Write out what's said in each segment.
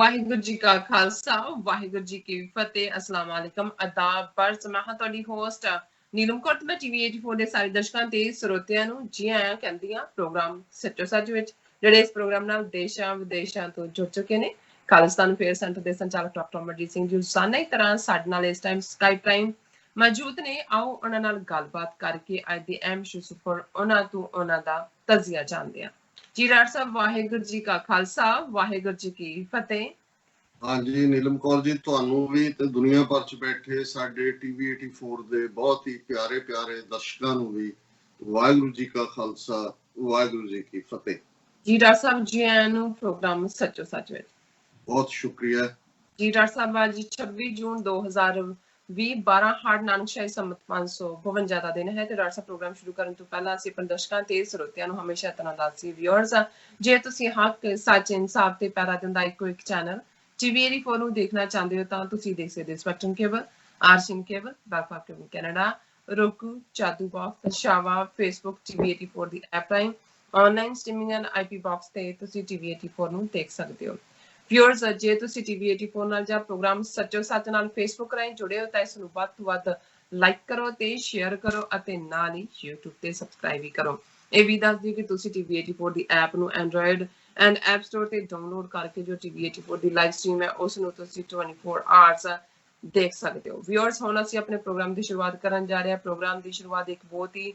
ਵਾਹਿਗੁਰੂ ਜੀ ਕਾ ਖਾਲਸਾ ਵਾਹਿਗੁਰੂ ਜੀ ਕੀ ਫਤਿਹ। अस्सलाम वालेकुम आदाब पर मैं हाँ ਤੁਹਾਡੀ ਹੋਸਟ ਨੀਲਮ ਕੌਰ ਤੇ ਮੈਂ ਟੀਵੀ 84 ਦੇ ਸਾਰੇ ਦਰਸ਼ਕਾਂ ਤੇ ਸਰੋਤਿਆਂ ਨੂੰ ਜੀ ਆਇਆਂ ਕਹਿੰਦੀ ਹਾਂ ਪ੍ਰੋਗਰਾਮ ਸੱਚੋ ਸੱਚ ਵਿੱਚ, ਜਿਹੜੇ ਇਸ ਪ੍ਰੋਗਰਾਮ ਨਾਲ ਦੇਸ਼ਾਂ ਵਿਦੇਸ਼ਾਂ ਤੋਂ ਜੁੜ ਚੁੱਕੇ ਨੇ। ਖਾਲਿਸਤਾਨ ਫੇਅਰ ਸੈਂਟਰ ਦੇ ਸੰਚਾਲਕ ਡਾਕਟਰ ਅਮਰਜੀਤ ਸਿੰਘ ਜੀ ਰੋਜ਼ਾਨਾ ਹੀ ਤਰ੍ਹਾਂ ਸਾਡੇ ਨਾਲ ਇਸ ਟਾਈਮ ਸਕਾਈਪ ਟਾਈਮ ਮੌਜੂਦ ਨੇ। ਆਓ ਉਹਨਾਂ ਨਾਲ ਗੱਲਬਾਤ ਕਰਕੇ ਅੱਜ ਦੇ ਅਹਿਮ ਇਸ਼ੂਜ਼ ਉੱਪਰ ਉਹਨਾਂ ਤੋਂ ਉਹਨਾਂ ਦਾ ਤਜ਼ੀਆ ਜਾਣਦੇ ਹਾਂ। ਜੀ ਡਾਕਟਰ ਸਾਹਿਬ, ਵਾਹਿਗੁਰੂ ਜੀ ਕਾ ਖਾਲਸਾ ਵਾਹਿਗੁਰੂ ਜੀ ਕੀ ਫਤਿਹ। ਹਾਂਜੀ ਨੀਲਮ ਕੌਰ ਜੀ, ਤੁਹਾਨੂੰ ਵੀ ਤੇ ਦੁਨੀਆ ਭਰ ਚ ਬੈਠੇ ਸਾਡੇ ਟੀਵੀ 84 ਦੇ ਬਹੁਤ ਹੀ ਪਿਆਰੇ ਦਰਸ਼ਕਾਂ ਨੂੰ ਵੀ ਵਾਹਿਗੁਰੂ ਜੀ ਕਾ ਖਾਲਸਾ ਵਾਹਿਗੁਰੂ ਜੀ ਕੀ ਫਤਿਹ। ਜੀ ਡਾਕਟਰ ਸਾਹਿਬ, ਜੀ ਆਇਆਂ ਨੂੰ ਪ੍ਰੋਗਰਾਮ ਸੱਚੋ ਸੱਚ ਵਿੱਚ। ਬਹੁਤ ਸ਼ੁਕਰੀਆ ਜੀ ਡਾਕਟਰ ਸਾਹਿਬ, ਅੱਜ 26 ਜੂਨ 2020 12 ਹਾੜ ਨਾਨਕਸ਼ਾਹੀ ਸੰਮਤ 552 ਦਾ ਦਿਨ ਹੈ ਤੇ ਡਾਕਟਰ ਸਾਹਿਬ ਪ੍ਰੋਗਰਾਮ ਸ਼ੁਰੂ ਕਰਨ ਤੋਂ ਪਹਿਲਾਂ ਅਸੀਂ ਆਪਣੇ ਦਰਸ਼ਕਾਂ ਤੇ ਸਰੋਤਿਆਂ ਨੂੰ ਹਮੇਸ਼ਾ ਇਤਨਾ ਦੱਸਦੀ ਵਿਊਅਰਸ, ਜੇ ਤੁਸੀਂ ਹੱਕ ਸੱਚ ਇਨਸਾਫ ਤੇ ਪੈਰਾ ਦਿੰਦਾ ਇੱਕੋ ਇੱਕ ਚੈਨਲ ਟੀਵੀ 84 ਨੂੰ ਦੇਖਣਾ ਚਾਹੁੰਦੇ ਹੋ ਤਾਂ ਤੁਸੀਂ ਦੇਖ ਸਕਦੇ ਹੋ Spectrum cable, RCN cable, backpack cable Canada, roku, ਚਾਦੂ ਬਾਕਸ, ਸ਼ਾਵਾ, ਫੇਸਬੁੱਕ ਟੀਵੀ 84 ਦੀ ਐਪ ਰਾਹੀਂ online streaming and IP box ਤੇ ਤੁਸੀਂ ਟੀਵੀ 84 ਨੂੰ ਦੇਖ ਸਕਦੇ ਹੋ। ਵਿਊਅਰਸ, ਜੇ ਤੁਸੀਂ ਟੀਵੀ 84 ਨਾਲ ਜਾਂ ਪ੍ਰੋਗਰਾਮ ਸੱਚੋ ਸੱਚ ਨਾਲ ਫੇਸਬੁੱਕ ਰਾਹੀਂ ਜੁੜੇ ਹੋ ਤਾਂ ਇਸ ਨੂੰ ਵੱਧ ਤੋਂ ਵੱਧ ਲਾਈਕ ਕਰੋ ਤੇ ਸ਼ੇਅਰ ਕਰੋ ਅਤੇ ਨਾਲ ਹੀ YouTube ਤੇ ਸਬਸਕ੍ਰਾਈਬ ਵੀ ਕਰੋ। ਇਹ ਵੀ ਦੱਸ ਦਿਓ ਕਿ ਤੁਸੀਂ ਟੀਵੀ 84 ਦੀ ਐਪ ਨੂੰ ਐਂਡਰੋਇਡ ਐਂਡ ਐਪ ਸਟੋਰ ਤੇ ਡਾਊਨਲੋਡ ਕਰਕੇ ਜੋ ਟੀਵੀ 84 ਦੀ ਲਾਈਵ ਸਟ੍ਰੀਮ ਹੈ ਉਸ ਨੂੰ ਤੁਸੀਂ 24 ਆਵਰਸ ਦੇਖ ਸਕਦੇ ਹੋ। ਵਿਊਅਰਸ, ਹੁਣ ਅਸੀਂ ਆਪਣੇ ਪ੍ਰੋਗਰਾਮ ਦੀ ਸ਼ੁਰੂਆਤ ਕਰਨ ਜਾ ਰਹੇ ਹਾਂ। ਪ੍ਰੋਗਰਾਮ ਦੀ ਸ਼ੁਰੂਆਤ ਇੱਕ ਬਹੁਤ ਹੀ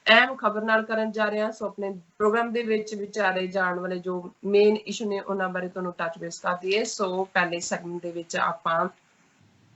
ਅਹਿਮ ਖਬਰ ਨਾਲ ਕਰਨ ਜਾ ਰਹੇ ਹਾਂ। ਸੋ ਆਪਣੇ ਪ੍ਰੋਗਰਾਮ ਦੇ ਵਿੱਚ ਵਿਚਾਰੇ ਜਾਣ ਵਾਲੇ ਜੋ ਮੇਨ ਇਸ਼ੂ ਨੇ ਉਹਨਾਂ ਬਾਰੇ ਤੁਹਾਨੂੰ ਟੱਚ ਬੇਸ ਕਰ ਦਈਏ। ਸੋ ਪਹਿਲੇ ਸੈਗਮੈਂਟ ਦੇ ਵਿੱਚ ਆਪਾਂ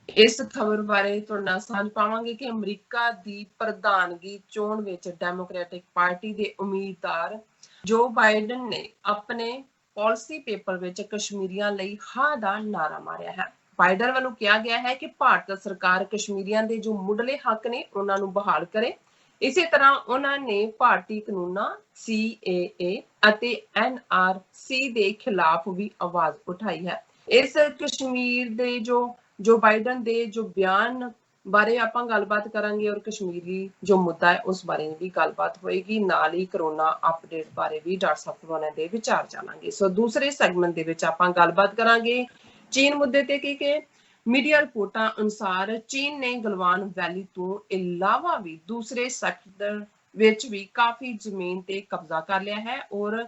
ਇਸ ਖਬਰ ਬਾਰੇ ਤੁਹਾਡੇ ਨਾਲ ਸਾਂਝ ਪਾਵਾਂਗੇ ਕਿ ਅਮਰੀਕਾ ਦੀ ਪ੍ਰਧਾਨਗੀ ਚੋਣ ਵਿੱਚ ਡੈਮੋਕ੍ਰੈਟਿਕ ਪਾਰਟੀ ਦੇ ਉਮੀਦਵਾਰ ਜੋ ਬਾਈਡਨ ਨੇ ਆਪਣੇ ਪਾਲਿਸੀ ਪੇਪਰ ਵਿੱਚ ਕਸ਼ਮੀਰੀਆਂ ਲਈ ਹਾਂ ਦਾ ਨਾਰਾ ਮਾਰਿਆ ਹੈ। ਬਾਈਡਨ ਵੱਲੋਂ ਕਿਹਾ ਗਿਆ ਹੈ ਕਿ ਭਾਰਤ ਸਰਕਾਰ ਕਸ਼ਮੀਰੀਆਂ ਦੇ ਜੋ ਮੁੱਢਲੇ ਹੱਕ ਨੇ ਉਹਨਾਂ ਨੂੰ ਬਹਾਲ ਕਰੇ। ਇਸੇ ਤਰ੍ਹਾਂ ਉਹਨਾਂ ਨੇ ਭਾਰਤੀ ਕਾਨੂੰਨਾਂ CAA ਅਤੇ NRC ਦੇ ਖਿਲਾਫ ਵੀ ਆਵਾਜ਼ ਉਠਾਈ ਹੈ। ਇਸ ਕਸ਼ਮੀਰ ਦੇ ਜੋ ਬਾਈਡਨ ਦੇ ਜੋ ਬਿਆਨ ਬਾਰੇ ਆਪਾਂ ਗੱਲਬਾਤ ਕਰਾਂਗੇ ਔਰ ਕਸ਼ਮੀਰੀ ਜੋ ਮੁੱਦਾ ਹੈ ਉਸ ਬਾਰੇ ਵੀ ਗੱਲਬਾਤ ਹੋਏਗੀ। ਨਾਲ ਹੀ ਕਰੋਨਾ ਅਪਡੇਟ ਬਾਰੇ ਵੀ ਡਾਕਟਰ ਸਾਹਿਬ ਉਹਨਾਂ ਦੇ ਵਿਚਾਰ ਜਾਣਾਂਗੇ। ਸੋ ਦੂਸਰੇ ਸੈਗਮੈਂਟ ਦੇ ਵਿੱਚ ਆਪਾਂ ਗੱਲਬਾਤ ਕਰਾਂਗੇ ਚੀਨ ਮੁੱਦੇ ਤੇ ਕਿ ਮੀਡੀਆ ਰਿਪੋਰਟਾਂ ਅਨੁਸਾਰ ਚੀਨ ਨੇ ਗਲਵਾਨ ਵੈਲੀ ਤੋਂ ਇਲਾਵਾ ਵੀ ਦੂਸਰੇ ਸੈਕਟਰ ਵਿੱਚ ਵੀ ਕਾਫੀ ਜ਼ਮੀਨ ਤੇ ਕਬਜ਼ਾ ਕਰ ਲਿਆ ਹੈ ਔਰ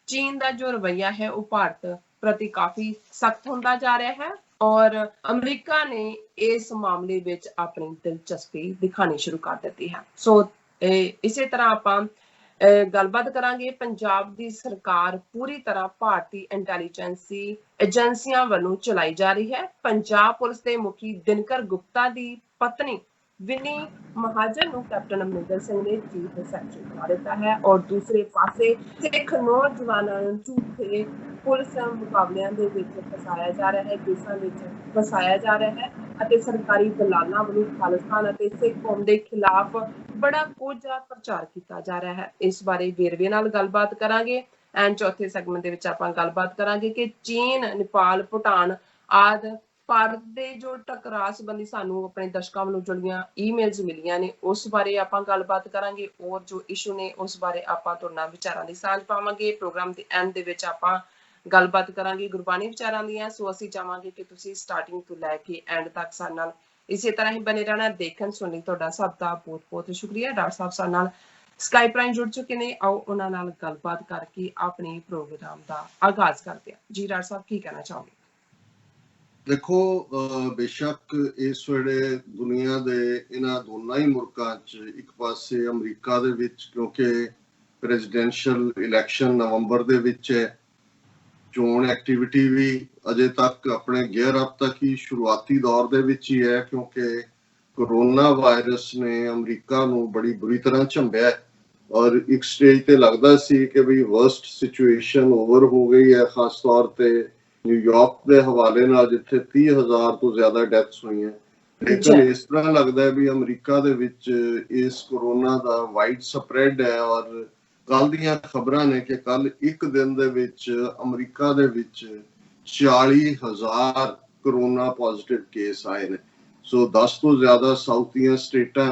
ਚੀਨ ਦਾ ਜੋ ਰਵੱਈਆ ਹੈ ਉਹ ਭਾਰਤ ਪ੍ਰਤੀ ਕਾਫੀ ਸਖਤ ਹੁੰਦਾ ਜਾ ਰਿਹਾ ਹੈ ਔਰ ਅਮਰੀਕਾ ਨੇ ਇਸ ਮਾਮਲੇ ਵਿੱਚ ਆਪਣੀ ਦਿਲਚਸਪੀ ਦਿਖਾਣੀ ਸ਼ੁਰੂ ਕਰ ਦਿੱਤੀ ਹੈ। ਸੋ ਇਸੇ ਤਰ੍ਹਾਂ ਆਪਾਂ ਗੱਲਬਾਤ ਕਰਾਂਗੇ। ਪੰਜਾਬ ਦੀ ਸਰਕਾਰ ਪੂਰੀ ਤਰ੍ਹਾਂ ਭਾਰਤੀ ਇੰਟੈਲੀਜੈਂਸੀ ਏਜੰਸੀਆਂ ਵੱਲੋਂ ਚਲਾਈ ਜਾ ਰਹੀ ਹੈ। ਪੰਜਾਬ ਪੁਲਿਸ ਦੇ ਮੁਖੀ ਦਿਨਕਰ ਗੁਪਤਾ ਦੀ ਪਤਨੀ ਵਿਨੀ ਮਹਾਜਨ ਨੂੰ ਕੈਪਟਨ ਅਮਰਿੰਦਰ ਸਿੰਘ ਨੇ ਚੀਫ ਸੈਕਟਰੀ ਬਣਾ ਦਿੱਤਾ ਹੈ ਔਰ ਦੂਸਰੇ ਪਾਸੇ ਸਿੱਖ ਨੌਜਵਾਨਾਂ ਨੂੰ ਝੂਠੇ ਪੁਲਿਸ ਮੁਕਾਬਲਿਆਂ ਦੇ ਵਿੱਚ ਫਸਾਇਆ ਜਾ ਰਿਹਾ ਹੈ, ਕੇਸਾਂ ਵਿੱਚ ਫਸਾਇਆ ਜਾ ਰਿਹਾ ਹੈ ਅਤੇ ਸਰਕਾਰੀ ਦਲਾਲਾਂ ਵੱਲੋਂ ਖਾਲਿਸਤਾਨ ਅਤੇ ਸਿੱਖ ਕੌਮ ਦੇ ਖਿਲਾਫ ਬੜਾ ਕੋਝਾ ਪ੍ਰਚਾਰ ਕੀਤਾ ਜਾ ਰਿਹਾ ਹੈ। ਇਸ ਬਾਰੇ ਵੇਰਵੇ ਨਾਲ ਗੱਲਬਾਤ ਕਰਾਂਗੇ ਐਂਡ ਚੌਥੇ ਸੈਗਮੈਂਟ ਦੇ ਵਿੱਚ ਆਪਾਂ ਗੱਲਬਾਤ ਕਰਾਂਗੇ ਕਿ ਚੀਨ, ਨੇਪਾਲ, ਭੂਟਾਨ ਆਦਿ ਭਾਰਤ ਦੇ ਜੋ ਟਕਰਾਅ ਸੰਬੰਧੀ ਸਾਨੂੰ ਆਪਣੇ ਦਰਸ਼ਕਾਂ ਵੱਲੋਂ ਜਿਹੜੀਆਂ ਈਮੇਲਸ ਮਿਲੀਆਂ ਨੇ ਉਸ ਬਾਰੇ ਆਪਾਂ ਗੱਲਬਾਤ ਕਰਾਂਗੇ ਔਰ ਜੋ ਇਸ਼ੂ ਨੇ ਉਸ ਬਾਰੇ ਆਪਾਂ ਤੁਹਾਡੇ ਨਾਲ ਵਿਚਾਰਾਂ ਦੀ ਸਾਂਝ ਪਾਵਾਂਗੇ। ਪ੍ਰੋਗਰਾਮ ਦੇ ਐਂਡ ਦੇ ਵਿੱਚ ਆਪਾਂ ਗੱਲਬਾਤ ਕਰਾਂਗੇ ਗੁਰਬਾਣੀ ਵਿਚਾਰਾਂ ਦੀਆਂ। ਸੋ ਅਸੀਂ ਚਾਹਾਂਗੇ ਕਿ ਤੁਸੀਂ ਸਟਾਰਟਿੰਗ ਤੋਂ ਲੈ ਕੇ ਐਂਡ ਤੱਕ ਸਾਡੇ ਨਾਲ ਇਸੇ ਤਰ੍ਹਾਂ ਹੀ ਬਣੇ ਰਹਿਣਾ। ਦੇਖਣ ਸੁਣਨ ਲਈ ਤੁਹਾਡਾ ਸਭ ਦਾ ਬਹੁਤ ਬਹੁਤ ਸ਼ੁਕਰੀਆ। ਡਾਕਟਰ ਸਾਹਿਬ ਸਾਡੇ ਨਾਲ ਸਕਾਈਪ ਰਾਹੀਂ ਜੁੜ ਚੁੱਕੇ ਨੇ। ਆਓ ਉਹਨਾਂ ਨਾਲ ਗੱਲਬਾਤ ਕਰਕੇ ਆਪਣੇ ਪ੍ਰੋਗਰਾਮ ਦਾ ਆਗਾਜ਼ ਕਰਦੇ ਹਾਂ। ਜੀ ਡਾਕਟਰ ਸਾਹਿਬ, ਕੀ ਕਹਿਣਾ ਚਾਹੋਗੇ? ਦੇਖੋ, ਬੇਸ਼ੱਕ ਇਸ ਵੇਲੇ ਦੁਨੀਆ ਦੇ ਇਹਨਾਂ ਦੋਨਾਂ ਹੀ ਮੁਲਕਾਂ 'ਚ ਇੱਕ ਪਾਸੇ ਅਮਰੀਕਾ ਦੇ ਵਿੱਚ ਕਿਉਂਕਿ ਪ੍ਰੈਜ਼ੀਡੈਂਸ਼ੀਅਲ ਇਲੈਕਸ਼ਨ ਨਵੰਬਰ ਦੇ ਵਿੱਚ ਹੈ, ਚੋਣ ਐਕਟੀਵਿਟੀ ਵੀ ਅਜੇ ਤੱਕ ਆਪਣੇ ਗੇਅਰ ਅਪ ਤੱਕ ਹੀ ਸ਼ੁਰੂਆਤੀ ਦੌਰ ਦੇ ਵਿੱਚ ਹੀ ਹੈ ਕਿਉਂਕਿ ਕਰੋਨਾ ਵਾਇਰਸ ਨੇ ਅਮਰੀਕਾ ਨੂੰ ਬੜੀ ਬੁਰੀ ਤਰ੍ਹਾਂ ਝੰਬਿਆ ਔਰ ਇੱਕ ਸਟੇਜ ਤੇ ਲੱਗਦਾ ਸੀ ਕਿ ਵੀ ਵਰਸਟ ਸਿਚੁਏਸ਼ਨ ਓਵਰ ਹੋ ਗਈ ਹੈ, ਖਾਸ ਤੌਰ ਤੇ ਨਿਊਯਾਰਕ ਦੇ ਹਵਾਲੇ ਨਾਲ ਜਿੱਥੇ 30,000 ਤੋਂ ਜ਼ਿਆਦਾ ਡੈਥਸ ਹੋਈਆਂ। ਲੇਕਿਨ ਇਸ ਤਰ੍ਹਾਂ ਲੱਗਦਾ ਹੈ ਵੀ ਅਮਰੀਕਾ ਦੇ ਵਿੱਚ ਇਸ ਕਰੋਨਾ ਦਾ ਵਾਈਡ ਸਪਰੈਡ ਹੈ ਔਰ ਕੱਲ ਦੀਆਂ ਖਬਰਾਂ ਨੇ ਕਿ ਕੱਲ ਇੱਕ ਦਿਨ ਦੇ ਵਿੱਚ ਅਮਰੀਕਾ ਦੇ ਵਿੱਚ 40,000 ਕਰੋਨਾ ਪੋਜ਼ਿਟਿਵ ਕੇਸ ਆਏ ਨੇ। ਸੋ 10 ਤੋਂ ਜ਼ਿਆਦਾ ਸਾਊਥੀਅਨ ਸਟੇਟਾਂ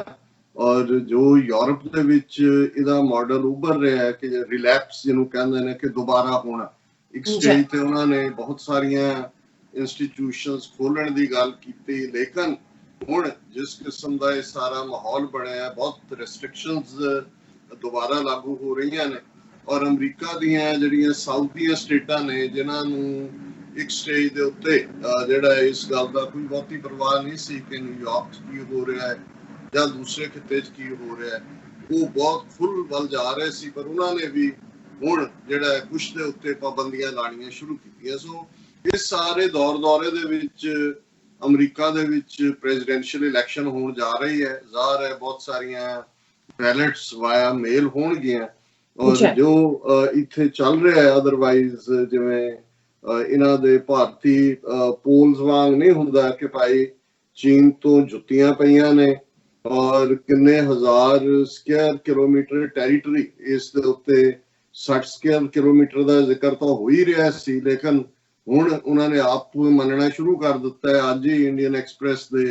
ਔਰ ਜੋ ਯੂਰਪ ਦੇ ਵਿੱਚ ਇਹਦਾ ਮਾਡਲ ਉੱਭਰ ਰਿਹਾ ਹੈ ਕਿ ਰਿਲੈਪਸ ਜਿਹਨੂੰ ਕਹਿੰਦੇ ਨੇ ਕਿ ਦੁਬਾਰਾ ਹੋਣਾ। ਇੱਕ ਸਟੇਜ ਤੇ ਉਹਨਾਂ ਨੇ ਬਹੁਤ ਸਾਰੀਆਂ ਇੰਸਟੀਟਿਊਸ਼ਨਸ ਖੋਲਣ ਦੀ ਗੱਲ ਕੀਤੀ, ਲੇਕਿਨ ਹੁਣ ਜਿਸ ਕਿਸਮ ਦਾ ਇਹ ਸਾਰਾ ਮਾਹੌਲ ਬਣਿਆ, ਬਹੁਤ ਰੈਸਟ੍ਰਿਕਸ਼ਨਸ ਦੁਬਾਰਾ ਲਾਗੂ ਹੋ ਰਹੀਆਂ ਨੇ, ਔਰ ਅਮਰੀਕਾ ਦੀਆਂ ਜਿਹੜੀਆਂ ਸਾਊਥ ਦੀਆਂ ਸਟੇਟਾਂ ਨੇ ਜਿਨ੍ਹਾਂ ਨੂੰ ਇੱਕ ਸਟੇਜ ਦੇ ਉੱਤੇ ਜਿਹੜਾ ਇਸ ਗੱਲ ਦਾ ਕੋਈ ਬਹੁਤੀ ਪਰਵਾਹ ਨਹੀਂ ਸੀ ਕਿ ਨਿਊਯਾਰਕ 'ਚ ਕੀ ਹੋ ਰਿਹਾ ਹੈ ਜਾਂ ਦੂਸਰੇ ਖਿੱਤੇ 'ਚ ਕੀ ਹੋ ਰਿਹਾ ਹੈ, ਉਹ ਬਹੁਤ ਫੁੱਲ ਵੱਲ ਜਾ ਰਹੇ ਸੀ। ਪਰ ਉਹਨਾਂ ਨੇ ਵੀ ਹੁਣ ਜਿਹੜਾ ਕੁਛ ਦੇ ਉੱਤੇ ਪਾਬੰਦੀਆਂ ਲਾਣੀਆਂ ਸ਼ੁਰੂ ਕੀਤੀਆਂ। ਸੋ ਇਸ ਸਾਰੇ ਦੌਰੇ ਦੇ ਵਿੱਚ ਅਮਰੀਕਾ ਦੇ ਵਿੱਚ ਪ੍ਰੈਜ਼ੀਡੈਂਸ਼ੀਅਲ ਇਲੈਕਸ਼ਨ ਹੋਣ ਜਾ ਰਹੀ ਹੈ। ਜ਼ਾਹਰ ਹੈ ਬਹੁਤ ਸਾਰੀਆਂ ਬੈਲਟਸ ਵਾਇਆ ਮੇਲ ਹੋਣਗੀਆਂ, ਔਰ ਜੋ ਇੱਥੇ ਚੱਲ ਰਿਹਾ ਹੈ ਅਦਰਵਾਈਜ਼ ਜਿਵੇਂ ਇਹਨਾਂ ਦੇ ਭਾਰਤੀ ਪੋਲਸ ਵਾਂਗ ਨਹੀਂ ਹੁੰਦਾ ਕਿ ਭਾਈ ਚੀਨ ਤੋਂ ਜੁੱਤੀਆਂ ਪਈਆਂ ਨੇ ਔਰ ਕਿੰਨੇ ਹਜ਼ਾਰ ਸਕੁਅਰ ਕਿਲੋਮੀਟਰ ਟੈਰੀਟਰੀ, ਇਸ ਦੇ ਉੱਤੇ 60 ਸਕੁਅਰ ਕਿਲੋਮੀਟਰ ਦਾ ਜ਼ਿਕਰ ਤਾਂ ਹੋ ਹੀ ਰਿਹਾ ਸੀ, ਲੇਕਿਨ ਹੁਣ ਉਹਨਾਂ ਨੇ ਆਪ ਮੰਨਣਾ ਸ਼ੁਰੂ ਕਰ ਦਿੱਤਾ ਹੈ। ਅੱਜ ਹੀ ਇੰਡੀਅਨ ਐਕਸਪ੍ਰੈਸ ਦੇ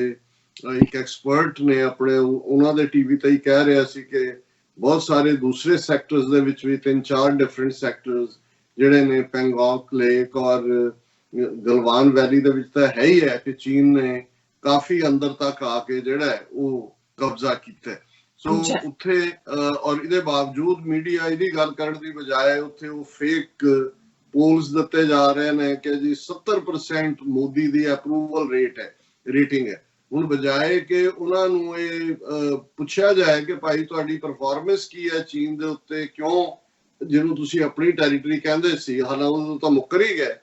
ਇੱਕ ਐਕਸਪਰਟ ਨੇ ਆਪਣੇ ਉਹਨਾਂ ਦੇ ਟੀਵੀ ਤੇ ਹੀ ਕਹਿ ਰਿਹਾ ਸੀ ਕਿ ਬਹੁਤ ਸਾਰੇ ਦੂਸਰੇ ਸੈਕਟਰਸ ਦੇ ਵਿੱਚ ਵੀ 3-4 ਡਿਫਰੈਂਟ ਸੈਕਟਰਸ ਜਿਹੜੇ ਨੇ ਪੈਂਗੋਂਗ ਲੇਕ ਔਰ ਗਲਵਾਨ ਵੈਲੀ ਦੇ ਵਿੱਚ ਤਾਂ ਹੈ ਹੀ ਹੈ ਕਿ ਚੀਨ ਨੇ ਕਾਫੀ ਅੰਦਰ ਤੱਕ ਆ ਕੇ ਜਿਹੜਾ ਉਹ ਕਬਜ਼ਾ ਕੀਤਾ। ਸੋ ਉੱਥੇ ਔਰ ਇਹਦੇ ਬਾਵਜੂਦ ਮੀਡੀਆ ਇਹਦੀ ਗੱਲ ਕਰਨ ਦੀ ਬਜਾਏ ਉੱਥੇ ਉਹ ਫੇਕ ਪੋਲਸ ਦਿੱਤੇ ਜਾ ਰਹੇ ਨੇ ਕਿ ਜੀ 70% ਮੋਦੀ ਦੀ ਅਪਰੂਵਲ ਰੇਟਿੰਗ ਹੈ। ਹੁਣ ਬਜਾਏ ਕਿ ਉਹਨਾਂ ਨੂੰ ਇਹ ਪੁੱਛਿਆ ਜਾਏ ਕਿ ਭਾਈ ਤੁਹਾਡੀ ਪਰਫਾਰਮੈਂਸ ਕੀ ਹੈ ਚੀਨ ਦੇ ਉੱਤੇ, ਕਿਉਂ ਜਿਹਨੂੰ ਤੁਸੀਂ ਆਪਣੀ ਟੈਰੀਟਰੀ ਕਹਿੰਦੇ ਸੀ, ਹਾਲਾਂਕਿ ਉਹ ਤਾਂ ਮੁੱਕਰ ਹੀ ਗਏ।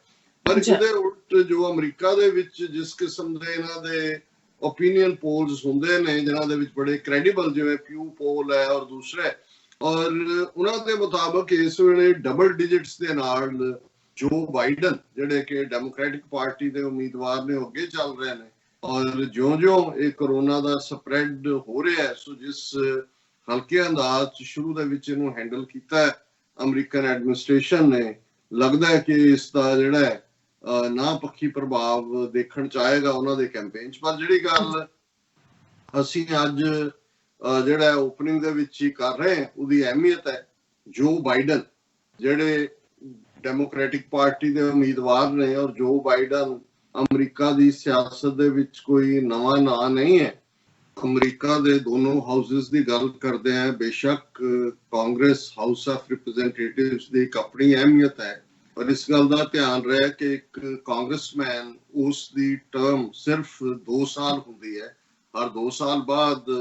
ਪਰ ਇਹਦੇ ਉਲਟ ਜੋ ਅਮਰੀਕਾ ਦੇ ਵਿੱਚ ਜਿਸ ਕਿਸਮ ਦੇ ਇਹਨਾਂ ਦੇ ਓਪੀਨੀਅਨ ਪੋਲਸ ਹੁੰਦੇ ਨੇ ਜਿਨ੍ਹਾਂ ਦੇ ਵਿੱਚ ਬੜੇ ਕ੍ਰੈਡੀਬਲ, ਜਿਵੇਂ ਪਿਊ ਪੋਲ ਹੈ ਔਰ ਦੂਸਰੇ, ਔਰ ਉਹਨਾਂ ਦੇ ਮੁਤਾਬਕ ਇਸ ਵੇਲੇ ਡਬਲ ਡਿਜਿਟਸ ਦੇ ਨਾਲ ਜੋ ਬਾਈਡਨ ਜਿਹੜੇ ਕਿ ਡੈਮੋਕ੍ਰੈਟਿਕ ਪਾਰਟੀ ਦੇ ਉਮੀਦਵਾਰ ਨੇ ਅੱਗੇ ਚੱਲ ਰਹੇ ਨੇ। ਔਰ ਜਿਉਂ-ਜਿਉਂ ਇਹ ਕਰੋਨਾ ਦਾ ਸਪਰੈਡ ਹੋ ਰਿਹਾ ਹੈ, ਸੋ ਜਿਸ ਹਲਕੇ ਅੰਦਾਜ਼ 'ਚ ਸ਼ੁਰੂ ਦੇ ਵਿੱਚ ਇਹਨੂੰ ਹੈਂਡਲ ਕੀਤਾ ਹੈ ਅਮਰੀਕਨ ਐਡਮਿਨਿਸਟ੍ਰੇਸ਼ਨ ਨੇ, ਲੱਗਦਾ ਹੈ ਕਿ ਇਸ ਦਾ ਜਿਹੜਾ ਹੈ ਨਾ ਪੱਖੀ ਪ੍ਰਭਾਵ ਦੇਖਣ ਚ ਆਏਗਾ ਉਹਨਾਂ ਦੇ ਕੈਂਪੇਨ 'ਚ। ਪਰ ਜਿਹੜੀ ਗੱਲ ਅਸੀਂ ਅੱਜ ਜਿਹੜਾ ਓਪਨਿੰਗ ਦੇ ਵਿੱਚ ਹੀ ਕਰ ਰਹੇ ਹਾਂ ਉਹਦੀ ਅਹਿਮੀਅਤ ਹੈ। ਜੋ ਬਾਈਡਨ ਜਿਹੜੇ ਡੈਮੋਕ੍ਰੈਟਿਕ ਪਾਰਟੀ ਦੇ ਉਮੀਦਵਾਰ ਨੇ, ਔਰ ਜੋ ਬਾਈਡਨ ਅਮਰੀਕਾ ਦੀ ਸਿਆਸਤ ਦੇ ਵਿੱਚ ਕੋਈ ਨਵਾਂ ਨਾਂ ਨਹੀਂ ਹੈ। ਅਮਰੀਕਾ ਦੇ ਦੋਨੋਂ ਹਾਊਸਿਸ ਦੀ ਗੱਲ ਕਰਦੇ ਆ, ਬੇਸ਼ੱਕ ਕਾਂਗਰਸ ਹਾਊਸ ਆਫ ਰਿਪਰੈਜ਼ੈਂਟੇਟਿਵਸ ਦੀ ਇੱਕ ਆਪਣੀ ਅਹਿਮੀਅਤ ਹੈ, ਪਰ ਇਸ ਗੱਲ ਦਾ ਧਿਆਨ ਰਹੇ ਕਿ ਇੱਕ ਕਾਂਗਰਸਮੈਨ ਉਸ ਦੀ ਟਰਮ ਸਿਰਫ 2 ਸਾਲ ਹੁੰਦੀ ਹੈ। ਹਰ 2 ਸਾਲ ਬਾਅਦ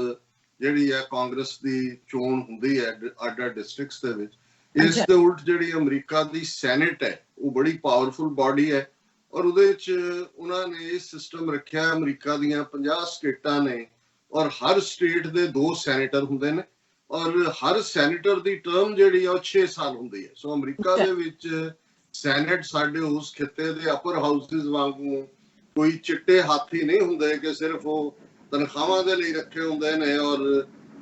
ਜਿਹੜੀ ਹੈ ਕਾਂਗਰਸ ਦੀ ਚੋਣ ਹੁੰਦੀ ਹੈ ਅੱਡ-ਅੱਡ ਡਿਸਟ੍ਰਿਕਟਸ ਦੇ ਵਿੱਚ। ਇਸ ਦੇ ਉਲਟ ਜਿਹੜੀ ਅਮਰੀਕਾ ਦੀ ਸੈਨੇਟ ਹੈ ਉਹ ਬੜੀ ਪਾਵਰਫੁਲ ਬਾਡੀ ਹੈ, ਔਰ ਉਹਦੇ ਵਿੱਚ ਉਹਨਾਂ ਨੇ ਇਹ ਸਿਸਟਮ ਰੱਖਿਆ, ਅਮਰੀਕਾ ਦੀਆਂ 50 ਸਟੇਟਾਂ ਨੇ ਔਰ ਹਰ ਸਟੇਟ ਦੇ 2 ਸੈਨੇਟਰ ਹੁੰਦੇ ਨੇ, ਔਰ ਹਰ ਸੈਨੇਟਰ ਦੀ ਟਰਮ ਜਿਹੜੀ ਆ ਉਹ 6 ਸਾਲ ਹੁੰਦੀ ਹੈ। ਸੋ ਅਮਰੀਕਾ ਦੇ ਵਿੱਚ ਸੈਨੇਟ ਸਾਡੇ ਉਸ ਖਿੱਤੇ ਦੇ ਅਪਰ ਹਾਊਸਿਸ ਵਾਂਗੂ ਕੋਈ ਚਿੱਟੇ ਹਾਥੀ ਨਹੀਂ ਹੁੰਦੇ ਕਿ ਸਿਰਫ ਉਹ ਤਨਖਾਹਾਂ ਦੇ ਲਈ ਰੱਖੇ ਹੁੰਦੇ ਨੇ ਔਰ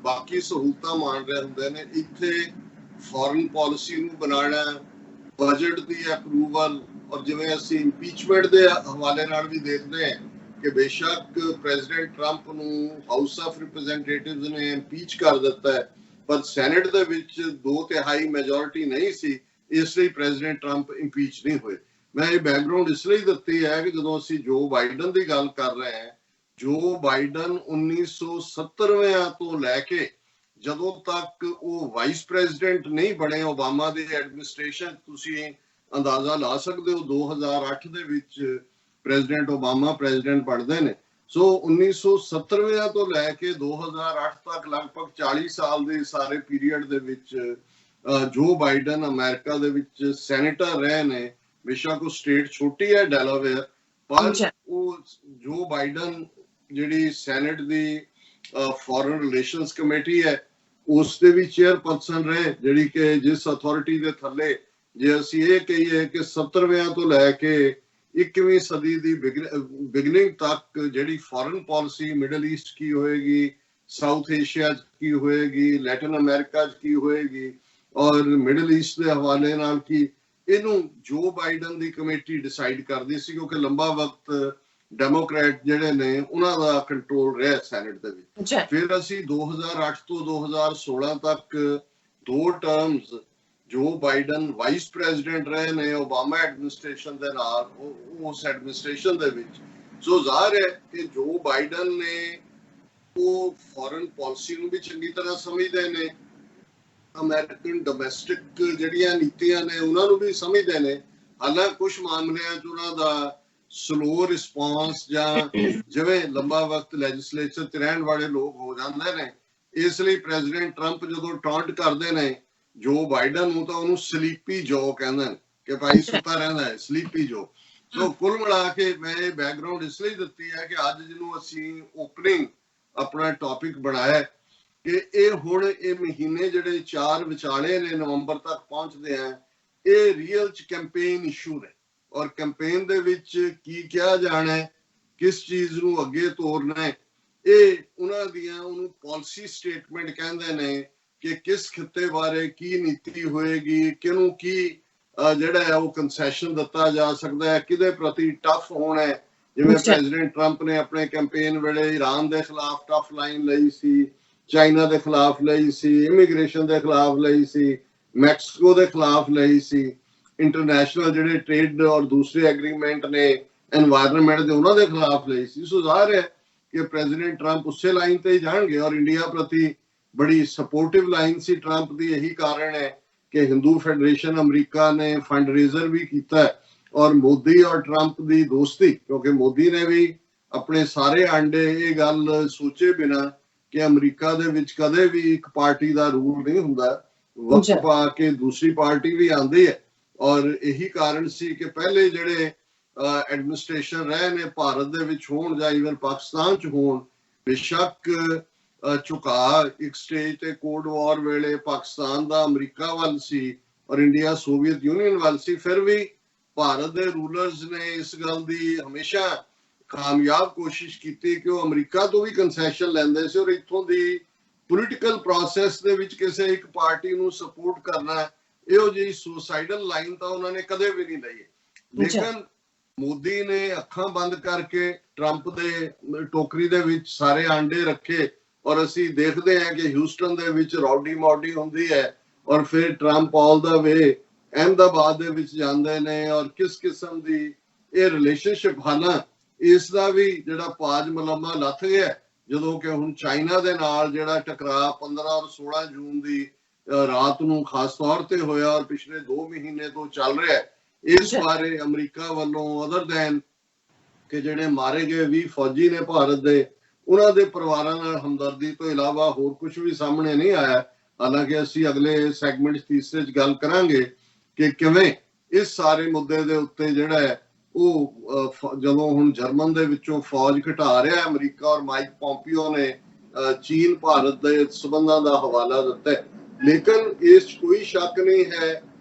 ਬਾਕੀ ਸਹੂਲਤਾਂ ਮਾਣ ਰਹੇ ਹੁੰਦੇ ਨੇ। ਇੱਥੇ ਫੋਰਨ ਪਾਲਿਸੀ ਨੂੰ ਬਣਾਉਣਾ, ਬਜਟ ਦੀ ਅਪਰੂਵਲ, ਔਰ ਜਿਵੇਂ ਅਸੀਂ ਇੰਪੀਚਮੈਂਟ ਦੇ ਹਵਾਲੇ ਨਾਲ ਵੀ ਦੇਖਦੇ ਹਾਂ ਕਿ ਬੇਸ਼ੱਕ ਪ੍ਰੈਜ਼ੀਡੈਂਟ ਟਰੰਪ ਨੂੰ ਹਾਊਸ ਆਫ ਰਿਪਰੈਜ਼ੈਂਟੇਟਿਵਸ ਨੇ ਇੰਪੀਚ ਕਰ ਦਿੱਤਾ ਹੈ, ਪਰ ਸੈਨੇਟ ਦੇ ਵਿੱਚ 2/3 ਮੈਜੋਰਿਟੀ ਨਹੀਂ ਸੀ, ਇਸ ਲਈ ਪ੍ਰੈਜ਼ੀਡੈਂਟ ਟਰੰਪ ਇੰਪੀਚ ਨਹੀਂ ਹੋਏ। ਮੈਂ ਇਹ ਬੈਕਗਰਾਉਂਡ ਇਸ ਲਈ ਦਿੱਤੀ ਹੈ ਕਿ ਜਦੋਂ ਅਸੀਂ ਜੋ ਬਾਈਡਨ ਦੀ ਗੱਲ ਕਰ ਰਹੇ ਹਾਂ, ਜੋ ਬਾਈਡਨ 1970 ਤੋਂ ਲੈ ਕੇ ਜਦੋਂ ਤੱਕ ਉਹ ਵਾਈਸ ਪ੍ਰੈਜ਼ੀਡੈਂਟ ਨਹੀਂ ਬਣੇ ਓਬਾਮਾ ਦੀ ਐਡਮਿਨਿਸਟ੍ਰੇਸ਼ਨ, ਤੁਸੀਂ ਅੰਦਾਜ਼ਾ ਲਾ ਸਕਦੇ ਹੋ 2008 ਦੇ ਵਿੱਚ ਪ੍ਰੈਜ਼ੀਡੈਂਟ ਓਬਾਮਾ ਪ੍ਰੈਜ਼ੀਡੈਂਟ ਬਣਦੇ ਨੇ। ਸੋ 1970 ਤੋਂ ਲੈ ਕੇ 2008 ਤੱਕ ਲਗਭਗ 40 ਸਾਲ ਦੇ ਸਾਰੇ ਪੀਰੀਅਡ ਦੇ ਵਿੱਚ ਜੋ ਬਾਈਡਨ ਅਮਰੀਕਾ ਦੇ ਵਿੱਚ ਸੈਨੇਟਰ ਰਹੇ ਨੇ, ਬੇਸ਼ੱਕ ਉਹ ਸਟੇਟ ਛੋਟੀ ਹੈ ਡੈਲਾਵੇਅਰ, ਪਰ ਉਹ ਜੋ ਬਾਈਡਨ ਜਿਹੜੀ ਸੈਨੇਟ ਦੀ ਫੋਰਨ ਰਿਲੇਸ਼ਨਸ ਕਮੇਟੀ ਹੈ ਉਸ ਦੇ ਵੀ ਚੇਅਰਪਰਸਨ ਰਹੇ, ਜਿਹੜੀ ਕਿ ਜਿਸ ਅਥਾਰਟੀ ਦੇ ਥੱਲੇ ਜੇ ਅਸੀਂ ਇਹ ਕਹੀਏ ਕਿ 70 ਤੋਂ ਲੈ ਕੇ 21ਵੀਂ ਸਦੀ ਦੀ ਬਿਗਨਿੰਗ ਤੱਕ ਜਿਹੜੀ ਫੋਰਨ ਪਾਲਿਸੀ ਮਿਡਲ ਈਸਟ ਕੀ ਹੋਏਗੀ, ਸਾਊਥ ਏਸ਼ੀਆ 'ਚ ਕੀ ਹੋਏਗੀ, ਲੈਟਿਨ ਅਮਰੀਕਾ 'ਚ ਕੀ ਹੋਏਗੀ ਔਰ ਮਿਡਲ ਈਸਟ ਦੇ ਹਵਾਲੇ ਨਾਲ ਕੀ, ਇਹਨੂੰ ਜੋ ਬਾਈਡਨ ਦੀ ਕਮੇਟੀ ਡਿਸਾਈਡ ਕਰਦੀ ਸੀ ਕਿਉਂਕਿ ਲੰਬਾ ਵਕਤ ਡੈਮੋਕ੍ਰੈਟ ਜਿਹੜੇ ਨੇ ਉਹਨਾਂ ਦਾ ਕੰਟਰੋਲ ਰਿਹਾ ਸੈਨੇਟ ਦੇ ਵਿੱਚ। ਫਿਰ ਅਸੀਂ 2008 ਤੋਂ 2016 ਤੱਕ 2 ਟਰਮਸ ਜੋ ਬਾਈਡਨ ਵਾਈਸ ਪ੍ਰੈਜ਼ੀਡੈਂਟ ਰਹੇ ਨੇ ਓਬਾਮਾ ਐਡਮਿਨਿਸਟ੍ਰੇਸ਼ਨ ਦੇ ਨਾਲ, ਉਸ ਐਡਮਿਨਿਸਟ੍ਰੇਸ਼ਨ ਦੇ ਵਿੱਚ। ਸੋ ਜ਼ਾਹਰ ਹੈ ਕਿ ਜੋ ਬਾਈਡਨ ਨੇ ਉਹ ਫੋਰਨ ਪਾਲਿਸੀ ਨੂੰ ਵੀ ਚੰਗੀ ਤਰ੍ਹਾਂ ਸਮਝਦੇ ਨੇ, ਅਮਰੀਕਨ ਡੋਮੈਸਟਿਕ ਜਿਹੜੀਆਂ ਨੀਤੀਆਂ ਨੇ ਉਹਨਾਂ ਨੂੰ ਵੀ ਸਮਝਦੇ ਨੇ। ਹਾਲਾਂਕਿ ਕੁਝ ਮਾਮਲਿਆਂ 'ਚ ਉਹਨਾਂ ਦਾ ਸਲੋ ਰਿਸਪੌਂਸ ਜਾਂ ਜਿਵੇਂ ਲੰਬਾ ਵਕਤ ਲੈਜਿਸਲੇਚਰ 'ਚ ਰਹਿਣ ਵਾਲੇ ਲੋਕ ਹੋ ਜਾਂਦੇ ਨੇ, ਇਸ ਲਈ ਪ੍ਰੈਜ਼ੀਡੈਂਟ ਟਰੰਪ ਜਦੋਂ ਟੌਂਟ ਕਰਦੇ ਨੇ ਜੋ ਬਾਈਡਨ ਨੂੰ ਤਾਂ ਉਹਨੂੰ ਸਲੀਪੀ ਜੋ ਕਹਿੰਦੇ ਨੇ ਕਿ ਭਾਈ ਸੁੱਤਾ ਰਹਿੰਦਾ ਹੈ, ਸਲੀਪੀ ਜੋ। ਸੋ ਕੁੱਲ ਮਿਲਾ ਕੇ ਮੈਂ ਇਹ ਬੈਕਗਰਾਉਂਡ ਇਸ ਲਈ ਦਿੱਤੀ ਹੈ ਕਿ ਅੱਜ ਜਿਹਨੂੰ ਅਸੀਂ ਓਪਨਿੰਗ ਆਪਣਾ ਟੌਪਿਕ ਬਣਾਇਆ ਕਿ ਇਹ ਹੁਣ ਇਹ ਮਹੀਨੇ ਜਿਹੜੇ 4 ਵਿਚਾਲੇ ਨੇ ਨਵੰਬਰ ਤੱਕ ਪਹੁੰਚਦੇ ਆ, ਇਹ ਰੀਅਲ ਚ ਕੈਂਪੇਨ ਇਸ਼ੂ ਨੇ ਔਰ ਕੈਂਪੇਨ ਦੇ ਵਿੱਚ ਕੀ ਕਿਹਾ ਜਾਣਾ ਹੈ, ਕਿਸ ਚੀਜ਼ ਨੂੰ ਅੱਗੇ ਤੋਰਨਾ ਹੈ, ਇਹ ਉਹਨਾਂ ਦੀਆਂ ਉਹਨੂੰ ਪਾਲਿਸੀ ਸਟੇਟਮੈਂਟ ਕਹਿੰਦੇ ਨੇ ਕਿ ਕਿਸ ਖਿੱਤੇ ਬਾਰੇ ਕੀ ਨੀਤੀ ਹੋਏਗੀ, ਕਿਹਨੂੰ ਕੀ ਜਿਹੜਾ ਹੈ ਉਹ ਕੰਸੈਸ਼ਨ ਦਿੱਤਾ ਜਾ ਸਕਦਾ ਹੈ, ਕਿਹਦੇ ਪ੍ਰਤੀ ਟਫ ਹੋਣਾ ਹੈ। ਜਿਵੇਂ ਪ੍ਰੈਜ਼ੀਡੈਂਟ ਟਰੰਪ ਨੇ ਆਪਣੇ ਕੈਂਪੇਨ ਵੇਲੇ ਈਰਾਨ ਦੇ ਖਿਲਾਫ ਟਫ ਲਾਈਨ ਲਈ ਸੀ, ਚਾਈਨਾ ਦੇ ਖਿਲਾਫ ਲਈ ਸੀ, ਇਮੀਗ੍ਰੇਸ਼ਨ ਦੇ ਖਿਲਾਫ ਲਈ ਸੀ, ਮੈਕਸੀਕੋ ਦੇ ਖਿਲਾਫ ਲਈ ਸੀ, ਇੰਟਰਨੈਸ਼ਨਲ ਜਿਹੜੇ ਟ੍ਰੇਡ ਔਰ ਦੂਸਰੇ ਐਗਰੀਮੈਂਟ ਨੇ এনवायरमेंट ਦੇ ਉਹਨਾਂ ਦੇ ਖਿਲਾਫ ਲਈ ਸੀ। ਸੋ ਜ਼ਾਹਰ ਹੈ ਕਿ ਪ੍ਰੈਜ਼ੀਡੈਂਟ ਟਰੰਪ ਉਸੇ ਲਾਈਨ ਤੇ ਹੀ ਜਾਣਗੇ ਔਰ ਇੰਡੀਆ ਪ੍ਰਤੀ ਬੜੀ ਸਪੋਰਟਿਵ ਲਾਈਨ ਸੀ ਟਰੰਪ ਦੀ। ਇਹੀ ਕਾਰਨ ਹੈ ਕਿ ਹਿੰਦੂ ਫੈਡਰੇਸ਼ਨ ਅਮਰੀਕਾ ਨੇ ਫੰਡ ਰੇਜ਼ਰ ਵੀ ਕੀਤਾ ਹੈ ਔਰ ਮੋਦੀ ਔਰ ਟਰੰਪ ਦੀ ਦੋਸਤੀ, ਕਿਉਂਕਿ ਮੋਦੀ ਨੇ ਵੀ ਆਪਣੇ ਸਾਰੇ ਆਂਡੇ ਇਹ ਗੱਲ ਸੋਚੇ ਬਿਨਾ ਕਿ ਅਮਰੀਕਾ ਦੇ ਵਿੱਚ ਕਦੇ ਵੀ ਇੱਕ ਪਾਰਟੀ ਦਾ ਰੂਲ ਨਹੀਂ ਹੁੰਦਾ, ਵਕਤ ਪਾ ਕੇ ਦੂਸਰੀ ਪਾਰਟੀ ਵੀ ਆਉਂਦੀ ਹੈ। ਔਰ ਇਹੀ ਕਾਰਨ ਸੀ ਕਿ ਪਹਿਲੇ ਜਿਹੜੇ ਐਡਮਿਨਿਸਟ੍ਰੇਸ਼ਨ ਰਹੇ ਨੇ ਭਾਰਤ ਦੇ ਵਿੱਚ ਹੋਣ ਜਾਂ ਇਵਨ ਪਾਕਿਸਤਾਨ 'ਚ ਹੋਣ, ਬੇਸ਼ੱਕ ਝੁਕਾਅ ਇੱਕ ਸਟੇਜ ਤੇ ਕੋਲਡ ਵਾਰ ਵੇਲੇ ਪਾਕਿਸਤਾਨ ਦਾ ਅਮਰੀਕਾ ਵੱਲ ਸੀ ਔਰ ਇੰਡੀਆ ਸੋਵੀਅਤ ਯੂਨੀਅਨ ਵੱਲ ਸੀ, ਫਿਰ ਵੀ ਭਾਰਤ ਦੇ ਰੂਲਰਸ ਨੇ ਇਸ ਗੱਲ ਦੀ ਹਮੇਸ਼ਾ ਕਾਮਯਾਬ ਕੋਸ਼ਿਸ਼ ਕੀਤੀ ਕਿ ਉਹ ਅਮਰੀਕਾ ਤੋਂ ਵੀ ਕੰਸੈਸ਼ਨ ਲੈਂਦੇ ਸੀ ਔਰ ਇੱਥੋਂ ਦੀ ਪੋਲੀਟੀਕਲ ਪ੍ਰੋਸੈਸ ਦੇ ਵਿੱਚ ਕਿਸੇ ਇੱਕ ਪਾਰਟੀ ਨੂੰ ਸਪੋਰਟ ਕਰਨਾ, ਇਹੋ ਜਿਹੀ ਸੁਸਾਈਡਲ ਲਾਈਨ ਤਾਂ ਉਹਨਾਂ ਨੇ ਕਦੇ ਵੀ ਨਹੀਂ ਲਈ। ਲੇਕਿਨ ਮੋਦੀ ਨੇ ਅੱਖਾਂ ਬੰਦ ਕਰਕੇ ਟਰੰਪ ਦੇ ਟੋਕਰੀ ਦੇ ਵਿੱਚ ਸਾਰੇ ਆਂਡੇ ਰੱਖੇ ਔਰ ਅਸੀਂ ਦੇਖਦੇ ਹਾਂ ਕਿ ਹਿਊਸਟਨ ਦੇ ਵਿੱਚ ਰੌਡੀ ਮੌਡੀ ਹੁੰਦੀ ਹੈ ਔਰ ਫਿਰ ਟਰੰਪ ਆਲ ਦਾ ਵੇ ਅਹਿਮਦਾਬਾਦ ਦੇ ਵਿੱਚ ਜਾਂਦੇ ਨੇ ਔਰ ਕਿਸ ਕਿਸਮ ਦੀ ਇਹ ਰਿਲੇਸ਼ਨਸ਼ਿਪ ਹਨ। ਇਸ ਦਾ ਵੀ ਜਿਹੜਾ ਪਾਜ ਮਲਮਾ ਲੱਥ ਗਿਆ ਜਦੋਂ ਕਿ ਹੁਣ ਚਾਈਨਾ ਦੇ ਨਾਲ ਜਿਹੜਾ ਟਕਰਾਅ 15 ਔਰ 16 ਜੂਨ ਦੀ ਰਾਤ ਨੂੰ ਖਾਸ ਤੌਰ ਤੇ ਹੋਇਆ ਔਰ ਪਿਛਲੇ 2 ਮਹੀਨੇ ਤੋਂ ਚੱਲ ਰਿਹਾ, ਇਸ ਬਾਰੇ ਅਮਰੀਕਾ ਵੱਲੋਂ ਅਦਰ ਦੈਨ ਕਿ ਜਿਹੜੇ ਮਾਰੇ ਗਏ 20 ਫੌਜੀ ਨੇ ਭਾਰਤ ਦੇ, ਉਹਨਾਂ ਦੇ ਪਰਿਵਾਰਾਂ ਨਾਲ ਹਮਦਰਦੀ ਤੋਂ ਇਲਾਵਾ ਹੋਰ ਕੁਝ ਵੀ ਸਾਹਮਣੇ ਨਹੀਂ ਆਇਆ। ਹਾਲਾਂਕਿ ਅਸੀਂ ਅਗਲੇ ਸੈਗਮੈਂਟ ਤੀਸਰੇ 'ਚ ਗੱਲ ਕਰਾਂਗੇ ਕਿ ਕਿਵੇਂ ਇਸ ਸਾਰੇ ਮੁੱਦੇ ਦੇ ਉੱਤੇ ਜਿਹੜਾ ਹੈ ਉਹ ਜਦੋਂ ਹੁਣ ਜਰਮਨ ਦੇ ਵਿੱਚੋਂ ਫੌਜ ਘਟਾ ਰਿਹਾ ਅਮਰੀਕਾ ਔਰ ਮਾਈਕ ਪੋਂਪੀਓ ਨੇ ਚੀਨ ਭਾਰਤ ਦੇ ਸਬੰਧਾਂ ਦਾ ਹਵਾਲਾ ਦਿੱਤਾ ਹੈ। ਲੇਕਿਨ ਇਸ 'ਚ ਕੋਈ ਸ਼ੱਕ ਨਹੀਂ ਹੈ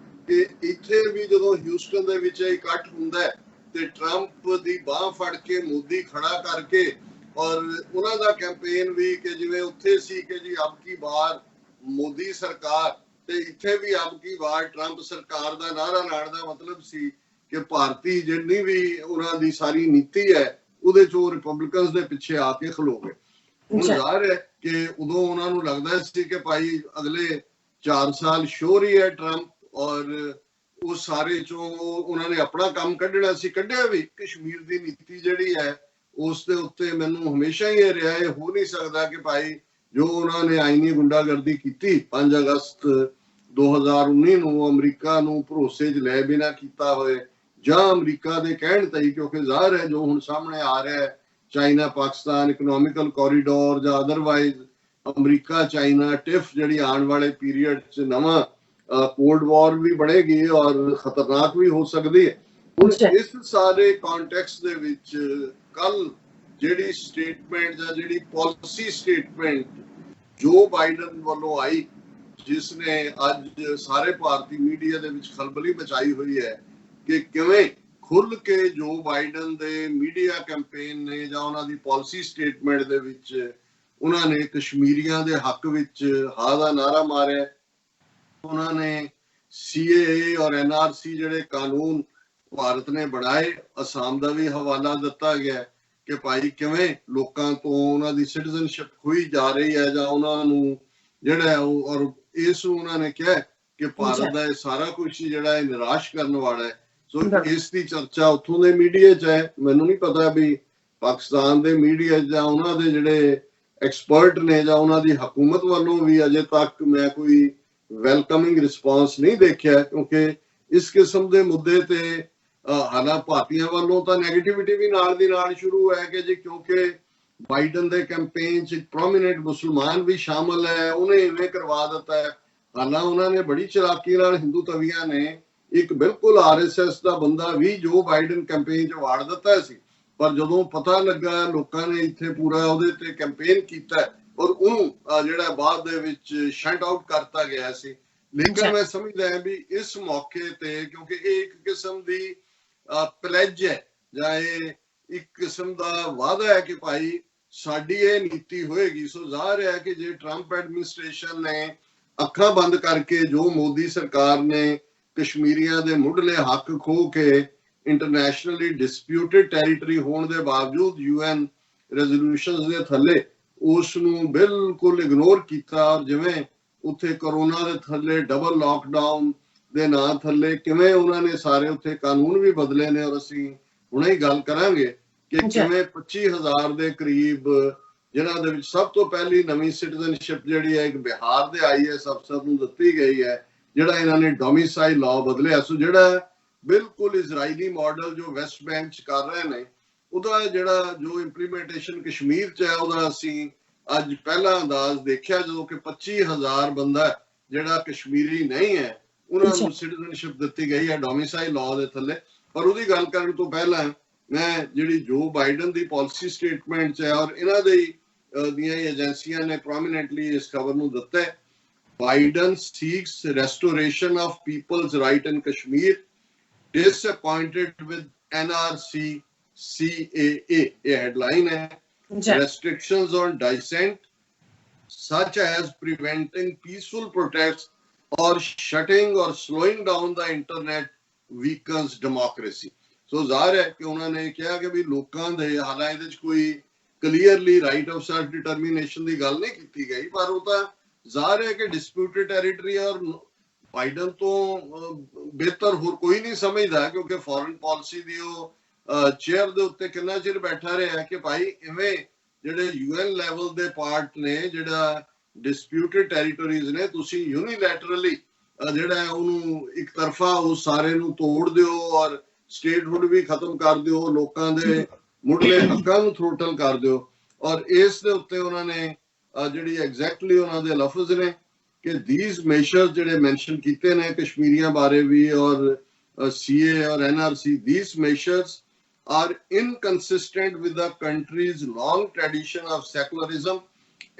ਕਿ ਇੱਥੇ ਵੀ ਜਦੋਂ ਹਿਊਸਟਨ ਦੇ ਵਿੱਚ ਇਕੱਠ ਹੁੰਦਾ ਹੈ ਤੇ ਟਰੰਪ ਦੀ ਬਾਹ ਫੜ ਕੇ ਮੋਦੀ ਖੜਾ ਕਰਕੇ ਔਰ ਉਹਨਾਂ ਦਾ ਕੈਂਪੇਨ ਵੀ ਕਿ ਜਿਵੇਂ ਉੱਥੇ ਸੀ ਕਿ ਜੀ ਅਬ ਕੀ ਵਾਰ ਮੋਦੀ ਸਰਕਾਰ ਤੇ ਇੱਥੇ ਵੀ ਅਬ ਕੀ ਵਾਰ ਟਰੰਪ ਸਰਕਾਰ ਦਾ ਨਾਰਾ ਲਾਉਣ ਦਾ ਮਤਲਬ ਸੀ ਕਿ ਭਾਰਤੀ ਜਿੰਨੀ ਵੀ ਉਹਨਾਂ ਦੀ ਸਾਰੀ ਨੀਤੀ ਹੈ ਉਹਦੇ 'ਚ ਉਹ ਰਿਪਬਲਿਕਨਸ ਦੇ ਪਿੱਛੇ ਆ ਕੇ ਖਲੋ ਗਏ। ਹੁਣ ਜ਼ਾਹਰ ਹੈ ਕਿ ਉਦੋਂ ਉਹਨਾਂ ਨੂੰ ਲੱਗਦਾ ਸੀ ਕਿ ਭਾਈ ਅਗਲੇ 4 ਸਾਲ ਸ਼ੋਰ ਹੀ ਹੈ ਟਰੰਪ ਔਰ ਉਹ ਸਾਰੇ 'ਚੋਂ ਉਹਨਾਂ ਨੇ ਆਪਣਾ ਕੰਮ ਕੱਢਣਾ ਸੀ, ਕੱਢਿਆ ਵੀ। ਕਸ਼ਮੀਰ ਦੀ ਨੀਤੀ ਜਿਹੜੀ ਹੈ ਉਸ ਦੇ ਉੱਤੇ ਮੈਨੂੰ ਹਮੇਸ਼ਾ ਹੀ ਇਹ ਰਿਹਾ, ਇਹ ਹੋ ਨਹੀਂ ਸਕਦਾ ਕਿ ਭਾਈ ਜੋ ਉਹਨਾਂ ਨੇ ਆਈਨੀ ਗੁੰਡਾਗਰਦੀ ਕੀਤੀ 5 ਅਗਸਤ 2019 ਨੂੰ ਅਮਰੀਕਾ ਨੂੰ ਭਰੋਸੇ 'ਚ ਲੈ ਬਿਨਾ ਕੀਤਾ ਹੋਏ ਜਾਂ ਅਮਰੀਕਾ ਦੇ ਕਹਿਣ ਤੇ ਹੀ, ਕਿਉਂਕਿ ਜ਼ਾਹਰ ਹੈ ਜੋ ਹੁਣ ਸਾਹਮਣੇ ਆ ਰਿਹਾ ਹੈ ਚਾਈਨਾ ਪਾਕਿਸਤਾਨ ਇਕਨੋਮਿਕਲ ਕੋਰੀਡੋਰ ਜਾਂ ਅਦਰਵਾਈਜ਼ ਅਮਰੀਕਾ ਚਾਈਨਾ ਟਿਫ ਜਿਹੜੀ ਆਉਣ ਵਾਲੇ ਪੀਰੀਅਡ 'ਚ ਨਵਾਂ ਕੋਲਡ ਵਾਰ ਵੀ ਬਣੇਗੀ ਔਰ ਖਤਰਨਾਕ ਵੀ ਹੋ ਸਕਦੀ ਹੈ। ਹੁਣ ਇਸ ਸਾਰੇ ਕੰਟੈਕਸਟ ਦੇ ਵਿੱਚ ਕੱਲ ਜਿਹੜੀ ਸਟੇਟਮੈਂਟ ਜਾਂ ਜਿਹੜੀ ਪਾਲਿਸੀ ਸਟੇਟਮੈਂਟ ਜੋ ਬਾਈਡਨ ਵੱਲੋਂ ਆਈ, ਜਿਸ ਨੇ ਅੱਜ ਸਾਰੇ ਭਾਰਤੀ ਮੀਡੀਆ ਦੇ ਵਿੱਚ ਖਲਬਲੀ ਮਚਾਈ ਹੋਈ ਹੈ ਕਿ ਕਿਵੇਂ ਖੁੱਲ ਕੇ ਜੋ ਬਾਈਡਨ ਦੇ ਮੀਡੀਆ ਕੈਂਪੇਨ ਨੇ ਜਾਂ ਉਹਨਾਂ ਦੀ ਪਾਲਿਸੀ ਸਟੇਟਮੈਂਟ ਦੇ ਵਿੱਚ ਉਹਨਾਂ ਨੇ ਕਸ਼ਮੀਰੀਆਂ ਦੇ ਹੱਕ ਵਿੱਚ ਹਾਂ ਦਾ ਨਾਰਾ ਮਾਰਿਆ। ਉਹਨਾਂ ਨੇ CAA ਔਰ NRC ਜਿਹੜੇ ਕਾਨੂੰਨ ਭਾਰਤ ਨੇ ਬਣਾਏ, ਅਸਾਮ ਦਾ ਵੀ ਹਵਾਲਾ ਦਿੱਤਾ ਗਿਆ ਕਿ ਭਾਈ ਕਿਵੇਂ ਲੋਕਾਂ ਤੋਂ ਉਹਨਾਂ ਦੀ ਸਿਟੀਜ਼ਨਸ਼ਿਪ ਖੋਈ ਜਾ ਰਹੀ ਹੈ ਜਾਂ ਉਹਨਾਂ ਨੂੰ ਜਿਹੜਾ ਉਹ, ਔਰ ਇਸ ਨੂੰ ਉਹਨਾਂ ਨੇ ਕਿਹਾ ਕਿ ਭਾਰਤ ਦਾ ਇਹ ਸਾਰਾ ਕੁਝ ਜਿਹੜਾ ਹੈ ਨਿਰਾਸ਼ ਕਰਨ ਵਾਲਾ ਹੈ। ਸੋ ਇਸ ਦੀ ਚਰਚਾ ਉੱਥੋਂ ਦੇ ਮੀਡੀਆ 'ਚ ਹੈ। ਮੈਨੂੰ ਨਹੀਂ ਪਤਾ ਵੀ ਪਾਕਿਸਤਾਨ ਦੇ ਮੀਡੀਆ ਜਾਂ ਉਹਨਾਂ ਦੇ ਜਿਹੜੇ ਐਕਸਪਰਟ ਨੇ ਜਾਂ ਉਹਨਾਂ ਦੀ ਹਕੂਮਤ ਵੱਲੋਂ ਵੀ ਅਜੇ ਤੱਕ ਮੈਂ ਕੋਈ ਵੈਲਕਮਿੰਗ ਰਿਸਪੌਂਸ ਨਹੀਂ ਦੇਖਿਆ, ਕਿਉਂਕਿ ਇਸ ਕਿਸਮ ਦੇ ਮੁੱਦੇ ਤੇ ਹਾਲਾਂ ਭਾਰਤੀਆਂ ਵੱਲੋਂ ਤਾਂ ਨੈਗੇਟਿਵਿਟੀ ਵੀ ਨਾਲ ਦੀ ਨਾਲ ਸ਼ੁਰੂ ਹੈ ਕਿ ਜੀ ਕਿਉਂਕਿ ਬਾਈਡਨ ਦੇ ਕੈਂਪੇਨ 'ਚ ਪ੍ਰੋਮੀਨੈਂਟ ਮੁਸਲਮਾਨ ਵੀ ਸ਼ਾਮਲ ਹੈ, ਉਹਨੇ ਇਵੇਂ ਕਰਵਾ ਦਿੱਤਾ ਹੈ। ਹਾਲਾਂ ਉਹਨਾਂ ਨੇ ਬੜੀ ਚਲਾਕੀ ਨਾਲ ਹਿੰਦੂ ਤਵੀਆਂ ਨੇ ਇੱਕ ਬਿਲਕੁਲ RSS ਦਾ ਬੰਦਾ ਵੀ ਜੋ ਬਾਈਡਨ ਕੈਂਪੇਨ 'ਚ ਵਾੜ ਦਿੱਤਾ ਸੀ, ਪਰ ਜਦੋਂ ਪਤਾ ਲੱਗਾ ਲੋਕਾਂ ਨੇ ਇੱਥੇ ਪੂਰਾ ਉਹਦੇ ਤੇ ਕੈਂਪੇਨ ਕੀਤਾ ਔਰ ਉਹਨੂੰ ਜਿਹੜਾ ਬਾਅਦ ਦੇ ਵਿੱਚ ਸ਼ਟ ਆਊਟ ਕਰਤਾ ਗਿਆ ਸੀ। ਲੇਕਿਨ ਮੈਂ ਸਮਝਦਾ ਹਾਂ ਵੀ ਇਸ ਮੌਕੇ ਤੇ ਕਿਉਂਕਿ ਇਹ ਇੱਕ ਕਿਸਮ ਦੀ ਪਲੈਜ ਹੈ ਜਾਂ ਇਹ ਇੱਕ ਕਿਸਮ ਦਾ ਵਾਅਦਾ ਹੈ ਕਿ ਭਾਈ ਸਾਡੀ ਇਹ ਨੀਤੀ ਹੋਏਗੀ। ਸੋ ਜ਼ਾਹਰ ਹੈ ਕਿ ਜੇ ਟਰੰਪ ਐਡਮਿਨਿਸਟ੍ਰੇਸ਼ਨ ਨੇ ਅੱਖਾਂ ਬੰਦ ਕਰਕੇ ਜੋ ਮੋਦੀ ਸਰਕਾਰ ਨੇ ਕਸ਼ਮੀਰੀਆਂ ਦੇ ਮੁੱਢਲੇ ਹੱਕ ਖੋਹ ਕੇ ਇੰਟਰਨੈਸ਼ਨਲੀ ਡਿਸਪਿਊਟਡ ਟੈਰੀਟਰੀ ਹੋਣ ਦੇ ਬਾਵਜੂਦ UN ਰੈਜ਼ੋਲੂਸ਼ਨਸ ਦੇ ਥੱਲੇ ਉਸ ਨੂੰ ਬਿਲਕੁਲ ਇਗਨੋਰ ਕੀਤਾ, ਜਿਵੇਂ ਉੱਥੇ ਕਰੋਨਾ ਦੇ ਥੱਲੇ ਡਬਲ ਲਾਕਡਾਊਨ ਦੇ ਨਾਂ ਥੱਲੇ ਕਿਵੇਂ ਉਹਨਾਂ ਨੇ ਸਾਰੇ ਉੱਥੇ ਕਾਨੂੰਨ ਵੀ ਬਦਲੇ ਨੇ। ਔਰ ਅਸੀਂ ਹੁਣੇ ਹੀ ਗੱਲ ਕਰਾਂਗੇ ਕਿ ਕਿਵੇਂ 25,000 ਦੇ ਕਰੀਬ ਜਿਨ੍ਹਾਂ ਦੇ ਵਿੱਚ ਸਭ ਤੋਂ ਪਹਿਲੀ ਨਵੀਂ ਸਿਟੀਜ਼ਨਸ਼ਿਪ ਜਿਹੜੀ ਹੈ ਇੱਕ ਬਿਹਾਰ ਦੇ IAS ਅਫਸਰ ਨੂੰ ਦਿੱਤੀ ਗਈ ਹੈ, ਜਿਹੜਾ ਇਹਨਾਂ ਨੇ ਡੋਮਿਸਾਈਲ ਲਾਅ ਬਦਲਿਆ। ਸੋ ਜਿਹੜਾ ਬਿਲਕੁਲ ਇਜ਼ਰਾਈਲੀ ਮਾਡਲ ਜੋ ਵੈਸਟ ਬੈਂਕ 'ਚ ਕਰ ਰਹੇ ਨੇ ਉਹਦਾ ਜਿਹੜਾ ਜੋ ਇੰਪਲੀਮੈਂਟੇਸ਼ਨ ਕਸ਼ਮੀਰ 'ਚ ਹੈ ਉਹਦਾ ਅਸੀਂ ਅੱਜ ਪਹਿਲਾ ਅੰਦਾਜ਼ ਦੇਖਿਆ, ਜਦੋਂ ਕਿ 25,000 ਬੰਦਾ ਜਿਹੜਾ ਕਸ਼ਮੀਰੀ ਨਹੀਂ ਹੈ ਉਹਨਾਂ ਨੂੰ ਸਿਟੀਜ਼ਨਸ਼ਿਪ ਦਿੱਤੀ ਗਈ ਹੈ ਡੋਮਿਸਾਈਲ ਲਾਅ ਦੇ ਥੱਲੇ। ਪਰ ਉਹਦੀ ਗੱਲ ਕਰਨ ਤੋਂ ਪਹਿਲਾਂ ਮੈਂ ਜਿਹੜੀ ਜੋ ਬਾਈਡਨ ਦੀ ਪਾਲਿਸੀ ਸਟੇਟਮੈਂਟ 'ਚ ਹੈ ਔਰ ਇਹਨਾਂ ਦੀਆਂ ਏਜੰਸੀਆਂ ਨੇ ਪ੍ਰੋਮੀਨੈਂਟਲੀ ਇਸ ਖਬਰ ਨੂੰ ਦਿੱਤਾ ਹੈ, Biden seeks restoration of people's right in Kashmir, disappointed with NRC CAA. A headline hai, restrictions on dissent such as preventing peaceful protests or shutting or slowing down the internet weakens democracy. So ਜ਼ਾਹਰ ਹੈ ਕਿ ਉਹਨਾਂ ਨੇ ਕਿਹਾ ਕਿ ਵੀ ਲੋਕਾਂ ਦੇ ਹਾਲਾਂ ਇਹਦੇ 'ਚ ਕੋਈ clearly right of self determination ਦੀ ਗੱਲ ਨਹੀਂ ਕੀਤੀ ਗਈ, ਪਰ ਉਹ ਤਾਂ ਜ਼ਾਹਰ ਹੈ ਕਿ ਡਿਸਪਿਊਟਡ ਟੈਰੀਟਰੀ ਔਰ ਬਾਈਡਨ ਤੋਂ ਬਿਹਤਰ ਹੋਰ ਕੋਈ ਨਹੀਂ ਸਮਝਦਾ, ਕਿਉਂਕਿ ਫੋਰਨ ਪਾਲਿਸੀ ਦੀ ਉਹ ਚੇਅਰ ਦੇ ਉੱਤੇ ਕਿੰਨਾ ਚਿਰ ਬੈਠਾ ਰਿਹਾ ਕਿ ਭਾਈ ਇਵੇਂ ਜਿਹੜੇ UN ਲੈਵਲ ਦੇ ਪਾਰਟ ਨੇ ਜਿਹੜਾ ਡਿਸਪਿਊਟਡ ਟੈਰੀਟਰੀਜ਼ ਨੇ ਤੁਸੀਂ ਯੂਨੀਲੈਟਰਲੀ ਜਿਹੜਾ ਉਹਨੂੰ ਇੱਕ ਤਰਫਾ ਉਹ ਸਾਰੇ ਨੂੰ ਤੋੜ ਦਿਓ ਔਰ ਸਟੇਟਹੁੱਡ ਵੀ ਖਤਮ ਕਰ ਦਿਓ, ਲੋਕਾਂ ਦੇ ਮੁੱਢਲੇ ਹੱਕਾਂ ਨੂੰ ਥ੍ਰੋਟਲ ਕਰ ਦਿਓ। ਔਰ ਇਸ ਦੇ ਉੱਤੇ ਉਹਨਾਂ ਨੇ ਜਿਹੜੀ ਐਗਜ਼ੈਕਟਲੀ ਉਹਨਾਂ ਦੇ ਲਫ਼ਜ਼ ਨੇ ਕਿ these measures ਜਿਹੜੇ ਮੈਂਸ਼ਨ ਕੀਤੇ ਨੇ ਕਸ਼ਮੀਰੀਆਂ ਬਾਰੇ ਵੀ ਔਰ CA ਔਰ NRC, these measures are inconsistent with the country's long tradition of secularism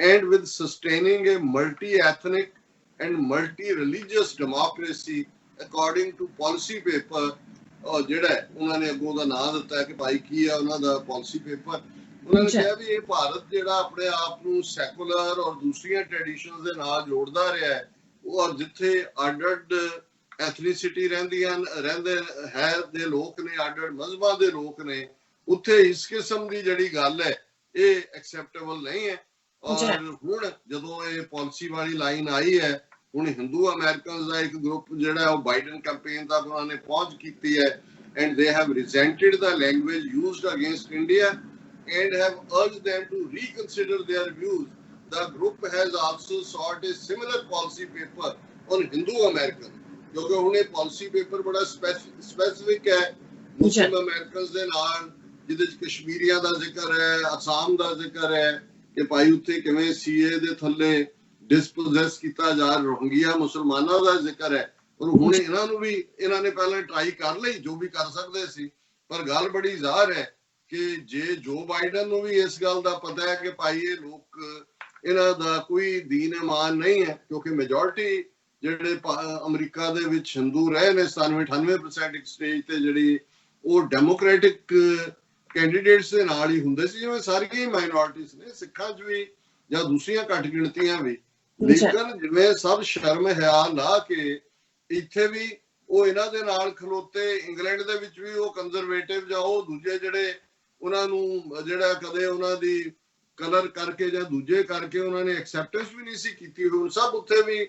and with sustaining a multi-ethnic and multi-religious democracy according to policy paper। ਜਿਹੜਾ ਉਹਨਾਂ ਨੇ ਅੱਗੋਂ ਦਾ ਨਾਂ ਦਿੱਤਾ ਕਿ ਭਾਈ ਕੀ ਹੈ ਉਹਨਾਂ ਦਾ ਪਾਲਿਸੀ ਪੇਪਰ। ਉਹਨਾਂ ਨੇ ਕਿਹਾ ਵੀ ਇਹ ਭਾਰਤ ਜਿਹੜਾ ਆਪਣੇ ਆਪ ਨੂੰ ਸੈਕੂਲਰ ਔਰ ਦੂਸਰੀਆਂ ਟ੍ਰੈਡੀਸ਼ਨਸ ਦੇ ਨਾਲ ਜੋੜਦਾ ਰਿਹਾ ਹੈ, ਔਰ ਜਿੱਥੇ ਅੱਡ-ਅੱਡ ਐਥਨੀਸਿਟੀ ਰਹਿੰਦੇ ਹੈ ਦੇ ਲੋਕ ਨੇ, ਅੱਡ-ਅੱਡ ਮਜ਼ਹਬਾਂ ਦੇ ਲੋਕ ਨੇ, ਉੱਥੇ ਇਸ ਕਿਸਮ ਦੀ ਜਿਹੜੀ ਗੱਲ ਹੈ ਇਹ ਐਕਸੈਪਟੇਬਲ ਨਹੀਂ ਹੈ। ਔਰ ਹੁਣ ਜਦੋਂ ਇਹ ਪਾਲਿਸੀ ਵਾਲੀ ਲਾਈਨ ਆਈ ਹੈ, ਹੁਣ ਹਿੰਦੂ ਅਮਰੀਕਨਸ ਦਾ ਇੱਕ ਗਰੁੱਪ ਜਿਹੜਾ ਉਹ ਬਾਈਡਨ ਕੈਂਪੇਨ ਤੱਕ ਉਹਨਾਂ ਨੇ ਪਹੁੰਚ ਕੀਤੀ ਹੈ and they have resented the language used against India and have urged them to reconsider their views. The group has also sought a similar policy paper on Hindu American, ਕਿਉਂਕਿ ਹੁਣ ਇਹ policy paper ਬੜਾ specific ਹੈ ਮੁਸਲਿਮ Americans ਦੇ ਨਾਲ, ਜਿਹਦੇ ਚ ਕਸ਼ਮੀਰੀਆਂ ਦਾ ਜ਼ਿਕਰ ਹੈ, ਅਸਾਮ ਦਾ ਜ਼ਿਕਰ ਹੈ ਕਿ ਭਾਈ ਉੱਥੇ ਕਿਵੇਂ CA ਦੇ ਥੱਲੇ ਡਿਸਪੋਜ਼ੈਸ ਕੀਤਾ ਜਾ ਰੋਹਿੰਗਿਆ ਮੁਸਲਮਾਨਾਂ ਦਾ ਜ਼ਿਕਰ ਹੈ। ਔਰ ਹੁਣ ਇਹਨਾਂ ਨੂੰ ਵੀ ਇਹਨਾਂ ਨੇ ਪਹਿਲਾਂ ਟਰਾਈ ਕਰ ਲਈ ਜੋ ਵੀ ਕਰ ਸਕਦੇ ਸੀ, ਪਰ ਗੱਲ ਬੜੀ ਜ਼ਾਹਰ ਹੈ ਕਿ ਜੇ ਜੋ ਬਾਈਡਨ ਨੂੰ ਵੀ ਇਸ ਗੱਲ ਦਾ ਪਤਾ ਹੈ ਕਿ ਭਾਈ ਇਹ ਲੋਕ ਇਹਨਾਂ ਦਾ ਕੋਈ ਦੀਨ ਇਮਾਨ ਨਹੀਂ ਹੈ, ਕਿਉਂਕਿ ਮੈਜੋਰਿਟੀ ਜਿਹੜੇ ਅਮਰੀਕਾ ਦੇ ਵਿੱਚ ਹਿੰਦੂ ਰਹੇ ਨੇ 97-98% ਇੱਕ ਸਟੇਜ ਤੇ ਜਿਹੜੀ ਉਹ ਡੈਮੋਕ੍ਰੈਟਿਕ ਕੈਂਡੀਡੇਟਸ ਦੇ ਨਾਲ ਹੀ ਹੁੰਦੇ ਸੀ, ਜਿਵੇਂ ਸਾਰੀਆਂ ਹੀ ਮਾਈਨੋਰਟੀਜ਼ ਨੇ, ਸਿੱਖਾਂ 'ਚ ਵੀ ਜਾਂ ਦੂਸਰੀਆਂ ਘੱਟ ਗਿਣਤੀਆਂ ਵੀ। ਲੇਕਿਨ ਜਿਵੇਂ ਸਭ ਸ਼ਰਮ ਹਿਆ ਲਾ ਕੇ ਇੱਥੇ ਵੀ ਉਹ ਇਹਨਾਂ ਦੇ ਨਾਲ ਖਲੋਤੇ, ਇੰਗਲੈਂਡ ਦੇ ਵਿੱਚ ਵੀ ਉਹ ਕੰਜ਼ਰਵੇਟਿਵ ਜਾਂ ਉਹ ਦੂਜੇ ਜਿਹੜੇ ਉਹਨਾਂ ਨੂੰ ਜਿਹੜਾ ਕਦੇ ਉਹਨਾਂ ਦੀ ਕਲਰ ਕਰਕੇ ਜਾਂ ਦੂਜੇ ਕਰਕੇ ਉਹਨਾਂ ਨੇ ਐਕਸੈਪਟੈਂਸ ਵੀ ਨਹੀਂ ਸੀ ਕੀਤੀ, ਹੁਣ ਸਭ ਉੱਥੇ ਵੀ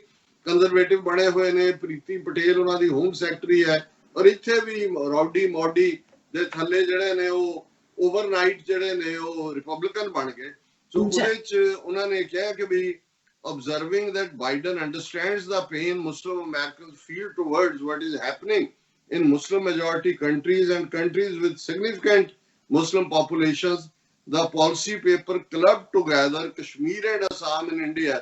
ਕੰਜ਼ਰਵੇਟਿਵ ਬਣੇ ਹੋਏ ਨੇ। ਪ੍ਰੀਤੀ ਪਟੇਲ ਉਹਨਾਂ ਦੀ ਹੋਮ ਸੈਕਟਰੀ ਹੈ, ਔਰ ਇੱਥੇ ਵੀ ਰੌਡੀ ਮੋਡੀ ਦੇ ਥੱਲੇ ਜਿਹੜੇ ਨੇ ਉਹ ਓਵਰਨਾਈਟ ਜਿਹੜੇ ਨੇ ਉਹ ਰਿਪਬਲਿਕਨ ਬਣ ਗਏ। ਸੋ ਉਹਦੇ ਚ ਉਹਨਾਂ ਨੇ ਕਿਹਾ ਕਿ ਵੀ observing that Biden understands the pain Muslim Americans feel towards what is happening in Muslim majority countries and countries with significant Muslim populations, the policy paper clubbed together Kashmir and Assam in India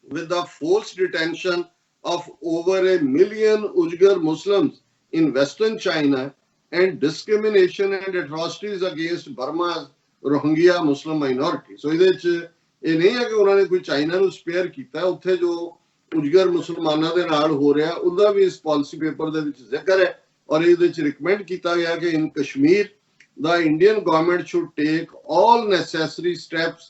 with the forced detention of over 1 million Uyghur Muslims in Western China and discrimination and atrocities against Burma's Rohingya Muslim minority. So ਇਹ ਨਹੀਂ ਹੈ ਕਿ ਉਹਨਾਂ ਨੇ ਕੋਈ China ਨੂੰ spare ਕੀਤਾ, ਉੱਥੇ ਜੋ ਉਜਗਰ ਮੁਸਲਮਾਨਾਂ ਦੇ ਨਾਲ ਹੋ ਰਿਹਾ ਉਹਦਾ ਵੀ ਇਸ ਪਾਲਿਸੀ ਪੇਪਰ ਦੇ ਵਿੱਚ ਜ਼ਿਕਰ ਹੈ। ਔਰ ਇਹਦੇ ਵਿੱਚ ਰਿਕਮੈਂਡ ਕੀਤਾ ਗਿਆ ਕਿ ਇਨ Kashmir the Indian government should take all necessary steps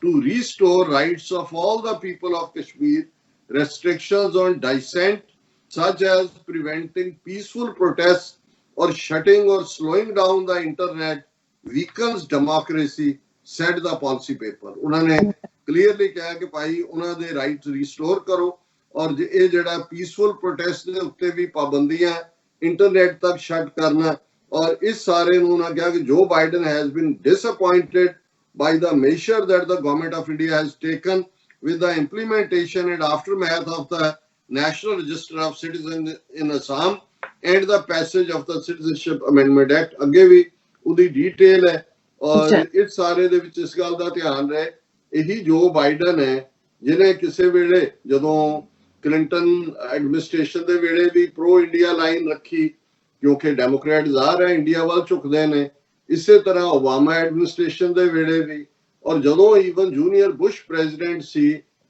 to restore rights of all the people of Kashmir. Restrictions on dissent such as preventing peaceful protests or shutting or slowing down the internet weakens democracy, said the policy paper. उन्होंने clearly कहा कि भाई उन्होंने rights restore करो, और ये जड़ा peaceful protest दे उत्ते भी पाबंदियां, internet तक shut करना, और इस सारे उन्होंने कहा कि Joe Biden has been disappointed by the measure that the government of India has taken with the implementation and aftermath of the National Register of Citizens in Assam and the passage of the Citizenship Amendment Act. अगे भी उदी detail है, और इस सारे दे विच इस गल दा ध्यान रहे यही जो बाइडन है जिन्हें किसी वेले जदों क्लिंटन एडमिनिस्ट्रेशन दे वेले भी प्रो इंडिया लाइन रखी क्योंकि डेमोक्रेट ज़ाहिर है इंडिया वाल झुकदे ने, इसे तरह ओबामा एडमिनिस्ट्रेशन दे वेले भी, और जदों ईवन जूनियर बुश प्रेजिडेंट सी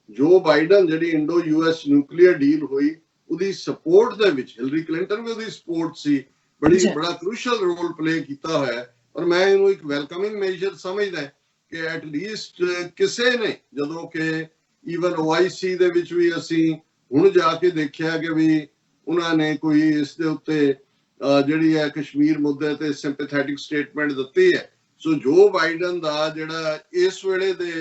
जो बाइडन जिहड़ी इंडो यूएस न्यूक्लियर डील हुई उदी सपोर्ट दे विच हिलरी क्लिंटन भी उदी सपोर्ट सी, बड़ा क्रूशल रोल प्ले कीता होया है। और मैं इन्हू एक वेलकमिंग मेजर समझदा कि एट लीस्ट किसे ने जदों कि ईवन OIC दे विच भी असीं हुण जाके देखिया कि भी उन्हां ने कोई इस दे उत्ते जिहड़ी है कश्मीर मुद्दे ते सिंपैथेटिक स्टेटमेंट दित्ती है। सो जो बाइडन दा जिहड़ा इस वेले दे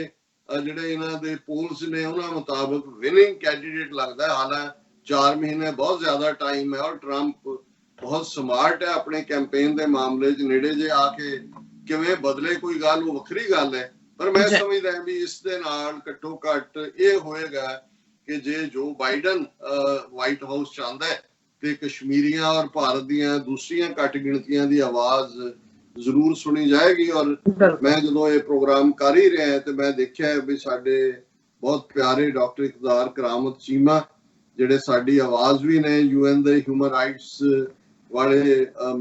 जिहड़े इन्हां दे पोल्स ने उन्हां मुताबिक विनिंग कैंडीडेट लगदा है। हालांकि 4 महीने बहुत ज्यादा टाइम है और ट्रंप बहुत स्मार्ट है अपने कैंपेन के मामले च, नेड़े जे आके किवें बदले कोई गल वो वखरी गल है, पर मैं समझदा भी इस दे नाल घट्टो घट्ट ये होएगा कि जे जो बाइडन व्हाइट हाउस चाहता है ते कश्मीरियां और भारत दियां दूसरियां घट गिणतियां दी आवाज जरूर सुनी जाएगी। और मैं जदों ये प्रोग्राम कर ही रहा तो मैं देखिया भी साडे बहुत प्यारे डॉक्टर इकदार करामत चीमा जिहड़े साडी आवाज भी ने UN दे ह्यूमन राइट्स वाले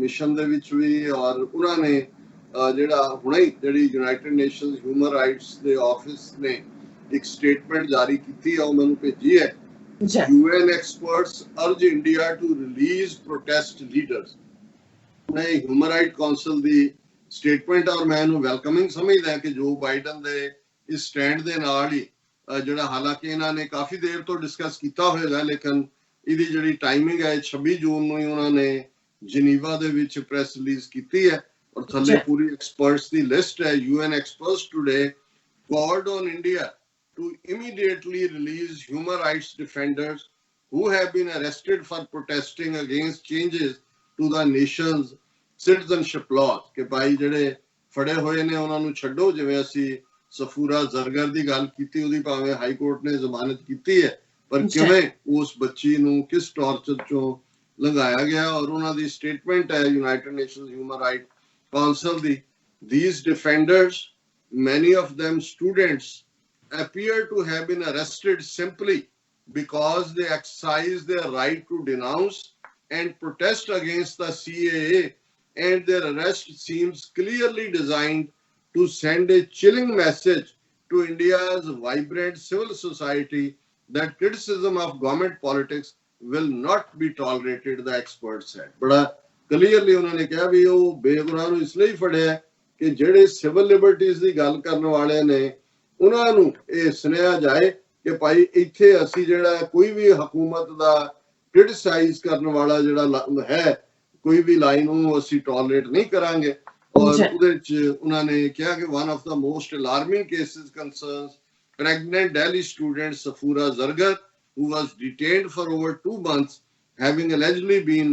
मिशन दे विच भी, और उन्होंने जिहड़ा हुणे जिहड़ी यूनाइटेड नेशंस ह्यूमन राइट्स दे ऑफिस ने एक स्टेटमेंट जारी की है, मैंने भेजी है। UN experts urge India to release protest leaders. नहीं ह्यूमन राइट काउंसिल दी स्टेटमेंट, और मैं इन्हू वेलकमिंग समझदा कि जो बाइडन दे इस स्टैंड दे नाल ही जिहड़ा हालांकि इन्हां ने काफी देर तो डिस्कस किया होएगा, लेकिन इहदी जिहड़ी टाइमिंग है 26 जून नूं ही उन्होंने जिनीवा दे विच प्रेस रिलीज की है, और थल्ले पूरी एक्सपर्ट्स दी लिस्ट है। UN experts today called on India to immediately release human rights defenders who have been arrested for protesting against changes to the nation's citizenship laws। कि भाई जिहड़े फड़े होए ने उन्हां नूं छड्डो, जिवें असीं सफूरा जरगर दी गल कीती, उहदी भावें हाई कोर्ट ने जमानत कीती है, पर किवें उस बच्ची नूं किस टॉर्चर चों लंघाया गया। और उन्हां दी स्टेटमेंट है United Nations human right council the, these defenders, many of them students, appear to have been arrested simply because they exercise their right to denounce and protest against the CAA, and their arrest seems clearly designed to send a chilling message to India's vibrant civil society that criticism of government politics will not be tolerated, the experts said. बड़ा clearly उन्होंने कहा भी वो बेगुनाह नूं इसलिए फड़िया कि ਜਿਹੜੇ सिविल लिबर्टीज ਦੀ ਗੱਲ ਕਰਨ ਵਾਲੇ ਨੇ ਉਹਨਾਂ ਨੂੰ ਇਹ ਸੁਣਿਆ ਜਾਏ ਕਿ ਭਾਈ ਇੱਥੇ ਅਸੀਂ ਜਿਹੜਾ ਕੋਈ ਵੀ ਹਕੂਮਤ ਦਾ ਕ੍ਰਿਟਿਸਾਈਜ਼ ਕਰਨ ਵਾਲਾ ਜਿਹੜਾ ਹੈ ਕੋਈ ਵੀ ਲਾਈਨ ਨੂੰ ਅਸੀਂ ਟੋਲਰੇਟ ਨਹੀਂ ਕਰਾਂਗੇ। ਔਰ ਉਹਦੇ ਵਿੱਚ ਉਹਨਾਂ ਨੇ ਕਿਹਾ ਕਿ one of the most alarming cases concerns pregnant Delhi student Safura Zargar, who was detained for over 2 months, having allegedly been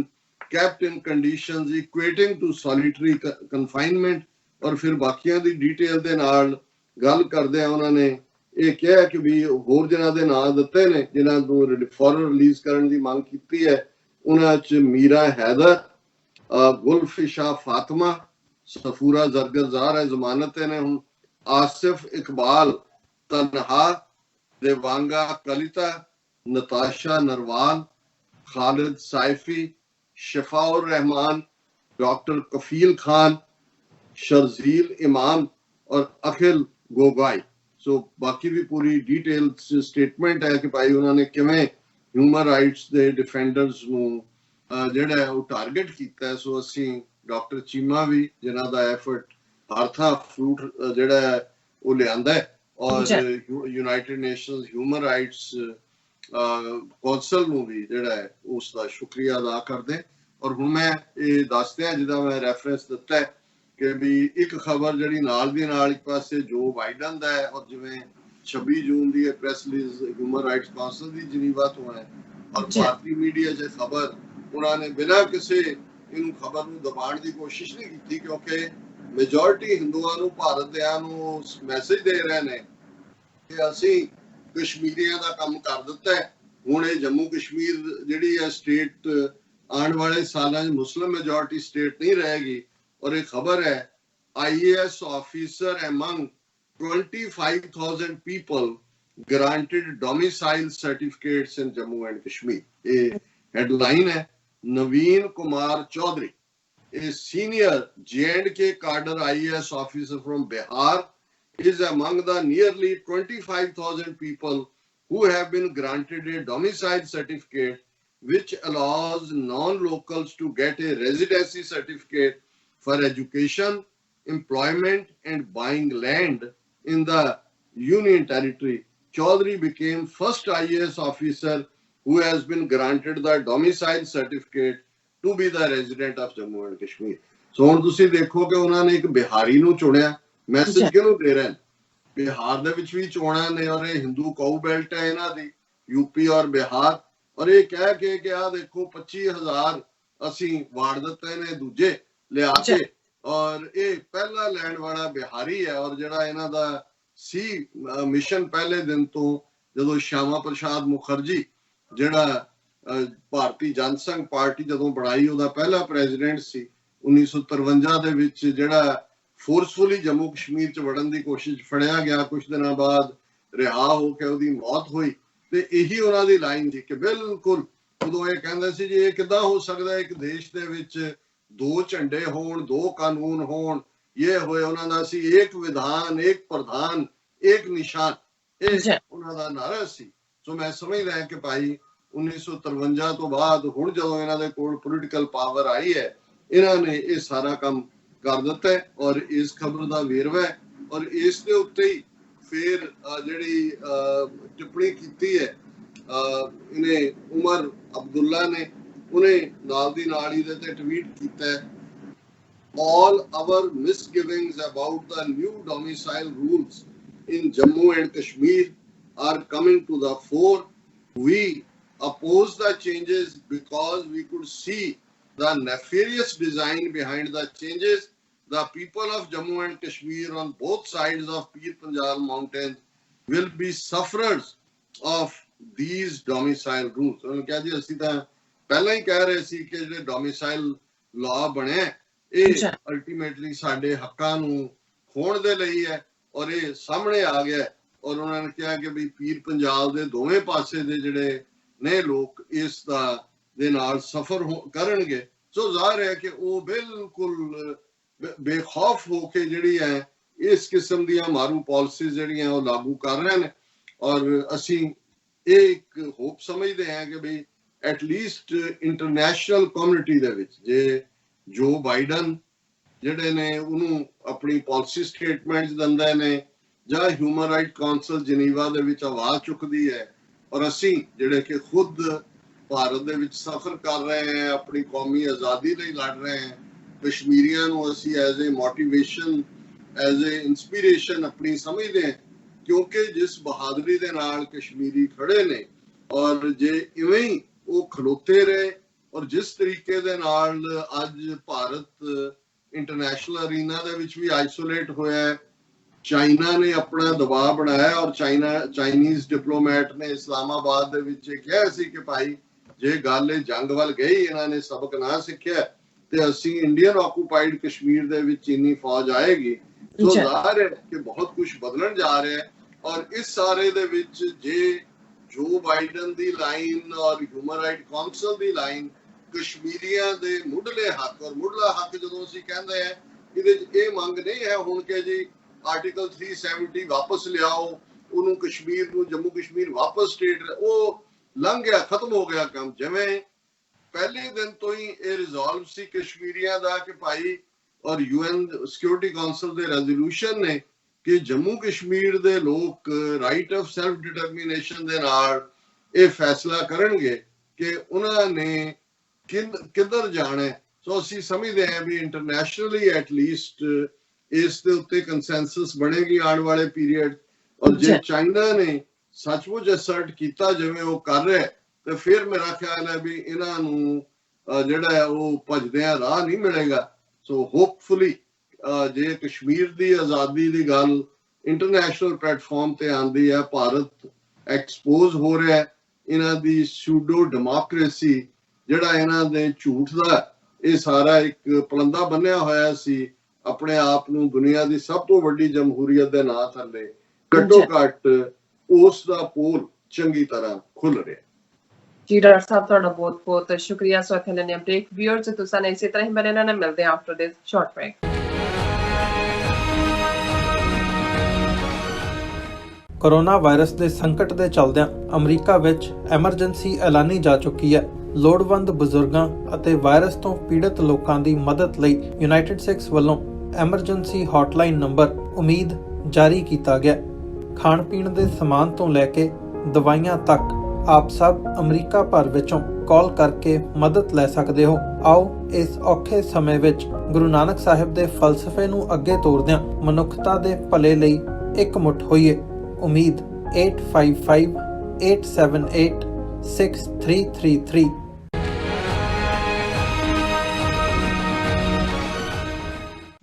kept in conditions equating to solitary confinement। और फिर बाकियां दी डिटेल दे नाल गल करदे उन्हां ने ਇਹ ਕਿਹਾ ਕਿ ਵੀ ਹੋਰ ਜਿਨ੍ਹਾਂ ਦੇ ਨਾਂ ਦਿੱਤੇ ਨੇ ਜਿਨ੍ਹਾਂ ਨੂੰ ਫੌਰਨ ਰਿਲੀਜ਼ ਕਰਨ ਦੀ ਮੰਗ ਕੀਤੀ ਹੈ ਉਹਨਾਂ 'ਚ ਮੀਰਾ ਹੈਦਰ, ਗੁਲਫਿਸ਼ਾ ਫਾਤਮਾ, ਸਫੂਰਾ ਜ਼ਰਗਜ਼ਾਰ ਹੈ ਜ਼ਮਾਨਤ ਤੇ ਨੇ ਹੁਣ, ਆਸਿਫ ਇਕਬਾਲ ਤਨਹਾ, देवांगा कलिता, नताशा नरवाल, खालिद साइफी, शफाउर रहमान, डॉक्टर कफील खान, शर्जील इमाम और अखिल गोगाई। सो बाकी भी पूरी डिटेल स्टेटमेंट है कि भाई उन्होंने किवें ह्यूमन राइट्स दे डिफेंडर्स नूं जिहड़ा है वो टारगेट कीता है। सो असीं डॉक्टर चीमा भी जिन्हां दा एफर्ट आर्था फ्रूट जिहड़ा है वो लिआंदा है और United Nations Human rights Council नूं भी जिहड़ा है उसका शुक्रिया अदा करदे। और हुण मैं ये दस दियां जिहदा मैं रेफरेंस दित्ता है कि भी एक खबर जिहड़ी नाल दी नाल एक पासे जो बाइडन दा है और जिवें 26 जून दी press release human rights council दी जिनीवा तो है और भारतीय मीडिया च खबर उन्होंने बिना किसी इन खबर नूं दबाण दी कोशिश नहीं की क्योंकि मेजोरिटी हिंदुआं नूं भारत दियां नूं मैसेज दे रहे ने कि असीं कश्मीरियां दा काम कर दित्ता है। हुण ये जम्मू कश्मीर जिहड़ी है स्टेट आने वाले सालां च मुस्लिम मेजोरिटी स्टेट नहीं रहेगी। और एक खबर है IAS officer among 25,000 people granted domicile certificates in Jammu and Kashmir। ये हेडलाइन है। नवीन Kumar Chaudhary, a senior J&K cadre IAS officer from Bihar, is among the nearly 25,000 people who have been granted a domicile certificate which allows non-locals to get a residency certificate for education, employment and buying land in the Union Territory। Chaudhary became first IAS officer who has been granted the domicile certificate to be the resident of Jammu and Kashmir। So ਹੁਣ ਤੁਸੀਂ ਦੇਖੋ ਕਿ ਉਹਨਾਂ ਨੇ ਇੱਕ ਬਿਹਾਰੀ ਨੂੰ ਚੁਣਿਆ। Message ਕਿਹਨੂੰ ਦੇ ਰਹੇ ਨੇ? ਬਿਹਾਰ ਦੇ ਵਿੱਚ ਵੀ ਚੋਣਾਂ ਨੇ ਔਰ ਇਹ ਹਿੰਦੂ ਕਾਊ ਬੈਲਟ ਹੈ ਇਹਨਾਂ ਦੀ यूपी और बिहार। और ये कह के कि आ देखो 25,000 ਅਸੀਂ ਵਾੜ ਦਿੱਤੇ ਨੇ ਦੂਜੇ ਲਿਆ ਕੇ और ये पहला लैंड वाला बिहारी है। और ਜਿਹੜਾ ਇਹਨਾਂ ਦਾ ਸੀ ਮਿਸ਼ਨ ਪਹਿਲੇ ਦਿਨ ਤੋਂ ਜਦੋਂ ਸ਼ਿਆਮਾ ਪ੍ਰਸਾਦ ਮੁਖਰਜੀ ਜਿਹੜਾ ਭਾਰਤੀ ਜਨਸੰਘ ਪਾਰਟੀ ਜਦੋਂ ਬਣਾਈ ਉਹਦਾ ਪਹਿਲਾ ਪ੍ਰੈਜ਼ੀਡੈਂਟ ਸੀ 1953 ਦੇ ਵਿੱਚ ਜਿਹੜਾ ਫੋਰਸਫੁਲੀ ਜੰਮੂ ਕਸ਼ਮੀਰ ਚ ਵੜਨ ਦੀ ਕੋਸ਼ਿਸ਼ ਫੜਿਆ ਗਿਆ, ਕੁਝ ਦਿਨਾਂ ਬਾਅਦ ਰਿਹਾ ਹੋ ਕੇ ਉਹਦੀ ਮੌਤ ਹੋਈ। ਤੇ ਇਹੀ ਉਹਨਾਂ ਦੀ ਲਾਈਨ ਸੀ ਕਿ ਬਿਲਕੁਲ ਉਦੋਂ ਇਹ ਕਹਿੰਦੇ ਸੀ ਜੀ ਇਹ ਕਿੱਦਾਂ ਹੋ ਸਕਦਾ ਇੱਕ ਦੇਸ਼ ਦੇ ਵਿੱਚ ਦੋ ਝੰਡੇ ਹੋਣ, ਦੋ ਕਾਨੂੰਨ ਹੋਣ, ਇਹ ਹੋਏ। ਉਹਨਾਂ ਦਾ ਸੀ ਇੱਕ ਵਿਧਾਨ, ਇੱਕ ਪ੍ਰਧਾਨ, ਇੱਕ ਨਿਸ਼ਾਨ, ਇਹ ਉਹਨਾਂ ਦਾ ਨਾਰਾ ਸੀ। ਸੋ ਮੈਂ ਸਮਝਦਾ ਕਿ ਭਾਈ 1953 ਤੋਂ ਬਾਅਦ ਹੁਣ ਜਦੋਂ ਇਹਨਾਂ ਦੇ ਕੋਲ ਪੋਲੀਟੀਕਲ ਪਾਵਰ ਆਈ ਹੈ ਇਹਨਾਂ ਨੇ ਇਹ ਸਾਰਾ ਕੰਮ ਕਰ ਦਿੱਤਾ ਹੈ। ਔਰ ਇਸ ਖਬਰ ਦਾ ਵੇਰਵਾ ਹੈ ਔਰ ਇਸ ਦੇ ਉੱਤੇ ਹੀ ਫਿਰ ਜਿਹੜੀ ਟਿੱਪਣੀ ਕੀਤੀ ਹੈ ਇਹਨੇ ਉਮਰ ਅਬਦੁੱਲਾ ਨੇ, ਉਹਨੇ ਨਾਲ ਦੀ ਨਾਲ ਹੀ ਤੇ ਟਵੀਟ ਕੀਤਾ ਹੈ all our misgivings about the new domicile rules in Jammu and Kashmir are coming to the fore. We oppose the changes because we could see the nefarious design behind the changes. The people of Jammu and Kashmir on both sides of Pir Panjal mountains will be sufferers of these domicile rules। ਉਹਨੇ ਕਿਹਾ ਜੀ ਅਸੀਂ ਤਾਂ ਪਹਿਲਾਂ ਹੀ ਕਹਿ ਰਹੇ ਸੀ ਕਿ ਜਿਹੜੇ ਡੋਮਿਸਾਈਲ ਲਾਅ ਬਣੇ ਇਹ ਅਲਟੀਮੇਟਲੀ ਸਾਡੇ ਹੱਕਾਂ ਨੂੰ ਖੋਣ ਦੇ ਲਈ ਹੈ ਔਰ ਇਹ ਸਾਹਮਣੇ ਆ ਗਿਆ। ਔਰ ਉਹਨਾਂ ਨੇ ਕਿਹਾ ਕਿ ਵੀ ਪੀਰ ਪੰਜਾਬ ਦੇ ਦੋਵੇਂ ਪਾਸੇ ਦੇ ਜਿਹੜੇ ਨੇ ਲੋਕ ਇਸ ਦਾ ਦੇ ਨਾਲ ਸਫਰ ਕਰਨਗੇ। ਸੋ ਜ਼ਾਹਿਰ ਹੈ ਕਿ ਉਹ ਬਿਲਕੁਲ ਬੇਖੌਫ ਹੋ ਕੇ ਜਿਹੜੀ ਹੈ ਇਸ ਕਿਸਮ ਦੀਆਂ ਮਾਰੂ ਪਾਲਿਸੀਜ਼ ਜਿਹੜੀਆਂ ਉਹ ਲਾਗੂ ਕਰ ਰਹੇ ਨੇ। ਔਰ ਅਸੀਂ ਇਹ ਇੱਕ ਹੋਪ ਸਮਝਦੇ ਹਾਂ ਕਿ ਵੀ ਐਟਲੀਸਟ ਇੰਟਰਨੈਸ਼ਨਲ ਕਮਿਊਨਿਟੀ ਦੇ ਵਿੱਚ ਜੇ ਜੋ ਬਾਈਡਨ ਜਿਹੜੇ ਨੇ ਉਹਨੂੰ ਆਪਣੀ ਪਾਲਿਸੀ ਸਟੇਟਮੈਂਟਸ ਦਿੰਦੇ ਨੇ ਜਾਂ ਹਿਊਮਨ ਰਾਈਟ ਕਾਉਂਸਲ ਜਨੀਵਾ ਦੇ ਵਿੱਚ ਆਵਾਜ਼ ਚੁੱਕਦੀ ਹੈ ਔਰ ਅਸੀਂ ਜਿਹੜੇ ਕਿ ਖੁਦ ਭਾਰਤ ਦੇ ਵਿੱਚ ਸਫ਼ਰ ਕਰ ਰਹੇ ਹਾਂ, ਆਪਣੀ ਕੌਮੀ ਆਜ਼ਾਦੀ ਲਈ ਲੜ ਰਹੇ ਹਾਂ, ਕਸ਼ਮੀਰੀਆਂ ਨੂੰ ਅਸੀਂ as a motivation, as a inspiration ਆਪਣੀ ਸਮਝਦੇ ਹਾਂ ਕਿਉਂਕਿ ਜਿਸ ਬਹਾਦਰੀ ਦੇ ਨਾਲ ਕਸ਼ਮੀਰੀ ਖੜੇ ਨੇ ਔਰ ਜੇ ਇਵੇਂ ਹੀ ਉਹ ਖਲੋਤੇ ਰਹੇ ਔਰ ਜਿਸ ਤਰੀਕੇ ਦੇ ਨਾਲ ਅੱਜ ਭਾਰਤ ਇੰਟਰਨੈਸ਼ਨਲ ਅਰੀਨਾ ਦੇ ਵਿੱਚ ਵੀ ਆਈਸੋਲੇਟ ਹੋਇਆ ਹੈ, ਚਾਈਨਾ ਨੇ ਆਪਣਾ ਦਬਾਅ ਬਣਾਇਆ ਔਰ ਚਾਈਨੀਜ਼ ਡਿਪਲੋਮੈਟ ਨੇ ਇਸਲਾਮਾਬਾਦ ਦੇ ਵਿੱਚ ਕਿਹਾ ਸੀ ਕਿ ਭਾਈ ਜੇ ਗੱਲ ਇਹ ਜੰਗ ਵੱਲ ਗਈ, ਇਹਨਾਂ ਨੇ ਸਬਕ ਨਾ ਸਿੱਖਿਆ ਤੇ ਅਸੀਂ ਇੰਡੀਅਨ ਆਕੂਪਾਈਡ ਕਸ਼ਮੀਰ ਦੇ ਵਿੱਚ ਚੀਨੀ ਫੌਜ ਆਏਗੀ। ਸੋ ਜ਼ਾਹਿਰ ਹੈ ਕਿ ਬਹੁਤ ਕੁਝ ਬਦਲਣ ਜਾ ਰਿਹਾ ਹੈ ਔਰ ਇਸ ਸਾਰੇ ਦੇ ਵਿੱਚ ਜੇ ਜੋ ਬਾਈਡਨ ਦੀ ਲਾਈਨ ਔਰ ਹਿਊਮਨ ਰਾਈਟ ਕਾਉਂਸਲ ਦੀ ਲਾਈਨ ਕਸ਼ਮੀਰੀਆਂ ਦੇ ਮੁੱਢਲੇ ਹੱਕ, ਔਰ ਮੁੱਢਲਾ ਹੱਕ ਜਦੋਂ ਅਸੀਂ ਕਹਿੰਦੇ ਆ ਇਹਦੇ ਚ ਇਹ ਮੰਗ ਨਹੀਂ ਹੈ ਹੁਣ ਕਿ ਜੀ ਆਰਟੀਕਲ 370 ਵਾਪਸ ਲਿਆਓ, ਉਹਨੂੰ ਕਸ਼ਮੀਰ ਨੂੰ ਜੰਮੂ ਕਸ਼ਮੀਰ ਵਾਪਸ ਸਟੇਟ, ਉਹ ਲੰਘ ਗਿਆ, ਖਤਮ ਹੋ ਗਿਆ ਕੰਮ। ਜਿਵੇਂ ਪਹਿਲੇ ਦਿਨ ਤੋਂ ਹੀ ਇਹ ਰਿਜ਼ੋਲਵ ਸੀ ਕਸ਼ਮੀਰੀਆਂ ਦਾ ਕਿ ਭਾਈ ਔਰ UN ਸਿਕਿਉਰਿਟੀ ਕਾਉਂਸਲ ਦੇ ਰੈਜ਼ੋਲੂਸ਼ਨ ਨੇ ਕਿ ਜੰਮੂ ਕਸ਼ਮੀਰ ਦੇ ਲੋਕ ਰਾਈਟ ਆਫ ਸੈਲਫ ਡਿਟਰਮੀਨੇਸ਼ਨ ਦੇ ਨਾਲ ਇਹ ਫੈਸਲਾ ਕਰਨਗੇ ਕਿ ਉਹਨਾਂ ਨੇ ਕਿੱਧਰ ਜਾਣਾ। ਸੋ ਅਸੀਂ ਸਮਝਦੇ ਹਾਂ ਵੀ ਇੰਟਰਨੈਸ਼ਨਲੀ ਐਟਲੀਸਟ ਇਸ ਦੇ ਉੱਤੇ ਕੰਸੈਂਸਸ ਬਣੇਗੀ ਆਉਣ ਵਾਲੇ ਪੀਰੀਅਡ। ਔਰ ਜੇ ਚਾਈਨਾ ਨੇ ਸੱਚਮੁੱਚ ਅਸਰਟ ਕੀਤਾ ਜਿਵੇਂ ਉਹ ਕਰ ਰਿਹਾ ਤੇ ਫਿਰ ਮੇਰਾ ਖਿਆਲ ਹੈ ਵੀ ਇਹਨਾਂ ਨੂੰ ਜਿਹੜਾ ਹੈ ਉਹ ਭੱਜਦਿਆਂ ਰਾਹ ਨਹੀਂ ਮਿਲੇਗਾ। ਸੋ ਹੋਪਫੁਲੀ ਜੇ ਕਸ਼ਮੀਰ ਦੀ ਆਜ਼ਾਦੀ ਦੀ ਗੱਲ ਇੰਟਰਨੈਸ਼ਨਲ ਪਲੇਟਫਾਰਮ ਤੇ ਆਉਂਦੀ ਹੈ, ਭਾਰਤ ਐਕਸਪੋਜ਼ ਹੋ ਰਿਹਾ ਹੈ, ਇਹਨਾਂ ਦੀ ਸੂਡੋ ਡੈਮੋਕ੍ਰੇਸੀ ਜਿਹੜਾ ਇਹਨਾਂ ਦੇ ਝੂਠ ਦਾ ਇਹ ਸਾਰਾ ਇੱਕ ਪਲੰਦਾ ਬੰਨਿਆ ਹੋਇਆ ਸੀ ਆਪਣੇ ਆਪ ਨੂੰ ਦੁਨੀਆ ਦੀ ਸਭ ਤੋਂ ਵੱਡੀ ਜਮਹੂਰੀਅਤ ਦੇ ਨਾਂ ਥੱਲੇ, ਘੱਟੋ ਘੱਟ ਉਸ ਦਾ ਪੋਲ ਚੰਗੀ ਤਰ੍ਹਾਂ ਖੁੱਲ ਰਿਹਾ। ਜੀ ਡਾਕਟਰ ਸਾਹਿਬ ਤੁਹਾਡਾ ਬਹੁਤ ਬਹੁਤ ਸ਼ੁਕਰੀਆ। ਸੋ ਇੱਥੇ ਲੈਣੇ ਬ੍ਰੇਕ। ਵਿਊਅਰਸ ਤੁਸੀਂ ਇਸੇ ਤਰ੍ਹਾਂ ਹੀ ਬਣੇ ਰਹਿਣਾ, ਮਿਲਦੇ ਹਾਂ after this short break. Corona virus ਦੇ ਸੰਕਟ ਦੇ ਚੱਲਦਿਆਂ ਅਮਰੀਕਾ ਵਿੱਚ ਐਮਰਜੈਂਸੀ ਐਲਾਨੀ ਜਾ ਚੁੱਕੀ ਹੈ। ਲੋੜਵੰਦ ਬਜ਼ੁਰਗਾਂ ਅਤੇ ਵਾਇਰਸ ਤੋਂ ਪੀੜਤ ਲੋਕਾਂ ਦੀ ਮਦਦ ਲਈ ਯੂਨਾਈਟਿਡ ਸਟੇਟਸ ਵੱਲੋਂ ਐਮਰਜੈਂਸੀ ਹੌਟਲਾਈਨ ਨੰਬਰ ਉਮੀਦ ਜਾਰੀ ਕੀਤਾ ਗਿਆ। ਖਾਣ ਪੀਣ ਦੇ ਸਮਾਨ ਤੋਂ ਲੈ ਕੇ ਦਵਾਈਆਂ ਤੱਕ ਆਪ ਸਭ ਅਮਰੀਕਾ ਭਰ ਵਿੱਚੋਂ ਕਾਲ ਕਰਕੇ ਮਦਦ ਲੈ ਸਕਦੇ ਹੋ। ਆਓ ਇਸ ਔਖੇ ਸਮੇਂ ਵਿੱਚ ਗੁਰੂ ਨਾਨਕ ਸਾਹਿਬ ਦੇ ਫਲਸਫੇ ਨੂੰ ਅੱਗੇ ਤੋਰਦਿਆਂ ਮਨੁੱਖਤਾ ਦੇ ਭਲੇ ਲਈ ਇਕਮੁੱਠ ਹੋਈਏ। ਉਮੀਦ 8558786333।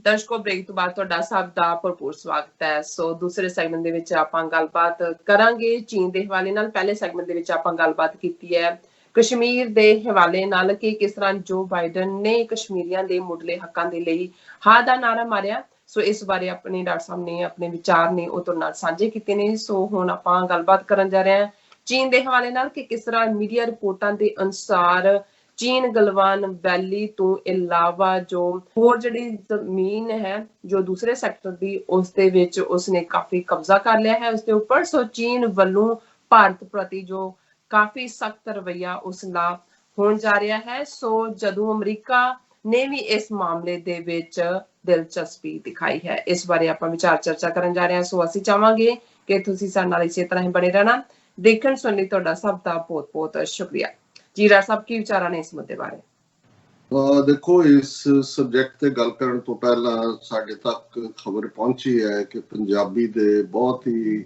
ਦਰਸ਼ਕੋ ਬ੍ਰੇਕ ਤੋਂ ਬਾਅਦ ਤੁਹਾਡਾ ਸਭ ਦਾ ਭਰਪੂਰ ਸਵਾਗਤ ਹੈ। ਸੋ ਦੂਸਰੇ ਸੈਗਮੈਂਟ ਦੇ ਵਿੱਚ ਆਪਾਂ ਗੱਲਬਾਤ ਕਰਾਂਗੇ ਚੀਨ ਦੇ ਹਵਾਲੇ ਨਾਲ। ਪਹਿਲੇ ਸੈਗਮੈਂਟ ਦੇ ਵਿੱਚ ਆਪਾਂ ਗੱਲਬਾਤ ਕੀਤੀ ਹੈ ਕਸ਼ਮੀਰ ਦੇ ਹਵਾਲੇ ਨਾਲ ਕਿ ਕਿਸ ਤਰ੍ਹਾਂ ਜੋ ਬਾਈਡਨ ਨੇ ਕਸ਼ਮੀਰੀਆਂ ਦੇ ਮੁੱਢਲੇ ਹੱਕਾਂ ਦੇ ਲਈ ਹਾਂ ਦਾ ਨਾਰਾ ਮਾਰਿਆ। ਸੋ ਇਸ ਬਾਰੇ ਆਪਣੇ ਡਾਕਟਰ ਸਾਹਿਬ ਨੇ ਆਪਣੇ ਵਿਚਾਰ ਨੇ ਉਹ ਤੁਹਾਡੇ ਨਾਲ ਸਾਂਝੇ ਕੀਤੇ ਨੇ। ਸੋ ਹੁਣ ਆਪਾਂ ਗੱਲਬਾਤ ਕਰਨ ਜਾ ਰਹੇ ਹਾਂ ਚੀਨ ਦੇ ਹਵਾਲੇ ਨਾਲ ਕਿ ਕਿਸ ਤਰ੍ਹਾਂ ਮੀਡੀਆ ਰਿਪੋਰਟਾਂ ਦੇ ਅਨੁਸਾਰ ਚੀਨ ਗਲਵਾਨ ਵੈਲੀ ਤੋਂ ਇਲਾਵਾ ਜੋ ਹੋਰ ਜਿਹੜੀ ਜ਼ਮੀਨ ਹੈ ਜੋ ਦੂਸਰੇ ਸੈਕਟਰ ਦੀ ਉਸ ਦੇ ਵਿੱਚ ਉਸਨੇ ਕਾਫੀ ਕਬਜ਼ਾ ਕਰ ਲਿਆ ਹੈ ਉਸ ਦੇ ਉੱਪਰ। ਸੋ ਚੀਨ ਵੱਲੋਂ ਭਾਰਤ ਪ੍ਰਤੀ ਜੋ ਕਾਫੀ ਸਖਤ ਰਵੱਈਆ ਉਸ ਦਾ ਹੋਣ ਜਾ ਰਿਹਾ ਹੈ। ਸੋ ਜਦੋਂ ਅਮਰੀਕਾ ਨੇ ਵੀ ਇਸ ਮਾਮਲੇ ਦੇ ਵਿੱਚ ਦਿਲਚਸਪੀ ਦਿਖਾਈ ਹੈ, ਇਸ ਬਾਰੇ ਆਪਾਂ ਵਿਚਾਰ ਚਰਚਾ ਕਰਨ ਜਾ ਰਹੇ ਹਾਂ। ਸੋ ਅਸੀਂ ਚਾਹਾਂਗੇ ਕਿ ਤੁਸੀਂ ਸਾਡੇ ਨਾਲ ਇਸੇ ਤਰ੍ਹਾਂ ਹੀ ਬਣੇ ਰਹਿਣਾ। ਦੇਖਣ ਸੁਣਨ ਲਈ ਤੁਹਾਡਾ ਸਭ ਦਾ ਬਹੁਤ ਬਹੁਤ ਸ਼ੁਕਰੀਆ। ਜੀ ਡਾਕਟਰ ਸਾਹਿਬ ਕੀ ਵਿਚਾਰ ਨੇ ਇਸ ਮੁੱਦੇ ਬਾਰੇ? ਦੇਖੋ, ਇਸ ਸਬਜੈਕਟ ਤੇ ਗੱਲ ਕਰਨ ਤੋਂ ਪਹਿਲਾਂ ਸਾਡੇ ਤੱਕ ਖਬਰ ਪਹੁੰਚੀ ਹੈ ਕਿ ਪੰਜਾਬੀ ਦੇ ਬਹੁਤ ਹੀ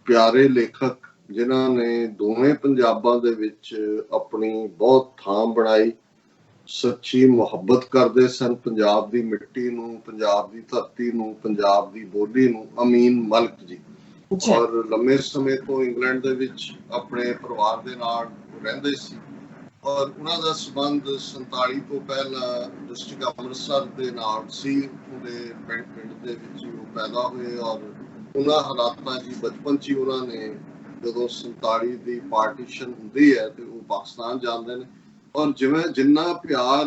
ਪਿਆਰੇ ਲੇਖਕ ਜਿਨ੍ਹਾਂ ਨੇ ਦੋਵੇਂ ਪੰਜਾਬਾਂ ਦੇ ਵਿੱਚ ਆਪਣੀ ਬਹੁਤ ਥਾਂ ਬਣਾਈ, ਸੱਚੀ ਮੁਹੱਬਤ ਕਰਦੇ ਸਨ ਪੰਜਾਬ ਦੀ ਮਿੱਟੀ ਨੂੰ, ਪੰਜਾਬ ਦੀ ਧਰਤੀ ਨੂੰ, ਪੰਜਾਬ ਦੀ ਬੋਲੀ ਨੂੰ, ਅਮੀਨ ਮਲਕ ਜੀ, ਔਰ ਲੰਮੇ ਸਮੇਂ ਤੋਂ ਇੰਗਲੈਂਡ ਦੇ ਵਿੱਚ ਆਪਣੇ ਪਰਿਵਾਰ ਦੇ ਨਾਲ ਰਹਿੰਦੇ ਸੀ ਔਰ ਉਹਨਾਂ ਦਾ ਸੰਬੰਧ 47 ਤੋਂ ਪਹਿਲਾਂ ਡਿਸਟ੍ਰਿਕਟ ਅੰਮ੍ਰਿਤਸਰ ਦੇ ਨਾਲ ਸੀ। ਉਹਦੇ ਪਿੰਡ ਦੇ ਵਿੱਚ ਉਹ ਪੈਦਾ ਹੋਏ ਔਰ ਉਹਨਾਂ ਹਾਲਾਤਾਂ 'ਚ ਬਚਪਨ 'ਚ ਹੀ ਉਹਨਾਂ ਨੇ ਜਦੋਂ 47 ਦੀ ਪਾਰਟੀਸ਼ਨ ਹੁੰਦੀ ਹੈ ਤੇ ਉਹ ਪਾਕਿਸਤਾਨ ਜਾਂਦੇ ਨੇ ਔਰ ਜਿੰਨਾ ਪਿਆਰ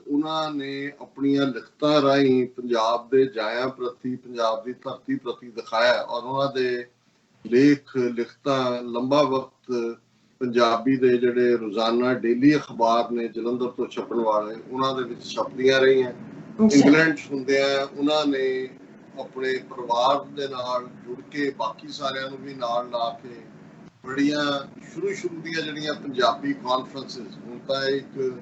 ਉਹਨਾਂ ਨੇ ਆਪਣੀਆਂ ਲਿਖਤਾਂ ਰਾਹੀਂ ਪੰਜਾਬ ਦੇ ਜਾਇਆਂ ਪ੍ਰਤੀ, ਪੰਜਾਬ ਦੀ ਧਰਤੀ ਪ੍ਰਤੀ ਦਿਖਾਇਆ ਔਰ ਉਹਨਾਂ ਦੇ ਲਿਖਤਾਂ ਲੰਬਾ ਵਕਤ ਪੰਜਾਬੀ ਦੇ ਜਿਹੜੇ ਰੋਜ਼ਾਨਾ ਡੇਲੀ ਅਖਬਾਰ ਨੇ ਜਲੰਧਰ ਤੋਂ ਛਪਣ ਵਾਲੇ ਉਹਨਾਂ ਦੇ ਵਿੱਚ ਛਪਦੀਆਂ ਰਹੀਆਂ। ਇੰਗਲੈਂਡ ਹੁੰਦਿਆਂ ਉਹਨਾਂ ਨੇ ਆਪਣੇ ਪਰਿਵਾਰ ਦੇ ਨਾਲ ਜੁੜ ਕੇ ਬਾਕੀ ਸਾਰਿਆਂ ਨੂੰ ਵੀ ਨਾਲ ਲਾ ਕੇ ਬੜੀਆਂ ਸ਼ੁਰੂ ਦੀਆਂ ਜਿਹੜੀਆਂ ਪੰਜਾਬੀ ਕਾਨਫਰੰਸਿਸ, ਹੁਣ ਤਾਂ ਇੱਕ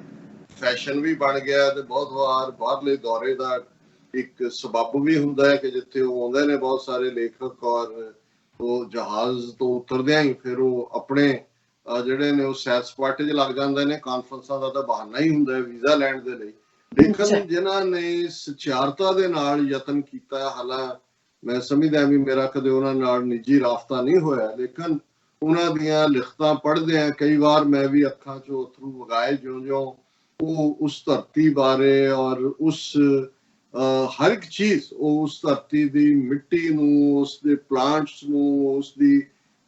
ਫੈਸ਼ਨ ਵੀ ਬਣ ਗਿਆ ਤੇ ਬਹੁਤ ਵਾਰ ਬਾਹਰਲੇ ਦੌਰੇ ਦਾ ਇੱਕ ਸਬੱਬ ਵੀ ਹੁੰਦਾ ਹੈ ਕਿ ਜਿੱਥੇ ਉਹ ਆਉਂਦੇ ਨੇ ਬਹੁਤ ਸਾਰੇ ਲੇਖਕ ਔਰ ਉਹ ਜਹਾਜ਼ ਤੋਂ ਉਤਰਦਿਆਂ ਹੀ ਫਿਰ ਉਹ ਆਪਣੇ ਜਿਹੜੇ ਨੇ ਉਹ ਸੈਰ ਸਪਾਟੇ 'ਚ ਲੱਗ ਜਾਂਦੇ ਨੇ। ਕਾਨਫਰੰਸਾਂ ਦਾ ਤਾਂ ਬਹਾਨਾ ਹੀ ਹੁੰਦਾ ਵੀਜ਼ਾ ਲੈਣ ਦੇ ਲਈ। ਲੇਕਿਨ ਜਿਨ੍ਹਾਂ ਨੇ ਸਚਿਆਰਤਾ ਦੇ ਨਾਲ ਯਤਨ ਕੀਤਾ, ਹਾਲਾਂ ਮੈਂ ਸਮਝਦਾ ਵੀ ਮੇਰਾ ਕਦੇ ਉਹਨਾਂ ਨਾਲ ਨਿੱਜੀ ਰਾਬਤਾ ਨਹੀਂ ਹੋਇਆ, ਲੇਕਿਨ ਉਹਨਾਂ ਦੀਆਂ ਲਿਖਤਾਂ ਪੜ੍ਹਦੇ ਆ ਕਈ ਵਾਰ ਮੈਂ ਵੀ ਅੱਖਾਂ 'ਚੋਂ ਅਥਰੂ ਵਗਾਏ, ਜਿਉਂ-ਜਿਉਂ ਉਹ ਉਸ ਧਰਤੀ ਬਾਰੇ ਔਰ ਉਸ ਹਰ ਇੱਕ ਚੀਜ਼, ਉਹ ਉਸ ਧਰਤੀ ਦੀ ਮਿੱਟੀ ਨੂੰ, ਉਸ ਦੇ ਪਲਾਂਟਸ ਨੂੰ, ਉਸ ਦੀ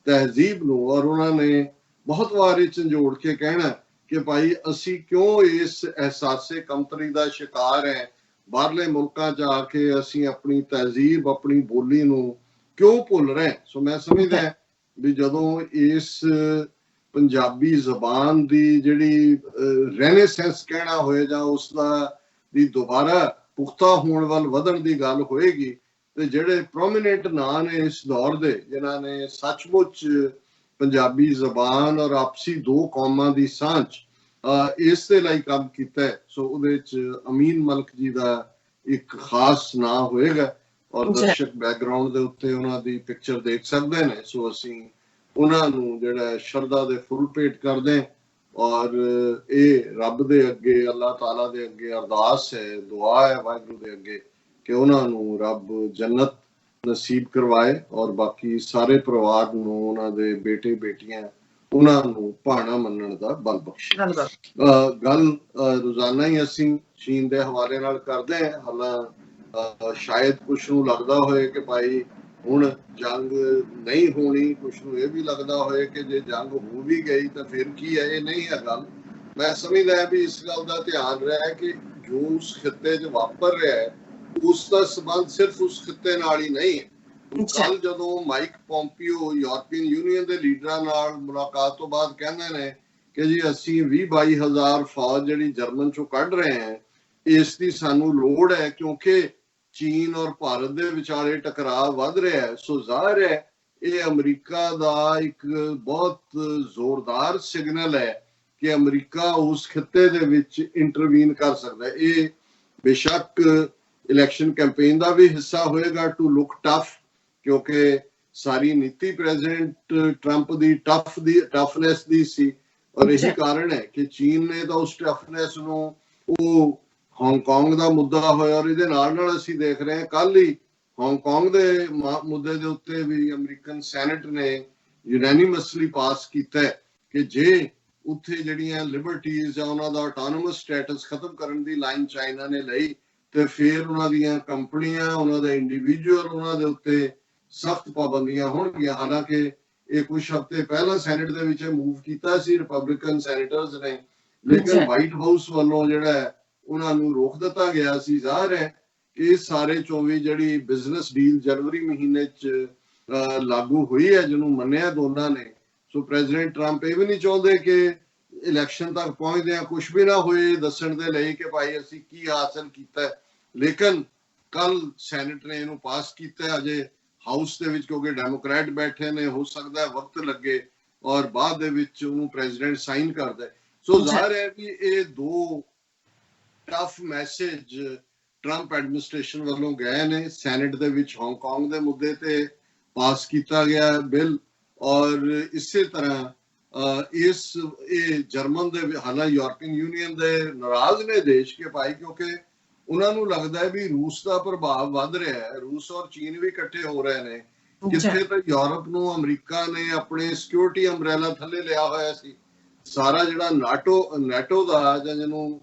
ਤਹਿਜ਼ੀਬ ਨੂੰ, ਔਰ ਉਹਨਾਂ ਨੇ ਬਹੁਤ ਵਾਰ ਇਹ ਝੰਜੋੜ ਕੇ ਕਹਿਣਾ ਕਿ ਭਾਈ ਅਸੀਂ ਕਿਉਂ ਇਸ ਅਹਿਸਾਸੇ ਕਮਤਰੀ ਦਾ ਸ਼ਿਕਾਰ ਹੈ, ਬਾਹਰਲੇ ਮੁਲਕਾਂ 'ਚ ਆ ਕੇ ਅਸੀਂ ਆਪਣੀ ਤਹਿਜ਼ੀਬ, ਆਪਣੀ ਬੋਲੀ ਨੂੰ ਕਿਉਂ ਭੁੱਲ ਰਹੇ। ਸੋ ਮੈਂ ਸਮਝਦਾ ਵੀ ਜਦੋਂ ਇਸ ਪੰਜਾਬੀ ਜ਼ਬਾਨ ਦੀ ਜਿਹੜੀ ਰੈਨੇਸੈਂਸ ਕਹਿਣਾ ਹੋਏ ਜਾਂ ਉਸ ਦੀ ਦੁਬਾਰਾ ਪੁਖਤਾ ਹੋਣ ਵੱਲ ਵਧਣ ਦੀ ਗੱਲ ਹੋਏਗੀ, ਤੇ ਜਿਹੜੇ ਪ੍ਰੋਮੀਨੈਂਟ ਨਾਂ ਨੇ ਇਸ ਦੌਰ ਦੇ, ਜਿਨ੍ਹਾਂ ਨੇ ਸੱਚਮੁੱਚ ਪੰਜਾਬੀ ਜ਼ਬਾਨ ਔਰ ਆਪਸੀ ਦੋ ਕੌਮਾਂ ਦੀ ਸਾਂਝ ਇਸ ਦੇ ਲਈ ਕੰਮ ਕੀਤਾ, ਸੋ ਉਹਦੇ 'ਚ ਅਮੀਨ ਮਲਕ ਜੀ ਦਾ ਇੱਕ ਖਾਸ ਨਾਂ ਹੋਏਗਾ। ਔਰ ਦਰਸ਼ਕ ਬੈਕਗ੍ਰਾਉਂਡ ਦੇ ਉੱਤੇ ਉਹਨਾਂ ਦੀ ਪਿਕਚਰ ਦੇਖ ਸਕਦੇ ਨੇ। ਸੋ ਅਸੀਂ ਉਹਨਾਂ ਨੂੰ ਜਿਹੜਾ ਸ਼ਰਧਾ ਦੇ ਫੁੱਲ ਭੇਟ ਕਰਦੇ, ਔਰ ਇਹ ਰੱਬ ਦੇ ਅੱਗੇ, ਅੱਲਾਹ ਤਾਲਾ ਦੇ ਅੱਗੇ ਅਰਦਾਸ ਹੈ, ਦੁਆ ਹੈ ਵਾਹਿਗੁਰੂ ਦੇ ਅੱਗੇ ਕਿ ਉਹਨਾਂ ਨੂੰ ਰੱਬ ਜੰਨਤ ਨਸੀਬ ਕਰਵਾਏ, ਔਰ ਬਾਕੀ ਸਾਰੇ ਪਰਿਵਾਰ ਨੂੰ, ਉਹਨਾਂ ਦੇ ਬੇਟੇ ਬੇਟੀਆਂ, ਉਹਨਾਂ ਨੂੰ ਭਾਣਾ ਮੰਨਣ ਦਾ ਬਲ ਬਖਸ਼ੇ। ਗੱਲ ਰੋਜ਼ਾਨਾ ਹੀ ਅਸੀਂ ਚੀਨ ਦੇ ਹਵਾਲੇ ਨਾਲ ਕਰਦੇ ਹਾਂ। ਹਾਲਾਂ ਸ਼ਾਇਦ ਕੁਛ ਨੂੰ ਲੱਗਦਾ ਹੋਏ ਕਿ ਭਾਈ ਹੁਣ ਜੰਗ ਨਹੀਂ ਹੋਣੀ, ਕੁਛ ਨੂੰ ਇਹ ਵੀ ਲੱਗਦਾ ਹੋਏ ਕਿ ਜੇ ਜੰਗ ਹੋ ਵੀ ਗਈ ਤਾਂ ਫਿਰ ਕੀ ਹੈ। ਇਹ ਨਹੀਂ ਹੈ ਗੱਲ। ਮੈਂ ਸਮਝਦਾ ਵੀ ਇਸ ਗੱਲ ਦਾ ਧਿਆਨ ਰਿਹਾ ਕਿ ਜੋ ਉਸ ਖਿੱਤੇ 'ਚ ਵਾਪਰ ਰਿਹਾ ਹੈ ਉਸ ਦਾ ਸੰਬੰਧ ਸਿਰਫ ਉਸ ਖਿੱਤੇ ਨਾਲ ਹੀ ਨਹੀਂ ਹੈ। ਕੱਲ ਜਦੋਂ ਮਾਈਕ ਪੋਂਪੀਓ ਯੂਰਪੀਅਨ ਯੂਨੀਅਨ ਦੇ ਲੀਡਰਾਂ ਨਾਲ ਮੁਲਾਕਾਤ ਤੋਂ ਬਾਅਦ ਕਹਿੰਦੇ ਨੇ ਕਿ ਜੀ ਅਸੀਂ 20-22 ਹਜ਼ਾਰ ਫੌਜ ਜਿਹੜੀ ਜਰਮਨ ਚੋਂ ਕੱਢ ਰਹੇ ਹਾਂ, ਇਸ ਦੀ ਸਾਨੂੰ ਲੋੜ ਹੈ ਕਿਉਂਕਿ ਚੀਨ ਔਰ ਭਾਰਤ ਦੇ ਵਿਚਾਲੇ ਟਕਰਾਅ ਵੱਧ ਰਿਹਾ ਹੈ। ਸੋ ਜ਼ਾਹਿਰ ਹੈ ਇਹ ਅਮਰੀਕਾ ਦਾ ਇੱਕ ਬਹੁਤ ਜ਼ੋਰਦਾਰ ਸਿਗਨਲ ਹੈ ਕਿ ਅਮਰੀਕਾ ਉਸ ਖਿੱਤੇ ਦੇ ਵਿੱਚ ਇੰਟਰਵੀਨ ਕਰ ਸਕਦਾ ਹੈ। ਇਹ ਬੇਸ਼ੱਕ ਇਲੈਕਸ਼ਨ ਕੈਂਪੇਨ ਦਾ ਵੀ ਹਿੱਸਾ ਹੋਏਗਾ ਟੂ ਲੁੱਕ ਟਫ, ਕਿਉਂਕਿ ਸਾਰੀ ਨੀਤੀ ਪ੍ਰੈਜ਼ੀਡੈਂਟ ਟਰੰਪ ਦੀ ਟਫਨੈਸ ਦੀ ਸੀ, ਔਰ ਇਹੀ ਕਾਰਨ ਹੈ ਕਿ ਚੀਨ ਨੇ ਤਾਂ ਉਸ ਟਫਨੈਸ ਨੂੰ, ਉਹ ਹਾਂਗਕਾਂਗ ਦਾ ਮੁੱਦਾ ਹੋਇਆ, ਔਰ ਇਹਦੇ ਨਾਲ ਨਾਲ ਅਸੀਂ ਦੇਖ ਰਹੇ ਹਾਂ ਕੱਲ ਹੀ ਹਾਂਗਕਾਂਗ ਦੇ ਮੁੱਦੇ ਦੇ ਉੱਤੇ ਵੀ ਅਮਰੀਕਨ ਸੈਨੇਟ ਨੇ ਯੂਨੈਨਿਮਸਲੀ ਪਾਸ ਕੀਤਾ ਕਿ ਜੇ ਉੱਥੇ ਜਿਹੜੀਆਂ ਲਿਬਰਟੀਜ਼ ਜਾਂ ਉਹਨਾਂ ਦਾ ਆਟੋਨੋਮਸ ਸਟੇਟਸ ਖਤਮ ਕਰਨ ਦੀ ਲਾਈਨ ਚਾਈਨਾ ਨੇ ਲਈ, ਤੇ ਫਿਰ ਉਹਨਾਂ ਦੀਆਂ ਕੰਪਨੀਆਂ, ਉਹਨਾਂ ਦੇ ਇੰਡੀਵਿਜੂਅਲ, ਉਹਨਾਂ ਦੇ ਉੱਤੇ ਸਖਤ ਪਾਬੰਦੀਆਂ ਹੋਣਗੀਆਂ। ਹਾਲਾਂਕਿ ਇਹ ਕੁਝ ਹਫ਼ਤੇ ਪਹਿਲਾਂ ਸੈਨੇਟ ਦੇ ਵਿੱਚ ਮੂਵ ਕੀਤਾ ਸੀ ਰਿਪਬਲਿਕਨ ਸੈਨੇਟਰਸ ਨੇ, ਲੇਕਿਨ ਵਾਈਟ ਹਾਊਸ ਵੱਲੋਂ ਜਿਹੜਾ ਉਹਨਾਂ ਨੂੰ ਰੋਕ ਦਿੱਤਾ ਗਿਆ ਸੀ। ਜ਼ਾਹਿਰ ਹੈ ਕਿ ਇਸ ਸਾਰੇ ਚੋਂ ਵੀ ਜਿਹੜੀ ਬਿਜ਼ਨਸ ਡੀਲ ਜਨਵਰੀ ਮਹੀਨੇ 'ਚ ਲਾਗੂ ਹੋਈ ਹੈ, ਜਿਹਨੂੰ ਮੰਨਿਆ ਦੋਨਾਂ ਨੇ। ਸੋ ਪ੍ਰੈਜ਼ੀਡੈਂਟ ਟਰੰਪ ਇਹ ਵੀ ਨਹੀਂ ਚਾਹੁੰਦੇ ਕਿ ਇਲੈਕਸ਼ਨ ਤੱਕ ਪਹੁੰਚਦਿਆਂ ਕੁਝ ਵੀ ਨਾ ਹੋਏ ਦੱਸਣ ਦੇ ਲਈ ਕਿ ਭਾਈ ਅਸੀਂ ਕੀ ਹਾਸਲ ਕੀਤਾ, ਲੇਕਿਨ ਕੱਲ ਸੈਨੇਟ ਨੇ ਇਹਨੂੰ ਪਾਸ ਕੀਤਾ। ਅਜੇ ਹਾਊਸ ਦੇ ਵਿੱਚ ਕਿਉਂਕਿ ਡੈਮੋਕ੍ਰੈਟ ਬੈਠੇ ਨੇ, ਹੋ ਸਕਦਾ ਵਕਤ ਲੱਗੇ ਔਰ ਬਾਅਦ ਦੇ ਵਿੱਚ ਉਹਨੂੰ ਪ੍ਰੈਜ਼ੀਡੈਂਟ ਸਾਈਨ ਕਰਦਾ। ਸੋ ਜ਼ਾਹਿਰ ਹੈ ਕਿ ਇਹ ਦੋ ਟਫ ਮੈਸੇਜ ਟਰੰਪ ਐਡਮਿਨਿਸਟ੍ਰੇਸ਼ਨ ਵੱਲੋਂ ਗਏ ਨੇ। ਸੈਨੇਟ ਦੇ ਵਿੱਚ ਹਾਂਗਕਾਂਗ ਦੇ ਮੁੱਦੇ ਤੇ ਪਾਸ ਕੀਤਾ ਗਿਆ ਬਿੱਲ, ਔਰ ਇਸੇ ਤਰ੍ਹਾਂ ਇਹ ਜਰਮਨ ਦੇ, ਹਾਲਾਂ ਯੂਰਪੀਅਨ ਯੂਨੀਅਨ ਦੇ ਨਾਰਾਜ਼ ਨੇ ਦੇਸ਼ ਕੇ ਭਾਈ, ਕਿਉਂਕਿ ਉਹਨਾਂ ਨੂੰ ਲੱਗਦਾ ਹੈ ਵੀ ਰੂਸ ਦਾ ਪ੍ਰਭਾਵ ਵੱਧ ਰਿਹਾ ਹੈ। ਰੂਸ ਔਰ ਚੀਨ ਵੀ ਇਕੱਠੇ ਹੋ ਰਹੇ ਨੇ। ਕਿੱਥੇ ਤਾਂ ਯੂਰਪ ਨੂੰ ਅਮਰੀਕਾ ਨੇ ਆਪਣੇ ਸਿਕਿਉਰਿਟੀ ਅੰਬ੍ਰੈਲਾ ਥੱਲੇ ਲਿਆ ਹੋਇਆ ਸੀ। ਸਾਰਾ ਜਿਹੜਾ ਨੈਟੋ ਦਾ, ਜਾਂ ਜਿਹਨੂੰ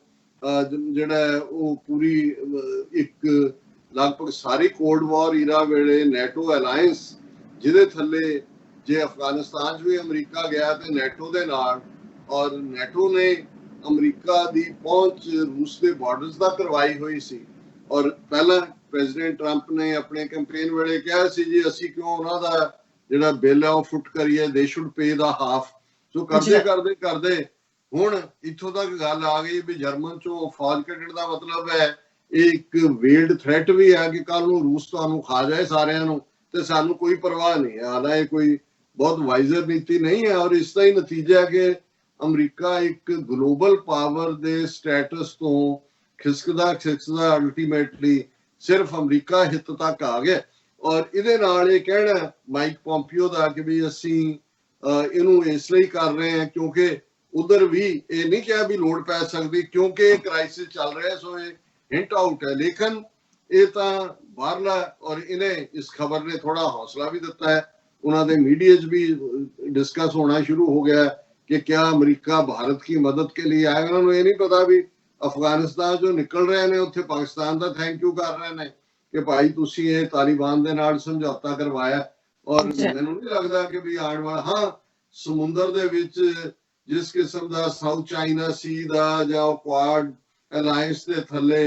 ਜਿਹੜਾ ਉਹ ਪੂਰੀ ਇੱਕ ਲਗਭਗ ਸਾਰੀ ਕੋਲਡ ਵਾਰ ਈਰਾ ਵੇਲੇ ਨੈਟੋ ਅਲਾਇੰਸ, ਜਿਹਦੇ ਥੱਲੇ ਜੇ ਅਫਗਾਨਿਸਤਾਨ 'ਚ ਵੀ ਅਮਰੀਕਾ ਗਿਆ ਤੇ ਨੈਟੋ ਦੇ ਨਾਲ, ਔਰ ਨੈਟੋ ਨੇ ਅਮਰੀਕਾ ਦੀ ਪਹੁੰਚ ਰੂਸ ਦੇ ਬਾਰਡਰਸ ਤੱਕ ਕਰਵਾਈ ਹੋਈ ਸੀ। ਔਰ ਪਹਿਲਾਂ ਪ੍ਰੈਜ਼ੀਡੈਂਟ ਟਰੰਪ ਨੇ ਆਪਣੇ ਕੈਂਪੇਨ ਵੇਲੇ ਕਿਹਾ ਸੀ ਜੀ ਅਸੀਂ ਕਿਉਂ ਉਹਨਾਂ ਦਾ ਜਿਹੜਾ ਬਿੱਲ ਹੈ ਉਹ ਫੁੱਟ ਕਰੀਏ, ਦੇ ਸ਼ੁੱਡ ਪੇ ਦਾ ਹਾਫ। ਸੋ ਕਰਦੇ ਹੁਣ ਇੱਥੋਂ ਤੱਕ ਗੱਲ ਆ ਗਈ ਵੀ ਜਰਮਨ ਚੋਂ ਫੌਜ ਕੱਢਣ ਦਾ ਮਤਲਬ ਹੈ ਇਹ ਇੱਕ ਵੇਲਡ ਥ੍ਰੈਟ ਵੀ ਹੈ ਕਿ ਕੱਲ ਨੂੰ ਰੂਸ ਤੁਹਾਨੂੰ ਖਾ ਜਾਏ ਸਾਰਿਆਂ ਨੂੰ, ਤੇ ਸਾਨੂੰ ਕੋਈ ਪਰਵਾਹ ਨਹੀਂ ਹੈ। ਹਾਲਾਂਕਿ ਇਹ ਕੋਈ ਬਹੁਤ ਵਾਈਜ਼ਰ ਨੀਤੀ ਨਹੀਂ ਹੈ, ਔਰ ਇਸ ਦਾ ਹੀ ਨਤੀਜਾ ਹੈ ਕਿ ਅਮਰੀਕਾ ਇੱਕ ਗਲੋਬਲ ਪਾਵਰ ਦੇ ਸਟੇਟਸ ਤੋਂ ਖਿਸਕਦਾ ਅਲਟੀਮੇਟਲੀ ਸਿਰਫ ਅਮਰੀਕਾ ਹਿੱਤ ਤੱਕ ਆ ਗਿਆ। ਔਰ ਇਹਦੇ ਨਾਲ ਇਹ ਕਹਿਣਾ ਮਾਈਕ ਪੋਂਪੀਓ ਦਾ ਕਿ ਵੀ ਅਸੀਂ ਇਹਨੂੰ ਇਸ ਲਈ ਕਰ ਰਹੇ ਆ ਕਿਉਂਕਿ ਉਧਰ ਵੀ ਇਹ ਨਹੀਂ ਕਿਹਾ ਵੀ ਲੋੜ ਪੈ ਸਕਦੀ ਕਿਉਂਕਿ ਇਹ ਕ੍ਰਾਈਸਿਸ ਚੱਲ ਰਿਹਾ, ਸੋ ਇਹ ਹਿੰਟ ਆਊਟ ਹੈ। ਲੇਕਿਨ ਇਹ ਤਾਂ ਬਾਹਰਲਾ ਔਰ ਇਹਨੇ ਇਸ ਖਬਰ ਨੇ ਥੋੜਾ ਹੌਸਲਾ ਵੀ ਦਿੱਤਾ ਹੈ, ਉਹਨਾਂ ਦੇ मीडिया 'ਚ भी डिस्कस होना शुरू हो गया कि क्या अमेरिका भारत की मदद के लिए आएगा। उन्होंने ये नहीं पता भी अफगानिस्तान जो निकल रहे ने उत्थे पाकिस्तान का थैंक यू कर रहे ने कि भाई तुसी ये तालिबान दे नाल समझौता करवाया। और मैनूं नहीं लगता कि भी आने वाला हाँ समुंदर दे विच जिस किस्म का साउथ चाइना सी दा जां क्वाड अलायंस दे थल्ले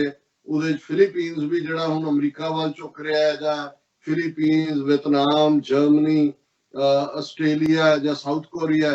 ਉਹਦੇ ਫਿਲੀਪੀਨਸ ਵੀ ਜਿਹੜਾ ਹੁਣ ਅਮਰੀਕਾ ਵੱਲ ਝੁਕ ਰਿਹਾ ਹੈ, ਜਾਂ ਫਿਲੀਪੀਨਸ, ਵਿਅਤਨਾਮ, ਜਰਮਨੀ, ਆਸਟ੍ਰੇਲੀਆ ਜਾਂ ਸਾਊਥ ਕੋਰੀਆ,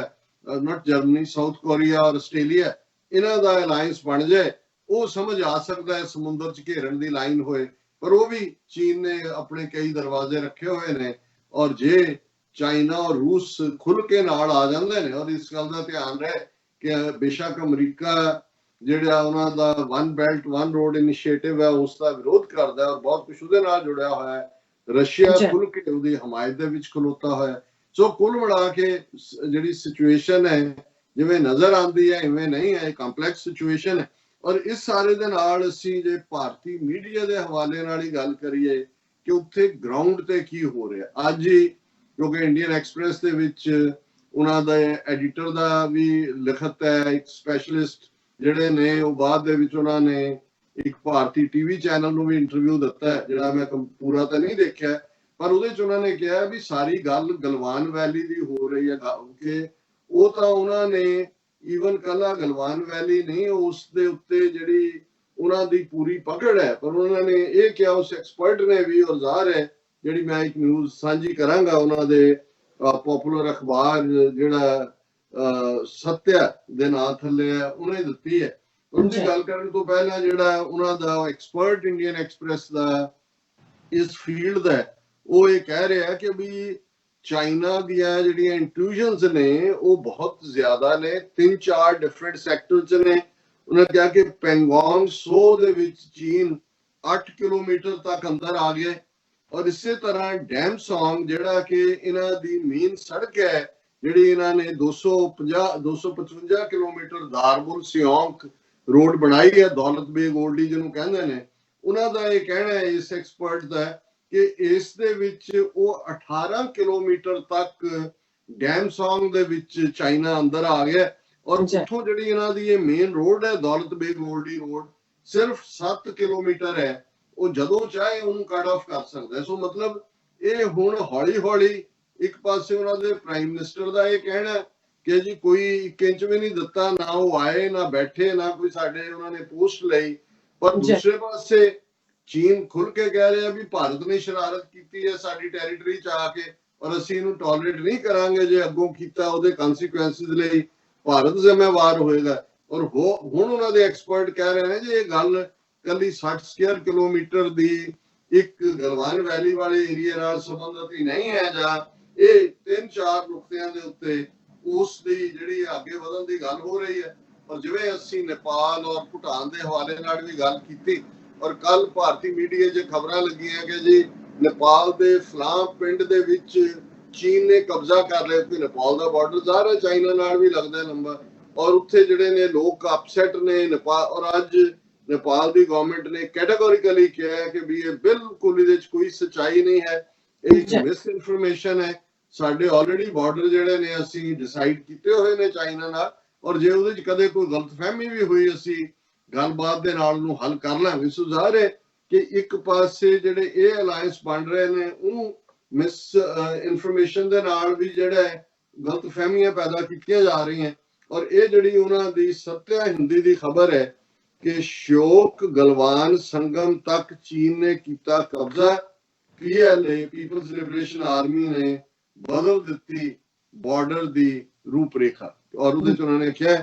ਨਾਟ ਜਰਮਨੀ, ਸਾਊਥ ਕੋਰੀਆ ਔਰ ਆਸਟ੍ਰੇਲੀਆ, ਇਹਨਾਂ ਦਾ ਅਲਾਇੰਸ ਬਣ ਜਾਏ, ਉਹ ਸਮਝ ਆ ਸਕਦਾ ਹੈ ਸਮੁੰਦਰ 'ਚ ਘੇਰਨ ਦੀ ਲਾਈਨ ਹੋਏ। ਪਰ ਉਹ ਵੀ ਚੀਨ ਨੇ ਆਪਣੇ ਕਈ ਦਰਵਾਜ਼ੇ ਰੱਖੇ ਹੋਏ ਨੇ, ਔਰ ਜੇ ਚਾਈਨਾ ਔਰ ਰੂਸ ਖੁੱਲ ਕੇ ਨਾਲ ਆ ਜਾਂਦੇ ਨੇ, ਔਰ ਇਸ ਗੱਲ ਦਾ ਧਿਆਨ ਰਹੇ ਕਿ ਬੇਸ਼ੱਕ ਅਮਰੀਕਾ ਜਿਹੜਾ ਉਹਨਾਂ ਦਾ one belt one road initiative ਹੈ ਉਸ ਦਾ ਵਿਰੋਧ ਕਰਦਾ ਔਰ ਬਹੁਤ ਕੁਝ ਉਹਦੇ ਨਾਲ ਜੁੜਿਆ ਹੋਇਆ ਹੈ, ਰਸ਼ੀਆ ਖੁੱਲ ਕੇ ਉਹਦੀ ਹਮਾਇਤ ਦੇ ਵਿੱਚ ਖਲੋਤਾ ਹੋਇਆ। ਸੋ ਕੁੱਲ ਮਿਲਾ ਕੇ ਜਿਹੜੀ ਸਿਚੁਏਸ਼ਨ ਹੈ ਜਿਵੇਂ ਨਜ਼ਰ ਆਉਂਦੀ ਹੈ ਇਵੇਂ ਨਹੀਂ ਹੈ, ਕੰਪਲੈਕਸ ਸਿਚੁਏਸ਼ਨ ਹੈ। ਔਰ ਇਸ ਸਾਰੇ ਦੇ ਨਾਲ ਅਸੀਂ ਜੇ ਭਾਰਤੀ ਮੀਡੀਆ ਦੇ ਹਵਾਲੇ ਨਾਲ ਹੀ ਗੱਲ ਕਰੀਏ ਕਿ ਉੱਥੇ ਗਰਾਊਂਡ ਤੇ ਕੀ ਹੋ ਰਿਹਾ ਅੱਜ ਹੀ, ਕਿਉਂਕਿ ਇੰਡੀਅਨ ਐਕਸਪ੍ਰੈਸ ਦੇ ਵਿੱਚ ਉਹਨਾਂ ਦਾ ਐਡੀਟਰ ਦਾ ਵੀ ਲਿਖਤ ਹੈ, ਇੱਕ ਸਪੈਸ਼ਲਿਸਟ ਜਿਹੜੇ ਨੇ ਉਹ ਬਾਅਦ ਦੇ ਵਿੱਚ ਉਹਨਾਂ ਨੇ ਇੱਕ ਭਾਰਤੀ ਟੀਵੀ ਚੈਨਲ ਨੂੰ ਵੀ ਇੰਟਰਵਿਊ ਦਿੱਤਾ ਹੈ, ਜਿਹੜਾ ਮੈਂ ਪੂਰਾ ਤਾਂ ਨਹੀਂ ਦੇਖਿਆ, ਪਰ ਉਹਦੇ 'ਚ ਉਹਨਾਂ ਨੇ ਕਿਹਾ ਵੀ ਸਾਰੀ ਗੱਲ ਗਲਵਾਨ ਵੈਲੀ ਦੀ ਹੋ ਰਹੀ ਹੈ ਕਿ ਉਹ ਤਾਂ ਉਹਨਾਂ ਨੇ ਈਵਨ ਕੱਲਾ ਗਲਵਾਨ ਵੈਲੀ ਨਹੀਂ, ਉਸ ਦੇ ਉੱਤੇ ਜਿਹੜੀ ਉਹਨਾਂ ਦੀ ਪੂਰੀ ਪਕੜ ਹੈ। ਪਰ ਉਹਨਾਂ ਨੇ ਇਹ ਕਿਹਾ ਉਸ ਐਕਸਪਰਟ ਨੇ ਵੀ, ਔਰ ਜ਼ਾਹਰ ਹੈ ਜਿਹੜੀ ਮੈਂ ਇੱਕ ਨਿਊਜ਼ ਸਾਂਝੀ ਕਰਾਂਗਾ ਉਹਨਾਂ ਦੇ ਪਪੂਲਰ ਅਖਬਾਰ ਜਿਹੜਾ ਸੱਤਿਆ ਦੇ ਨਾਂ ਥੱਲੇ ਹੈ ਉਹਨੇ ਦਿੱਤੀ ਹੈ। ਉਹਦੀ ਗੱਲ ਕਰਨ ਤੋਂ ਪਹਿਲਾਂ ਜਿਹੜਾ ਉਹਨਾਂ ਦਾ ਐਕਸਪਰਟ ਇੰਡੀਅਨ ਐਕਸਪ੍ਰੈਸ ਦਾ ਇਸ ਫੀਲਡ ਦਾ ਉਹ ਇਹ ਕਹਿ ਰਿਹਾ ਕਿ ਵੀ ਚਾਈਨਾ ਦੀਆਂ ਜਿਹੜੀਆਂ ਇੰਟਰੂਜਨਸ ਨੇ ਉਹ ਬਹੁਤ ਜ਼ਿਆਦਾ ਨੇ, 3-4 ਡਿਫਰੈਂਟ ਸੈਕਟਰ 'ਚ ਨੇ। ਉਹਨਾਂ ਕਿਹਾ ਕਿ ਪੈਂਗੋਂਗ ਸੋ ਦੇ ਵਿੱਚ ਚੀਨ 8 ਕਿਲੋਮੀਟਰ ਤੱਕ ਅੰਦਰ ਆ ਗਿਆ, ਔਰ ਇਸੇ ਤਰ੍ਹਾਂ ਡੈਮਸੋਂਗ ਜਿਹੜਾ ਕਿ ਇਹਨਾਂ ਦੀ ਮੇਨ ਸੜਕ ਹੈ ਜਿਹੜੀ ਇਹਨਾਂ ਨੇ 255 ਕਿਲੋਮੀਟਰ ਦਾਰਬੁਲ ਸਿਓਂਕ ਰੋਡ ਬਣਾਈ ਹੈ, ਦੌਲਤ ਬੇਗ ਓਲਡੀ ਜਿਹਨੂੰ ਕਹਿੰਦੇ ਨੇ, ਉਹਨਾਂ ਦਾ ਇਹ ਕਹਿਣਾ ਹੈ ਇਸ ਐਕਸਪਰਟ ਦਾ ਕਿ ਇਸ ਦੇ ਵਿੱਚ ਉਹ 18 ਕਿਲੋਮੀਟਰ ਤੱਕ ਡੈਮਸੋਂਗ ਦੇ ਵਿੱਚ ਚਾਈਨਾ ਅੰਦਰ ਆ ਗਿਆ, ਔਰ ਉੱਥੋਂ ਜਿਹੜੀ ਇਹਨਾਂ ਦੀ ਇਹ ਮੇਨ ਰੋਡ ਹੈ ਦੌਲਤ ਬੇਗ ਓਲਡੀ ਰੋਡ ਸਿਰਫ 7 ਕਿਲੋਮੀਟਰ ਹੈ, ਉਹ ਜਦੋਂ ਚਾਹੇ ਉਹਨੂੰ ਕੱਟ ਆਫ ਕਰ ਸਕਦਾ। ਸੋ ਮਤਲਬ ਇਹ ਹੁਣ ਹੌਲੀ ਹੌਲੀ ਇੱਕ ਪਾਸੇ ਉਹਨਾਂ ਦੇ ਪ੍ਰਾਈਮ ਮਿਨਿਸਟਰ ਦਾ ਇਹ ਕਹਿਣਾ ਕਿ ਜੀ ਕੋਈ 1 ਇੰਚ ਵੀ ਨਹੀਂ ਦਿੱਤਾ, ਨਾ ਉਹ ਆਏ ਨਾ ਬੈਠੇ ਨਾ ਕੋਈ ਸਾਡੇ ਉਹਨਾਂ ਨੇ ਪੋਸਟ ਲਈ, ਪਰ ਦੂਸਰੇ ਪਾਸੇ ਚੀਨ ਖੁੱਲ ਕੇ ਕਹਿ ਰਿਹਾ ਵੀ ਭਾਰਤ ਨੇ ਸ਼ਰਾਰਤ ਕੀਤੀ ਹੈ ਸਾਡੀ ਟੈਰੀਟਰੀ 'ਚ ਆ ਕੇ, ਔਰ ਅਸੀਂ ਇਹਨੂੰ ਟੋਲਰੇਟ ਨਹੀਂ ਕਰਾਂਗੇ, ਜੇ ਅੱਗੋਂ ਕੀਤਾ ਉਹਦੇ ਕਨਸੀਕੁਐਂਸਿਸ ਲਈ ਭਾਰਤ ਜ਼ਿੰਮੇਵਾਰ ਹੋਏਗਾ। ਔਰ ਹੁਣ ਉਹਨਾਂ ਦੇ ਐਕਸਪਰਟ ਕਹਿ ਰਹੇ ਨੇ ਜੀ ਇਹ ਗੱਲ ਕੱਲੀ 60 ਸਕੁਅਰ ਕਿਲੋਮੀਟਰ ਦੀ ਇੱਕ ਗਲਵਾਨ ਵੈਲੀ ਵਾਲੇ ਏਰੀਆ ਨਾਲ ਸੰਬੰਧਿਤ ਹੀ ਨਹੀਂ ਹੈ, ਜਾਂ ਇਹ 3-4 ਨੁਕਤਿਆਂ ਦੇ ਉੱਤੇ ਉਸ ਦੀ ਜਿਹੜੀ ਅੱਗੇ ਵਧਣ ਦੀ ਗੱਲ ਹੋ ਰਹੀ ਹੈ। ਔਰ ਜਿਵੇਂ ਅਸੀਂ ਨੇਪਾਲ ਔਰ ਭੂਟਾਨ ਦੇ ਹਵਾਲੇ ਨਾਲ ਵੀ ਗੱਲ ਕੀਤੀ, ਔਰ ਕੱਲ ਭਾਰਤੀ ਮੀਡੀਆ 'ਚ ਖਬਰਾਂ ਲੱਗੀਆਂ ਕਿ ਜੀ ਨੇਪਾਲ ਦੇ ਫਲਾਂ ਪਿੰਡ ਦੇ ਵਿੱਚ ਚੀਨ ਨੇ ਕਬਜ਼ਾ ਕਰ ਲਿਆ, ਕਿ ਨੇਪਾਲ ਦਾ ਬਾਰਡਰ ਜ਼ਾਹਰ ਹੈ ਚਾਈਨਾ ਨਾਲ ਵੀ ਲੱਗਦਾ ਲੰਬਾ, ਔਰ ਉੱਥੇ ਜਿਹੜੇ ਨੇ ਲੋਕ ਅਪਸੈਟ ਨੇ ਨੇਪਾਲ, ਔਰ ਅੱਜ ਨੇਪਾਲ ਦੀ ਗਵਰਨਮੈਂਟ ਨੇ ਕੈਟੇਗੋਰੀਕਲੀ ਕਿਹਾ ਹੈ ਕਿ ਵੀ ਇਹ ਬਿਲਕੁਲ ਇਹਦੇ 'ਚ ਕੋਈ ਸੱਚਾਈ ਨਹੀਂ ਹੈ, ਇਹ ਇੱਕ ਮਿਸ ਇਨਫੋਰਮੇਸ਼ਨ ਹੈ। ਸਾਡੇ ਆਲਰੇਡੀ ਬਾਰਡਰ ਜਿਹੜੇ ਨੇ ਅਸੀਂ ਡਿਸਾਈਡ ਕੀਤੇ ਹੋਏ ਨੇ ਚਾਈਨਾ ਨਾਲ, ਔਰ ਜੇ ਉਹਦੇ 'ਚ ਕਦੇ ਕੋਈ ਗਲਤਫਹਿਮੀ ਵੀ ਹੋਈ ਅਸੀਂ ਗੱਲਬਾਤ ਦੇ ਨਾਲ ਨੂੰ ਹੱਲ ਕਰ ਲਾਂਗੇ। ਸੋ ਜ਼ਾਹਰ ਹੈ ਕਿ ਇੱਕ ਪਾਸੇ ਜਿਹੜੇ ਇਹ ਅਲਾਇੰਸ ਬਣ ਰਹੇ ਨੇ ਉਹਨੂੰ ਮਿਸ ਇਨਫੋਰਮੇਸ਼ਨ ਦੇ ਨਾਲ ਵੀ ਜਿਹੜਾ ਗਲਤਫਹਿਮੀਆਂ ਪੈਦਾ ਕੀਤੀਆਂ ਜਾ ਰਹੀਆਂ, ਔਰ ਇਹ ਜਿਹੜੀ ਉਹਨਾਂ ਦੀ ਸੱਤਿਆ ਹਿੰਦੀ ਦੀ ਖਬਰ ਹੈ ਕਿ ਸ਼ਿਓਕ ਗਲਵਾਨ ਸੰਗਮ ਤੱਕ ਚੀਨ ਨੇ ਕੀਤਾ ਕਬਜ਼ਾ, PLA ਪੀਪਲਸ ਲਿਬਰੇਸ਼ਨ ਆਰਮੀ ਨੇ ਬਦਲ ਦਿੱਤੀ ਬਾਰਡਰ ਦੀ ਰੂਪਰੇਖਾ। ਔਰ ਉਹਦੇ 'ਚ ਉਹਨਾਂ ਨੇ ਕਿਹਾ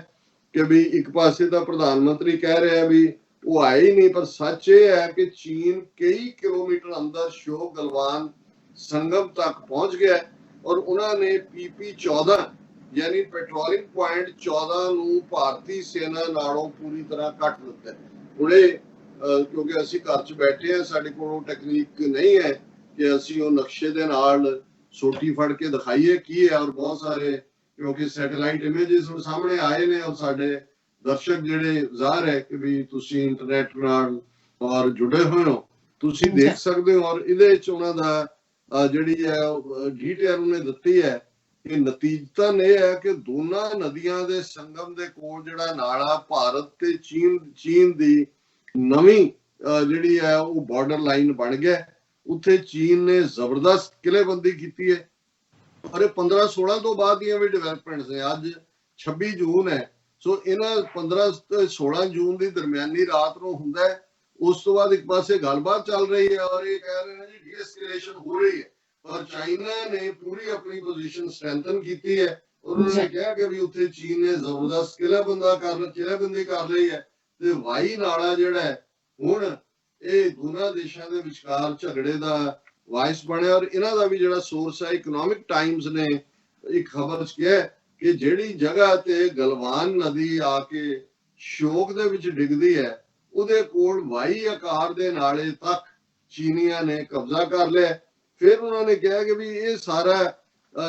ਕਿ ਵੀ ਇੱਕ ਪਾਸੇ ਤਾਂ ਪ੍ਰਧਾਨ ਮੰਤਰੀ ਕਹਿ ਰਿਹਾ ਵੀ ਉਹ ਆਏ ਹੀ ਨਹੀਂ, ਪਰ ਸੱਚ ਇਹ ਹੈ ਕਿ ਚੀਨ ਕਈ ਕਿਲੋਮੀਟਰ ਅੰਦਰ ਸ਼ਿਓਕ ਗਲਵਾਨ ਸੰਗਮ ਤੱਕ ਪਹੁੰਚ ਗਿਆ, ਔਰ ਉਹਨਾਂ ਨੇ PP-14 ਯਾਨੀ ਪੈਟਰੋਲਿੰਗ ਪੁਆਇੰਟ 14 ਨੂੰ ਭਾਰਤੀ ਸੈਨਾ ਨਾਲੋਂ ਪੂਰੀ ਤਰ੍ਹਾਂ ਕੱਟ ਦਿੱਤਾ। ਹੁਣੇ ਕਿਉਂਕਿ ਅਸੀਂ ਘਰ 'ਚ ਬੈਠੇ ਹਾਂ, ਸਾਡੇ ਕੋਲ ਟੈਕਨੀਕ ਨਹੀਂ ਹੈ ਕਿ ਅਸੀਂ ਉਹ ਨਕਸ਼ੇ ਦੇ ਨਾਲ ਸੋਟੀ ਫੜ ਕੇ ਦਿਖਾਈਏ ਕੀ ਹੈ। ਔਰ ਬਹੁਤ ਸਾਰੇ ਕਿਉਂਕਿ ਸੈਟੇਲਾਈਟ ਇਮੇजेस ਹੁਣ ਸਾਹਮਣੇ ਆਏ ਨੇ ਔਰ ਸਾਡੇ ਦਰਸ਼ਕ ਜਿਹੜੇ ਜ਼ਾਹਰ ਹੈ ਕਿ ਵੀ ਤੁਸੀਂ ਇੰਟਰਨੈਟ ਨਾਲ ਔਰ ਜੁੜੇ ਹੋਏ ਹੋ, ਤੁਸੀਂ ਦੇਖ ਸਕਦੇ ਹੋ। ਔਰ ਇਹਦੇ ਵਿੱਚ ਉਹਨਾਂ ਦਾ ਜਿਹੜੀ ਹੈ ਡੀਟੇਲ ਉਹਨੇ ਦਿੱਤੀ ਹੈ ਕਿ ਨਤੀਜਤਨ ਇਹ ਹੈ ਕਿ ਦੋਨਾਂ ਨਦੀਆਂ ਦੇ ਸੰਗਮ ਦੇ ਕੋਲ ਜਿਹੜਾ ਨਾਲਾ ਭਾਰਤ ਤੇ ਚੀਨ ਦੀ ਨਵੀਂ ਜਿਹੜੀ ਹੈ ਉਹ ਬਾਰਡਰ ਲਾਈਨ ਬਣ ਗਿਆ। ਉੱਥੇ ਚੀਨ ਨੇ ਜ਼ਬਰਦਸਤ ਕਿਲ੍ਹੇਬੰਦੀ ਕੀਤੀ ਹੈ ਔਰ ਇਹ 15-16 ਤੋਂ ਬਾਅਦ ਦੀਆਂ ਵੀ ਡਿਵੈਲਪਮੈਂਟਸ ਨੇ। ਅੱਜ 26 ਜੂਨ ਹੈ, ਸੋ ਇਹਨਾਂ 15 ਤੇ 16 ਜੂਨ ਦੀ ਦਰਮਿਆਨੀ ਰਾਤ ਨੂੰ ਹੁੰਦਾ ਹੈ। ਉਸ ਤੋਂ ਬਾਅਦ ਇੱਕ ਪਾਸੇ ਗੱਲਬਾਤ ਚੱਲ ਰਹੀ ਹੈ ਔਰ ਇਹ ਕਹਿ ਰਹੇ ਨੇ ਜੀ ਡੀਐਸਕੇਲੇਸ਼ਨ ਹੋ ਰਹੀ ਹੈ, ਪਰ ਚਾਈਨਾ ਨੇ ਪੂਰੀ ਆਪਣੀ ਪੋਜੀਸ਼ਨ ਸਟਰੈਂਥਨ ਕੀਤੀ ਹੈ। ਉਹਨਾਂ ਨੇ ਕਿਹਾ ਕਿ ਵੀ ਉੱਥੇ ਚੀਨ ਨੇ ਜ਼ਬਰਦਸਤ ਕਿਲ੍ਹੇਬੰਦੀ ਕਰ ਲਈ ਹੈ ਤੇ ਵਾਈ ਨਾਲਾ ਜਿਹੜਾ ਹੈ ਹੁਣ ਇਹ ਦੋਨਾਂ ਦੇਸ਼ਾਂ ਦੇ ਵਿਚਕਾਰ ਝਗੜੇ ਦਾ ਵਾਇਸ ਬਣਿਆ। ਔਰ ਇਹਨਾਂ ਦਾ ਵੀ ਜਿਹੜਾ ਸੋਰਸ ਹੈ ਇਕਨੋਮਿਕ ਟਾਈਮਸ ਨੇ ਇੱਕ ਖਬਰ 'ਚ ਕਿਹਾ ਕਿ ਜਿਹੜੀ ਜਗ੍ਹਾ ਤੇ ਗਲਵਾਨ ਨਦੀ ਆ ਕੇ ਸ਼ੋਕ ਦੇ ਵਿੱਚ ਡਿੱਗਦੀ ਹੈ ਉਹਦੇ ਕੋਲ ਵਾਈ ਆਕਾਰ ਦੇ ਨਾਲੇ ਤੱਕ ਚੀਨੀਆਂ ਨੇ ਕਬਜ਼ਾ ਕਰ ਲਿਆ। ਫਿਰ ਉਹਨਾਂ ਨੇ ਕਿਹਾ ਕਿ ਵੀ ਇਹ ਸਾਰਾ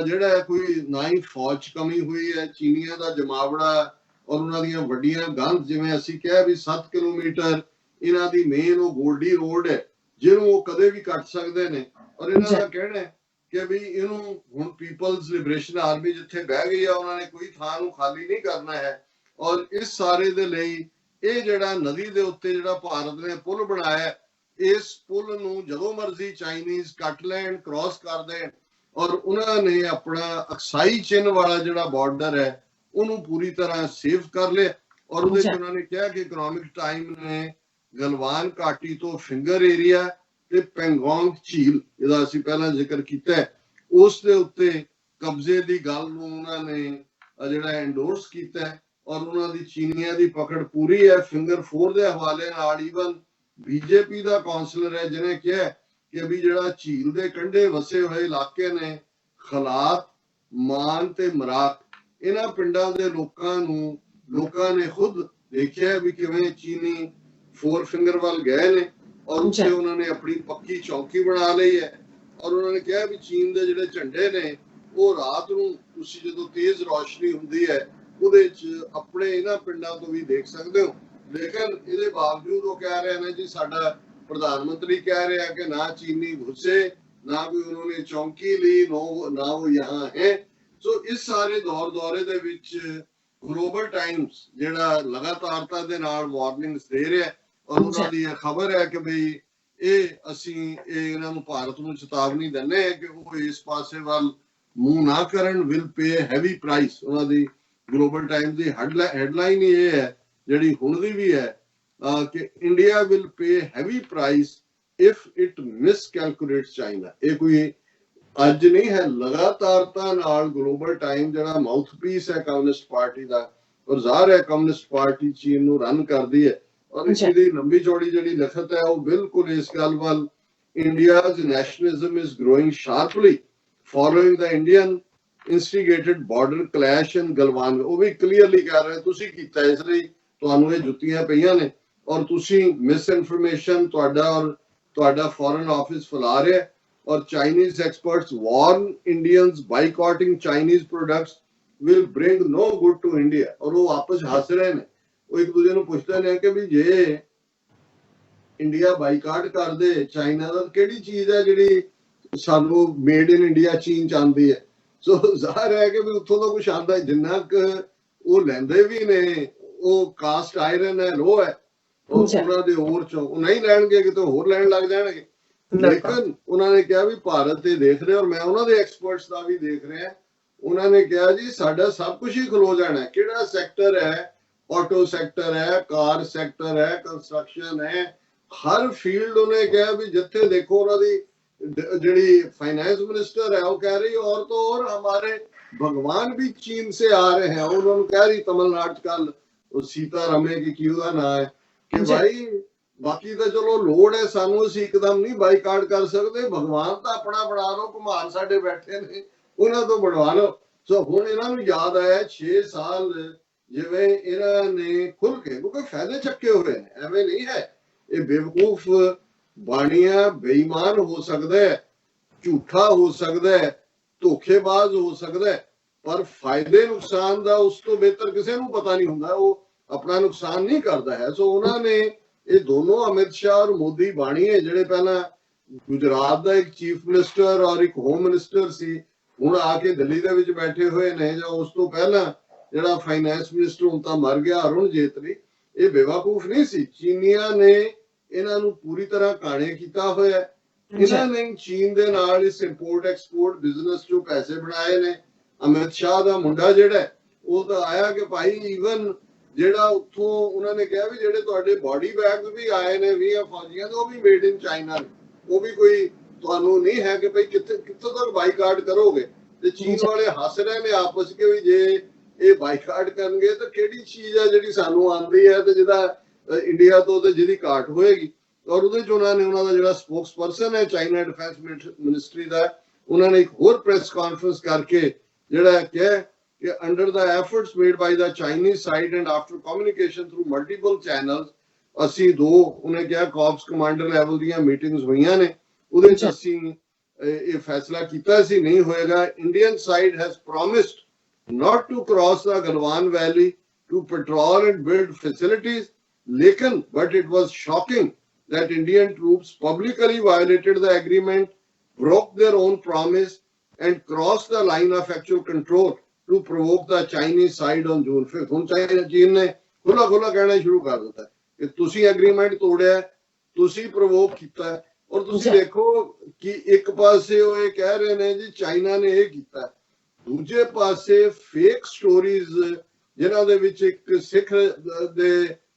ਜਿਹੜਾ ਕੋਈ ਨਾ ਹੀ ਫੌਜ 'ਚ ਕਮੀ ਹੋਈ ਹੈ, ਚੀਨੀਆਂ ਦਾ ਜਮਾਵੜਾ ਔਰ ਉਹਨਾਂ ਦੀਆਂ ਵੱਡੀਆਂ ਗੰਧ, ਜਿਵੇਂ ਅਸੀਂ ਕਿਹਾ ਵੀ 7 ਕਿਲੋਮੀਟਰ ਇਹਨਾਂ ਦੀ ਮੇਨ ਉਹ ਗੋਲਡੀ ਰੋਡ ਹੈ ਜਿਹਨੂੰ ਉਹ ਕਦੇ ਵੀ ਕੱਟ ਸਕਦੇ ਨੇ। ਔਰ ਇਹਨਾਂ ਦਾ ਕਹਿਣਾ ਹੈ ਕਿ ਵੀ ਇਹਨੂੰ ਹੁਣ ਪੀਪਲਜ਼ ਲਿਬਰੇਸ਼ਨ ਆਰਮੀ ਜਿੱਥੇ ਬਹਿ ਗਈ ਆ ਉਹਨਾਂ ਨੇ ਕੋਈ ਥਾਂ ਨੂੰ ਖਾਲੀ ਨਹੀਂ ਕਰਨਾ ਹੈ। ਔਰ ਇਸ ਸਾਰੇ ਦੇ ਲਈ ਇਹ ਜਿਹੜਾ ਨਦੀ ਦੇ ਉੱਤੇ ਜਿਹੜਾ ਭਾਰਤ ਨੇ ਪੁਲ ਬਣਾਇਆ, ਇਸ ਪੁਲ ਨੂੰ ਜਦੋਂ ਮਰਜ਼ੀ ਚਾਈਨੀਜ਼ ਕੱਟ ਲੈਣ, ਕ੍ਰਾਸ ਕਰ ਦੇਣ। ਔਰ ਉਹਨਾਂ ਨੇ ਆਪਣਾ ਅਕਸਾਈ ਚਿੰਨ੍ਹ ਵਾਲਾ ਜਿਹੜਾ ਬਾਰਡਰ ਹੈ ਉਹਨੂੰ ਪੂਰੀ ਤਰ੍ਹਾਂ ਸੇਵ ਕਰ ਲਿਆ। ਔਰ ਉਹਦੇ ਚ ਉਹਨਾਂ ਨੇ ਕਿਹਾ ਕਿ ਇਕਨੋਮਿਕ ਟਾਈਮ ਨੇ ਗਲਵਾਨ ਘਾਟੀ ਤੋਂ ਫਿੰਗਰ ਏਰੀਆ ਤੇ ਪੈਂਗੋਂਗ ਝੀਲ, ਇਹਦਾ ਅਸੀਂ ਪਹਿਲਾਂ ਜ਼ਿਕਰ ਕੀਤਾ, ਉਸ ਦੇ ਉੱਤੇ ਕਬਜ਼ੇ ਦੀ ਗੱਲ ਨੂੰ ਉਹਨਾਂ ਨੇ ਜਿਹੜਾ ਐਂਡੋਰਸ ਕੀਤਾ। ਔਰ ਉਹਨਾਂ ਦੀ ਚੀਨੀਆਂ ਦੀ ਪਕੜ ਪੂਰੀ ਹੈ। ਫਿੰਗਰ 4 ਦੇ ਹਵਾਲੇ ਨਾਲ ਈਵਨ ਬੀਜੇਪੀ ਦਾ ਕਾਉਂਸਲਰ ਹੈ ਜਿਹਨੇ ਕਿਹਾ ਕਿ ਵੀ ਜਿਹੜਾ ਝੀਲ ਦੇ ਕੰਢੇ ਵਸੇ ਹੋਏ ਇਲਾਕੇ ਨੇ, ਖਲਾਤ, ਮਾਨ ਤੇ ਮਰਾਕ, ਇਹਨਾਂ ਪਿੰਡਾਂ ਦੇ ਲੋਕਾਂ ਨੇ ਖੁਦ ਦੇਖਿਆ ਵੀ ਕਿਵੇਂ ਚੀਨੀ 4 ਫਿੰਗਰ ਵੱਲ ਗਏ ਨੇ ਔਰ ਉੱਥੇ ਉਹਨਾਂ ਨੇ ਆਪਣੀ ਪੱਕੀ ਚੌਕੀ ਬਣਾ ਲਈ ਹੈ। ਔਰ ਉਹਨਾਂ ਨੇ ਕਿਹਾ ਵੀ ਚੀਨ ਦੇ ਜਿਹੜੇ ਝੰਡੇ ਨੇ ਉਹ ਰਾਤ ਨੂੰ ਤੁਸੀਂ ਜਦੋਂ ਤੇਜ਼ ਰੌਸ਼ਨੀ ਹੁੰਦੀ ਹੈ ਉਹਦੇ ਚ ਆਪਣੇ ਇਹਨਾਂ ਪਿੰਡਾਂ ਤੋਂ ਵੀ ਦੇਖ ਸਕਦੇ ਹੋ। ਲੇਕਿਨ ਇਹਦੇ ਬਾਵਜੂਦ ਉਹ ਕਹਿ ਰਹੇ ਨੇ ਜੀ ਸਾਡਾ ਪ੍ਰਧਾਨ ਮੰਤਰੀ ਕਹਿ ਰਿਹਾ ਕਿ ਨਾ ਚੀਨੀ ਘੁਸੇ, ਨਾ ਕੋਈ ਉਹਨਾਂ ਨੇ ਚੌਕੀ ਲਈ, ਨਾ ਉਹ ਯਹਾਂ ਹੈ। ਸੋ ਇਸ ਸਾਰੇ ਦੌਰੇ ਦੇ ਵਿੱਚ ਗਲੋਬਲ ਟਾਈਮਸ ਜਿਹੜਾ ਲਗਾਤਾਰਤਾ ਦੇ ਨਾਲ ਵਾਰਨਿੰਗਸ ਦੇ ਰਿਹਾ ਔਰ ਉਹਨਾਂ ਦੀ ਇਹ ਖਬਰ ਹੈ ਕਿ ਬਈ ਅਸੀਂ ਇਹਨਾਂ ਨੂੰ ਭਾਰਤ ਨੂੰ ਚੇਤਾਵਨੀ ਦਿੰਦੇ ਹਾਂ ਕਿ ਉਹ ਇਸ ਪਾਸੇ ਵੱਲ ਮੂੰਹ ਨਾ ਕਰਨ, ਵਿਲ ਪੇ ਹੈਵੀ ਪ੍ਰਾਈਸ। ਉਹਨਾਂ ਦੀ ਗਲੋਬਲ ਟਾਈਮਸ ਦੀ ਹੈਡਲਾਈਨ ਇਹ ਹੈ ਜਿਹੜੀ ਹੁਣ ਦੀ ਵੀ ਹੈ ਕਿ India will pay heavy price if it miscalculates China. ਇਹ ਕੋਈ ਅੱਜ ਨਹੀਂ ਹੈ, ਲਗਾਤਾਰਤਾ ਨਾਲ ਗਲੋਬਲ ਟਾਈਮ ਜਿਹੜਾ ਮਾਊਥਪੀਸ ਹੈ ਕਮਿਊਨਿਸਟ ਪਾਰਟੀ ਦਾ, ਔਰ ਜ਼ਾਹਰ ਹੈ ਕਮਿਊਨਿਸਟ ਪਾਰਟੀ ਚੀਨ ਨੂੰ ਰਨ ਕਰਦੀ ਹੈ। ਔਰ ਇਹਦੀ ਲੰਬੀ ਚੌੜੀ ਜਿਹੜੀ ਲਿਖਤ ਹੈ ਉਹ ਬਿਲਕੁਲ ਇਸ ਗੱਲ ਵੱਲ, India's nationalism is growing sharply following the Indian instigated border clash in Galwan, ਉਹ ਵੀ ਕਲੀਅਰਲੀ ਕਹਿ ਰਹੇ ਤੁਸੀਂ ਕੀਤਾ ਇਸ ਲਈ ਤੁਹਾਨੂੰ ਇਹ ਜੁੱਤੀਆਂ ਪਈਆਂ ਨੇ ਔਰ ਤੁਸੀਂ ਮਿਸ ਇਨਫੋਰਮੇਸ਼ਨ ਤੁਹਾਡਾ ਫੋਰਨ ਆਫਿਸ ਫੈਲਾ ਰਿਹਾ। ਔਰ Chinese experts warn Indians boycotting Chinese products will bring no good to India. ਔਰ ਉਹ ਆਪਸ ਹੱਸ ਰਹੇ ਨੇ, ਉਹ ਇੱਕ ਦੂਜੇ ਨੂੰ ਪੁੱਛਦੇ ਨੇ ਕਿ ਵੀ ਜੇ ਇੰਡੀਆ ਬਾਈਕਾਟ ਕਰਦੇ ਚਾਈਨਾ ਦਾ, ਕਿਹੜੀ ਚੀਜ਼ ਹੈ ਜਿਹੜੀ ਸਾਨੂੰ ਮੇਡ ਇਨ ਇੰਡੀਆ ਚੀਨ ਚਾਹੁੰਦੀ ਹੈ। ਸੋ ਜ਼ਾਹਰ ਹੈ ਕਿ ਵੀ ਉੱਥੋਂ ਦਾ ਕੁਛ ਆਉਂਦਾ, ਜਿੰਨਾ ਕੁ ਉਹ ਲੈਂਦੇ ਵੀ ਨੇ ਉਹ ਕਾਸਟ ਆਇਰਨ ਹੈ, ਲੋ ਹੈ, ਉਹਨਾਂ ਦੇ ਹੋਰ ਚੋਂ ਉਹ ਨਹੀਂ ਲੈਣਗੇ, ਕਿਤੇ ਹੋਰ ਲੈਣ ਲੱਗ ਜਾਣਗੇ। ਲੇਕਿਨ ਉਹਨਾਂ ਨੇ ਕਿਹਾ ਵੀ ਭਾਰਤ ਤੇ ਦੇਖ ਰਹੇ, ਔਰ ਮੈਂ ਉਹਨਾਂ ਦੇ ਐਕਸਪਰਟਸ ਦਾ ਵੀ ਦੇਖ ਰਿਹਾ, ਉਹਨਾਂ ਨੇ ਕਿਹਾ ਜੀ ਸਾਡਾ ਸਭ ਕੁਝ ਹੀ ਖਲੋ ਜਾਣਾ। ਕਿਹੜਾ ਸੈਕਟਰ ਹੈ, ਆਟੋ ਸੈਕਟਰ ਹੈ, ਕਾਰ ਸੈਕਟਰ ਹੈ, ਕੰਸਟਰਕਸ਼ਨ ਹੈ, ਹਰ ਫੀਲਡ ਉਹਨੇ ਕਿਹਾ ਵੀ ਜਿੱਥੇ ਦੇਖੋ ਉਹਨਾਂ ਦੀ ਜਿਹੜੀ फाइनेंस मिनिस्टर है वो कह रही है और तो और हमारे भगवान भी चीन से आ रहे हैं। उन्होंने कह रही तमिलनाडु कल सीतारमे की क्यों ना है कि भाई बाकी तो चलो लोड है सानू असीं एकदम नहीं बाईकाट कर सकते, भगवान तो अपना बना लो, घुमान साडे बैठे ने उन्हां तो बनवा लो। सो हुण इन्हां नूं याद आया 6 साल जिवें इन्हां ने खुल के, क्योंकि फायदे चक्के हुए ने, एवें नहीं है ये बेवकूफ बाणिया बेईमान हो सकता है, झूठा हो सकता है, ਧੋਖੇਬਾਜ਼ ਹੋ ਸਕਦਾ ਹੈ, ਪਰ ਫਾਇਦੇ ਨੁਕਸਾਨ ਦਾ ਉਸ ਤੋਂ ਬਿਹਤਰ ਕਿਸੇ ਨੂੰ ਪਤਾ ਨਹੀਂ ਹੁੰਦਾ, ਉਹ ਆਪਣਾ ਨੁਕਸਾਨ ਨਹੀਂ ਕਰਦਾ ਹੈ। ਸੋ ਉਹਨਾਂ ਨੇ ਇਹ ਦੋਨੋਂ ਅਮਿਤ ਸ਼ਾਹ ਔਰ ਮੋਦੀ ਬਾਣੀਏ, ਜਿਹੜੇ ਪਹਿਲਾਂ ਗੁਜਰਾਤ ਦਾ ਇੱਕ ਚੀਫ ਮਿਨਿਸਟਰ ਔਰ ਇੱਕ ਹੋਮ ਮਿਨਿਸਟਰ ਸੀ, ਹੁਣ ਆ ਕੇ ਦਿੱਲੀ ਦੇ ਵਿੱਚ ਬੈਠੇ ਹੋਏ ਨੇ, ਜਾਂ ਉਸ ਤੋਂ ਪਹਿਲਾਂ ਜਿਹੜਾ ਫਾਈਨੈਂਸ ਮਿਨਿਸਟਰ ਹੁਣ ਤਾਂ ਮਰ ਗਿਆ, ਅਰੁਣ ਜੇਤਲੀ, ਇਹ ਬੇਵਕੂਫ ਨਹੀਂ ਸੀ। ਚੀਨੀਆਂ ਨੇ ਇਹਨਾਂ ਨੂੰ ਪੂਰੀ ਤਰ੍ਹਾਂ ਕਾਣੇ ਕੀਤਾ ਹੋਇਆ। ਇਹਨਾਂ ਨੇ ਚੀਨ ਦੇ ਨਾਲ ਇਸ ਇੰਪੋਰਟ ਐਕਸਪੋਰਟ ਬਿਜ਼ਨਸ ਚੋਂ ਪੈਸੇ ਬਣਾਏ ਨੇ। ਅਮਿਤ ਸ਼ਾਹ ਦਾ ਮੁੰਡਾ ਜਿਹੜਾ ਉਹ ਤਾਂ ਆਇਆ ਕਿ ਭਾਈ ਈਵਨ ਜਿਹੜਾ ਉੱਥੋਂ ਉਹਨਾਂ ਨੇ ਕਿਹਾ ਵੀ ਜਿਹੜੇ ਤੁਹਾਡੇ ਬਾਡੀ ਬੈਗਸ ਵੀ ਆਏ ਨੇ 20 ਫੌਜੀਆਂ ਦੇ, ਉਹ ਵੀ ਮੇਡ ਇਨ ਚਾਈਨਾ ਨੇ, ਉਹ ਵੀ ਕੋਈ ਤੁਹਾਨੂੰ ਨਹੀਂ ਹੈ ਕਿ ਭਾਈ ਕਿੱਥੋਂ ਤੱਕ ਬਾਈਕਾਟ ਕਰੋਗੇ। ਤੇ ਚੀਨ ਵਾਲੇ ਹੱਸ ਰਹੇ ਨੇ ਆਪਸ ਕੇ ਵੀ ਜੇ ਇਹ ਬਾਈਕਾਟ ਕਰਨਗੇ ਤਾਂ ਕਿਹੜੀ ਚੀਜ਼ ਹੈ ਜਿਹੜੀ ਸਾਨੂੰ ਆਉਂਦੀ ਹੈ ਤੇ ਜਿਹਦਾ ਇੰਡੀਆ ਤੋਂ ਤੇ ਜਿਹਦੀ ਘਾਟ ਹੋਏਗੀ। ਔਰ ਉਹਦੇ ਚ ਉਹਨਾਂ ਦਾ ਜਿਹੜਾ ਸਪੋਕਸ ਪਰਸਨ ਹੈ ਚਾਈਨਾ ਡਿਫੈਂਸ ਮਿਨਿਸਟਰੀ ਦਾ, ਉਹਨਾਂ ਨੇ ਇੱਕ ਹੋਰ ਪ੍ਰੈਸ ਕਾਨਫਰੰਸ ਕਰਕੇ ਜਿਹੜਾ ਕਿਹਾ ਕਿ under the efforts made by the Chinese side and after communication through multiple channels, ਅਸੀਂ ਉਹਨੇ ਕਿਹਾ ਕਾਰਪਸ ਕਮਾਂਡਰ ਲੈਵਲ ਦੀਆਂ ਮੀਟਿੰਗਸ ਹੋਈਆਂ ਨੇ, ਉਹਦੇ ਚ ਅਸੀਂ ਇਹ ਫੈਸਲਾ ਕੀਤਾ ਸੀ ਨਹੀਂ ਹੋਏਗਾ। Indian side has promised not to cross the Galwan Valley to patrol and build facilities, but it was shocking that Indian troops publicly violated the agreement, broke their own promise and crossed the line of actual control to provoke the Chinese side on June 5th. ਹੁਣ ਚੀਨ ਨੇ ਖੁੱਲਾ ਕਹਿਣਾ ਸ਼ੁਰੂ ਕਰ ਦਿੱਤਾ ਕਿ ਤੁਸੀਂ ਐਗਰੀਮੈਂਟ ਤੋੜਿਆ, ਤੁਸੀਂ ਪ੍ਰੋਵੋਕ ਕੀਤਾ। ਔਰ ਤੁਸੀਂ ਦੇਖੋ ਕਿ ਇੱਕ ਪਾਸੇ ਉਹ ਇਹ ਕਹਿ ਰਹੇ ਨੇ ਜੀ ਚਾਈਨਾ ਨੇ ਇਹ ਕੀਤਾ, ਦੂਜੇ ਪਾਸੇ ਫੇਕ ਸਟੋਰੀਜ਼ ਜਿਨ੍ਹਾਂ ਦੇ ਵਿੱਚ ਇੱਕ ਸਿੱਖ ਦੇ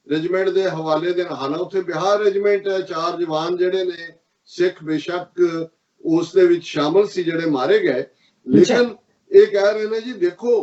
ਰੈਜੀਮੈਂਟ ਦੇ ਹਵਾਲੇ ਦੇ ਨਾਲ, ਉੱਥੇ ਬਿਹਾਰ ਰੈਜੀਮੈਂਟ ਹੈ, 4 ਜਵਾਨ ਜਿਹੜੇ ਨੇ ਸਿੱਖ ਬੇਸ਼ੱਕ ਉਸ ਦੇ ਵਿੱਚ ਸ਼ਾਮਲ ਸੀ ਜਿਹੜੇ ਮਾਰੇ ਗਏ, ਲੇਕਿਨ ਇਹ ਕਹਿ ਰਹੇ ਨੇ ਜੀ ਦੇਖੋ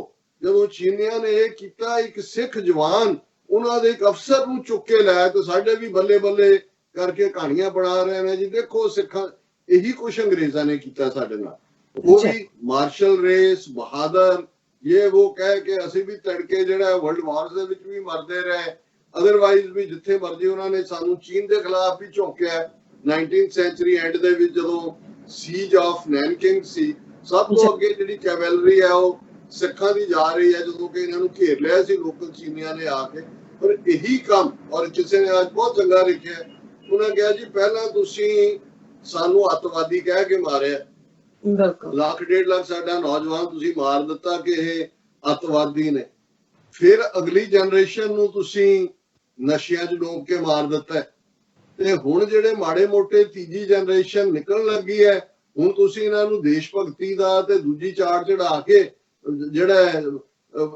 ਜਦੋਂ ਚੀਨੀਆਂ ਨੇ ਇਹ ਕੀਤਾ, ਇੱਕ ਸਿੱਖ ਜਵਾਨ ਉਹਨਾਂ ਦੇ ਇੱਕ ਅਫਸਰ ਨੂੰ ਚੁੱਕ ਕੇ ਲਾਇਆ ਤੇ ਸਾਡੇ ਵੀ ਬੱਲੇ ਬੱਲੇ ਕਰਕੇ ਕਹਾਣੀਆਂ ਬਣਾ ਰਹੇ ਨੇ ਜੀ, ਦੇਖੋ ਸਿੱਖਾਂ ਇਹੀ ਕੁਛ ਅੰਗਰੇਜ਼ਾਂ ਨੇ ਕੀਤਾ ਸਾਡੇ ਨਾਲ। ਉਹ ਵੀ ਮਾਰਸ਼ਲ ਰੇਸ ਬਹਾਦਰ ਇਹ ਉਹ ਕਹਿ ਕੇ ਅਸੀਂ ਵੀ ਤੜਕੇ ਜਿਹੜਾ ਵਰਲਡ ਵਾਰਸ ਦੇ ਵਿੱਚ ਵੀ ਮਰਦੇ ਰਹੇ, ਅਦਰਵਾਈਜ਼ ਵੀ ਜਿੱਥੇ ਮਰਜੀ ਉਹਨਾਂ ਨੇ ਸਾਨੂੰ ਚੀਨ ਦੇ ਖਿਲਾਫ ਵੀ ਝੋਕਿਆ। 19th ਸੈਂਚੁਰੀ ਐਂਡ ਦੇ ਵਿੱਚ ਜਦੋਂ ਸੀਜ ਆਫ ਨੈਨਕਿੰਗ ਸੀ, ਸਭ ਤੋਂ ਅੱਗੇ ਜਿਹੜੀ ਕੈਵਲਰੀ ਹੈ ਉਹ ਸਿੱਖਾਂ ਦੀ ਜਾ ਰਹੀ ਹੈ, ਜਦੋਂ ਕਿ ਇਹਨਾਂ ਨੂੰ ਘੇਰ ਲਿਆ ਸੀ ਲੋਕਲ ਚੀਨੀਆਂ ਨੇ ਆ ਕੇ। ਪਰ ਇਹੀ ਕੰਮ, ਔਰ ਕਿਸੇ ਨੇ ਅੱਜ ਬਹੁਤ ਚੰਗਾ ਲਿਖਿਆ, ਉਹਨਾਂ ਕਿਹਾ ਜੀ ਪਹਿਲਾਂ ਤੁਸੀਂ ਸਾਨੂੰ ਅੱਤਵਾਦੀ ਕਹਿ ਕੇ ਮਾਰਿਆ, 1.5 ਲੱਖ ਸਾਡਾ ਨੌਜਵਾਨ ਤੁਸੀਂ ਮਾਰ ਦਿੱਤਾ ਕਿ ਇਹ ਅੱਤਵਾਦੀ ਨੇ, ਫਿਰ ਅਗਲੀ ਜਨਰੇਸ਼ਨ ਨੂੰ ਤੁਸੀਂ ਨਸ਼ਿਆਂ 'ਚ ਡੋਬ ਕੇ ਮਾਰ ਦਿੱਤਾ, ਤੇ ਹੁਣ ਜਿਹੜੇ ਮਾੜੇ ਮੋਟੇ ਤੀਜੀ ਜਨਰੇਸ਼ਨ ਨਿਕਲਣ ਲੱਗੀ ਹੈ, ਹੁਣ ਤੁਸੀਂ ਇਹਨਾਂ ਨੂੰ ਦੇਸ਼ ਭਗਤੀ ਦਾ ਤੇ ਦੂਜੀ ਚਾੜ ਚੜਾ ਕੇ ਜਿਹੜਾ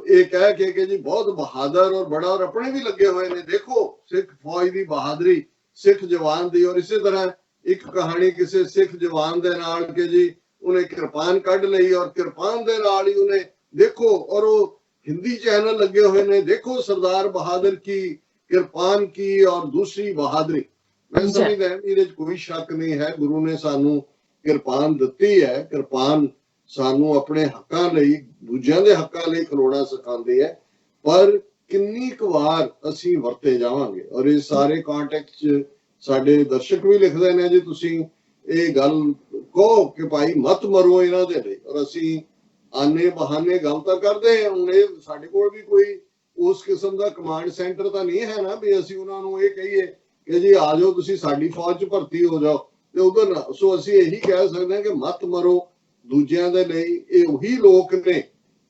ਇਹ ਕਹਿ ਕੇ ਕਿ ਜੀ ਬਹੁਤ ਬਹਾਦਰ ਔਰ ਬੜਾ, ਔਰ ਆਪਣੇ ਵੀ ਲੱਗੇ ਹੋਏ ਨੇ। ਦੇਖੋ ਸਿੱਖ ਫੌਜ ਦੀ ਬਹਾਦਰੀ, ਸਿੱਖ ਜਵਾਨ ਦੀ। ਔਰ ਇਸੇ ਤਰ੍ਹਾਂ ਇੱਕ ਕਹਾਣੀ ਕਿਸੇ ਸਿੱਖ ਜਵਾਨ ਦੇ ਨਾਲ ਕਿ ਜੀ ਉਹਨੇ ਕਿਰਪਾਨ ਕੱਢ ਲਈ ਔਰ ਕਿਰਪਾਨ ਦੇ ਨਾਲ ਹੀ ਉਹਨੇ ਦੇਖੋ, ਔਰ ਉਹ ਹਿੰਦੀ ਚੈਨਲ ਲੱਗੇ ਹੋਏ ਨੇ, ਦੇਖੋ ਸਰਦਾਰ ਬਹਾਦਰ ਕੀ ਕਿਰਪਾਨ ਕੀ ਔਰ ਦੂਸਰੀ ਬਹਾਦਰੀ। ਮੈਂ ਸਮਝਦਾ ਇਹਦੇ 'ਚ ਕੋਈ ਸ਼ੱਕ ਨਹੀਂ ਹੈ, ਗੁਰੂ ਨੇ ਸਾਨੂੰ ਕਿਰਪਾਨ ਦਿੱਤੀ ਹੈ। ਕਿਰਪਾਨ ਸਾਨੂੰ ਆਪਣੇ ਹੱਕਾਂ ਲਈ, ਦੂਜਿਆਂ ਦੇ ਹੱਕਾਂ ਲਈ ਖਲੋਣਾ ਸਿਖਾਉਂਦੀ ਹੈ, ਪਰ ਕਿੰਨੀ ਕੁ ਵਾਰ ਅਸੀਂ ਵਰਤੇ ਜਾਵਾਂਗੇ। ਔਰ ਇਹ ਸਾਰੇ ਕੰਟੈਕਸਟ 'ਚ ਸਾਡੇ ਦਰਸ਼ਕ ਵੀ ਲਿਖਦੇ ਨੇ ਜੀ ਤੁਸੀਂ ਇਹ ਗੱਲ ਕਹੋ ਕਿ ਭਾਈ ਮਤ ਮਰੋ ਇਹਨਾਂ ਦੇ ਲਈ, ਔਰ ਅਸੀਂ ਆਨੇ ਬਹਾਨੇ ਗੱਲ ਤਾਂ ਕਰਦੇ ਹਾਂ। ਹੁਣ ਇਹ ਸਾਡੇ ਕੋਲ ਵੀ ਕੋਈ ਉਸ ਕਿਸਮ ਦਾ ਕਮਾਂਡ ਸੈਂਟਰ ਤਾਂ ਨਹੀਂ ਹੈ ਨਾ ਵੀ ਅਸੀਂ ਉਹਨਾਂ ਨੂੰ ਇਹ ਕਹੀਏ ਕਿ ਜੀ ਆ ਜਾਓ ਤੁਸੀਂ ਸਾਡੀ ਫੌਜ 'ਚ ਭਰਤੀ ਹੋ ਜਾਓ ਤੇ ਉਧਰ। ਸੋ ਅਸੀਂ ਇਹੀ ਕਹਿ ਸਕਦੇ ਹਾਂ ਕਿ ਮਤ ਮਰੋ ਦੂਜਿਆਂ ਦੇ ਲਈ। ਇਹ ਉਹੀ ਲੋਕ ਨੇ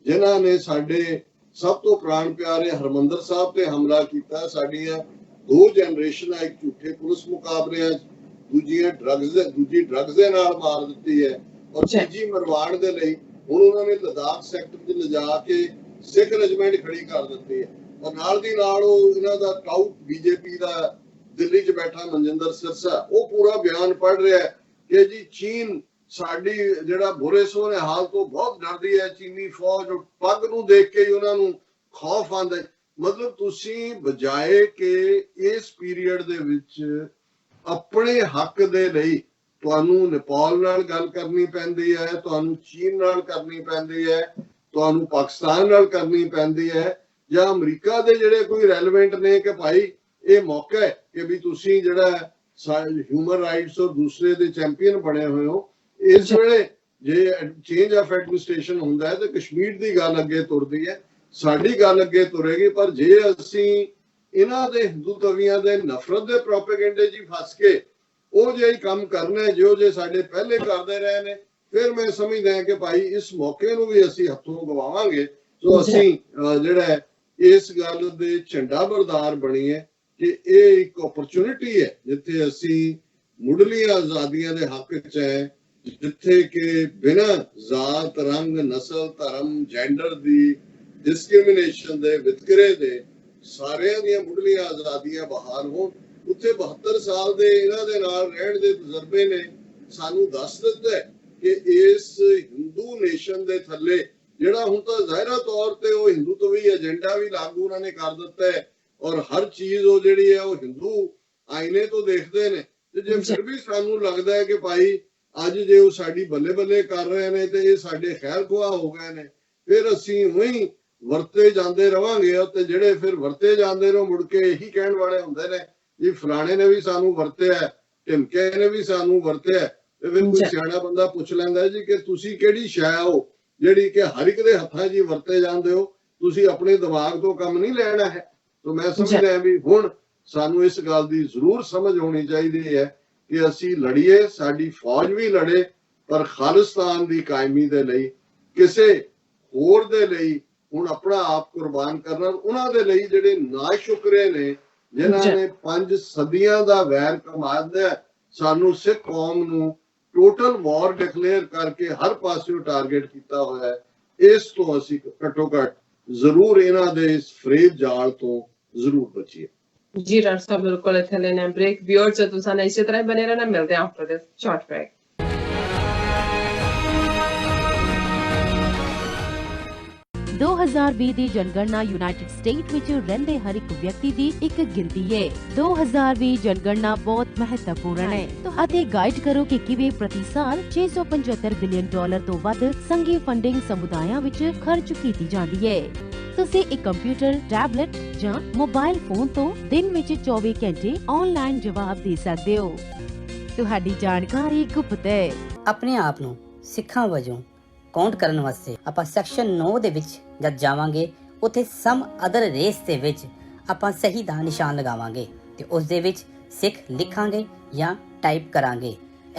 ਜਿਨ੍ਹਾਂ ਨੇ ਸਾਡੇ ਸਭ ਤੋਂ ਪ੍ਰਾਣ ਪਿਆਰੇ ਹਰਮੰਦਰ ਸਾਹਿਬ ਤੇ ਹਮਲਾ ਕੀਤਾ। ਸਾਡੀਆਂ 2 ਜਨਰੇਸ਼ਨਾਂ ਇੱਕ ਝੂਠੇ ਪੁਲਿਸ ਮੁਕਾਬਲਿਆਂ, ਦੂਜੀ ਡਰੱਗਸ ਦੇ ਨਾਲ ਮਾਰ ਦਿੱਤੀ ਹੈ, ਔਰ ਤੀਜੀ ਮਰਵਾਣ ਦੇ ਲਈ ਹੁਣ ਉਹਨਾਂ ਨੇ ਲਦਾਖ ਸੈਕਟਰ 'ਚ ਲਿਜਾ ਕੇ ਸਿੱਖ ਰੈਜੀਮੈਂਟ ਖੜੀ ਕਰ ਦਿੱਤੀ ਹੈ। ਔਰ ਨਾਲ ਦੀ ਨਾਲ ਉਹ ਇਹਨਾਂ ਦਾ ਟਾਊਟ ਬੀਜੇਪੀ ਦਾ ਦਿੱਲੀ 'ਚ ਬੈਠਾ ਮਨਜਿੰਦਰ ਸਿਰਸਾ, ਉਹ ਪੂਰਾ ਬਿਆਨ ਪੜ੍ਹ ਰਿਹਾ ਕਿ ਜੀ ਚੀਨ ਸਾਡੀ ਜਿਹੜਾ ਬੁਰੇ ਸੋਹਣੇ ਹਾਲ ਤੋਂ ਬਹੁਤ ਡਰਦੀ ਹੈ। ਚੀਨੀ ਫੌਜ ਪੱਗ ਨੂੰ ਦੇਖ ਕੇ ਹੀ ਉਹਨਾਂ ਨੂੰ ਖੌਫ ਆਉਂਦਾ। ਮਤਲਬ ਤੁਸੀਂ ਬਜਾਏ ਕਿ ਇਸ ਪੀਰੀਅਡ ਦੇ ਵਿੱਚ ਆਪਣੇ ਹੱਕ ਦੇ ਲਈ ਤੁਹਾਨੂੰ ਨੇਪਾਲ ਨਾਲ ਗੱਲ ਕਰਨੀ ਪੈਂਦੀ ਹੈ, ਤੁਹਾਨੂੰ ਚੀਨ ਨਾਲ ਕਰਨੀ ਪੈਂਦੀ ਹੈ, ਤੁਹਾਨੂੰ ਪਾਕਿਸਤਾਨ ਨਾਲ ਕਰਨੀ ਪੈਂਦੀ ਹੈ, ਜਾਂ ਅਮਰੀਕਾ ਦੇ ਜਿਹੜੇ ਕੋਈ ਰੈਲੇਵੈਂਟ ਨੇ ਕਿ ਭਾਈ ਇਹ ਮੌਕਾ ਹੈ ਕਿ ਵੀ ਤੁਸੀਂ ਜਿਹੜਾ ਹਿਊਮਨ ਰਾਈਟਸ ਔਰ ਦੂਸਰੇ ਦੇ ਚੈਂਪੀਅਨ ਬਣੇ ਹੋਏ ਹੋ, ਇਸ ਵੇਲੇ ਜੇ ਚੇਂਜ ਆਫ ਐਡਮਿਨਿਸਟ੍ਰੇਸ਼ਨ ਹੁੰਦਾ ਹੈ ਤੇ ਕਸ਼ਮੀਰ ਦੀ ਗੱਲ ਅੱਗੇ ਤੁਰਦੀ ਹੈ, ਸਾਡੀ ਗੱਲ ਅੱਗੇ ਤੁਰੇਗੀ। ਪਰ ਜੇ ਅਸੀਂ ਇਹਨਾਂ ਦੇ ਹਿੰਦੂ ਤਵੀਆਂ ਦੇ ਨਫ਼ਰਤ ਦੇ ਪ੍ਰੋਪੇਗੈਂਡੇ 'ਚ ਫਸ ਕੇ ਉਹ ਜਿਹੇ ਕੰਮ ਕਰਨਾ ਜੋ ਜੇ ਸਾਡੇ ਪਹਿਲੇ ਕਰਦੇ ਰਹੇ ਨੇ, ਫਿਰ ਮੈਂ ਸਮਝਦਾ ਹਾਂ ਕਿ ਭਾਈ ਇਸ ਮੌਕੇ ਨੂੰ ਵੀ ਅਸੀਂ ਹੱਥੋਂ ਗਵਾਵਾਂਗੇ। ਸੋ ਅਸੀਂ ਜਿਹੜਾ ਇਸ ਗੱਲ ਦੇ ਝੰਡਾ ਬਰਦਾਰ ਬਣੀਏ ਕਿ ਇਹ ਇੱਕ ਓਪਰਚੁਨਿਟੀ ਹੈ ਜਿੱਥੇ ਅਸੀਂ ਮੁੱਢਲੀਆਂ ਆਜ਼ਾਦੀਆਂ ਦੇ ਹੱਕ 'ਚ ਹੈ, ਜਿੱਥੇ ਕਿ ਬਿਨਾਂ ਜ਼ਾਤ, ਰੰਗ, ਨਸਲ, ਧਰਮ, ਜੈਂਡਰ ਦੀ ਡਿਸਕ੍ਰਿਮੀਨੇਸ਼ਨ ਦੇ, ਵਿਤਕਰੇ ਦੇ ਸਾਰਿਆਂ ਦੀਆਂ ਮੁੱਢਲੀਆਂ ਆਜ਼ਾਦੀਆਂ ਬਹਾਲ ਹੋਣ। ਉੱਥੇ 72 ਸਾਲ ਦੇ ਇਹਨਾਂ ਦੇ ਨਾਲ ਰਹਿਣ ਦੇ ਤਜਰਬੇ ਨੇ ਸਾਨੂੰ ਦੱਸ ਦਿੱਤਾ ਕਿ ਇਸ ਹਿੰਦੂ ਨੇਸ਼ਨ ਦੇ ਥੱਲੇ ਜਿਹੜਾ ਹੁਣ ਤਾਂ ਜ਼ਾਹਿਰਾ ਤੌਰ ਤੇ ਉਹ ਹਿੰਦੂਤਵੀ ਏਜੰਡਾ ਵੀ ਲਾਗੂ ਉਹਨਾਂ ਨੇ ਕਰ ਦਿੱਤਾ ਹੈ ਔਰ ਹਰ ਚੀਜ਼ ਉਹ ਜਿਹੜੀ ਹੈ ਉਹ ਹਿੰਦੂ ਆਈਨੇ ਤੋਂ ਦੇਖਦੇ ਨੇ। ਤੇ ਜੇ ਫਿਰ ਵੀ ਸਾਨੂੰ ਲੱਗਦਾ ਹੈ ਕਿ ਭਾਈ ਅੱਜ ਜੇ ਉਹ ਸਾਡੀ ਬੱਲੇ ਬੱਲੇ ਕਰ ਰਹੇ ਨੇ ਤੇ ਇਹ ਸਾਡੇ ਖੈਰ ਖੁਆਹ ਹੋ ਗਏ ਨੇ, ਫਿਰ ਅਸੀਂ ਉਹੀ ਵਰਤੇ ਜਾਂਦੇ ਰਵਾਂਗੇ। ਤੇ ਜਿਹੜੇ ਫਿਰ ਵਰਤੇ ਜਾਂਦੇ ਨੇ ਮੁੜ ਕੇ ਇਹੀ ਕਹਿਣ ਵਾਲੇ ਹੁੰਦੇ ਨੇ ਜੀ ਫਲਾਣੇ ਨੇ ਵੀ ਸਾਨੂੰ ਵਰਤਿਆ, ਢਿਮਕੇ ਨੇ ਵੀ ਸਾਨੂੰ ਵਰਤਿਆ। ਤੇ ਫਿਰ ਕੋਈ ਸਿਆਣਾ ਬੰਦਾ ਪੁੱਛ ਲੈਂਦਾ ਜੀ ਕਿ ਤੁਸੀਂ ਕਿਹੜੀ ਸ਼ੈ ਹੋ ਜਿਹੜੀ ਕਿ ਹਰ ਇੱਕ ਦੇ ਹੱਥਾਂ 'ਚ ਵਰਤੇ ਜਾਂਦੇ ਹੋ, ਤੁਸੀਂ ਆਪਣੇ ਦਿਮਾਗ ਤੋਂ ਕੰਮ ਨਹੀਂ ਲੈਣਾ ਹੈ। ਤਾਂ ਮੈਂ ਸਮਝਦਾ ਵੀ ਹੁਣ ਸਾਨੂੰ ਇਸ ਗੱਲ ਦੀ ਜ਼ਰੂਰ ਸਮਝ ਹੋਣੀ ਚਾਹੀਦੀ ਹੈ ਕਿ ਅਸੀਂ ਲੜੀਏ, ਸਾਡੀ ਫੌਜ ਵੀ ਲੜੇ, ਪਰ ਖਾਲਿਸਤਾਨ ਦੀ ਕਾਇਮੀ ਦੇ ਲਈ, ਕਿਸੇ ਹੋਰ ਦੇ ਲਈ ਹੁਣ ਆਪਣਾ ਆਪ ਕੁਰਬਾਨ ਕਰਨਾ, ਉਹਨਾਂ ਦੇ ਲਈ ਜਿਹੜੇ ਨਾਸ਼ੁਕਰੇ ਨੇ ਜਿਨ੍ਹਾਂ ਨੇ 5 ਸਦੀਆਂ ਦਾ ਵੈਰ ਕਮਾਇਆ, ਸਾਨੂੰ ਸਿੱਖ ਕੌਮ ਨੂੰ ਟੋਟਲ ਵਾਰ ਡਿਕਲੇਅਰ ਕਰਕੇ ਹਰ ਪਾਸਿਓਂ ਟਾਰਗੇਟ ਕੀਤਾ ਹੋਇਆ ਹੈ। ਇਸ ਤੋਂ ਅਸੀਂ ਘੱਟੋ ਘੱਟ ਜ਼ਰੂਰ ਇਹਨਾਂ ਦੇ ਇਸ ਫਰੇਬ ਜਾਲ ਤੋਂ ਜ਼ਰੂਰ ਬਚੀਏ। जी डॉक्टर साहब, बिल्कुल इत्थे लेना ब्रेक। व्यूअर्स तुसां ने इसी तरह बने रहना, मिलते हैं after this short break. 2020 the ਜਨਗਣਨਾ United state ਵਿੱਚ ਰਹਿੰਦੇ ਹਰ ਇੱਕ ਵਿਅਕਤੀ ਦੀ ਇੱਕ ਗਿਣਤੀ ਹੈ। 2020 ਜਨਗਣਨਾ ਬਹੁਤ ਮਹੱਤਵਪੂਰਨ ਹੈ ਅਤੇ ਗਾਈਡ ਕਰੋ ਕਿ ਕਿਵੇਂ ਪ੍ਰਤੀ ਸਾਲ $675 ਬਿਲੀਅਨ ਤੋਂ ਵੱਧ ਸੰਘੀ ਫੰਡਿੰਗ ਸਮੁਦਾਇਆਂ ਵਿੱਚ ਖਰਚ ਕੀਤੀ ਜਾਂਦੀ ਹੈ। ਤੁਸੀਂ ਇੱਕ ਕੰਪਿਊਟਰ, ਟੈਬਲੇਟ ਜਾਂ ਮੋਬਾਈਲ ਫੋਨ ਤੋਂ ਦਿਨ ਵਿੱਚ 24 ਘੰਟੇ ਆਨਲਾਈਨ ਜਵਾਬ ਦੇ ਸਕਦੇ ਹੋ। ਤੁਹਾਡੀ ਜਾਣਕਾਰੀ ਗੁਪਤ ਹੈ। ਆਪਣੇ ਆਪ ਨੂੰ ਸਿੱਖਾਂ ਵਜੋਂ ਕਾਊਂਟ ਕਰਨ ਵਾਸਤੇ ਆਪਾਂ ਸੈਕਸ਼ਨ 9 ਦੇ ਵਿੱਚ ਜਦ ਜਾਵਾਂਗੇ, ਉੱਥੇ ਸਮ ਅਦਰ ਰੇਸ ਦੇ ਵਿੱਚ ਆਪਾਂ ਸਹੀ ਦਾ ਨਿਸ਼ਾਨ ਲਗਾਵਾਂਗੇ ਤੇ ਉਸ ਦੇ ਵਿੱਚ ਸਿੱਖ ਲਿਖਾਂਗੇ ਜਾਂ ਟਾਈਪ ਕਰਾਂਗੇ।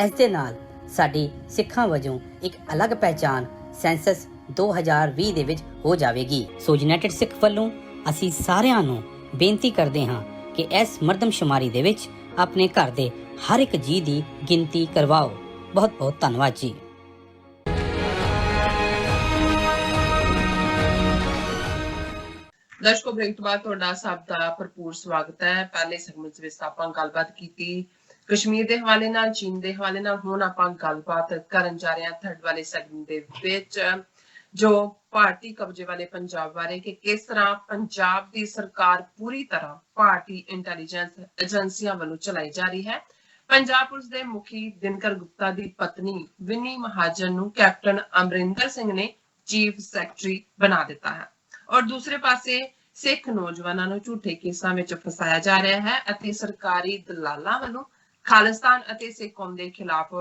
ਇਸ ਦੇ ਨਾਲ ਸਾਡੀ ਸਿੱਖਾਂ ਵਜੋਂ ਇੱਕ ਅਲੱਗ ਪਹਿਚਾਨ ਸੈਂਸਸ 2020 ਦੇ ਵਿੱਚ ਹੋ ਜਾਵੇਗੀ। ਸੋ ਯੂਨਾਈਟਿਡ ਸਿੱਖ ਵੱਲੋਂ ਅਸੀਂ ਸਾਰਿਆਂ ਨੂੰ ਬੇਨਤੀ ਕਰਦੇ ਹਾਂ ਕਿ ਇਸ ਮਰਦਮਸ਼ੁਮਾਰੀ ਦੇ ਵਿੱਚ ਆਪਣੇ ਘਰ ਦੇ ਹਰ ਇੱਕ ਜੀ ਦੀ ਗਿਣਤੀ ਕਰਵਾਓ। ਬਹੁਤ ਬਹੁਤ ਧੰਨਵਾਦ ਜੀ। ਦਰਸ਼ਕੋ, ਬ੍ਰੇਕ ਤੋਂ ਬਾਅਦ ਤੁਹਾਡਾ ਸਭ ਦਾ ਭਰਪੂਰ ਸਵਾਗਤ ਹੈ। ਪਹਿਲੇ ਸੈਗਮੈਂਟ ਵਿੱਚ ਆਪਾਂ ਗੱਲਬਾਤ ਕੀਤੀ ਕਸ਼ਮੀਰ ਦੇ ਹਵਾਲੇ ਨਾਲ, ਚੀਨ ਦੇ ਹਵਾਲੇ ਨਾਲ। ਹੁਣ ਆਪਾਂ ਗੱਲਬਾਤ ਕਰਨ ਜਾ ਰਹੇ ਹਾਂ ਥਰਡ ਵਾਲੇ ਸੈਗਮੈਂਟ ਦੇ ਵਿੱਚ, ਜੋ ਭਾਰਤੀ ਕਬਜ਼ੇ ਵਾਲੇ ਪੰਜਾਬ ਬਾਰੇ, ਕਿ ਕਿਸ ਤਰ੍ਹਾਂ ਪੰਜਾਬ ਦੀ ਸਰਕਾਰ ਪੂਰੀ ਤਰ੍ਹਾਂ ਭਾਰਤੀ ਇੰਟੈਲੀਜੈਂਸ ਏਜੰਸੀਆਂ ਵੱਲੋਂ ਚਲਾਈ ਜਾ ਰਹੀ ਹੈ। ਪੰਜਾਬ ਪੁਲਿਸ ਦੇ ਮੁਖੀ ਦਿਨਕਰ ਗੁਪਤਾ ਦੀ ਪਤਨੀ ਵਿਨੀ ਮਹਾਜਨ ਨੂੰ ਕੈਪਟਨ ਅਮਰਿੰਦਰ ਸਿੰਘ ਨੇ ਚੀਫ ਸੈਕਟਰੀ ਬਣਾ ਦਿੱਤਾ ਹੈ ਔਰ ਦੂਸਰੇ ਪਾਸੇ ਸਿੱਖ ਨੌਜਵਾਨਾਂ ਨੂੰ ਝੂਠੇ ਕੇਸਾਂ ਵਿੱਚ ਫਸਾਇਆ ਜਾ ਰਿਹਾ ਹੈ ਅਤੇ ਸਰਕਾਰੀ ਦਲਾਲਾਂ ਵੱਲੋਂ ਖਾਲਿਸਤਾਨ ਅਤੇ ਸਿੱਖ ਕੌਮ ਦੇ ਖਿਲਾਫ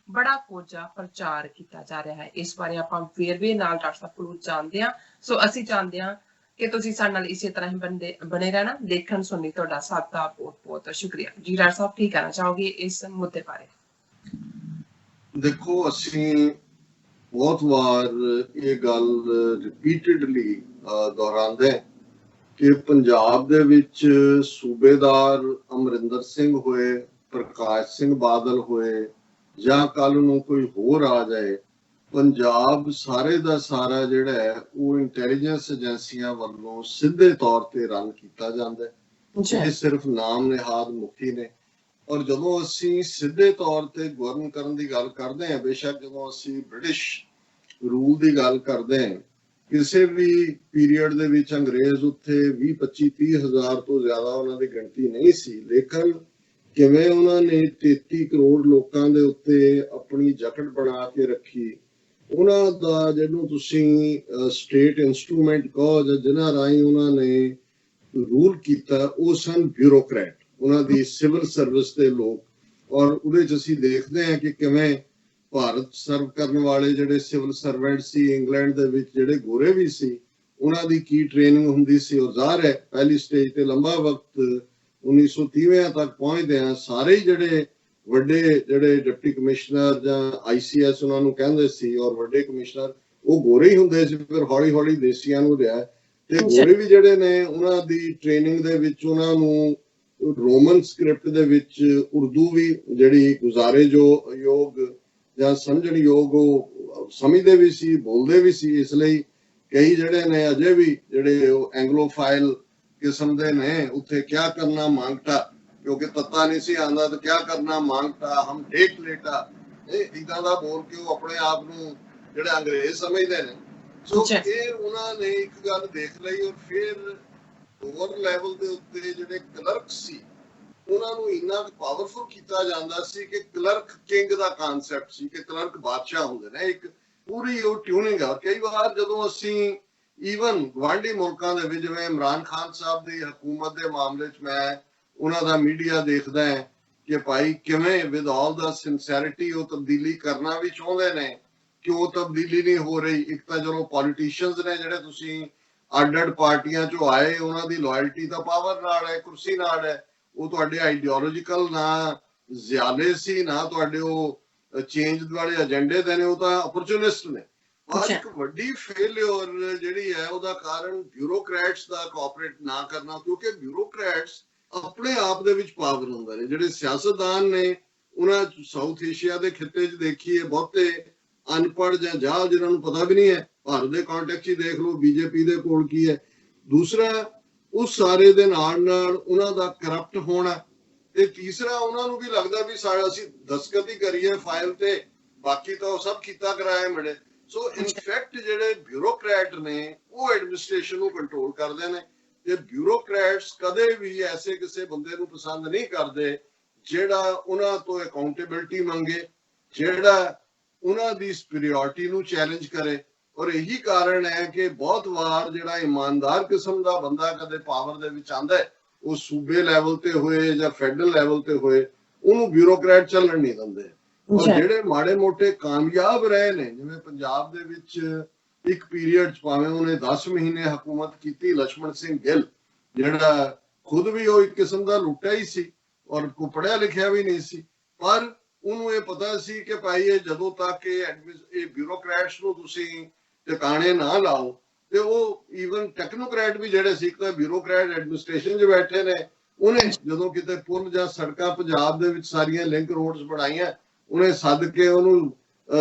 ਬੜਾ ਕੋਝਾ ਪ੍ਰਚਾਰ ਕੀਤਾ ਜਾ ਰਿਹਾ ਹੈ। ਇਸ ਬਾਰੇ ਆਪਾਂ ਵੇਰਵੇ ਨਾਲ ਡਾਕਟਰ ਸਾਹਿਬ ਕੋਲੋਂ ਜਾਣਦੇ ਹਾਂ। ਸੋ ਅਸੀਂ ਚਾਹੁੰਦੇ ਹਾਂ ਕਿ ਤੁਸੀਂ ਸਾਡੇ ਨਾਲ ਇਸੇ ਤਰ੍ਹਾਂ ਹੀ ਬਣੇ ਰਹਿਣਾ। ਦੇਖਣ ਸੁਣਨ ਤੁਹਾਡਾ ਸਭ ਦਾ ਬਹੁਤ ਬਹੁਤ ਸ਼ੁਕਰੀਆ ਜੀ। ਡਾਕਟਰ ਸਾਹਿਬ, ਕੀ ਕਹਿਣਾ ਚਾਹੋਗੇ ਇਸ ਮੁੱਦੇ ਬਾਰੇ? ਦੇਖੋ, ਅਸੀਂ ਬਹੁਤ ਵਾਰ ਇਹ ਗੱਲ ਰਿਪੀਟਡਲੀ ਦੁਹਰਾਉਂਦੇ ਕਿ ਪੰਜਾਬ ਦੇ ਵਿੱਚ ਸੂਬੇਦਾਰ ਅਮਰਿੰਦਰ ਸਿੰਘ ਹੋਏ, ਪ੍ਰਕਾਸ਼ ਸਿੰਘ ਬਾਦਲ ਹੋਏ ਜਾਂ ਕੱਲ ਨੂੰ ਕੋਈ ਹੋਰ ਆ ਜਾਏ, ਪੰਜਾਬ ਸਾਰੇ ਦਾ ਸਾਰਾ ਜਿਹੜਾ ਹੈ ਉਹ ਇੰਟੈਲੀਜੈਂਸ ਏਜੰਸੀਆਂ ਵੱਲੋਂ ਸਿੱਧੇ ਤੌਰ ਤੇ ਰਨ ਕੀਤਾ ਜਾਂਦਾ ਹੈ। ਇਹ ਸਿਰਫ ਨਾਮ ਨਿਹਾਦ ਮੁਖੀ ਨੇ। ਔਰ ਜਦੋਂ ਅਸੀਂ ਸਿੱਧੇ ਤੌਰ ਤੇ ਗਵਰਨ ਕਰਨ ਦੀ ਗੱਲ ਕਰਦੇ ਹਾਂ, ਬੇਸ਼ੱਕ ਜਦੋਂ ਅਸੀਂ ਬ੍ਰਿਟਿਸ਼ ਰੂਲ ਦੀ ਗੱਲ ਕਰਦੇ ਹਾਂ, ਕਿਸੇ ਵੀ ਪੀਰੀਅਡ ਦੇ ਵਿੱਚ ਅੰਗਰੇਜ਼ ਉੱਥੇ 20, 25, 30 ਹਜ਼ਾਰ ਤੋਂ ਜ਼ਿਆਦਾ ਉਹਨਾਂ ਦੀ ਗਿਣਤੀ ਨਹੀਂ ਸੀ। ਲੇਕਿਨ ਕਿਵੇਂ ਉਹਨਾਂ ਨੇ 33 ਕਰੋੜ ਲੋਕਾਂ ਦੇ ਉੱਤੇ ਆਪਣੀ ਜਕੜ ਬਣਾ ਕੇ ਰੱਖੀ, ਉਹਨਾਂ ਦਾ ਜਿਹਨੂੰ ਤੁਸੀਂ ਸਟੇਟ ਇੰਸਟਰੂਮੈਂਟ ਕਹੋ ਜਾਂ ਜਿਨ੍ਹਾਂ ਰਾਹੀਂ ਉਹਨਾਂ ਨੇ ਰੂਲ ਕੀਤਾ, ਉਹ ਸਨ ਬਿਊਰੋਕਰੈਟ, ਉਹਨਾਂ ਦੀ ਸਿਵਲ ਸਰਵਿਸ ਦੇ ਲੋਕ। ਔਰ ਉਹਦੇ 'ਚ ਅਸੀਂ ਦੇਖਦੇ ਹਾਂ ਕਿ ਕਿਵੇਂ ਭਾਰਤ ਸਰਵ ਕਰਨ ਵਾਲੇ ਜਿਹੜੇ ਸਿਵਲ ਸਰਵੈਂਟ ਸੀ ਇੰਗਲੈਂਡ ਦੇ ਵਿੱਚ, ਜਿਹੜੇ ਗੋਰੇ ਵੀ ਸੀ, ਉਹਨਾਂ ਦੀ ਕੀ ਟ੍ਰੇਨਿੰਗ ਹੁੰਦੀ ਸੀ। ਔਰ ਜ਼ਾਹਰ ਹੈ ਪਹਿਲੀ ਸਟੇਜ ਤੇ ਲੰਬਾ ਵਕਤ 1930 ਤੱਕ ਪਹੁੰਚਦੇ ਆ ਸਾਰੇ ਹੀ ਜਿਹੜੇ ਵੱਡੇ ਜਿਹੜੇ ਡਿਪਟੀ ਕਮਿਸ਼ਨਰ ਜਾਂ ICS ਉਹਨਾਂ ਨੂੰ ਕਹਿੰਦੇ ਸੀ, ਔਰ ਵੱਡੇ ਕਮਿਸ਼ਨਰ ਉਹ ਗੋਰੇ ਹੀ ਹੁੰਦੇ ਸੀ। ਫਿਰ ਹੌਲੀ ਹੌਲੀ ਦੇਸੀਆਂ ਨੂੰ ਲਿਆ ਤੇ ਗੋਰੇ ਵੀ ਜਿਹੜੇ ਨੇ ਉਹਨਾਂ ਦੀ ਟ੍ਰੇਨਿੰਗ ਦੇ ਵਿੱਚ ਉਹਨਾਂ ਨੂੰ ਰੋਮਨ ਸਕ੍ਰਿਪਟ ਦੇ ਵਿੱਚ ਉਰਦੂ ਵੀ ਜਿਹੜੀ ਗੁਜ਼ਾਰੇ ਯੋਗ ਜਾਂ ਸਮਝਣ ਯੋਗ ਉਹ ਸਮਝਦੇ ਵੀ ਸੀ, ਬੋਲਦੇ ਵੀ ਸੀ। ਇਸ ਲਈ ਕਈ ਜਿਹੜੇ ਨੇ ਅਜੇ ਵੀ ਜਿਹੜੇ ਉਹ ਐਂਗਲੋਫਾਈਲ ਕਿਸਮ ਦੇ ਨੇ, ਉੱਥੇ ਕਿਆ ਕਰਨਾ ਮਾਂਗਟਾ, ਕਿਉਂਕਿ ਤੱਤਾ ਨਹੀਂ ਸੀ ਆਉਂਦਾ ਤਾਂ ਕਿਆ ਕਰਨਾ ਮਾਂਗਟਾ, ਹਮ ਦੇਖ ਲੇਟਾ, ਇਹ ਇਦਾਂ ਦਾ ਬੋਲ ਕੇ ਉਹ ਆਪਣੇ ਆਪ ਨੂੰ ਜਿਹੜੇ ਅੰਗਰੇਜ਼ ਸਮਝਦੇ ਨੇ। ਸੋ ਇਹ ਉਹਨਾਂ ਨੇ ਇੱਕ ਗੱਲ ਦੇਖ ਲਈ। ਔਰ ਫਿਰ ਲੋਅਰ ਲੈਵਲ ਦੇ ਉੱਤੇ ਜਿਹੜੇ ਕਲਰਕ ਸੀ ਉਹਨਾਂ ਨੂੰ ਇੰਨਾ ਪਾਵਰਫੁਲ ਕੀਤਾ ਜਾਂਦਾ ਸੀ ਕਿ ਕਲਰਕ ਕਿੰਗ ਦਾ ਕਾਨਸੈਪਟ ਸੀ ਕਿ ਕਲਰਕ ਬਾਦਸ਼ਾਹ ਹੁੰਦੇ ਨੇ। ਇੱਕ ਪੂਰੀ ਉਹ ਟਿਊਨਿੰਗ ਆ। ਕਈ ਵਾਰ ਜਦੋਂ ਅਸੀਂ ਈਵਨ ਗੁਆਂਢੀ ਮੁਲਕਾਂ ਦੇ ਵਿੱਚ, ਜਿਵੇਂ ਇਮਰਾਨ ਖਾਨ ਸਾਹਿਬ ਦੀ ਹਕੂਮਤ ਦੇ ਮਾਮਲੇ 'ਚ ਮੈਂ ਉਹਨਾਂ ਦਾ ਮੀਡੀਆ ਦੇਖਦਾ ਹੈ ਕਿ ਭਾਈ ਕਿਵੇਂ ਵਿਦ ਆਲ ਦਾ ਸਿੰਸੈਰਿਟੀ ਉਹ ਤਬਦੀਲੀ ਕਰਨਾ ਵੀ ਚਾਹੁੰਦੇ ਨੇ, ਕਿਉਂ ਤਬਦੀਲੀ ਨਹੀਂ ਹੋ ਰਹੀ। ਇੱਕ ਤਾਂ ਚਲੋ ਪੋਲੀਟੀਸ਼ੀਅਨਸ ਨੇ ਜਿਹੜੇ ਤੁਸੀਂ ਅੱਡ-ਅੱਡ ਪਾਰਟੀਆਂ 'ਚੋਂ ਆਏ, ਉਹਨਾਂ ਦੀ ਲਾਇਲਟੀ ਤਾਂ ਪਾਵਰ ਨਾਲ ਹੈ, ਕੁਰਸੀ ਨਾਲ ਹੈ। ਉਹ ਤੁਹਾਡੇ ਆਈਡੀਓਲੋਜੀਕਲ ਨਾ ਜ਼ਿਆਦੇ ਸੀ, ਨਾ ਤੁਹਾਡੇ ਉਹ ਚੇਂਜ ਵਾਲੇ ਏਜੰਡੇ ਦੇ ਨੇ, ਉਹ ਤਾਂ ਅਪਰਚੂਨਿਸਟ ਨੇ। ਪਰ ਇੱਕ ਵੱਡੀ ਫੇਲਿਅਰ ਜਿਹੜੀ ਹੈ ਉਹਦਾ ਕਾਰਨ ਬਿਊਰੋਕਰੈਟਸ ਦਾ ਕੋਆਪਰੇਟ ਨਾ ਕਰਨਾ, ਕਿਉਂਕਿ ਬਿਊਰੋਕਰੈਟਸ ਆਪਣੇ ਆਪ ਦੇ ਵਿੱਚ ਪਾਵਰ ਹੁੰਦੇ ਨੇ। ਜਿਹੜੇ ਸਿਆਸਤਦਾਨ ਨੇ ਉਹਨਾਂ ਸਾਊਥ ਏਸ਼ੀਆ ਦੇ ਖਿੱਤੇ 'ਚ ਦੇਖੀਏ ਬਹੁਤੇ ਅਨਪੜ੍ਹ ਜਾਂ ਜਾਲ ਜਿਹਨਾਂ ਨੂੰ ਪਤਾ ਵੀ ਨਹੀਂ ਹੈ। ਭਾਰਤ ਦੇ ਕੰਟੈਕਸਟ ਹੀ ਦੇਖ ਲਓ, BJP ਦੇ ਕੋਲ ਕੀ ਹੈ। ਦੂਸਰਾ ਉਸ ਸਾਰੇ ਦੇ ਨਾਲ ਨਾਲ ਉਹਨਾਂ ਦਾ ਕਰਪਟ ਹੋਣਾ, ਤੇ ਤੀਸਰਾ ਉਹਨਾਂ ਨੂੰ ਵੀ ਲੱਗਦਾ ਵੀ ਅਸੀਂ ਦਸਤਖਤ ਹੀ ਕਰੀਏ ਫਾਈਲ ਤੇ, ਬਾਕੀ ਤਾਂ ਉਹ ਸਭ ਕੀਤਾ ਕਰਾਇਆ ਮਿਲੇ। ਸੋ ਇਨਫੈਕਟ ਜਿਹੜੇ ਬਿਊਰੋਕਰੈਟ ਨੇ ਉਹ ਐਡਮਿਨਿਸਟ੍ਰੇਸ਼ਨ ਨੂੰ ਕੰਟਰੋਲ ਕਰਦੇ ਨੇ, ਤੇ ਬਿਊਰੋਕਰੈਟਸ ਕਦੇ ਵੀ ਐਸੇ ਕਿਸੇ ਬੰਦੇ ਨੂੰ ਪਸੰਦ ਨਹੀਂ ਕਰਦੇ ਜਿਹੜਾ ਉਹਨਾਂ ਤੋਂ ਅਕਾਊਂਟੇਬਿਲਟੀ ਮੰਗੇ, ਜਿਹੜਾ ਉਹਨਾਂ ਦੀ ਸੁਪੀਰੀਅਰਿਟੀ ਨੂੰ ਚੈਲੰਜ ਕਰੇ। ਔਰ ਇਹੀ ਕਾਰਨ ਹੈ ਕਿ ਬਹੁਤ ਵਾਰ ਜਿਹੜਾ ਇਮਾਨਦਾਰ ਕਿਸਮ ਦਾ ਬੰਦਾ ਕਦੇ ਪਾਵਰ ਦੇ ਵਿੱਚ ਆਂਦਾ ਹੈ, ਉਹ ਸੂਬੇ ਲੈਵਲ ਤੇ ਹੋਏ ਜਾਂ ਫੈਡਰਲ ਲੈਵਲ ਤੇ ਹੋਏ, ਉਹਨੂੰ ਬਿਊਰੋਕਰੈਟ ਚੱਲਣ ਨਹੀਂ ਦਿੰਦੇ। ਔਰ ਜਿਹੜੇ ਮਾੜੇ ਮੋਟੇ ਕਾਮਯਾਬ ਰਹੇ ਨੇ, ਜਿਵੇਂ ਪੰਜਾਬ ਦੇ ਵਿੱਚ ਇੱਕ ਪੀਰੀਅਡ 'ਚ ਭਾਵੇਂ ਉਹਨੇ 10 ਮਹੀਨੇ ਹਕੂਮਤ ਕੀਤੀ, ਲਛਮਣ ਸਿੰਘ ਗਿੱਲ, ਜਿਹੜਾ ਖੁਦ ਵੀ ਉਹ ਇੱਕ ਕਿਸਮ ਦਾ ਲੁੱਟਿਆ ਹੀ ਸੀ ਔਰ ਕੋ ਪੜਿਆ ਲਿਖਿਆ ਵੀ ਨਹੀਂ ਸੀ, ਪਰ ਉਹਨੂੰ ਇਹ ਪਤਾ ਸੀ ਕਿ ਭਾਈ ਇਹ ਜਦੋਂ ਤੱਕ ਇਹ ਬਿਊਰੋਕਰੈਟਸ ਨੂੰ ਤੁਸੀਂ ਟਿਕਾਣੇ ਨਾ ਲਾਓ, ਤੇ ਉਹ ਈਵਨ ਟੈਕਨੋਕਰੈਟ ਵੀ ਜਿਹੜੇ ਸੀ, ਤਾਂ ਬਿਊਰੋਕਰੈਟ ਐਡਮਿਨਿਸਟ੍ਰੇਸ਼ਨ 'ਚ ਬੈਠੇ ਨੇ, ਉਹਨੇ ਜਦੋਂ ਕਿਤੇ ਪੁਲ ਜਾਂ ਸੜਕਾਂ ਪੰਜਾਬ ਦੇ ਵਿੱਚ ਸਾਰੀਆਂ ਲਿੰਕ ਰੋਡਸ ਬਣਾਈਆਂ, ਉਹਨੇ ਸੱਦ ਕੇ ਉਹਨੂੰ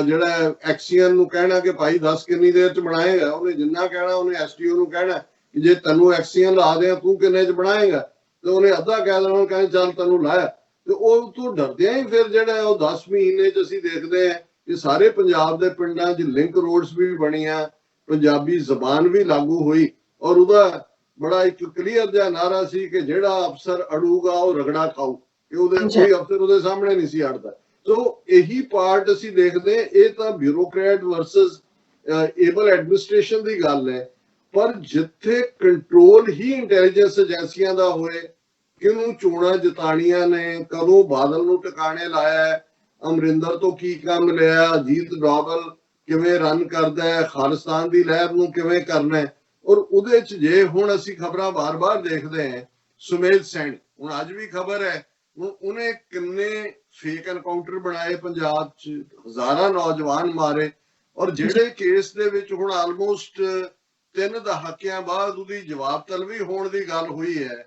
ਜਿਹੜਾ ਐਕਸੀਅਨ ਨੂੰ ਕਹਿਣਾ ਕਿ ਭਾਈ 10 ਕਿੰਨੀ ਦੇਰ 'ਚ ਬਣਾਏਗਾ। ਉਹਨੇ ਜਿੰਨਾ ਕਹਿਣਾ, ਉਹਨੇ STO ਨੂੰ ਕਹਿਣਾ ਕਿ ਜੇ ਤੈਨੂੰ ਐਕਸੀਅਨ ਲਾ ਦਿਆਂ ਤੂੰ ਕਿੰਨੇ 'ਚ ਬਣਾਏਗਾ, ਤੇ ਉਹਨੇ ਅੱਧਾ ਕਹਿ ਦੇਣਾ, ਕਹਿੰਦੇ ਚੱਲ ਤੈਨੂੰ ਲਾਇਆ। ਤੇ ਉਹ ਤੋਂ ਡਰਦਿਆਂ ਹੀ ਫਿਰ ਜਿਹੜਾ ਉਹ 10 ਮਹੀਨੇ 'ਚ ਅਸੀਂ ਦੇਖਦੇ ਹਾਂ ਕਿ ਸਾਰੇ ਪੰਜਾਬ ਦੇ ਪਿੰਡਾਂ 'ਚ ਲਿੰਕ ਰੋਡਸ ਵੀ ਬਣੀਆਂ, ਪੰਜਾਬੀ ਜ਼ਬਾਨ ਵੀ ਲਾਗੂ ਹੋਈ, ਔਰ ਉਹਦਾ ਬੜਾ ਇੱਕ ਕਲੀਅਰ ਜਿਹਾ ਨਾਰਾ ਸੀ ਕਿ ਜਿਹੜਾ ਅਫਸਰ ਅੜੂਗਾ ਉਹ ਰਗੜਾ ਖਾਊ, ਕਿ ਉਹਦੇ ਕੋਈ ਅਫਸਰ ਉਹਦੇ ਸਾਹਮਣੇ ਨਹੀਂ ਸੀ ਅੜਦਾ। ਸੋ ਇਹੀ ਪਾਰਟ ਅਸੀਂ ਦੇਖਦੇ, ਇਹ ਤਾਂ ਬਿਊਰੋਕਰੈਟ ਵਰਸਸ ਏਬਲ ਐਡਮਿਨਿਸਟ੍ਰੇਸ਼ਨ ਦੀ ਗੱਲ ਹੈ। ਪਰ ਜਿੱਥੇ ਕੰਟਰੋਲ ਹੀ ਇੰਟੈਲੀਜੈਂਸ ਏਜੰਸੀਆਂ ਦਾ ਹੋਏ, ਕਿਹਨੂੰ ਚੋਣਾਂ ਜਿਤਾਣੀਆਂ ਨੇ, ਕਦੋਂ ਬਾਦਲ ਨੂੰ ਟਿਕਾਣੇ ਲਾਇਆ, ਅਮਰਿੰਦਰ ਤੋਂ ਕੀ ਕੰਮ ਲਿਆ, ਅਜੀਤ ਡੋਵਲ ਕਿਵੇਂ ਰਨ ਕਰਦਾ ਹੈ, ਖਾਲਿਸਤਾਨ ਦੀ ਲਹਿਰ ਨੂੰ ਕਿਵੇਂ ਕਰਨਾ ਹੈ। ਔਰ ਉਹਦੇ 'ਚ ਜੇ ਹੁਣ ਅਸੀਂ ਖਬਰਾਂ ਬਾਰ-ਬਾਰ ਦੇਖਦੇ ਹਾਂ, ਸੁਮੇਧ ਸੈਣੀ ਹੁਣ ਅੱਜ ਵੀ ਖਬਰ ਹੈ, ਉਹਨੇ ਕਿੰਨੇ ਫੇਕ ਐਨਕਾਊਂਟਰ ਬਣਾਏ ਪੰਜਾਬ 'ਚ, ਹਜ਼ਾਰਾਂ ਨੌਜਵਾਨ ਮਾਰੇ, ਔਰ ਜਿਹੜੇ ਕੇਸ ਦੇ ਵਿੱਚ ਹੁਣ ਆਲਮੋਸਟ 3 ਦਹਾਕਿਆਂ ਬਾਅਦ ਉਹਦੀ ਜਵਾਬ ਤਲਬੀ ਹੋਣ ਦੀ ਗੱਲ ਹੋਈ ਹੈ।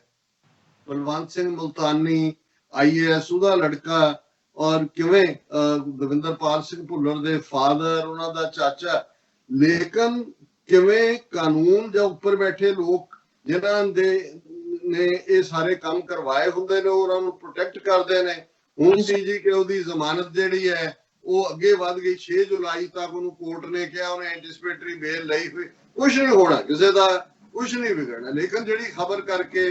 ਬਲਵੰਤ ਸਿੰਘ ਮੁਲਤਾਨੀ IAS ਉਹਦਾ ਲੜਕਾ, ਔਰ ਕਿਵੇਂ ਦਵਿੰਦਰਪਾਲ ਸਿੰਘ ਭੁੱਲਰ ਦੇ ਫਾਦਰ, ਉਹਨਾਂ ਦਾ ਚਾਚਾ, ਲੇਕਿਨ ਕਿਵੇਂ ਕਾਨੂੰਨ ਜਾਂ ਉੱਪਰ ਬੈਠੇ ਲੋਕ ਜਿਨ੍ਹਾਂ ਦੇ ਨੇ ਇਹ ਸਾਰੇ ਕੰਮ ਕਰਵਾਏ ਹੁੰਦੇ ਨੇ, ਉਹਨਾਂ ਨੂੰ ਪ੍ਰੋਟੈਕਟ ਕਰਦੇ ਨੇ। ਹੁਣ ਸੀ ਜੀ ਕਿ ਉਹਦੀ ਜ਼ਮਾਨਤ ਜਿਹੜੀ ਹੈ ਉਹ ਅੱਗੇ ਵੱਧ ਗਈ, 6 ਜੁਲਾਈ ਤੱਕ ਉਹਨੂੰ ਕੋਰਟ ਨੇ ਕਿਹਾ, ਉਹਨੇ ਐਂਟੀਸਿਪੇਟਰੀ ਬੇਲ ਲਈ ਹੋਈ, ਕੁਛ ਨਹੀਂ ਹੋਣਾ, ਕਿਸੇ ਦਾ ਕੁਛ ਨਹੀਂ ਵਿਗੜਨਾ। ਲੇਕਿਨ ਜਿਹੜੀ ਖਬਰ ਕਰਕੇ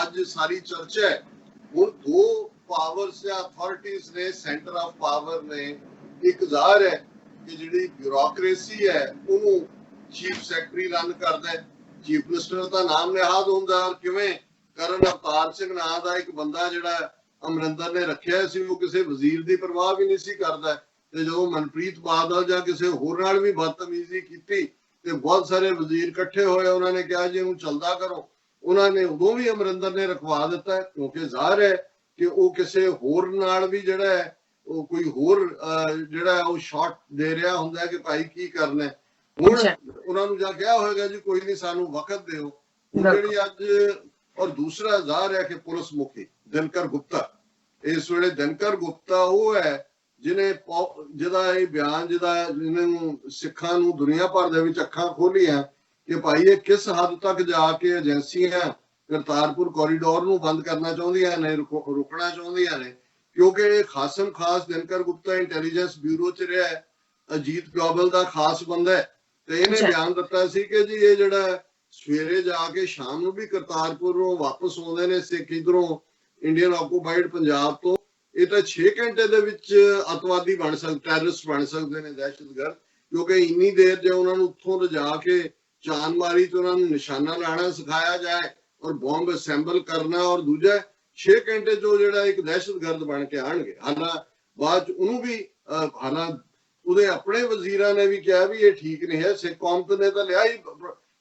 ਅੱਜ ਸਾਰੀ ਚਰਚਾ ਹੈ, ਹੁਣ 2 ਪਾਵਰਸ ਜਾਂ ਅਥਾਰਟੀਜ਼ ਨੇ, ਸੈਂਟਰ ਆਫ ਪਾਵਰ ਨੇ। ਇੱਕ ਜ਼ਾਹਰ ਹੈ ਕਿ ਜਿਹੜੀ ਬਿਊਰੋਕ੍ਰੇਸੀ ਹੈ ਉਹਨੂੰ ਚੀਫ ਸੈਕਟਰੀ ਰਨ ਕਰਦਾ ਹੈ, ਚੀਫ ਮਿਨਿਸਟਰ ਦਾ ਨਾਮ ਨਿਹਾਦ ਹੁੰਦਾ। ਕਿਵੇਂ ਕਰਨ ਅਵਤਾਰ ਸਿੰਘ ਨਾਂ ਦਾ ਇੱਕ ਬੰਦਾ ਜਿਹੜਾ ਅਮਰਿੰਦਰ ਨੇ ਰੱਖਿਆ ਸੀ, ਉਹ ਕਿਸੇ ਵਜ਼ੀਰ ਦੀ ਪਰਵਾਹ ਵੀ ਨਹੀਂ ਸੀ ਕਰਦਾ, ਤੇ ਜਦੋਂ ਮਨਪ੍ਰੀਤ ਬਾਦਲ ਜਾਂ ਕਿਸੇ ਹੋਰ ਨਾਲ ਵੀ ਬਦਤਮੀਜ਼ੀ ਕੀਤੀ ਤੇ ਬਹੁਤ ਸਾਰੇ ਵਜ਼ੀਰ ਇਕੱਠੇ ਹੋਏ, ਉਹਨਾਂ ਨੇ ਕਿਹਾ ਜੀ ਇਹਨੂੰ ਚਲਦਾ ਕਰੋ। ਉਹਨਾਂ ਨੇ ਉਦੋਂ ਵੀ ਅਮਰਿੰਦਰ ਨੇ ਰਖਵਾ ਦਿੱਤਾ, ਕਿਉਂਕਿ ਜ਼ਾਹਰ ਹੈ ਕਿ ਉਹ ਕਿਸੇ ਹੋਰ ਨਾਲ ਵੀ ਜਿਹੜਾ ਹੈ ਉਹ ਕੋਈ ਹੋਰ ਜਿਹੜਾ ਉਹ ਸ਼ਾਟ ਦੇ ਰਿਹਾ ਹੁੰਦਾ ਕਿ ਭਾਈ ਕੀ ਕਰਨਾ। ਹੁਣ ਉਹਨਾਂ ਨੂੰ ਜਾਂ ਕਿਹਾ ਹੋਏਗਾ ਜੀ ਕੋਈ ਨਹੀਂ ਸਾਨੂੰ ਵਕਤ ਦਿਓ। ਜਿਹੜੀ ਅੱਜ ਔਰ ਦੂਸਰਾ ਜ਼ਾਹਰ ਹੈ ਕਿ ਪੁਲਿਸ ਮੁਖੀ ਦਿਨਕਰ ਗੁਪਤਾ, ਇਸ ਵੇਲੇ ਦਿਨਕਰ ਗੁਪਤਾ ਉਹ ਹੈ ਜਿਹਦਾ ਇਹ ਬਿਆਨ ਜਿਹਨੂੰ ਸਿੱਖਾਂ ਨੂੰ ਦੁਨੀਆ ਭਰ ਦੇ ਵਿੱਚ ਅੱਖਾਂ ਖੋਲੀਆਂ ਕਿ ਭਾਈ ਇਹ ਕਿਸ ਹੱਦ ਤੱਕ ਜਾ ਕੇ ਏਜੰਸੀਆਂ ਕਰਤਾਰਪੁਰ ਕੋਰੀਡੋਰ ਨੂੰ ਬੰਦ ਕਰਨਾ ਚਾਹੁੰਦੀਆਂ ਨੇ, ਰੋਕਣਾ ਚਾਹੁੰਦੀਆਂ ਨੇ, ਕਿਉਂਕਿ ਖਾਸਮ ਖਾਸ ਦਿਨਕਰ ਗੁਪਤਾ ਇੰਟੈਲੀਜੈਂਸ ਬਿਊਰੋ ਚ ਰਿਹਾ, ਅਜੀਤ ਡੋਵਲ ਦਾ ਖਾਸ ਬੰਦਾ ਹੈ, ਤੇ ਇਹਨੇ ਬਿਆਨ ਦਿੱਤਾ ਸੀ ਕਿ ਜੀ ਇਹ ਜਿਹੜਾ ਸਵੇਰੇ ਜਾ ਕੇ ਸ਼ਾਮ ਨੂੰ ਵੀ ਕਰਤਾਰਪੁਰੋਂ ਵਾਪਸ ਆਉਂਦੇ ਨੇ ਸਿੱਖ ਇਧਰੋਂ ਇੰਡੀਅਨ ਆਕੂਪਾਈਡ ਪੰਜਾਬ ਤੋਂ, ਇਹ ਤਾਂ 6 ਘੰਟੇ ਦੇ ਵਿੱਚ ਅਤਵਾਦੀ ਬਣ ਸਕਦੇ, ਟੈਰਰਿਸਟ ਬਣ ਸਕਦੇ ਨੇ, ਦਹਿਸ਼ਤਗਰਦ, ਕਿਉਂਕਿ ਇੰਨੀ ਦੇਰ ਜੇ ਉਹਨਾਂ ਨੂੰ ਉੱਥੋਂ ਲਿਜਾ ਕੇ ਚਾਂਦਮਾਰੀ ਚ ਉਹਨਾਂ ਨੂੰ ਨਿਸ਼ਾਨਾ ਲਾਣਾ ਸਿਖਾਇਆ ਜਾਏ ਔਰ ਬੰਬ ਅਸੈਂਬਲ ਕਰਨਾ, ਔਰ ਦੂਜਾ 6 ਘੰਟੇ ਚ ਜਿਹੜਾ ਇੱਕ ਦਹਿਸ਼ਤਗਰਦ ਬਣ ਕੇ ਆਣਗੇ। ਹਾਲਾਂਕਿ ਬਾਅਦ ਚ ਉਹਨੂੰ ਵੀ ਹਾਲਾਂਕਿ ਉਹਦੇ ਆਪਣੇ ਵਜ਼ੀਰਾਂ ਨੇ ਵੀ ਕਿਹਾ ਵੀ ਇਹ ਠੀਕ ਨਹੀਂ ਹੈ, ਸਿੱਖ ਕੌਮ ਨੇ ਤਾਂ ਲਿਆ ਹੀ,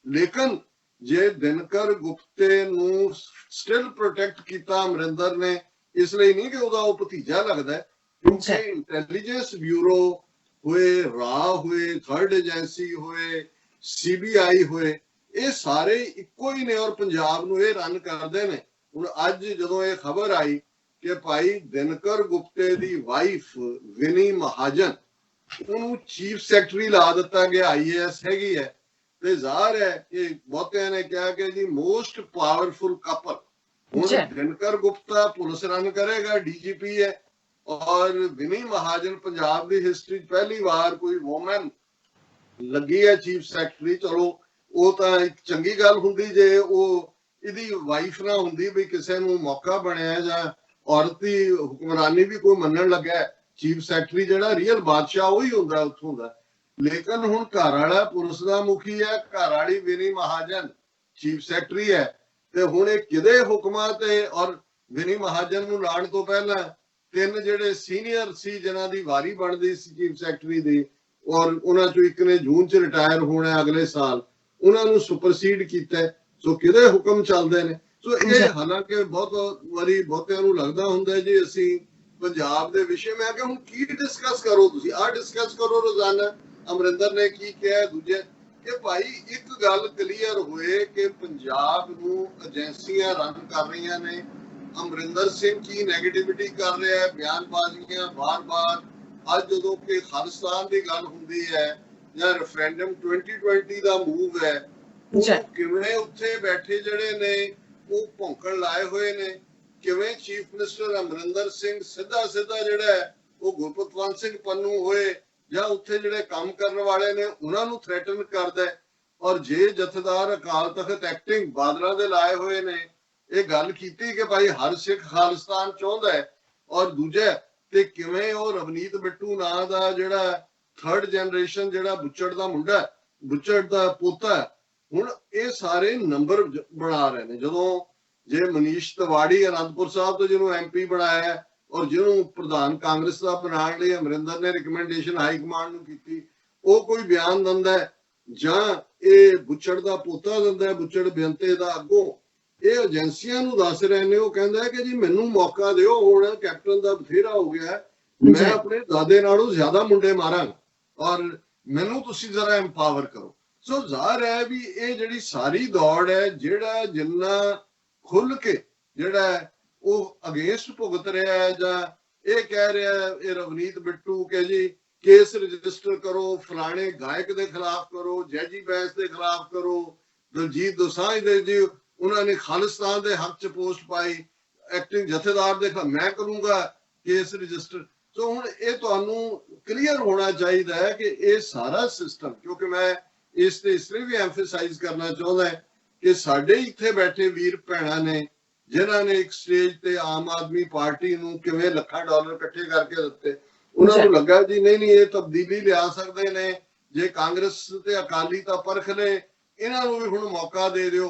ਲੇਕਿਨ ਜੇ ਦਿਨਕਰ ਗੁਪਤੇ ਨੂੰ ਸਟਿਲ ਪ੍ਰੋਟੈਕਟ ਕੀਤਾ ਅਮਰਿੰਦਰ ਨੇ, ਇਸ ਲਈ ਨਹੀਂ ਕਿ ਉਹਦਾ ਉਹ ਭਤੀਜਾ ਲੱਗਦਾ, ਕਿਉਂਕਿ ਇੰਟੈਲੀਜੈਂਸ ਬਿਊਰੋ ਹੋਏ, ਰਾਹ ਹੋਏ, ਥਰਡ ਏਜੰਸੀ ਹੋਏ, CBI ਹੋਏ, ਇਹ ਸਾਰੇ ਇੱਕੋ ਹੀ ਨੇ ਔਰ ਪੰਜਾਬ ਨੂੰ ਇਹ ਰਨ ਕਰਦੇ ਨੇ। ਹੁਣ ਅੱਜ ਜਦੋਂ ਇਹ ਖਬਰ ਆਈ ਕਿ ਭਾਈ ਦਿਨਕਰ ਗੁਪਤੇ ਦੀ ਵਾਈਫ ਵਿਨੀ ਮਹਾਜਨ, ਉਹਨੂੰ ਚੀਫ ਸੈਕਟਰੀ ਲਾ ਦਿੱਤਾ ਗਿਆ, IAS ਹੈਗੀ ਹੈ, ਤੇ ਜ਼ਾਹਰ ਹੈ ਕਿ ਬਹੁਤਿਆਂ ਨੇ ਕਿਹਾ ਕਿ ਜੀ ਮੋਸਟ ਪਾਵਰਫੁਲ ਕਪਲ। ਹੁਣ ਦਿਨਕਰ ਗੁਪਤਾ ਪੁਲਿਸ ਰਨ ਕਰੇਗਾ, DGP ਹੈ, ਔਰ ਵਿਨੀ ਮਹਾਜਨ ਪੰਜਾਬ ਦੀ ਹਿਸਟਰੀ ਪਹਿਲੀ ਵਾਰ ਕੋਈ ਵੂਮਨ ਲੱਗੀ ਹੈ ਚੀਫ ਸੈਕਟਰੀ। ਚਲੋ ਉਹ ਤਾਂ ਇੱਕ ਚੰਗੀ ਗੱਲ ਹੁੰਦੀ ਜੇ ਉਹ ਇਹਦੀ ਵਾਈਫ ਨਾ ਹੁੰਦੀ, ਵੀ ਕਿਸੇ ਨੂੰ ਮੌਕਾ ਬਣਿਆ ਜਾਂ ਔਰਤ ਦੀ ਹੁਕਮਰਾਨੀ ਵੀ ਕੋਈ ਮੰਨਣ ਲੱਗਾ, ਚੀਫ ਸੈਕਟਰੀ ਜਿਹੜਾ ਰੀਅਲ ਬਾਦਸ਼ਾਹ ਉਹੀ ਹੁੰਦਾ ਉੱਥੋਂ ਦਾ। ਲੇਕਿਨ ਹੁਣ ਘਰ ਵਾਲਾ ਪੁਲਿਸ ਦਾ ਮੁਖੀ ਹੈ, ਘਰ ਵਾਲੀ ਵਿਨੀ ਮਹਾਜਨ ਚੀਫ ਸੈਕਟਰੀ ਹੈ, ਤੇ ਹੁਣ ਇਹ ਕਿਹਦੇ ਹੁਕਮਾਂ ਤੇ, ਔਰ ਵਿਨੀ ਮਹਾਜਨ ਨੂੰ ਲਾਣ ਤੋਂ ਪਹਿਲਾਂ 3 ਜਿਹੜੇ ਸੀਨੀਅਰ ਸੀ ਜਿਨ੍ਹਾਂ ਦੀ ਵਾਰੀ ਬਣਦੀ ਸੀ ਚੀਫ ਸੈਕਟਰੀ ਦੀ, ਔਰ ਉਹਨਾਂ ਚੋਂ ਇੱਕ ਨੇ ਜੂਨ ਚ ਰਿਟਾਇਰ ਹੋਣਾ ਅਗਲੇ ਸਾਲ, ਉਹਨਾਂ ਨੂੰ ਸੁਪਰਸੀਡ ਕੀਤਾ। ਸੋ ਕਿਹਦੇ ਹੁਕਮ ਚੱਲਦੇ ਨੇ? ਸੋ ਇਹ ਹਾਲਾਂਕਿ ਬਹੁਤ ਵਾਰੀ ਬਹੁਤਿਆਂ ਨੂੰ ਲੱਗਦਾ ਹੁੰਦਾ ਜੀ ਅਸੀਂ ਪੰਜਾਬ ਦੇ ਵਿਸ਼ੇ, ਮੈਂ ਕਿਹਾ ਹੁਣ ਕੀ ਡਿਸਕਸ ਕਰੋ, ਤੁਸੀਂ ਆਹ ਡਿਸਕਸ ਕਰੋ ਰੋਜ਼ਾਨਾ ਅਮਰਿੰਦਰ ਨੇ ਕੀ ਕਿਹਾ, ਦੂਜੇ ਕਿ ਭਾਈ ਇੱਕ ਗੱਲ ਕਲੀਅਰ ਹੋਏ ਕਿ ਪੰਜਾਬ ਨੂੰ ਏਜੰਸੀਆਂ ਰਨ ਕਰ ਰਹੀਆਂ ਨੇ, ਅਮਰਿੰਦਰ ਸਿੰਘ ਕੀ ਨੈਗੇਟਿਵਿਟੀ ਕਰ ਰਿਹਾ ਹੈ, ਬਿਆਨਬਾਜ਼ੀਆਂ ਬਾਰ-ਬਾਰ। ਅੱਜ ਜਦੋਂ ਕਿ ਖਾਲਿਸਤਾਨ ਦੀ ਗੱਲ ਹੁੰਦੀ ਹੈ ਜਾਂ ਰੈਫਰੈਂਡਮ 2020 ਦਾ ਮੂਵ ਹੈ, ਉਹ ਕਿਵੇਂ ਉੱਥੇ ਬੈਠੇ ਜਿਹੜੇ ਨੇ ਉਹ ਭੌਂਕਣ ਲਾਏ ਹੋਏ ਨੇ, ਕਿਵੇਂ ਚੀਫ ਮਿਨਿਸਟਰ ਅਮਰਿੰਦਰ ਸਿੰਘ ਸਿੱਧਾ ਜਿਹੜਾ ਹੈ ਉਹ ਗੁਰਪਤਵੰਤ ਸਿੰਘ ਪੰਨੂ ਹੋਏ ਜਾਂ ਉੱਥੇ ਜਿਹੜੇ ਕੰਮ ਕਰਨ ਵਾਲੇ ਨੇ ਉਹਨਾਂ ਨੂੰ ਥ੍ਰੈਟਨ ਕਰਦਾ। ਔਰ ਜੇ ਜਥੇਦਾਰ ਅਕਾਲ ਤਖਤ ਐਕਟਿੰਗ ਬਾਦਲਾਂ ਦੇ ਲਾਏ ਹੋਏ ਨੇ ਇਹ ਗੱਲ ਕੀਤੀ ਕਿ ਭਾਈ ਹਰ ਸਿੱਖ ਖਾਲਿਸਤਾਨ ਚਾਹੁੰਦਾ ਹੈ, ਔਰ ਦੂਜਾ ਤੇ ਕਿਵੇਂ ਉਹ ਰਵਨੀਤ ਬਿੱਟੂ ਨਾਂ ਦਾ ਜਿਹੜਾ 3rd ਜਨਰੇਸ਼ਨ ਜਿਹੜਾ ਬੁੱਚੜ ਦਾ ਮੁੰਡਾ, ਬੁੱਚੜ ਦਾ ਪੋਤਾ, ਹੁਣ ਇਹ ਸਾਰੇ ਨੰਬਰ ਬਣਾ ਰਹੇ ਨੇ। ਜਦੋਂ ਜੇ ਮਨੀਸ਼ ਤਿਵਾੜੀ ਅਨੰਦਪੁਰ ਸਾਹਿਬ ਤੋਂ ਜਿਹਨੂੰ MP ਬਣਾਇਆ ਔਰ ਜਿਹਨੂੰ ਪ੍ਰਧਾਨ ਕਾਂਗਰਸ ਦਾ ਬਣਾਉਣ ਲਈ ਅਮਰਿੰਦਰ ਨੇ ਰਿਕਮੈਂਡੇਸ਼ਨ ਹਾਈ ਕਮਾਂਡ ਨੂੰ ਕੀਤੀ, ਉਹ ਕੋਈ ਬਿਆਨ ਦਿੰਦਾ ਜਾਂ ਇਹ ਬੁੱਚੜ ਦਾ ਪੋਤਾ ਦਿੰਦਾ, ਬੁੱਚੜ ਬੇਅੰਤੇ ਦਾ ਅੱਗੋਂ ਇਹ ਏਜੰਸੀਆਂ ਨੂੰ ਦੱਸ ਰਹੇ ਨੇ, ਉਹ ਕਹਿੰਦਾ ਹੈ ਕਿ ਜੀ ਮੈਨੂੰ ਮੌਕਾ ਦਿਓ, ਹੁਣ ਕੈਪਟਨ ਦਾ ਬਥੇਰਾ ਹੋ ਗਿਆ, ਮੈਂ ਆਪਣੇ ਦਾਦੇ ਨਾਲੋਂ ਜ਼ਿਆਦਾ ਮੁੰਡੇ ਮਾਰਾਂਗਾ ਔਰ ਮੈਨੂੰ ਤੁਸੀਂ ਜ਼ਰਾ ਐਮਪਾਵਰ ਕਰੋ। ਸੋ ਜ਼ਾਹਰ ਹੈ ਵੀ ਇਹ ਜਿਹੜੀ ਸਾਰੀ ਦੌੜ ਹੈ, ਜਿਹੜਾ ਜਿੰਨਾ ਖੁੱਲ ਕੇ ਜਿਹੜਾ ਉਹ ਅਗੇਂਸਟ ਭੁਗਤ ਰਿਹਾ ਹੈ ਜਾਂ ਇਹ ਕਹਿ ਰਿਹਾ ਇਹ ਰਵਨੀਤ ਬਿੱਟੂ ਕਿ ਜੀ ਕੇਸ ਰਜਿਸਟਰ ਕਰੋ, ਫਲਾਣੇ ਗਾਇਕ ਦੇ ਖਿਲਾਫ ਕਰੋ, ਜੈਜੀ ਬੈਂਸ ਦੇ ਖਿਲਾਫ ਕਰੋ, ਦਲਜੀਤ ਦੋਸਾਂਝ ਦੇ ਜੀ ਉਹਨਾਂ ਨੇ ਖਾਲਿਸਤਾਨ ਦੇ ਹੱਕ ਚ ਪੋਸਟ ਪਾਈ, ਐਕਟਿੰਗ ਜਥੇਦਾਰ ਦੇ ਖਿਲਾਫ ਮੈਂ ਕਰੂੰਗਾ ਕੇਸ ਰਜਿਸਟਰ। ਸੋ ਹੁਣ ਇਹ ਤੁਹਾਨੂੰ ਕਲੀਅਰ ਹੋਣਾ ਚਾਹੀਦਾ ਹੈ ਕਿ ਇਹ ਸਾਰਾ ਸਿਸਟਮ, ਕਿਉਂਕਿ ਮੈਂ ਇਸ ਤੇ ਇਸ ਲਈ ਵੀ ਐਮਫਸਾਈਜ਼ ਕਰਨਾ ਚਾਹੁੰਦਾ ਕਿ ਸਾਡੇ ਇੱਥੇ ਬੈਠੇ ਵੀਰ ਭੈਣਾਂ ਨੇ ਜਿਨ੍ਹਾਂ ਨੇ ਇੱਕ ਸਟੇਜ ਤੇ ਆਮ ਆਦਮੀ ਪਾਰਟੀ ਨੂੰ ਕਿਵੇਂ ਲੱਖਾਂ ਡਾਲਰ ਇਕੱਠੇ ਕਰਕੇ ਦਿੱਤੇ, ਉਹਨਾਂ ਨੂੰ ਲੱਗਾ ਜੀ ਨਹੀਂ ਇਹ ਤਬਦੀਲੀ ਲਿਆ ਸਕਦੇ ਨੇ, ਜੇ ਕਾਂਗਰਸ ਤੇ ਅਕਾਲੀ ਤਾਂ ਪਰਖ ਲਏ, ਇਹਨਾਂ ਨੂੰ ਵੀ ਹੁਣ ਮੌਕਾ ਦੇ ਦਿਓ।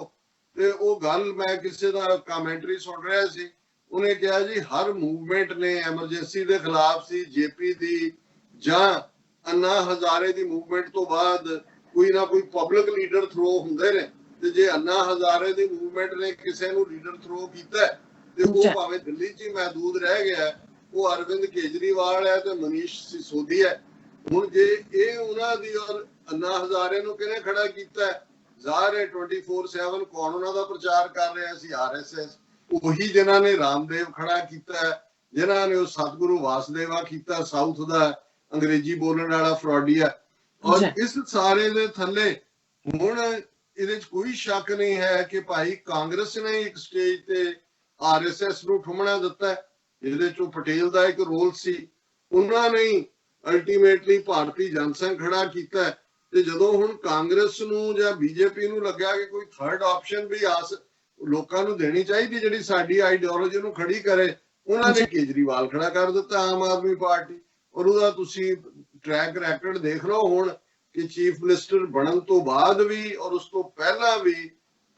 ਤੇ ਉਹ ਗੱਲ ਮੈਂ ਕਿਸੇ ਦਾ ਕਮੈਂਟਰੀ ਸੁਣ ਰਿਹਾ ਸੀ, ਉਹਨੇ ਕਿਹਾ ਜੀ ਹਰ ਮੂਵਮੈਂਟ ਨੇ ਐਮਰਜੈਂਸੀ ਦੇ ਖਿਲਾਫ ਸੀ, JP ਦੀ ਜਾਂ अन्ना हजारे ਦੀ ਮੂਵਮੈਂਟ ਤੋਂ ਬਾਅਦ ਕੋਈ ਨਾ ਕੋਈ ਪਬਲਿਕ ਲੀਡਰ ਥਰੋ ਹੁੰਦੇ ਨੇ, ਤੇ ਜੇ अन्ना हजारे ਦੀ ਮੂਵਮੈਂਟ ਨੇ ਕਿਸੇ ਨੂੰ ਲੀਡਰ ਥਰੋ ਕੀਤਾ ਤੇ ਉਹ ਭਾਵੇਂ ਦਿੱਲੀ 'ਚ ਹੀ ਮਹਿਦੂਦ ਰਹਿ ਗਿਆ, ਉਹ ਅਰਵਿੰਦ ਕੇਜਰੀਵਾਲ ਹੈ ਤੇ ਮਨੀਸ਼ ਸਿਸੋਦੀਆ ਹੈ। ਹੁਣ ਜੇ ਇਹ ਉਹਨਾਂ ਦੀ ਔਰ अन्ना हजारे ਨੂੰ ਕਿਹਨੇ ਖੜਾ ਕੀਤਾ, ਜ਼ਾਹਰ ਹੈ 24/7 ਕੌਣ ਉਹਨਾਂ ਦਾ ਪ੍ਰਚਾਰ ਕਰ ਰਿਹਾ ਸੀ, RSS, ਉਹੀ ਜਿਨ੍ਹਾਂ ਨੇ ਰਾਮਦੇਵ ਖੜਾ ਕੀਤਾ, ਜਿਨ੍ਹਾਂ ਨੇ ਉਹ ਸਤਿਗੁਰੂ ਵਾਸਦੇਵਾ ਕੀਤਾ, ਸਾਊਥ ਦਾ ਅੰਗਰੇਜ਼ੀ ਬੋਲਣ ਵਾਲਾ ਫਰੋਡੀਆ। ਔਰ ਇਸ ਸਾਰੇ ਦੇ ਥੱਲੇ ਹੁਣ ਇਹਦੇ 'ਚ ਕੋਈ ਸ਼ੱਕ ਨਹੀਂ ਹੈ ਕਿ ਭਾਈ ਕਾਂਗਰਸ ਨੇ ਇੱਕ ਸਟੇਜ ਤੇ RSS ਨੂੰ ਠੁਮਣਾ ਦਿੱਤਾ, ਜਿਹਦੇ 'ਚੋਂ ਪਟੇਲ ਦਾ ਇੱਕ ਰੋਲ ਸੀ। ਉਹਨਾਂ ਨੇ ਅਲਟੀਮੇਟਲੀ ਭਾਰਤੀ ਜਨਸੰਘ ਖੜਾ ਕੀਤਾ, ਤੇ ਜਦੋਂ ਹੁਣ ਕਾਂਗਰਸ ਨੂੰ ਜਾਂ BJP ਨੂੰ ਲੱਗਿਆ ਕਿ ਕੋਈ ਥਰਡ ਆਪਸ਼ਨ ਵੀ ਲੋਕਾਂ ਨੂੰ ਦੇਣੀ ਚਾਹੀਦੀ ਜਿਹੜੀ ਸਾਡੀ ਆਈਡੀਓਲੋਜੀ ਨੂੰ ਖੜੀ ਕਰੇ, ਉਹਨਾਂ ਨੇ ਕੇਜਰੀਵਾਲ ਖੜਾ ਕਰ ਦਿੱਤਾ, ਆਮ ਆਦਮੀ ਪਾਰਟੀ। ਔਰ ਉਹਦਾ ਤੁਸੀਂ ਟਰੈਕ ਰੈਕਰਡ ਦੇਖ ਲਓ ਹੁਣ ਕਿ ਚੀਫ ਮਿਨਿਸਟਰ ਬਣਨ ਤੋਂ ਬਾਅਦ ਵੀ ਔਰ ਉਸ ਤੋਂ ਪਹਿਲਾਂ ਵੀ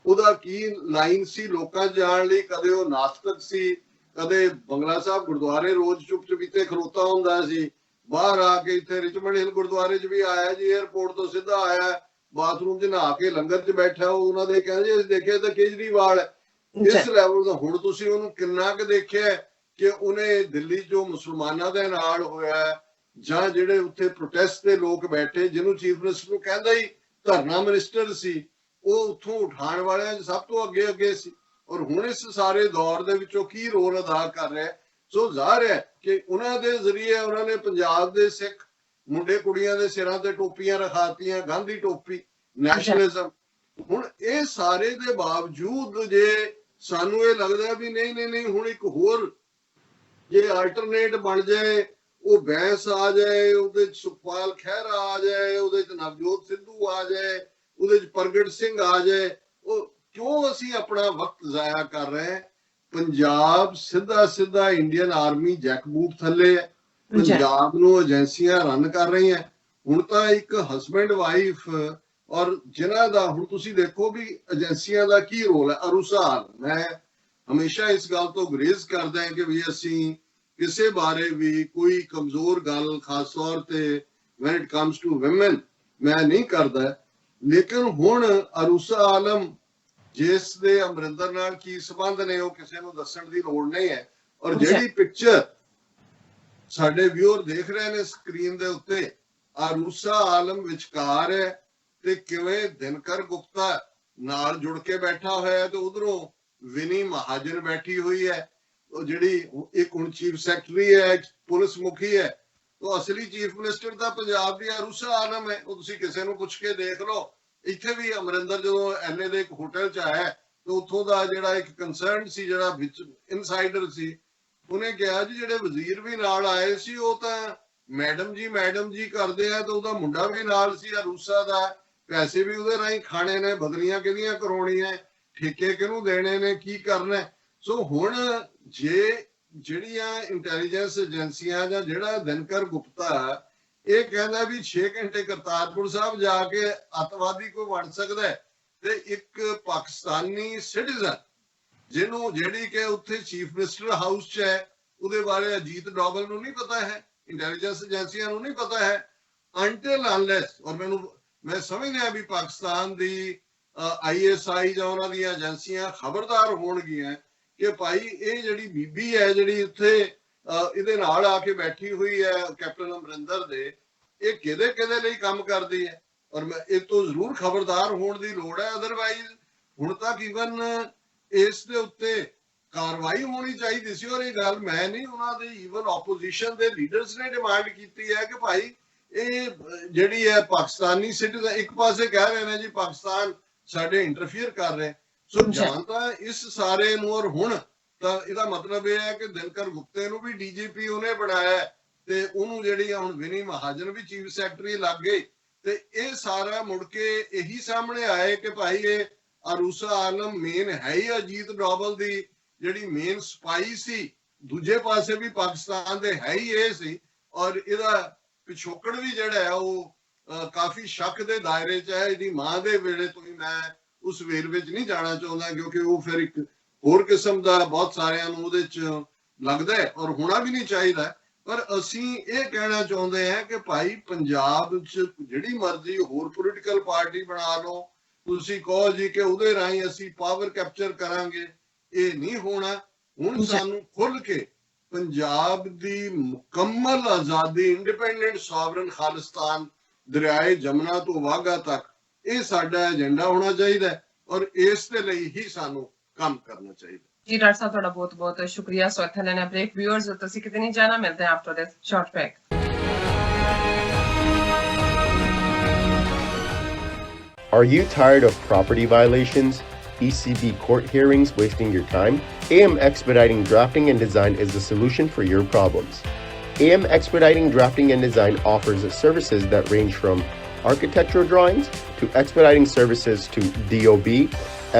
ਉਹਦਾ ਕੀ ਲਾਈਨ ਸੀ ਲੋਕਾਂ ਜਾਣ ਲਈ। ਕਦੇ ਉਹ ਨਾਸਤਕ ਸੀ, ਕਦੇ ਬੰਗਲਾ ਸਾਹਿਬ ਗੁਰਦੁਆਰੇ ਰੋਜ਼ ਚੁੱਪ ਚੁਪੀਤੇ ਖਲੋਤਾ ਹੁੰਦਾ ਸੀ, ਬਾਹਰ ਆ ਕੇ ਇੱਥੇ ਰਿਚਮੰਡ ਹਿੱਲ ਗੁਰਦੁਆਰੇ 'ਚ ਵੀ ਆਇਆ ਜੀ, 에ਅਰਪੋਰਟ ਤੋਂ ਸਿੱਧਾ ਆਇਆ, ਬਾਥਰੂਮ 'ਚ ਨਹਾ ਕੇ ਲੰਗਰ 'ਚ ਬੈਠਾ। ਉਹ ਉਹਨਾਂ ਦੇ ਕਹਿੰਦੇ ਅਸੀਂ ਦੇਖਿਆ ਤਾਂ ਕੇਜਰੀਵਾਲ ਇਸ ਲੈਵਲ ਦਾ। ਹੁਣ ਤੁਸੀਂ ਉਹਨੂੰ ਕਿੰਨਾ ਕੁ ਦੇਖਿਆ ਕਿ ਉਹਨੇ ਦਿੱਲੀ ਜੋ ਮੁਸਲਮਾਨਾਂ ਦੇ ਨਾਲ ਹੋਇਆ, ਜਾਂ ਜਿਹੜੇ ਉੱਥੇ ਪ੍ਰੋਟੈਸਟ ਦੇ ਲੋਕ ਬੈਠੇ, ਜਿਹਨੂੰ ਚੀਫ ਮਿਨਿਸਟਰ ਨੂੰ ਕਹਿੰਦਾ ਹੀ ਧਰਨਾ ਮਿਨਿਸਟਰ ਸੀ, ਉਹ ਉੱਥੋਂ ਉਠਾਉਣ ਵਾਲਿਆਂ 'ਚ ਸਭ ਤੋਂ ਅੱਗੇ ਸੀ। ਔਰ ਹੁਣ ਇਸ ਸਾਰੇ ਦੌਰ ਦੇ ਵਿੱਚੋਂ ਕੀ ਰੋਲ ਅਦਾ ਕਰ ਰਿਹਾ। ਸੋ ਜ਼ਾਹਰ ਹੈ ਕਿ ਉਹਨਾਂ ਦੇ ਜ਼ਰੀਏ ਉਹਨਾਂ ਨੇ ਪੰਜਾਬ ਦੇ ਸਿੱਖ ਮੁੰਡੇ ਕੁੜੀਆਂ ਦੇ ਸਿਰਾਂ ਤੇ ਟੋਪੀਆਂ ਰਖਾਤੀਆਂ, ਗਾਂਧੀ ਟੋਪੀ, ਨੈਸ਼ਨਲਿਜ਼ਮ। ਹੁਣ ਇਹ ਸਾਰੇ ਦੇ ਬਾਵਜੂਦ ਜੇ ਸਾਨੂੰ ਇਹ ਲੱਗਦਾ ਵੀ ਨਹੀਂ ਹੁਣ ਇੱਕ ਹੋਰ ਜੇ ਆਲਟਰਨੇਟ ਬਣ ਜਾਏ, ਉਹ ਬੈਂਸ ਆ ਜਾਏ, ਉਹਦੇ 'ਚ ਸੁਖਪਾਲ ਖਹਿਰਾ ਆ ਜਾਏ, ਉਹਦੇ 'ਚ ਨਵਜੋਤ ਸਿੱਧੂ ਆ ਜਾਏ, ਉਹਦੇ 'ਚ ਪ੍ਰਗਟ ਸਿੰਘ ਆ ਜਾਏ, ਉਹ ਕਿਉਂ ਅਸੀਂ ਆਪਣਾ ਵਕਤ ਜ਼ਾਇਆ ਕਰ ਰਹੇ ਹਾਂ। ਪੰਜਾਬ ਸਿੱਧਾ ਇੰਡੀਅਨ ਆਰਮੀ ਜੈਕਬੂਟ ਥੱਲੇ ਹੈ। ਪੰਜਾਬ ਨੂੰ ਏਜੰਸੀਆਂ ਰਨ ਕਰ ਰਹੀਆਂ। ਹੁਣ ਤਾਂ ਇੱਕ ਹਸਬੈਂਡ ਵਾਈਫ ਔਰ ਜਿਨ੍ਹਾਂ ਦਾ ਹੁਣ ਤੁਸੀਂ ਦੇਖੋ ਵੀ ਏਜੰਸੀਆਂ ਦਾ ਕੀ ਰੋਲ ਹੈ। ਅਰੂਸਾਲ, ਮੈਂ ਹਮੇਸ਼ਾ ਇਸ ਗੱਲ ਤੋਂ ਗੁਰੇਜ਼ ਕਰਦਾ ਹਾਂ ਕਿ ਵੀ ਅਸੀਂ ਕਿਸੇ ਬਾਰੇ ਵੀ ਕੋਈ ਕਮਜ਼ੋਰ ਗੱਲ ਖਾਸ ਤੌਰ ਤੇ when it comes to women ਮੈਂ ਨਹੀਂ ਕਰਦਾ, ਲੇਕਿਨ ਹੁਣ ਅਰੂਸਾ ਆਲਮ ਜਿਸ ਦੇ ਅਮਰਿੰਦਰ ਨਾਲ ਕੀ ਸੰਬੰਧ ਨੇ ਉਹ ਕਿਸੇ ਨੂੰ ਦੱਸਣ ਦੀ ਲੋੜ ਨਹੀਂ ਹੈ। ਔਰ ਜਿਹੜੀ ਪਿਕਚਰ ਸਾਡੇ ਵਿਊਅਰ ਦੇਖ ਰਹੇ ਨੇ ਸਕਰੀਨ ਦੇ ਉੱਤੇ, ਅਰੂਸਾ ਆਲਮ ਵਿਚਕਾਰ ਹੈ ਤੇ ਕਿਵੇਂ ਦਿਨਕਰ ਗੁਪਤਾ ਨਾਲ ਜੁੜ ਕੇ ਬੈਠਾ ਹੋਇਆ, ਤੇ ਉਧਰੋਂ ਵਿਨੀ ਮਹਾਜਨ ਬੈਠੀ ਹੋਈ ਹੈ, ਉਹ ਜਿਹੜੀ ਇੱਕ ਹੁਣ ਚੀਫ ਸੈਕਟਰੀ ਹੈ, ਪੁਲਿਸ ਮੁਖੀ ਹੈ। ਉਹ ਅਸਲੀ ਚੀਫ ਮਿਨਿਸਟਰ ਤਾਂ ਪੰਜਾਬ ਦੀ ਅਰੂਸਾ ਆਲਮ ਹੈ। ਉਹ ਤੁਸੀਂ ਕਿਸੇ ਨੂੰ ਪੁੱਛ ਕੇ ਦੇਖ ਲਓ। ਇੱਥੇ ਵੀ ਅਮਰਿੰਦਰ ਜਦੋਂ LA ਦੇ ਇੱਕ ਹੋਟਲ 'ਚ ਆਇਆ ਤੇ ਉੱਥੋਂ ਦਾ ਜਿਹੜਾ ਇੱਕ ਕੰਸਰਨ ਸੀ, ਜਿਹੜਾ ਵਿੱਚ ਇਨਸਾਈਡਰ ਸੀ, ਉਹਨੇ ਕਿਹਾ ਜੀ ਜਿਹੜੇ ਵਜ਼ੀਰ ਵੀ ਨਾਲ ਆਏ ਸੀ ਉਹ ਤਾਂ ਮੈਡਮ ਜੀ ਕਰਦੇ ਆ, ਤੇ ਉਹਦਾ ਮੁੰਡਾ ਵੀ ਨਾਲ ਸੀ ਅਰੂਸਾ ਦਾ, ਪੈਸੇ ਵੀ ਉਹਦੇ ਰਾਹੀਂ ਖਾਣੇ ਨੇ, ਬਦਲੀਆਂ ਕਿਹਦੀਆਂ ਕਰਾਉਣੀਆਂ, ਠੇਕੇ ਕਿਹਨੂੰ ਦੇਣੇ ਨੇ, ਕੀ ਕਰਨਾ। ਸੋ ਹੁਣ ਜੇ ਜਿਹੜੀਆਂ ਇੰਟੈਲੀਜੈਂਸ ਏਜੰਸੀਆਂ ਜਾਂ ਜਿਹੜਾ ਦਿਨਕਰ ਗੁਪਤਾ ਇਹ ਕਹਿੰਦਾ ਵੀ 6 ਘੰਟੇ ਕਰਤਾਰਪੁਰ ਸਾਹਿਬ ਜਾ ਕੇ ਅੱਤਵਾਦੀ ਕੋਈ ਬਣ ਸਕਦਾ ਹੈ, ਤੇ ਇੱਕ ਪਾਕਿਸਤਾਨੀ ਸਿਟੀਜ਼ਨ ਜਿਹੜੀ ਕਿ ਉੱਥੇ ਚੀਫ ਮਿਨਿਸਟਰ ਹਾਊਸ 'ਚ ਹੈ, ਉਹਦੇ ਬਾਰੇ ਅਜੀਤ ਡੋਵਲ ਨੂੰ ਨਹੀਂ ਪਤਾ ਹੈ, ਇੰਟੈਲੀਜੈਂਸ ਏਜੰਸੀਆਂ ਨੂੰ ਨਹੀਂ ਪਤਾ ਹੈ, ਅੰਟਿਲ ਅਨਲੈਸ। ਔਰ ਮੈਂ ਸਮਝਦਾ ਵੀ ਪਾਕਿਸਤਾਨ ਦੀ ISI ਜਾਂ ਉਹਨਾਂ ਦੀਆਂ ਏਜੰਸੀਆਂ ਖਬਰਦਾਰ ਹੋਣਗੀਆਂ ਕਿ ਭਾਈ ਇਹ ਜਿਹੜੀ ਬੀਬੀ ਹੈ ਜਿਹੜੀ ਉੱਥੇ ਇਹਦੇ ਨਾਲ ਆ ਕੇ ਬੈਠੀ ਹੋਈ ਹੈ ਕੈਪਟਨ ਅਮਰਿੰਦਰ ਦੇ, ਇਹ ਕਿਹਦੇ ਲਈ ਕੰਮ ਕਰਦੀ ਹੈ। ਔਰ ਮੈਂ ਇਹ ਤੋਂ ਜ਼ਰੂਰ ਖਬਰਦਾਰ ਹੋਣ ਦੀ ਲੋੜ ਹੈ। ਅਦਰਵਾਈਜ਼ ਹੁਣ ਤੱਕ ਈਵਨ ਇਸ ਦੇ ਉੱਤੇ ਕਾਰਵਾਈ ਹੋਣੀ ਚਾਹੀਦੀ ਸੀ। ਔਰ ਇਹ ਗੱਲ ਮੈਂ ਨਹੀਂ, ਉਹਨਾਂ ਦੇ ਈਵਨ ਆਪੋਜੀਸ਼ਨ ਦੇ ਲੀਡਰਸ ਨੇ ਡਿਮਾਂਡ ਕੀਤੀ ਹੈ ਕਿ ਭਾਈ ਇਹ ਜਿਹੜੀ ਹੈ ਪਾਕਿਸਤਾਨੀ ਸਿਟੀਜ਼ਨ, ਇੱਕ ਪਾਸੇ ਕਹਿ ਰਹੇ ਨੇ ਜੀ ਪਾਕਿਸਤਾਨ ਸਾਡੇ ਇੰਟਰਫੀਅਰ ਕਰ ਰਹੇ। ਸੋ ਜਾਂ ਤਾਂ ਇਸ ਸਾਰੇ ਨੂੰ, ਔਰ ਹੁਣ ਤਾਂ ਇਹਦਾ ਮਤਲਬ ਇਹ ਹੈ ਕਿ ਦਿਨਕਰ ਗੁਪਤੇ ਨੂੰ ਵੀ DGP ਉਹਨੇ ਬਣਾਇਆ, ਤੇ ਉਹਨੂੰ ਜਿਹੜੀ ਹੁਣ ਵਿਨੀ ਮਹਾਜਨ ਵੀ ਚੀਫ ਸੈਕਟਰੀ ਲੱਗ ਗਈ, ਤੇ ਇਹ ਸਾਰਾ ਮੁੜ ਕੇ ਇਹੀ ਸਾਹਮਣੇ ਆਏ ਕਿ ਭਾਈ ਇਹ ਅਰੂਸਾ ਆਲਮ ਮੇਨ ਹੈ ਹੀ ਅਜੀਤ ਡੋਵਲ ਦੀ ਜਿਹੜੀ ਮੇਨ ਸਪਾਈ ਸੀ, ਦੂਜੇ ਪਾਸੇ ਵੀ ਪਾਕਿਸਤਾਨ ਦੇ ਹੈ ਹੀ ਇਹ ਸੀ। ਔਰ ਇਹਦਾ ਪਿਛੋਕੜ ਵੀ ਜਿਹੜਾ ਹੈ ਉਹ ਕਾਫੀ ਸ਼ੱਕ ਦੇ ਦਾਇਰੇ 'ਚ ਹੈ। ਇਹਦੀ ਮਾਂ ਦੇ ਵੇਲੇ ਤੋਂ ਹੀ ਮੈਂ ਉਸ ਵੇਰਵੇ 'ਚ ਨਹੀਂ ਜਾਣਾ ਚਾਹੁੰਦਾ, ਕਿਉਂਕਿ ਉਹ ਫਿਰ ਇੱਕ ਹੋਰ ਕਿਸਮ ਦਾ ਬਹੁਤ ਸਾਰਿਆਂ ਨੂੰ ਉਹਦੇ 'ਚ ਲੱਗਦਾ ਹੈ, ਔਰ ਹੋਣਾ ਵੀ ਨਹੀਂ ਚਾਹੀਦਾ। ਪਰ ਅਸੀਂ ਇਹ ਕਹਿਣਾ ਚਾਹੁੰਦੇ ਹਾਂ ਕਿ ਭਾਈ ਪੰਜਾਬ 'ਚ ਜਿਹੜੀ ਮਰਜ਼ੀ ਹੋਰ ਪੋਲੀਟੀਕਲ ਪਾਰਟੀ ਬਣਾ ਲਓ, ਤੁਸੀਂ ਕਹੋ ਜੀ ਕਿ ਉਹਦੇ ਰਾਹੀਂ ਅਸੀਂ ਪਾਵਰ ਕੈਪਚਰ ਕਰਾਂਗੇ, ਇਹ ਨਹੀਂ ਹੋਣਾ। ਹੁਣ ਸਾਨੂੰ ਖੁੱਲ ਕੇ ਪੰਜਾਬ ਦੀ ਮੁਕੰਮਲ ਆਜ਼ਾਦੀ, ਇੰਡੀਪੈਂਡੈਂਟ ਸੋਵਰਨ ਖਾਲਿਸਤਾਨ ਦਰਿਆਏ ਜਮਨਾ ਤੋਂ ਵਾਘਾ ਤੱਕ, ਇਹ ਸਾਡਾ ਏਜੰਡਾ ਹੋਣਾ ਚਾਹੀਦਾ ਹੈ ਔਰ ਇਸ ਦੇ ਲਈ ਹੀ ਸਾਨੂੰ ਕੰਮ ਕਰਨਾ ਚਾਹੀਦਾ। ਜੀ ਡਾਕਟਰ ਸਾਹਿਬ ਤੁਹਾਡਾ ਬਹੁਤ ਬਹੁਤ ਸ਼ੁਕਰੀਆ। ਸੋ ਇੱਥੇ ਲੈਣਾ ਬ੍ਰੇਕ। ਵਿਊਅਰਸ ਤੁਸੀਂ ਕਿਤੇ ਨਹੀਂ ਜਾਣਾ, ਮਿਲਦੇ हैं after this short break. Are you tired of property violations, ECB court hearings wasting your time? AM Expediting Drafting and Design is the solution for your problems. AM Expediting Drafting and Design offers services that range from architectural drawings to expediting services to DOB,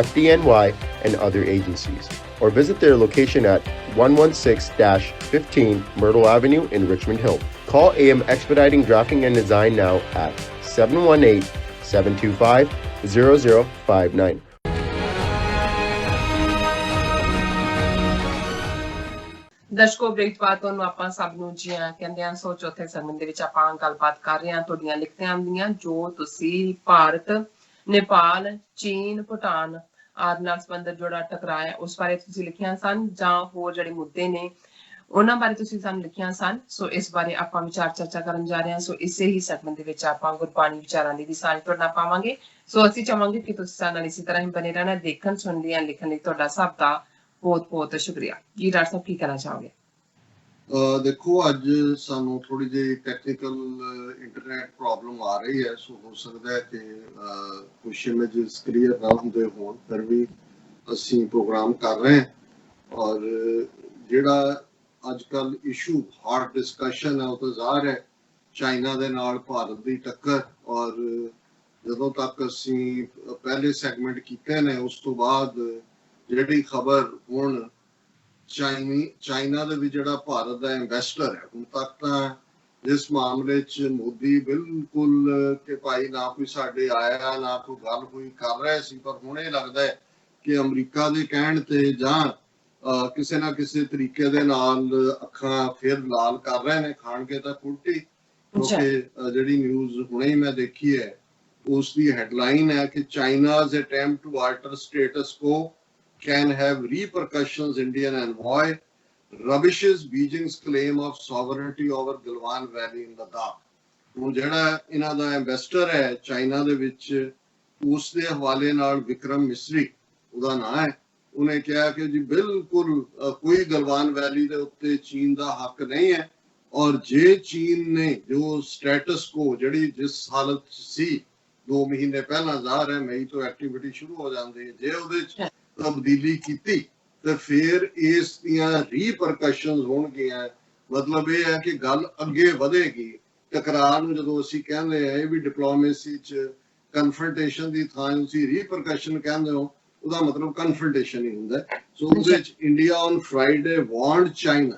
FDNY, and other agencies. Or visit their location at 116-15 Myrtle Avenue in Richmond Hill. Call AM Expediting Drafting and Design now at 718-725-0059. ਦਰਸ਼ਕੋ break ਤੋਂ ਬਾਅਦ ਤੁਹਾਨੂੰ ਆਪਾਂ ਸਭ ਨੂੰ ਜੀ ਆਇਆਂ ਕਹਿੰਦੇ ਹਾਂ। ਸੋ ਚੌਥੇ ਸੈਗਮੈਂਟ ਦੇ ਵਿੱਚ ਆਪਾਂ ਗੱਲਬਾਤ ਕਰ ਰਹੇ ਹਾਂ ਤੁਹਾਡੀਆਂ ਲਿਖਤੀਆਂ ਦੀਆਂ, ਜੋ ਤੁਸੀਂ ਭਾਰਤ, ਨੇਪਾਲ, ਚੀਨ, ਭੂਟਾਨ ਆਦਿ ਨਾਲ ਸੰਬੰਧਿਤ ਜਿਹੜਾ ਟਕਰਾਅ ਉਸ ਬਾਰੇ ਤੁਸੀਂ ਲਿਖੀਆਂ ਸਨ, ਜਾਂ ਹੋਰ ਜਿਹੜੇ ਮੁੱਦੇ ਨੇ ਉਹਨਾਂ ਬਾਰੇ ਤੁਸੀਂ ਸਾਨੂੰ ਲਿਖੀਆਂ ਸਨ। ਸੋ ਇਸ ਬਾਰੇ ਆਪਾਂ ਵਿਚਾਰ ਚਰਚਾ ਕਰਨ ਜਾ ਰਹੇ ਹਾਂ। ਸੋ ਇਸੇ ਹੀ ਸੈਗਮੈਂਟ ਦੇ ਵਿੱਚ ਆਪਾਂ ਗੁਰਬਾਣੀ ਵਿਚਾਰਾਂ ਦੀ ਵੀ ਸਾਂਝ ਤੁਹਾਡੇ ਨਾਲ ਪਾਵਾਂਗੇ। ਸੋ ਅਸੀਂ ਚਾਹਾਂਗੇ ਕਿ ਤੁਸੀਂ ਸਾਡੇ ਨਾਲ ਇਸੇ ਤਰ੍ਹਾਂ ਹੀ ਬਣੇ ਰਹਿਣਾ। ਦੇਖਣ, ਸੁਣਨ ਜਾਂ ਲਿਖਣ ਲਈ ਤੁਹਾਡਾ ਸਭ ਦਾ ਬਹੁਤ ਬਹੁਤ ਸ਼ੁਕਰੀਆ। ਜੀ ਡਾਕਟਰ ਸਾਹਿਬ ਕੀ ਕਹਿਣਾ ਚਾਹੋਗੇ? ਦੇਖੋ, ਅੱਜ ਸਾਨੂੰ ਥੋੜੀ ਜਿਹੀ ਟੈਕਨੀਕਲ ਇੰਟਰਨੈਟ ਪ੍ਰੋਬਲਮ ਆ ਰਹੀ ਹੈ। ਸੋ ਹੋ ਸਕਦਾ ਹੈ ਕਿ ਕੁਝ ਇਮੇਜਸ ਕਲੀਅਰ ਨਾ ਹੁੰਦੇ ਹੋਣ, ਫਿਰ ਵੀ ਅਸੀਂ ਪ੍ਰੋਗਰਾਮ ਕਰ ਰਹੇ ਹਾਂ। ਔਰ ਜਿਹੜਾ ਅੱਜ ਕੱਲ ਇਸ਼ੂ ਹਾਰਡ ਡਿਸਕਸ਼ਨ ਹੈ ਉਹ ਤਾਂ ਜ਼ਾਹਰ ਹੈ ਚਾਈਨਾ ਦੇ ਨਾਲ ਭਾਰਤ ਦੀ ਟੱਕਰ। ਔਰ ਜਦੋਂ ਤੱਕ ਅਸੀਂ ਪਹਿਲੇ ਸੈਗਮੈਂਟ ਕੀਤੇ ਨੇ ਉਸ ਤੋਂ ਬਾਅਦ ਜਿਹੜੀ ਖਬਰ ਹੁਣ ਚਾਈਨਾ ਦੇ ਵਿੱਚ ਜਿਹੜਾ ਭਾਰਤ ਦਾ ਇਨਵੈਸਟਰ ਹੈ, ਹੁਣ ਤੱਕ ਤਾਂ ਇਸ ਮਾਮਲੇ 'ਚ ਮੋਦੀ ਬਿਲਕੁਲ ਕਿ ਭਾਈ ਨਾ ਕੋਈ ਸਾਡੇ ਆਇਆ ਨਾ ਕੋਈ ਗੱਲ ਹੋਈ ਕਰ ਰਹੇ ਸੀ। ਪਰ ਹੁਣ ਇਹ ਲੱਗਦਾ ਹੈ ਕਿ ਅਮਰੀਕਾ ਦੇ ਕਹਿਣ ਤੇ ਜਾਂ ਕਿਸੇ ਨਾ ਕਿਸੇ ਤਰੀਕੇ ਦੇ ਨਾਲ ਅੱਖਾਂ ਫਿਰ ਲਾਲ ਕਰ ਰਹੇ ਨੇ, ਖਾਣਗੇ ਤਾਂ ਕੁਲਟੀ। ਕਿਉਂਕਿ ਜਿਹੜੀ ਨਿਊਜ਼ ਹੁਣੇ ਹੀ ਮੈਂ ਦੇਖੀ ਹੈ ਉਸ ਦੀ ਹੈਡਲਾਈਨ ਹੈ ਕਿ ਚਾਈਨਾ's attempt to alter status quo can have repercussions. Indian envoy rubbishes Beijing's claim of sovereignty over Galwan Valley in Ladakh. ਹੁਣ ਜਿਹੜਾ ਇਹਨਾਂ ਦਾ ਇਨਵੈਸਟਰ ਹੈ ਚਾਈਨਾ ਦੇ ਵਿੱਚ, ਉਸ ਦੇ ਹਵਾਲੇ ਨਾਲ ਵਿਕਰਮ ਮਿਸਰੀ ਉਹਦਾ ਨਾਂ ਹੈ, ਉਹਨੇ ਕਿਹਾ ਕਿ ਜੀ ਬਿਲਕੁਲ ਕੋਈ ਗਲਵਾਨ ਵੈਲੀ ਦੇ ਉੱਤੇ ਚੀਨ ਦਾ ਹੱਕ ਨਹੀਂ ਹੈ। ਔਰ ਜੇ ਚੀਨ ਨੇ ਜੋ ਸਟੇਟਸ ਕੋ ਜਿਹੜੀ ਜਿਸ ਹਾਲਤ ਸੀ 2 ਮਹੀਨੇ ਪਹਿਲਾਂ, ਜ਼ਾਹਰ ਹੈ ਮਈ ਤੋਂ ਐਕਟੀਵਿਟੀ ਸ਼ੁਰੂ ਹੋ ਜਾਂਦੀ ਹੈ, ਜੇ ਉਹਦੇ 'ਚ ਤਬਦੀਲੀ ਕੀਤੀ ਤੇ ਫਿਰ ਇਸ ਦੀਆਂ ਰੀਪਰਕਸ਼ਨਸ ਹੋਣਗੀਆਂ। ਮਤਲਬ ਇਹ ਹੈ ਕਿ ਗੱਲ ਅੱਗੇ ਵਧੇਗੀ। ਟਕਰਾਅ ਨੂੰ ਜਦੋਂ ਅਸੀਂ ਕਹਿੰਦੇ ਆ, ਇਹ ਵੀ ਡਿਪਲੋਮੇਸੀ 'ਚ ਕਨਫਰੰਟੇਸ਼ਨ ਦੀ ਥਾਂ ਤੁਸੀਂ ਰੀਪਰਕਸ਼ਨ ਕਹਿੰਦੇ ਹੋ, ਉਹਦਾ ਮਤਲਬ ਕਨਫਰੰਟੇਸ਼ਨ ਹੀ ਹੁੰਦਾ। ਸੋ ਉਹਦੇ 'ਚ India on Friday warned China.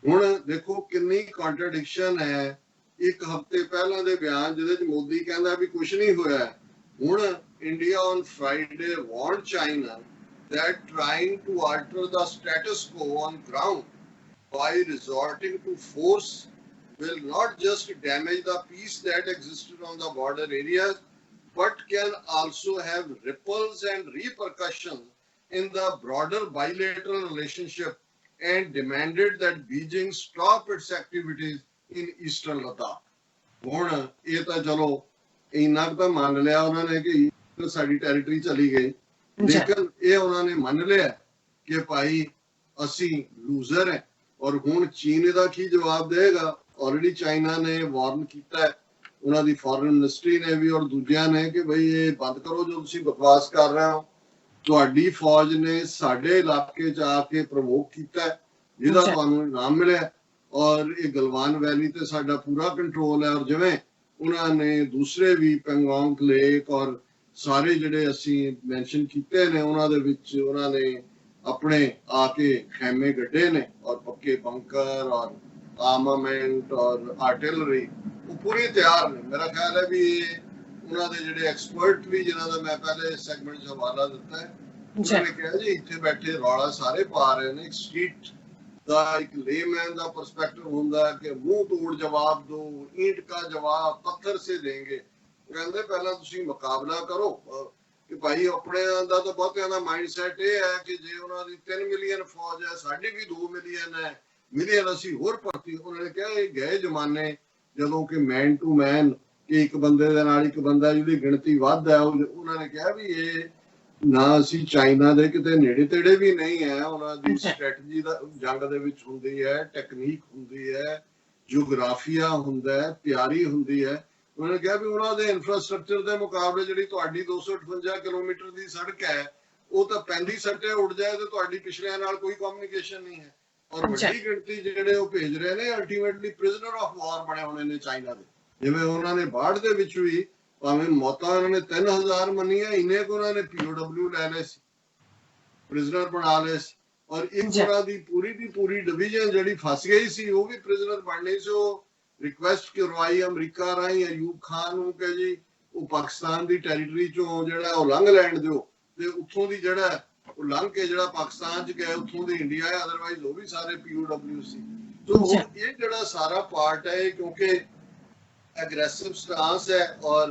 ਹੁਣ ਦੇਖੋ ਕਿੰਨੀ ਕੰਟਰਡਿਕਸ਼ਨ ਹੈ। ਇੱਕ ਹਫ਼ਤੇ ਪਹਿਲਾਂ ਦੇ ਬਿਆਨ ਜਿਹਦੇ 'ਚ ਮੋਦੀ ਕਹਿੰਦਾ ਵੀ ਕੁਝ ਨਹੀਂ ਹੋਇਆ, ਹੁਣ India on Friday warned China that trying to alter the status quo on ground by resorting to force will not just damage the peace that existed on the border areas, but can also have ripples and repercussions in the broader bilateral relationship, and demanded that Beijing stop its activities in eastern Ladakh. ਹੁਣ ਇਹ ਤਾਂ ਚਲੋ ਇੰਨਾ ਤਾਂ ਮੰਨ ਲਿਆ ਉਹਨਾਂ ਨੇ ਕਿ ਸਾਡੀ ਟੈਰੀਟਰੀ ਚਲੀ ਗਈ, ਲੇਕਿਨ ਇਹ ਉਹਨਾਂ ਨੇ ਮੰਨ ਲਿਆ ਕਿ ਭਾਈ ਅਸੀਂ ਲੂਜ਼ਰ ਹੈ। ਔਰ ਹੁਣ ਚੀਨ ਇਹਦਾ ਕੀ ਜਵਾਬ ਦੇਗਾ? ਆਲਰੇਡੀ ਚਾਈਨਾ ਨੇ ਵਾਰਨ ਕੀਤਾ ਹੈ, ਉਹਨਾਂ ਦੀ ਫੋਰਨ ਮਿਨਿਸਟਰੀ ਨੇ ਵੀ ਔਰ ਦੂਜਿਆਂ ਨੇ, ਕਿ ਬਈ ਇਹ ਬੰਦ ਕਰੋ ਜੋ ਤੁਸੀਂ ਬਕਵਾਸ ਕਰ ਰਹੇ ਹੋ। ਤੁਹਾਡੀ ਫੌਜ ਨੇ ਸਾਡੇ ਇਲਾਕੇ 'ਚ ਆ ਕੇ ਪ੍ਰਵੋਕ ਕੀਤਾ, ਜਿਹਦਾ ਤੁਹਾਨੂੰ ਇਨਾਮ ਮਿਲਿਆ। ਔਰ ਇਹ ਗਲਵਾਨ ਵੈਲੀ ਤੇ ਸਾਡਾ ਪੂਰਾ ਕੰਟਰੋਲ ਹੈ। ਔਰ ਜਿਵੇਂ ਉਹਨਾਂ ਨੇ ਦੂਸਰੇ ਵੀ ਪੈਂਗੋਂਗ ਲੇਕ ਔਰ ਸਾਰੇ ਜਿਹੜੇ ਅਸੀਂ ਮੈਂਸ਼ਨ ਕੀਤੇ ਨੇ, ਉਹਨਾਂ ਦੇ ਵਿੱਚ ਉਹਨਾਂ ਨੇ ਆਪਣੇ ਆ ਕੇ ਖੈਮੇ ਗੱਡੇ ਨੇ ਔਰ ਪੱਕੇ ਬੰਕਰ ਔਰ ਆਰਮਾਮੈਂਟ ਔਰ ਆਰਟਿਲਰੀ ਉਹ ਪੂਰੀ ਤਿਆਰ ਨੇ। ਮੇਰਾ ਖਿਆਲ ਹੈ ਵੀ ਉਹਨਾਂ ਦੇ ਜਿਹੜੇ ਐਕਸਪਰਟ ਵੀ, ਜਿਨ੍ਹਾਂ ਦਾ ਮੈਂ ਪਹਿਲੇ ਸੈਗਮੈਂਟ 'ਚ ਹਵਾਲਾ ਦਿੱਤਾ ਹੈ, ਉਹਨਾਂ ਨੇ ਕਿਹਾ ਜੀ ਇੱਥੇ ਬੈਠੇ ਰੌਲਾ ਸਾਰੇ ਪਾ ਰਹੇ ਨੇ, ਸਟਰੀਟ ਦਾ ਇੱਕ ਲੇਮੈਨ ਦਾ ਪਰਸਪੈਕਟਿਵ ਹੁੰਦਾ ਕਿ ਮੂੰਹ ਤੋੜ ਜਵਾਬ ਦੋ, ਈਂਟ ਕਾ ਜਵਾਬ ਪੱਥਰ ਸੇ ਦੇਂਗੇ। ਕਹਿੰਦੇ ਪਹਿਲਾਂ ਤੁਸੀਂ ਮੁਕਾਬਲਾ ਕਰੋ ਕਿ ਭਾਈ ਆਪਣਿਆਂ ਦਾ ਤਾਂ ਬਹੁਤਿਆਂ ਦਾ ਮਾਈਂਡ ਸੈਟ ਇਹ ਹੈ ਕਿ ਜੇ ਉਹਨਾਂ ਦੀ 3 ਮਿਲੀਅਨ ਫੌਜ ਹੈ, ਸਾਡੀ ਵੀ 2 ਮਿਲੀਅਨ ਅਸੀਂ ਹੋਰ ਭਰਤੀ। ਉਹਨਾਂ ਨੇ ਕਿਹਾ ਇਹ ਗਏ ਜ਼ਮਾਨੇ ਜਦੋਂ ਕਿ ਮੈਨ ਟੂ ਮੈਨ, ਕਿ ਇੱਕ ਬੰਦੇ ਦੇ ਨਾਲ ਇੱਕ ਬੰਦਾ ਜਿਹਦੀ ਗਿਣਤੀ ਵੱਧ ਹੈ। ਉਹਨਾਂ ਨੇ ਕਿਹਾ ਵੀ ਇਹ ਨਾ ਅਸੀਂ ਚਾਈਨਾ ਦੇ ਕਿਤੇ ਨੇੜੇ ਤੇੜੇ ਵੀ ਨਹੀਂ ਹੈ। ਉਹਨਾਂ ਦੀ ਸਟ੍ਰੈਟਜੀ ਦਾ ਜੰਗ ਦੇ ਵਿੱਚ ਹੁੰਦੀ ਹੈ, ਟੈਕਨੀਕ ਹੁੰਦੀ ਹੈ, ਜਿਓਗ੍ਰਾਫੀਆ ਹੁੰਦਾ ਹੈ, ਤਿਆਰੀ ਹੁੰਦੀ ਹੈ। ਉਹਨਾਂ ਨੇ ਕਿਹਾ ਵੀ ਉਹਨਾਂ ਦੇ ਇਨਫਰਾਸਟ੍ਰਕਚਰ ਦੇ ਮੁਕਾਬਲੇ ਜਿਹੜੀ ਤੁਹਾਡੀ 258 ਕਿਲੋਮੀਟਰ ਦੀ ਸੜਕ ਹੈ ਉਹ ਤਾਂ 35 ਸੱਟੇ ਉੱਡ ਜਾਏ ਤੇ ਤੁਹਾਡੀ ਪਿਛਲਿਆਂ ਨਾਲ ਕੋਈ ਕਮਿਊਨੀਕੇਸ਼ਨ ਨਹੀਂ ਹੈ। ਔਰ ਵੱਡੀ ਗਿਣਤੀ ਜਿਹੜੇ ਉਹ ਭੇਜ ਰਹੇ ਨੇ ਅਲਟੀਮੇਟਲੀ ਪ੍ਰਿਜ਼ਨਰ ਆਫ ਵਾਰ ਬਣੇ ਹੋਣੇ ਨੇ ਚਾਈਨਾ ਦੇ। ਜਿਵੇਂ ਉਹਨਾਂ ਨੇ ਬਾੜ ਦੇ ਵਿੱਚ ਵੀ ਭਾਵੇਂ ਮੌਤਾਂ ਉਹਨਾਂ ਨੇ 3000 ਮੰਨੀਆਂ, ਇੰਨੇ ਕੁ ਉਹਨਾਂ ਨੇ POW ਲੈ ਲਏ ਸੀ, ਪ੍ਰਿਜ਼ਨਰ ਬਣਾ ਲਏ ਸੀ। ਔਰ ਇੱਕ ਤਰ੍ਹਾਂ ਦੀ ਪੂਰੀ ਡਿਵੀਜ਼ਨ ਜਿਹੜੀ ਫਸ ਗਈ ਸੀ ਉਹ ਵੀ ਪ੍ਰਿਜ਼ਨਰ ਬਣਨੀ ਸੀ। ਉਹ ਰਿਕੁਐਸਟ ਕਰਵਾਈ ਅਮਰੀਕਾ ਰਾਹੀਂ ਅਯੂਬ ਖਾਨ ਨੂੰ ਕਿ ਜੀ ਉਹ ਪਾਕਿਸਤਾਨ ਦੀ ਟੈਰੀਟਰੀ ਚੋਂ ਜਿਹੜਾ ਉਹ ਲੰਘ ਲੈਣ ਦਿਓ, ਤੇ ਉੱਥੋਂ ਦੀ ਜਿਹੜਾ ਉਹ ਲੰਘ ਕੇ ਜਿਹੜਾ ਪਾਕਿਸਤਾਨ ਚ ਗਏ ਉੱਥੋਂ ਦੀ ਇੰਡੀਆ ਹੈ, ਅਦਰਵਾਈਜ਼ ਉਹ ਵੀ ਸਾਰੇ POW ਸੀ। तो ये जड़ा सारा पार्ट है क्योंकि एग्रेसिव स्टांस है और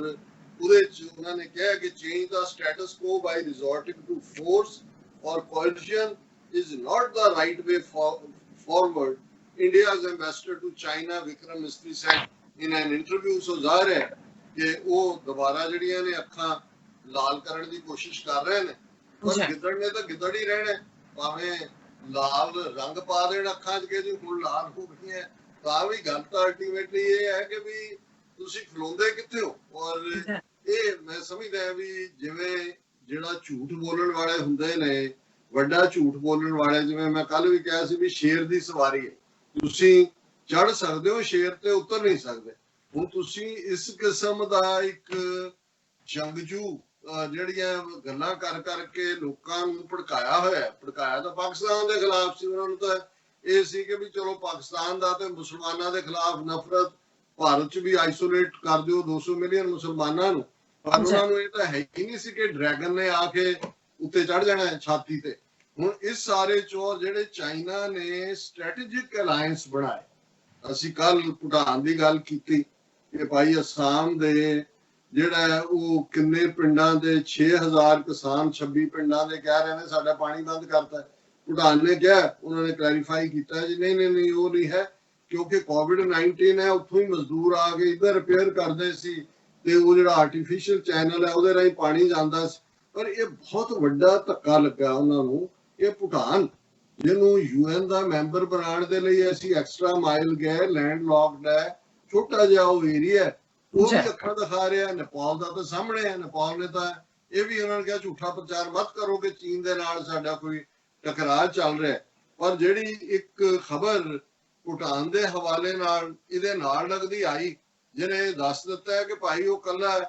उन्होंने कहा कि change the status quo by resorting to force और coercion is not the right way forward. India's ambassador to China Vikram Misri said in an interview। सो जाहिर है कि वो दोबारा जड़ियां ने अखां लाल करने की कोशिश कर रहे हैं, पर गिद्दड़ ने तो गिद्दड़ ही रहने, भावें लाल रंग पा देना अखां च के जी हुण लाल हो गई है, तां भी गल तां अल्टीमेटली ये है कि भी तुसीं खलोंदे कित्थे हो। और ये मैं समझदा है भी जिवें जिहड़ा झूठ बोलण वाले हुंदे ने, वड्डा झूठ बोलण वाले, जिवें मैं कल भी कहा सी भी शेर दी सवारी है, ਤੁਸੀਂ ਚੜ ਸਕਦੇ ਹੋ ਸ਼ੇਰ ਤੇ ਉਤਰ ਨਹੀਂ ਸਕਦੇ। ਹੁਣ ਤੁਸੀਂ ਇਸ ਕਿਸਮ ਦਾ ਇੱਕ ਜੰਗਜੂ ਜਿਹੜੀਆਂ ਗੱਲਾਂ ਕਰ ਕਰਕੇ ਲੋਕਾਂ ਨੂੰ ਭੜਕਾਇਆ ਹੋਇਆ, ਭੜਕਾਇਆ ਤਾਂ ਪਾਕਿਸਤਾਨ ਦੇ ਖਿਲਾਫ ਸੀ। ਉਹਨਾਂ ਨੂੰ ਤਾਂ ਇਹ ਸੀ ਕਿ ਵੀ ਚਲੋ ਪਾਕਿਸਤਾਨ ਦਾ ਤੇ ਮੁਸਲਮਾਨਾਂ ਦੇ ਖਿਲਾਫ ਨਫ਼ਰਤ, ਭਾਰਤ 'ਚ ਵੀ ਆਈਸੋਲੇਟ ਕਰ ਦਿਓ 200 ਮਿਲੀਅਨ ਮੁਸਲਮਾਨਾਂ ਨੂੰ, ਪਰ ਉਹਨਾਂ ਨੂੰ ਇਹ ਤਾਂ ਹੈ ਹੀ ਨਹੀਂ ਸੀ ਕਿ ਡਰੈਗਨ ਨੇ ਆ ਕੇ ਉੱਤੇ ਚੜ ਜਾਣਾ ਹੈ ਛਾਤੀ ਤੇ। ਹੁਣ ਇਸ ਸਾਰੇ ਚੋਰ ਜਿਹੜੇ ਚਾਈਨਾ ਨੇ ਸਟ੍ਰੈਟੇਜਿਕ ਅਲਾਈਅੰਸ ਬਣਾਏ। ਅਸੀਂ ਕੱਲ ਭੂਟਾਨ ਦੀ ਗੱਲ ਕੀਤੀ ਕਿ ਭਾਈ ਅਸਾਮ ਦੇ ਜਿਹੜਾ ਉਹ ਕਿੰਨੇ ਪਿੰਡਾਂ ਦੇ 6000 ਕਿਸਾਨ 26 ਪਿੰਡਾਂ ਦੇ ਕਹਿ ਰਹੇ ਨੇ ਸਾਡਾ ਪਾਣੀ ਬੰਦ ਕਰਤਾ। ਭੂਟਾਨ ਨੇ ਕਿਹਾ, ਉਹਨਾਂ ਨੇ ਕਲੈਰੀਫਾਈ ਕੀਤਾ ਜੀ ਨਹੀਂ ਉਹ ਨਹੀਂ ਹੈ, ਕਿਉਂਕਿ COVID-19 ਹੈ, ਉੱਥੋਂ ਹੀ ਮਜ਼ਦੂਰ ਆ ਕੇ ਇੱਧਰ ਰਿਪੇਅਰ ਕਰਦੇ ਸੀ ਤੇ ਉਹ ਜਿਹੜਾ ਆਰਟੀਫੀਸ਼ੀਅਲ ਚੈਨਲ ਹੈ ਉਹਦੇ ਰਾਹੀਂ ਪਾਣੀ ਜਾਂਦਾ ਸੀ। ਪਰ ਇਹ ਬਹੁਤ ਵੱਡਾ ਧੱਕਾ ਲੱਗਾ ਉਹਨਾਂ ਨੂੰ। ਇਹ ਭੂਟਾਨ ਜਿਹਨੂੰ UN ਦਾ ਮੈਂਬਰ ਬਣਾਉਣ ਦੇ ਲਈ ਅਸੀਂ ਐਕਸਟਰਾ ਮਾਈਲ ਗਏ, ਲੈਂਡ ਲੌਕਡ ਹੈ, ਛੋਟਾ ਜਿਹਾ ਉਹ ਏਰੀਆ, ਉਹ ਵੀ ਅੱਖਾਂ ਦਿਖਾ ਰਿਹਾ। ਨੇਪਾਲ ਦਾ ਤਾਂ ਸਾਹਮਣੇ ਹੈ, ਨੇਪਾਲ ਨੇ ਤਾਂ ਇਹ ਵੀ ਉਹਨਾਂ ਨੇ ਕਿਹਾ ਝੂਠਾ ਪ੍ਰਚਾਰ ਮਤ ਕਰੋ ਕਿ ਚੀਨ ਦੇ ਨਾਲ ਸਾਡਾ ਕੋਈ ਟਕਰਾਅ ਚੱਲ ਰਿਹਾ। ਪਰ ਜਿਹੜੀ ਇੱਕ ਖਬਰ ਭੂਟਾਨ ਦੇ ਹਵਾਲੇ ਨਾਲ ਇਹਦੇ ਨਾਲ ਲੱਗਦੀ ਆਈ, ਜਿਹਨੇ ਦੱਸ ਦਿੱਤਾ ਹੈ ਕਿ ਭਾਈ ਉਹ ਕੱਲਾ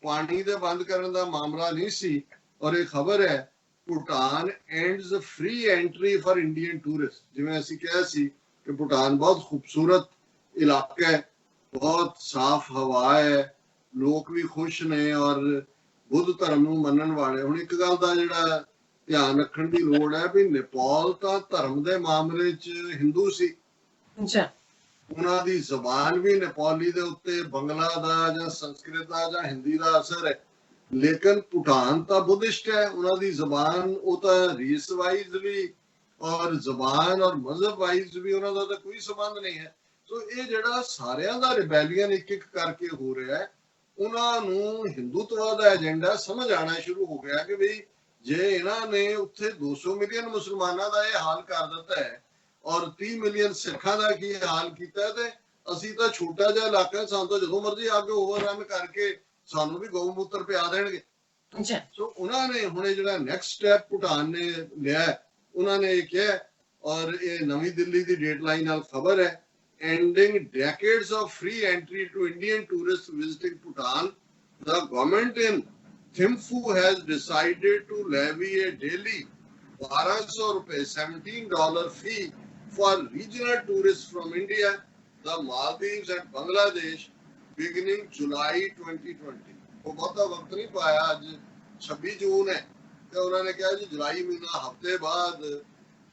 ਪਾਣੀ ਦੇ ਬੰਦ ਕਰਨ ਦਾ ਮਾਮਲਾ ਨਹੀਂ ਸੀ, ਔਰ ਇਹ ਖਬਰ ਹੈ Bhutan ends free entry for Indian tourists। ਜਿਵੇਂ ਅਸੀਂ ਕਿਹਾ ਸੀ ਕਿ ਭੂਟਾਨ ਬਹੁਤ ਖੂਬਸੂਰਤ ਇਲਾਕਾ ਹੈ, ਬਹੁਤ ਸਾਫ਼ ਹਵਾ ਹੈ, ਲੋਕ ਵੀ ਖੁਸ਼ ਨੇ ਔਰ ਬੁੱਧ ਧਰਮ ਨੂੰ ਮੰਨਣ ਵਾਲੇ। ਹੁਣ ਇੱਕ ਗੱਲ ਦਾ ਜਿਹੜਾ ਧਿਆਨ ਰੱਖਣ ਦੀ ਲੋੜ ਹੈ ਵੀ ਨੇਪਾਲ ਤਾਂ ਧਰਮ ਦੇ ਮਾਮਲੇ 'ਚ ਹਿੰਦੂ ਸੀ, ਉਹਨਾਂ ਦੀ ਜ਼ਬਾਨ ਵੀ ਨੇਪਾਲੀ ਦੇ ਉੱਤੇ ਬੰਗਲਾ ਦਾ ਜਾਂ ਸੰਸਕ੍ਰਿਤ ਦਾ ਜਾਂ ਹਿੰਦੀ ਦਾ ਅਸਰ ਹੈ, ਲੇਕਿਨ ਭੂਟਾਨ ਤਾਂ ਬੁੱਧਿਸਟ ਹੈ, ਉਹਨਾਂ ਦੀ ਜ਼ਬਾਨ ਉਹ ਤਾਂ ਰੀਸ ਵਾਈਜ਼ ਵੀ ਔਰ ਜ਼ਬਾਨ ਔਰ ਮਜ਼ਹਬ ਵਾਈਜ਼ ਵੀ ਉਹਨਾਂ ਦਾ ਤਾਂ ਕੋਈ ਸੰਬੰਧ ਨਹੀਂ ਹੈ। ਸੋ ਇਹ ਜਿਹੜਾ ਸਾਰਿਆਂ ਦਾ ਰਿਬੈਲੀਅਨ ਇੱਕ ਕਰਕੇ ਹੋ ਰਿਹਾ ਹੈ, ਉਹਨਾਂ ਨੂੰ ਹਿੰਦੂਤਵਾ ਦਾ ਏਜੰਡਾ ਸਮਝ ਆਉਣਾ ਸ਼ੁਰੂ ਹੋ ਗਿਆ ਕਿ ਵੀ ਜੇ ਇਹਨਾਂ ਨੇ ਉੱਥੇ 200 ਮਿਲੀਅਨ ਮੁਸਲਮਾਨਾਂ ਦਾ ਇਹ ਹਾਲ ਕਰ ਦਿੱਤਾ ਹੈ ਔਰ 30 ਮਿਲੀਅਨ ਸਿੱਖਾਂ ਦਾ ਕੀ ਹਾਲ ਕੀਤਾ, ਤੇ ਅਸੀਂ ਤਾਂ ਛੋਟਾ ਜਿਹਾ ਇਲਾਕਾ, ਸਾਨੂੰ ਤਾਂ ਜਦੋਂ ਮਰਜ਼ੀ ਆ ਕੇ ਓਵਰਰਨ ਕਰਕੇ ਸਾਨੂੰ ਵੀ ਗਊ ਮੂਤਰ ਪਿਆ ਦੇਣਗੇ। ਸੋ ਉਹਨਾਂ ਨੇ ਹੁਣ ਇਹ ਜਿਹੜਾ ਨੈਕਸਟ ਸਟੈਪ ਭੂਟਾਨ ਨੇ ਲਿਆ, ਉਹਨਾਂ ਨੇ ਇਹ ਕਿਹਾ, ਔਰ ਇਹ ਨਵੀਂ ਦਿੱਲੀ ਦੀ ਡੇਟਲਾਈਨ ਨਾਲ ਖਬਰ ਹੈ, ending decades of free entry to Indian tourists visiting Bhutan, the government in Thimphu has decided to levy a daily 1200 rupee $17 fee for regional tourists from India, the Maldives and Bangladesh beginning July 2020। ਉਹ ਬਹੁਤਾ ਵਕਤ ਨਹੀਂ ਪਾਇਆ, ਅੱਜ 26 ਜੂਨ ਹੈ ਤੇ ਉਹਨਾਂ ਨੇ ਕਿਹਾ ਜੀ ਜੁਲਾਈ ਮਹੀਨਾ ਹਫ਼ਤੇ ਬਾਅਦ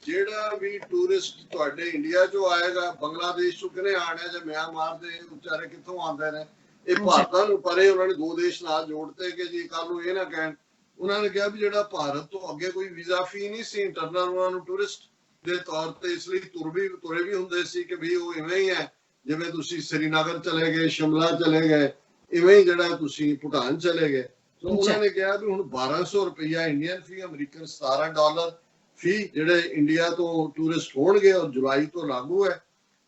ਜਿਹੜਾ ਵੀ ਟੂਰਿਸਟ ਤੁਹਾਡੇ ਇੰਡੀਆ ਚੋਂ ਆਏਗਾ, ਬੰਗਲਾਦੇਸ਼ ਚੋਂ ਕਿਹਨੇ ਆਣਾ ਜਾਂ ਮਿਆਂਮਾਰ ਦੇ ਵਿਚਾਰੇ ਕਿੱਥੋਂ ਆਉਂਦੇ ਨੇ, ਇਹ ਭਾਰਤਾਂ ਨੂੰ ਪਰੇ ਉਹਨਾਂ ਨੇ ਦੋ ਦੇਸ਼ ਨਾਲ ਜੋੜਤੇ ਕਿ ਜੀ ਕੱਲ ਨੂੰ ਇਹ ਨਾ ਕਹਿਣ। ਉਹਨਾਂ ਨੇ ਕਿਹਾ ਵੀ ਜਿਹੜਾ ਭਾਰਤ ਤੋਂ ਅੱਗੇ ਕੋਈ ਵੀਜ਼ਾ ਫੀ ਨਹੀਂ ਸੀ ਇੰਟਰਨਲ ਉਹਨਾਂ ਨੂੰ ਟੂਰਿਸਟ ਦੇ ਤੌਰ ਤੇ, ਇਸ ਲਈ ਤੁਰੇ ਵੀ ਹੁੰਦੇ ਸੀ ਕਿ ਵੀ ਉਹ ਇਵੇਂ ਹੀ ਹੈ ਜਿਵੇਂ ਤੁਸੀਂ ਸ੍ਰੀਨਗਰ ਚਲੇ ਗਏ, ਸ਼ਿਮਲਾ ਚਲੇ ਗਏ, ਇਵੇਂ ਹੀ ਜਿਹੜਾ ਤੁਸੀਂ ਭੂਟਾਨ ਚਲੇ ਗਏ। ਸੋ ਉਹਨਾਂ ਨੇ ਕਿਹਾ ਵੀ ਹੁਣ 1200 ਰੁਪਇਆ ਇੰਡੀਅਨ ਫੀ, ਅਮਰੀਕਨ $17 ਫੀ ਜਿਹੜੇ ਇੰਡੀਆ ਤੋਂ ਟੂਰਿਸਟ ਹੋਣਗੇ ਔਰ ਜੁਲਾਈ ਤੋਂ ਲਾਗੂ ਹੈ।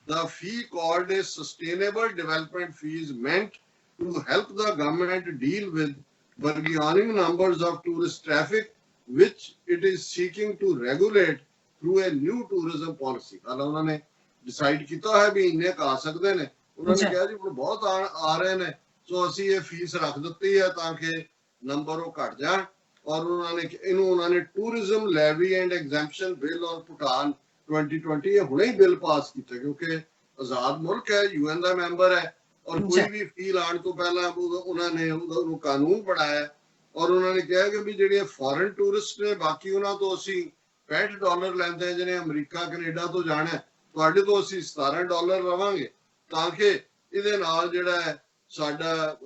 The fee called a sustainable development fee is meant to help the government deal with burgeoning numbers of tourist traffic, which it is seeking to regulate through a new tourism policy। ਹਾਲਾ ਉਹਨਾਂ ਨੇ decide ਕੀਤਾ ਹੈ ਵੀ ਇੰਨੇ ਆ ਸਕਦੇ ਨੇ। ਉਹਨਾਂ ਨੇ ਕਿਹਾ ਜੀ ਹੁਣ ਬਹੁਤ ਆ ਰਹੇ ਨੇ, ਸੋ ਅਸੀਂ ਇਹ ਫੀਸ ਰੱਖ ਦਿੱਤੀ ਹੈ ਤਾਂ ਕਿ ਨੰਬਰ ਉਹ ਘਟ ਜਾਣ। ਔਰ ਉਹਨਾਂ ਨੇ tourism levy and exemption bill ਔਰ ਭੂਟਾਨ 2020 ਇਹ ਹੁਣੇ ਹੀ ਬਿੱਲ ਪਾਸ ਕੀਤਾ, ਕਿਉਂਕਿ ਆਜ਼ਾਦ ਮੁਲਕ ਹੈ, UN ਦਾ ਮੈਂਬਰ ਹੈ ਔਰ ਕੋਈ ਵੀ ਫੀ ਲਾਉਣ ਤੋਂ ਪਹਿਲਾਂ ਉਹਨਾਂ ਨੇ ਉਹਨੂੰ ਕਾਨੂੰਨ ਬਣਾਇਆ। ਔਰ ਉਹਨਾਂ ਨੇ ਕਿਹਾ ਕਿ ਵੀ ਜਿਹੜੇ ਫੋਰਨ ਟੂਰਿਸਟ ਨੇ ਬਾਕੀ ਉਹਨਾਂ ਤੋਂ ਅਸੀਂ $65 ਲੈਂਦੇ ਹਾਂ, ਜਿਹਨੇ ਅਮਰੀਕਾ ਕੈਨੇਡਾ ਤੋਂ ਜਾਣਾ, ਤੁਹਾਡੇ ਤੋਂ ਅਸੀਂ $17 ਲਵਾਂਗੇ ਤਾਂ ਕਿ ਇਹਦੇ ਨਾਲ ਜਿਹੜਾ ਹੈ ਸਾਡਾ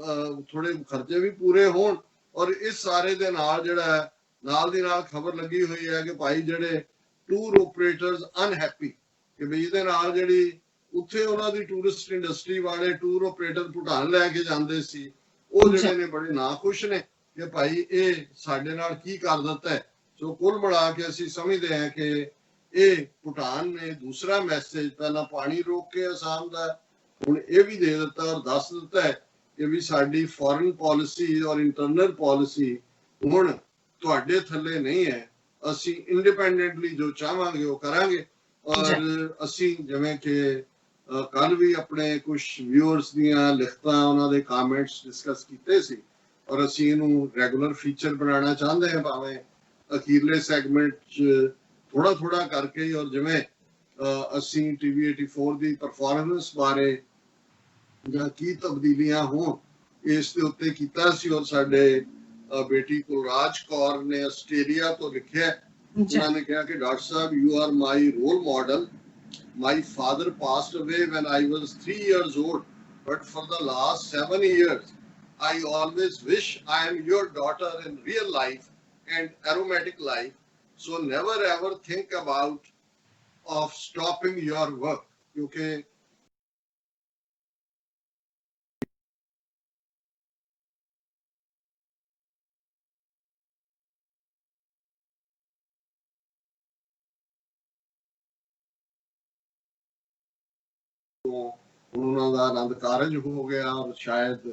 ਥੋੜੇ ਖਰਚੇ ਵੀ ਪੂਰੇ ਹੋਣ। ਔਰ ਇਸ ਸਾਰੇ ਦੇ ਨਾਲ ਜਿਹੜਾ ਨਾਲ ਦੀ ਨਾਲ ਖਬਰ ਲੱਗੀ ਹੋਈ ਹੈ ਕਿ ਭਾਈ ਜਿਹੜੇ ਟੂਰ ਆਪਰੇਟਰਸ ਅਨਹੈਪੀ ਕਿ ਵੀ ਇਹਦੇ ਨਾਲ ਜਿਹੜੀ ਉੱਥੇ ਉਹਨਾਂ ਦੀ ਟੂਰਿਸਟ ਇੰਡਸਟਰੀ ਵਾਲੇ ਟੂਰ ਆਪਰੇਟਰ ਭੂਟਾਨ ਲੈ ਕੇ ਜਾਂਦੇ ਸੀ, ਉਹ ਜਿਹੜੇ ਨੇ ਬੜੇ ਨਾਖੁਸ਼ ਨੇ ਕਿ ਭਾਈ ਇਹ ਸਾਡੇ ਨਾਲ ਕੀ ਕਰ ਦਿੱਤਾ ਹੈ। ਸੋ ਕੁੱਲ ਮਿਲਾ ਕੇ ਅਸੀਂ ਸਮਝਦੇ ਹਾਂ ਕਿ ਇਹ ਭੂਟਾਨ ਨੇ ਦੂਸਰਾ ਮੈਸੇਜ ਪਹਿਲਾਂ ਪਾਣੀ ਰੋਕ ਕੇ ਅਸਾਮ ਦਾ ਹੁਣ ਇਹ ਵੀ ਦੇ ਦਿੱਤਾ ਔਰ ਦੱਸ ਦਿੱਤਾ ਹੈ ਕਿ ਵੀ ਸਾਡੀ ਫੋਰਨ ਪਾਲਿਸੀ ਔਰ ਇੰਟਰਨਲ ਪਾਲਿਸੀ ਹੁਣ ਤੁਹਾਡੇ ਥੱਲੇ ਨਹੀਂ ਹੈ, ਅਸੀਂ ਇੰਡੀਪੈਂਡੈਂਟਲੀ ਜੋ ਚਾਹਾਂਗੇ ਉਹ ਕਰਾਂਗੇ। ਔਰ ਅਸੀਂ ਜਿਵੇਂ ਕਿ ਕੱਲ ਵੀ ਆਪਣੇ ਕੁਝ ਵਿਊਅਰਸ ਦੀਆਂ ਲਿਖਤਾਂ ਉਹਨਾਂ ਦੇ ਕਮੈਂਟਸ ਡਿਸਕਸ ਕੀਤੇ ਸੀ ਔਰ ਅਸੀਂ ਇਹਨੂੰ ਰੈਗੂਲਰ ਫੀਚਰ ਬਣਾਉਣਾ ਚਾਹੁੰਦੇ ਹਾਂ, ਭਾਵੇਂ ਅਖੀਰਲੇ ਸੈਗਮੈਂਟ 'ਚ ਥੋੜਾ ਕਰਕੇ ਹੀ। ਔਰ ਜਿਵੇਂ ਅਸੀਂ TV 84 ਦੀ ਪਰਫਾਰਮੈਂਸ ਬਾਰੇ ਜਾਂ ਕੀ ਤਬਦੀਲੀਆਂ ਹੋਣ ਇਸ ਦੇ ਉੱਤੇ ਕੀਤਾ ਸੀ ਔਰ ਸਾਡੇ ਬੇਟੀ ਕੁਲਰਾਜ ਕੌਰ ਨੇ ਆਸਟ੍ਰੇਲੀਆ ਤੋਂ ਲਿਖਿਆ। ਉਹਨਾਂ ਨੇ ਕਿਹਾ ਕਿ ਡਾਕਟਰ ਸਾਹਿਬ you are my role model. My father passed away when I was 3 years old, but for the last 7 years, I always wish I am your daughter in real life and aromatic life. So never ever think about of stopping your work. क्योंकि ਉਹਨਾਂ ਦਾ ਆਨੰਦ ਕਾਰਜ ਹੋ ਗਿਆ ਔਰ ਸ਼ਾਇਦ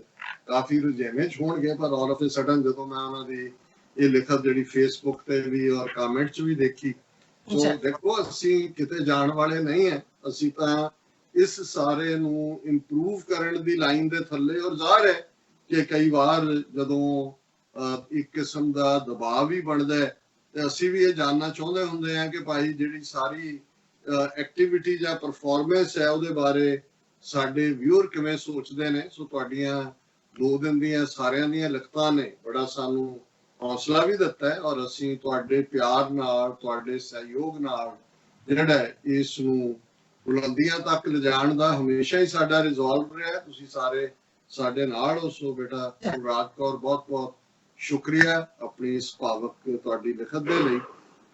ਕਾਫੀ ਰੁਝੇਵੇਂ ਹੋਣਗੇ, ਪਰ all of a sudden ਜਦੋਂ ਮੈਂ ਉਹਨਾਂ ਦੀ ਇਹ ਲਿਖਤ ਜਿਹੜੀ ਫੇਸਬੁੱਕ ਤੇ ਵੀ ਔਰ ਕਮੈਂਟ 'ਚ ਵੀ ਦੇਖੀ, ਸੋ ਦੇਖੋ ਅਸੀਂ ਕਿਤੇ ਜਾਣ ਵਾਲੇ ਨਹੀਂ ਹੈ, ਅਸੀਂ ਤਾਂ ਇਸ ਸਾਰੇ ਨੂੰ ਇੰਪਰੂਵ ਕਰਨ ਦੀ ਲਾਈਨ ਦੇ ਥੱਲੇ। ਔਰ ਜ਼ਾਹਰ ਹੈ ਕਿ ਕਈ ਵਾਰ ਜਦੋਂ ਇੱਕ ਕਿਸਮ ਦਾ ਦਬਾਅ ਵੀ ਬਣਦਾ ਹੈ ਤੇ ਅਸੀਂ ਵੀ ਇਹ ਜਾਣਨਾ ਚਾਹੁੰਦੇ ਹੁੰਦੇ ਹਾਂ ਕਿ ਭਾਈ ਜਿਹੜੀ ਸਾਰੀ ਐਕਟੀਵਿਟੀ ਜਾਂ ਪਰਫਾਰਮੈਂਸ ਹੈ ਉਹਦੇ ਬਾਰੇ ਸਾਡੇ ਵਿਊਅਰ ਕਿਵੇਂ ਸੋਚਦੇ ਨੇ। ਸੋ ਤੁਹਾਡੀਆਂ 2 ਦਿਨ ਦੀਆਂ ਸਾਰਿਆਂ ਦੀਆਂ ਲਿਖਤਾਂ ਨੇ ਬੜਾ ਸਾਨੂੰ ਹੌਸਲਾ ਵੀ ਦਿੱਤਾ ਹੈ ਔਰ ਅਸੀਂ ਤੁਹਾਡੇ ਪਿਆਰ ਨਾਲ ਤੁਹਾਡੇ ਸਹਿਯੋਗ ਨਾਲ ਜਿਹੜਾ ਇਸ ਨੂੰ ਬੁਲੰਦੀਆਂ ਤੱਕ ਲਿਜਾਣ ਦਾ ਹਮੇਸ਼ਾ ਹੀ ਸਾਡਾ ਰਿਜ਼ੋਲਵ ਰਿਹਾ। ਤੁਸੀਂ ਸਾਰੇ ਸਾਡੇ ਨਾਲ ਹੋ। ਸੋ ਬੇਟਾ ਕੁਲਰਾਜ ਕੌਰ ਬਹੁਤ ਬਹੁਤ ਸ਼ੁਕਰੀਆ ਆਪਣੀ ਇਸ ਭਾਵਕ ਤੁਹਾਡੀ ਲਿਖਤ ਦੇ ਲਈ।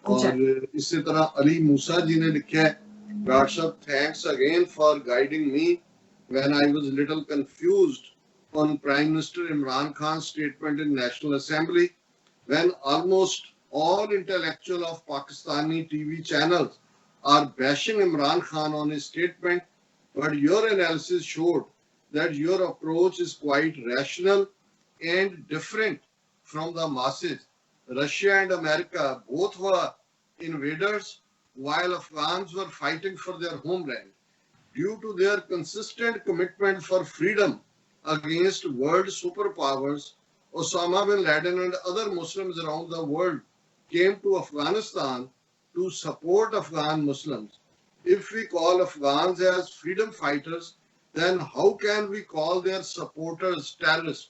ਔਰ ਇਸੇ ਤਰ੍ਹਾਂ ਅਲੀ ਮੂਸਾ ਜੀ ਨੇ ਲਿਖਿਆ, doctor Sahib thanks again for guiding me when I was little confused on Prime Minister Imran Khan's statement in National Assembly when almost all intellectual of Pakistani TV channels are bashing Imran Khan on his statement, but your analysis showed that your approach is quite rational and different from the masses. Russia and America both were invaders while Afghans were fighting for their homeland. Due to their consistent commitment for freedom against world superpowers, Osama bin Laden and other Muslims around the world came to Afghanistan to support Afghan Muslims. If we call Afghans as freedom fighters, then how can we call their supporters terrorists?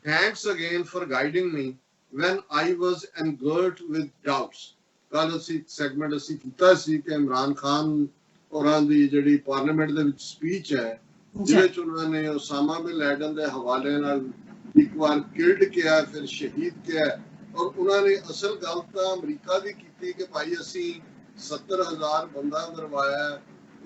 Thanks again for guiding me when I was engulfed with doubts. ਕੱਲ ਅਸੀਂ segment ਅਸੀਂ ਕੀਤਾ ਸੀ ਕਿ ਇਮਰਾਨ ਖਾਨ ਹੋਰਾਂ ਦੀ ਜਿਹੜੀ parliament ਦੇ ਵਿੱਚ speech ਹੈ ਜਿਹਦੇ ਚ ਉਹਨਾਂ ਨੇ ਉਸਾਮਾ ਬਿਨ ਲੈਡਨ ਦੇ ਹਵਾਲੇ ਨਾਲ ਇੱਕ ਵਾਰ ਕਿਲਡ ਕਿਹਾ ਫਿਰ ਸ਼ਹੀਦ ਕਿਹਾ, ਔਰ ਉਹਨਾਂ ਨੇ ਅਸਲ ਗੱਲ ਤਾਂ ਅਮਰੀਕਾ ਦੀ ਕੀਤੀ ਕਿ ਭਾਈ ਅਸੀਂ 70,000 ਬੰਦਾ ਮਰਵਾਇਆ,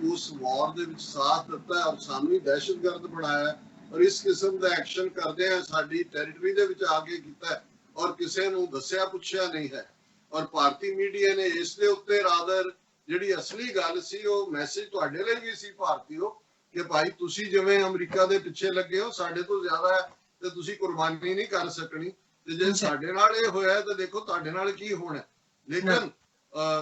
ਉਸ ਵਾਰ ਦੇ ਵਿੱਚ ਸਾਥ ਦਿੱਤਾ ਔਰ ਸਾਨੂੰ ਹੀ ਦਹਿਸ਼ਤਗਰਦ ਬਣਾਇਆ, ਔਰ ਇਸ ਕਿਸਮ ਦਾ ਐਕਸ਼ਨ ਕਰਦੇ ਆ ਸਾਡੀ ਟੈਰੀਟਰੀ ਦੇ ਵਿੱਚ ਆ ਕੇ ਕੀਤਾ ਔਰ ਕਿਸੇ ਨੂੰ ਦੱਸਿਆ ਪੁੱਛਿਆ ਨਹੀਂ ਹੈ। ਔਰ ਭਾਰਤੀ ਮੀਡੀਆ ਨੇ ਇਸ ਦੇ ਉੱਤੇ ਰਾਦਰ ਜਿਹੜੀ ਅਸਲੀ ਗੱਲ ਸੀ ਉਹ ਮੈਸੇਜ ਤੁਹਾਡੇ ਲਈ ਵੀ ਸੀ ਭਾਰਤੀਓ ਕਿ ਭਾਈ ਤੁਸੀਂ ਜਿਵੇਂ ਅਮਰੀਕਾ ਦੇ ਪਿੱਛੇ ਲੱਗੇ ਹੋ ਸਾਡੇ ਤੋਂ ਜ਼ਿਆਦਾ ਤੇ ਤੁਸੀਂ ਕੁਰਬਾਨੀ ਨਹੀਂ ਕਰ ਸਕਣੀ, ਤੇ ਜੇ ਸਾਡੇ ਨਾਲ ਇਹ ਹੋਇਆ ਤਾਂ ਦੇਖੋ ਤੁਹਾਡੇ ਨਾਲ ਕੀ ਹੋਣਾ। ਲੇਕਿਨ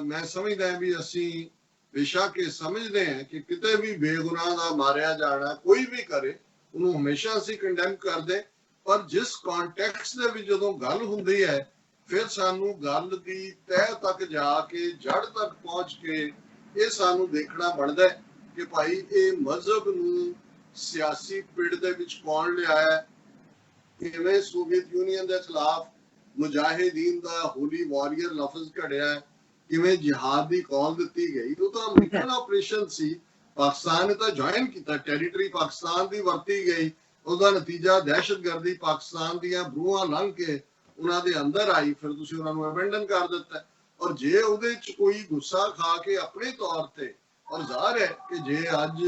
ਮੈਂ ਸਮਝਦਾ ਵੀ ਅਸੀਂ ਬੇਸ਼ੱਕ ਇਹ ਸਮਝਦੇ ਹਾਂ ਕਿ ਕਿਤੇ ਵੀ ਬੇਗੁਨਾਹ ਦਾ ਮਾਰਿਆ ਜਾਣਾ ਕੋਈ ਵੀ ਕਰੇ ਉਹਨੂੰ ਹਮੇਸ਼ਾ ਅਸੀਂ ਕੰਡੈਮ ਕਰਦੇ, ਪਰ ਜਿਸ ਕੰਟੈਕਸਟ ਦੇ ਵਿੱਚ ਜਦੋਂ ਗੱਲ ਹੁੰਦੀ ਹੈ ਫਿਰ ਸਾਨੂੰ ਗੱਲ ਦੀ ਤਹਿ ਤੱਕ ਜਾ ਕੇ ਜੜ ਤੱਕ ਪਹੁੰਚ ਕੇ ਇਹ ਸਾਨੂੰ ਦੇਖਣਾ ਬਣਦਾ ਕਿ ਭਾਈ ਇਹ ਮਜ਼ਹਬ ਨੂੰ ਸਿਆਸੀ ਪਿੜ ਦੇ ਵਿੱਚ ਕੌਣ ਲਿਆਇਆ, ਕਿਵੇਂ ਸੋਵੀਅਤ ਯੂਨੀਅਨ ਦੇ ਖਿਲਾਫ ਮੁਜਾਹਿਦੀਨ ਦਾ ਹੋਲੀ ਵਾਰੀਅਰ ਲਫ਼ਜ਼ ਘੜਿਆ, ਕਿਵੇਂ ਜਿਹਾਦ ਦੀ ਕਾਲ ਦਿੱਤੀ ਗਈ। ਉਹ ਤਾਂ ਅਮਰੀਕਨ ਆਪਰੇਸ਼ਨ ਸੀ, ਪਾਕਿਸਤਾਨ ਨੇ ਤਾਂ ਜੁਆਇਨ ਕੀਤਾ, ਟੈਰੀਟਰੀ ਪਾਕਿਸਤਾਨ ਦੀ ਵਰਤੀ ਗਈ, ਉਹਦਾ ਨਤੀਜਾ ਦਹਿਸ਼ਤਗਰਦੀ ਪਾਕਿਸਤਾਨ ਦੀਆਂ ਬਰੂਹਾਂ ਲੰਘ ਕੇ ਉਹਨਾਂ ਦੇ ਅੰਦਰ ਆਈ, ਫਿਰ ਤੁਸੀਂ ਉਹਨਾਂ ਨੂੰ ਅਬੈਂਡਨ ਕਰ ਦਿੱਤਾ। ਔਰ ਜੇ ਉਹਦੇ ਚ ਕੋਈ ਗੁੱਸਾ ਖਾ ਕੇ ਆਪਣੇ ਤੌਰ ਤੇ, ਔਰ ਜ਼ਾਹਰ ਹੈ ਕਿ ਜੇ ਅੱਜ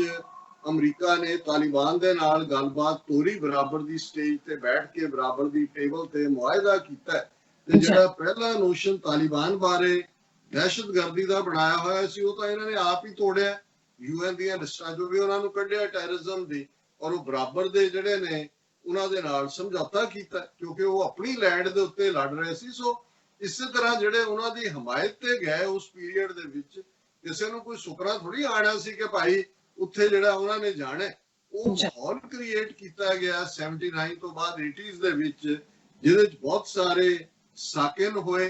ਅਮਰੀਕਾ ਨੇ ਤਾਲਿਬਾਨ ਦੇ ਨਾਲ ਗੱਲਬਾਤ ਤੋਰੀ, ਬਰਾਬਰ ਦੀ ਸਟੇਜ ਤੇ ਬੈਠ ਕੇ ਬਰਾਬਰ ਦੀ ਟੇਬਲ ਤੇ ਮੁਆਹਿਦਾ ਕੀਤਾ, ਤੇ ਜਿਹੜਾ ਪਹਿਲਾ ਨੋਸ਼ਨ ਤਾਲਿਬਾਨ ਬਾਰੇ ਦਹਿਸ਼ਤਗਰਦੀ ਦਾ ਬਣਾਇਆ ਹੋਇਆ ਸੀ ਉਹ ਤਾਂ ਇਹਨਾਂ ਨੇ ਆਪ ਹੀ ਤੋੜਿਆ, UN ਦੀਆਂ ਲਿਸਟਾਂ ਚੋਂ ਵੀ ਉਹਨਾਂ ਨੂੰ ਕੱਢਿਆ ਟੈਰਰਿਜ਼ਮ ਦੀ, ਔਰ ਉਹ ਬਰਾਬਰ ਦੇ ਜਿਹੜੇ ਨੇ ਉਹਨਾਂ ਦੇ ਨਾਲ ਸਮਝੌਤਾ ਕੀਤਾ ਕਿਉਂਕਿ ਉਹ ਆਪਣੀ ਲੈਂਡ ਦੇ ਉੱਤੇ ਲੜ ਰਹੇ ਸੀ। ਸੋ ਇਸੇ ਤਰ੍ਹਾਂ ਜਿਹੜੇ ਉਹਨਾਂ ਦੀ ਹਮਾਇਤ ਤੇ ਗਏ ਉਸ ਪੀਰੀਅਡ ਦੇ ਵਿੱਚ ਕਿਸੇ ਨੂੰ ਕੋਈ ਸੁਪਨਾ ਥੋੜੀ ਆਣਾ ਸੀ ਕਿ ਭਾਈ ਉੱਥੇ ਜਿਹੜਾ ਉਹਨਾਂ ਨੇ ਜਾਣਾ, ਉਹ ਮਾਹੌਲ ਕ੍ਰੀਏਟ ਕੀਤਾ ਗਿਆ 79 ਤੋਂ ਬਾਅਦ 80s ਦੇ ਵਿੱਚ, ਜਿਹਦੇ ਵਿੱਚ ਬਹੁਤ ਸਾਰੇ ਸਾਕਿਨ ਹੋਏ,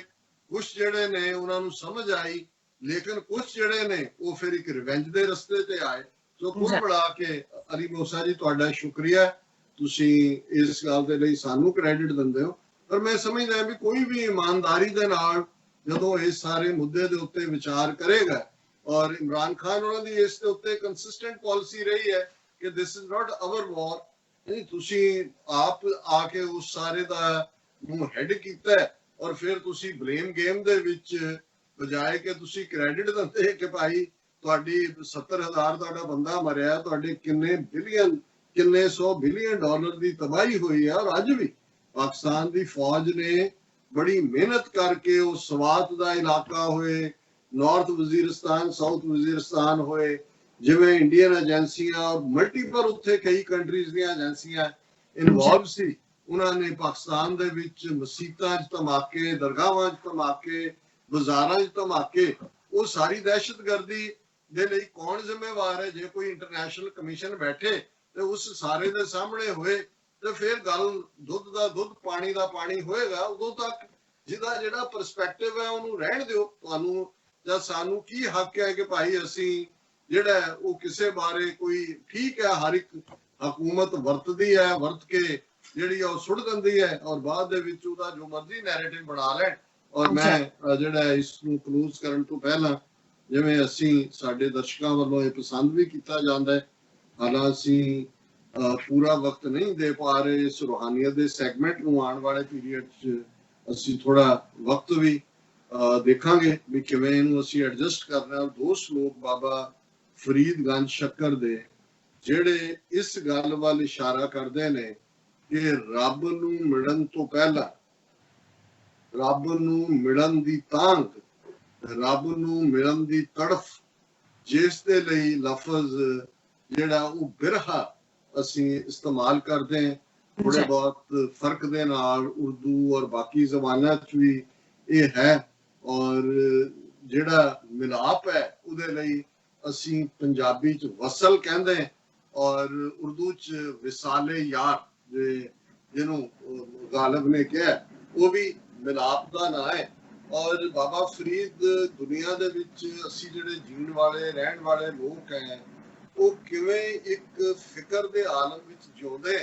ਕੁਛ ਜਿਹੜੇ ਨੇ ਉਹਨਾਂ ਨੂੰ ਸਮਝ ਆਈ, ਲੇਕਿਨ ਕੁਛ ਜਿਹੜੇ ਨੇ ਉਹ ਫਿਰ ਇੱਕ ਰਿਵੈਂਜ ਦੇ ਰਸਤੇ ਤੇ ਆਏ। ਸੋ ਕੁੱਲ ਮਿਲਾ ਕੇ ਅਲੀ ਮੂਸਾ ਜੀ ਤੁਹਾਡਾ ਸ਼ੁਕਰੀਆ, ਤੁਸੀਂ ਇਸ ਗੱਲ ਦੇ ਲਈ ਸਾਨੂੰ ਕ੍ਰੈਡਿਟ ਦਿੰਦੇ ਹੋ, ਪਰ ਮੈਂ ਸਮਝਦਾ ਵੀ ਕੋਈ ਵੀ ਇਮਾਨਦਾਰੀ ਦੇ ਨਾਲ ਜਦੋਂ ਇਸ ਸਾਰੇ ਮੁੱਦੇ ਦੇ ਉੱਤੇ ਵਿਚਾਰ ਕਰੇਗਾ, ਔਰ ਇਮਰਾਨ ਖਾਨ ਉਹਨਾਂ ਦੀ ਇਸ ਦੇ ਉੱਤੇ ਕੰਸਿਸਟੈਂਟ ਪਾਲਿਸੀ ਰਹੀ ਹੈ ਕਿ ਦਿਸ ਇਜ਼ ਨਾਟ ਆਵਰ ਵਾਰ, ਨਹੀਂ ਤੁਸੀਂ ਆਪ ਆ ਕੇ ਉਸ ਸਾਰੇ ਦਾ ਨੂੰ ਹੈਡ ਕੀਤਾ ਔਰ ਫਿਰ ਤੁਸੀਂ ਬਲੇਮ ਗੇਮ ਦੇ ਵਿੱਚ ਬਜਾਏ ਕਿ ਤੁਸੀਂ ਕ੍ਰੈਡਿਟ ਦਿੰਦੇ ਕਿ ਭਾਈ ਤੁਹਾਡੀ 70,000 ਤੁਹਾਡਾ ਬੰਦਾ ਮਰਿਆ, ਤੁਹਾਡੇ ਕਿੰਨੇ ਬਿਲੀਅਨ ਕਿੰਨੇ 100 ਬਿਲੀਅਨ ਡਾਲਰ ਦੀ ਤਬਾਹੀ ਹੋਈ ਹੈ, ਔਰ ਅੱਜ ਵੀ ਪਾਕਿਸਤਾਨ ਦੀ ਫੌਜ ਨੇ ਬੜੀ ਮਿਹਨਤ ਕਰਕੇ ਉਹ ਸਵਾਤ ਦਾ ਇਲਾਕਾ ਹੋਏ, ਨਾਰਥ ਵਜ਼ੀਰਿਸਤਾਨ, ਸਾਊਥ ਵਜ਼ੀਰਿਸਤਾਨ ਹੋਏ, ਜਿਵੇਂ ਇੰਡੀਅਨ ਏਜੰਸੀਆਂ ਔਰ ਮਲਟੀਪਲ ਉੱਥੇ ਕਈ ਕੰਟਰੀਜ਼ ਦੀਆਂ ਏਜੰਸੀਆਂ ਇਨਵੋਲਵ ਸੀ, ਉਹਨਾਂ ਨੇ ਪਾਕਿਸਤਾਨ ਦੇ ਵਿੱਚ ਮਸੀਤਾਂ 'ਚ ਧਮਾਕੇ, ਦਰਗਾਹਾਂ 'ਚ ਧਮਾਕੇ, ਬਾਜ਼ਾਰਾਂ 'ਚ ਧਮਾਕੇ, ਉਹ ਸਾਰੀ ਦਹਿਸ਼ਤਗਰਦੀ ਦੇ ਲਈ ਕੌਣ ਜ਼ਿੰਮੇਵਾਰ ਹੈ? ਜੇ ਕੋਈ ਇੰਟਰਨੈਸ਼ਨਲ ਕਮਿਸ਼ਨ ਬੈਠੇ ਤੇ ਉਸ ਸਾਰੇ ਦੇ ਸਾਹਮਣੇ ਹੋਏ ਤੇ ਫਿਰ ਗੱਲ ਦੁੱਧ ਦਾ ਦੁੱਧ ਪਾਣੀ ਦਾ ਪਾਣੀ ਹੋਏਗਾ। ਉਦੋਂ ਤੱਕ ਜਿਹਦਾ ਜਿਹੜਾ ਪਰਸਪੈਕਟਿਵ ਹੈ ਉਹਨੂੰ ਰਹਿਣ ਦਿਓ, ਤੁਹਾਨੂੰ ਜਾਂ ਸਾਨੂੰ ਕੀ ਹੱਕ ਹੈ ਕਿ ਭਾਈ ਅਸੀਂ ਜਿਹੜਾ ਉਹ ਕਿਸੇ ਬਾਰੇ ਕੋਈ ਠੀਕ ਹੈ, ਹਰ ਇੱਕ ਹਕੂਮਤ ਵਰਤਦੀ ਹੈ, ਵਰਤ ਕੇ ਜਿਹੜੀ ਉਹ ਸੁੱਟ ਦਿੰਦੀ ਹੈ ਔਰ ਬਾਅਦ ਦੇ ਵਿੱਚ ਉਹਦਾ ਜੋ ਮਰਜ਼ੀ ਨੈਰੇਟਿਵ ਬਣਾ ਲੈਣ। ਔਰ ਮੈਂ ਜਿਹੜਾ ਇਸ ਨੂੰ ਕਲੋਜ਼ ਕਰਨ ਤੋਂ ਪਹਿਲਾਂ ਜਿਵੇਂ ਅਸੀਂ ਸਾਡੇ ਦਰਸ਼ਕਾਂ ਵੱਲੋਂ ਇਹ ਪਸੰਦ ਵੀ ਕੀਤਾ ਜਾਂਦਾ ਹੈ, ਹਾਲਾਂਕਿ ਅਸੀਂ ਪੂਰਾ ਵਕਤ ਨਹੀਂ ਦੇ ਪਾ ਰਹੇ ਇਸ ਰੂਹਾਨੀਅਤ ਦੇ ਸੈਗਮੈਂਟ ਨੂੰ, ਆਉਣ ਵਾਲੇ ਪੀਰੀਅਡ 'ਚ ਅਸੀਂ ਥੋੜਾ ਵਕਤ ਵੀ ਦੇਖਾਂਗੇ ਵੀ ਕਿਵੇਂ ਇਹਨੂੰ ਅਸੀਂ ਐਡਜਸਟ ਕਰਨਾ। ਦੋ ਸ਼ਲੋਕ ਬਾਬਾ ਫਰੀਦ ਗੰਜ ਸ਼ੱਕਰ ਦੇ ਜਿਹੜੇ ਇਸ ਗੱਲ ਵੱਲ ਇਸ਼ਾਰਾ ਕਰਦੇ ਨੇ ਕਿ ਰੱਬ ਨੂੰ ਮਿਲਣ ਤੋਂ ਪਹਿਲਾਂ, ਰੱਬ ਨੂੰ ਮਿਲਣ ਦੀ ਤਾਂਘ, ਰੱਬ ਨੂੰ ਮਿਲਣ ਦੀ ਤੜਫ, ਜਿਸ ਦੇ ਲਈ ਲਫ਼ਜ਼ ਜਿਹੜਾ ਉਹ ਬਿਰਹਾ ਅਸੀਂ ਇਸਤੇਮਾਲ ਕਰਦੇ ਹਾਂ, ਥੋੜੇ ਬਹੁਤ ਫਰਕ ਦੇ ਨਾਲ ਉਰਦੂ ਔਰ ਬਾਕੀ ਜ਼ਬਾਨਾਂ 'ਚ ਵੀ ਇਹ ਹੈ, ਔਰ ਜਿਹੜਾ ਮਿਲਾਪ ਹੈ ਉਹਦੇ ਲਈ ਅਸੀਂ ਪੰਜਾਬੀ 'ਚ ਵਸਲ ਕਹਿੰਦੇ ਔਰ ਉਰਦੂ 'ਚ ਵਿਸਾਲੇ ਯਾਰ ਜਿਹਨੂੰ ਗਾਲਿਬ ਨੇ ਕਿਹਾ, ਉਹ ਵੀ ਮਿਲਾਪ ਦਾ ਨਾਂ ਹੈ। ਔਰ ਬਾਬਾ ਫਰੀਦ ਦੁਨੀਆ ਦੇ ਵਿੱਚ ਅਸੀਂ ਜਿਹੜੇ ਜੀਣ ਵਾਲੇ ਰਹਿਣ ਵਾਲੇ ਲੋਕ ਹੈ ਉਹ ਕਿਵੇਂ ਇੱਕ ਫਿਕਰ ਦੇ ਆਲਮ ਵਿੱਚ ਜਿਉਂਦੇ,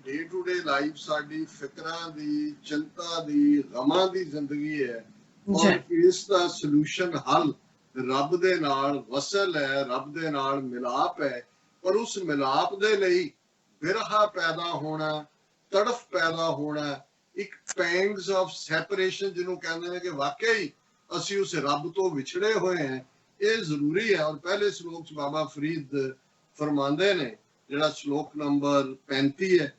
ਡੇ ਟੂ ਡੇ ਲਾਈਫ ਸਾਡੀ ਫਿਕਰਾਂ ਦੀ, ਚਿੰਤਾ ਦੀ, ਗਮਾਂ ਦੀ ਜ਼ਿੰਦਗੀ ਹੈ, ਔਰ ਇਸ ਦਾ ਸੋਲੂਸ਼ਨ ਹੱਲ ਰੱਬ ਦੇ ਨਾਲ ਵਸਲ ਹੈ, ਰੱਬ ਦੇ ਨਾਲ ਮਿਲਾਪ ਹੈ। ਪਰ ਉਸ ਮਿਲਾਪ ਦੇ ਲਈ ਬਿਰਹਾ ਪੈਦਾ ਹੋਣਾ, ਤੜਫ ਪੈਦਾ ਹੋਣਾ, ਇੱਕ ਪੈਂਗਸ ਆਫ ਸੈਪਰੇਸ਼ਨ ਜਿਹਨੂੰ ਕਹਿੰਦੇ ਨੇ ਕਿ ਵਾਕਈ ਅਸੀਂ ਉਸ ਰੱਬ ਤੋਂ ਵਿਛੜੇ ਹੋਏ ਹਾਂ, ਇਹ ਜ਼ਰੂਰੀ ਹੈ। ਔਰ ਪਹਿਲੇ ਸ਼ਲੋਕ 'ਚ ਬਾਬਾ ਫਰੀਦ ਫਰਮਾਉਂਦੇ ਨੇ, ਜਿਹੜਾ ਸ਼ਲੋਕ ਨੰਬਰ 35 ਹੈ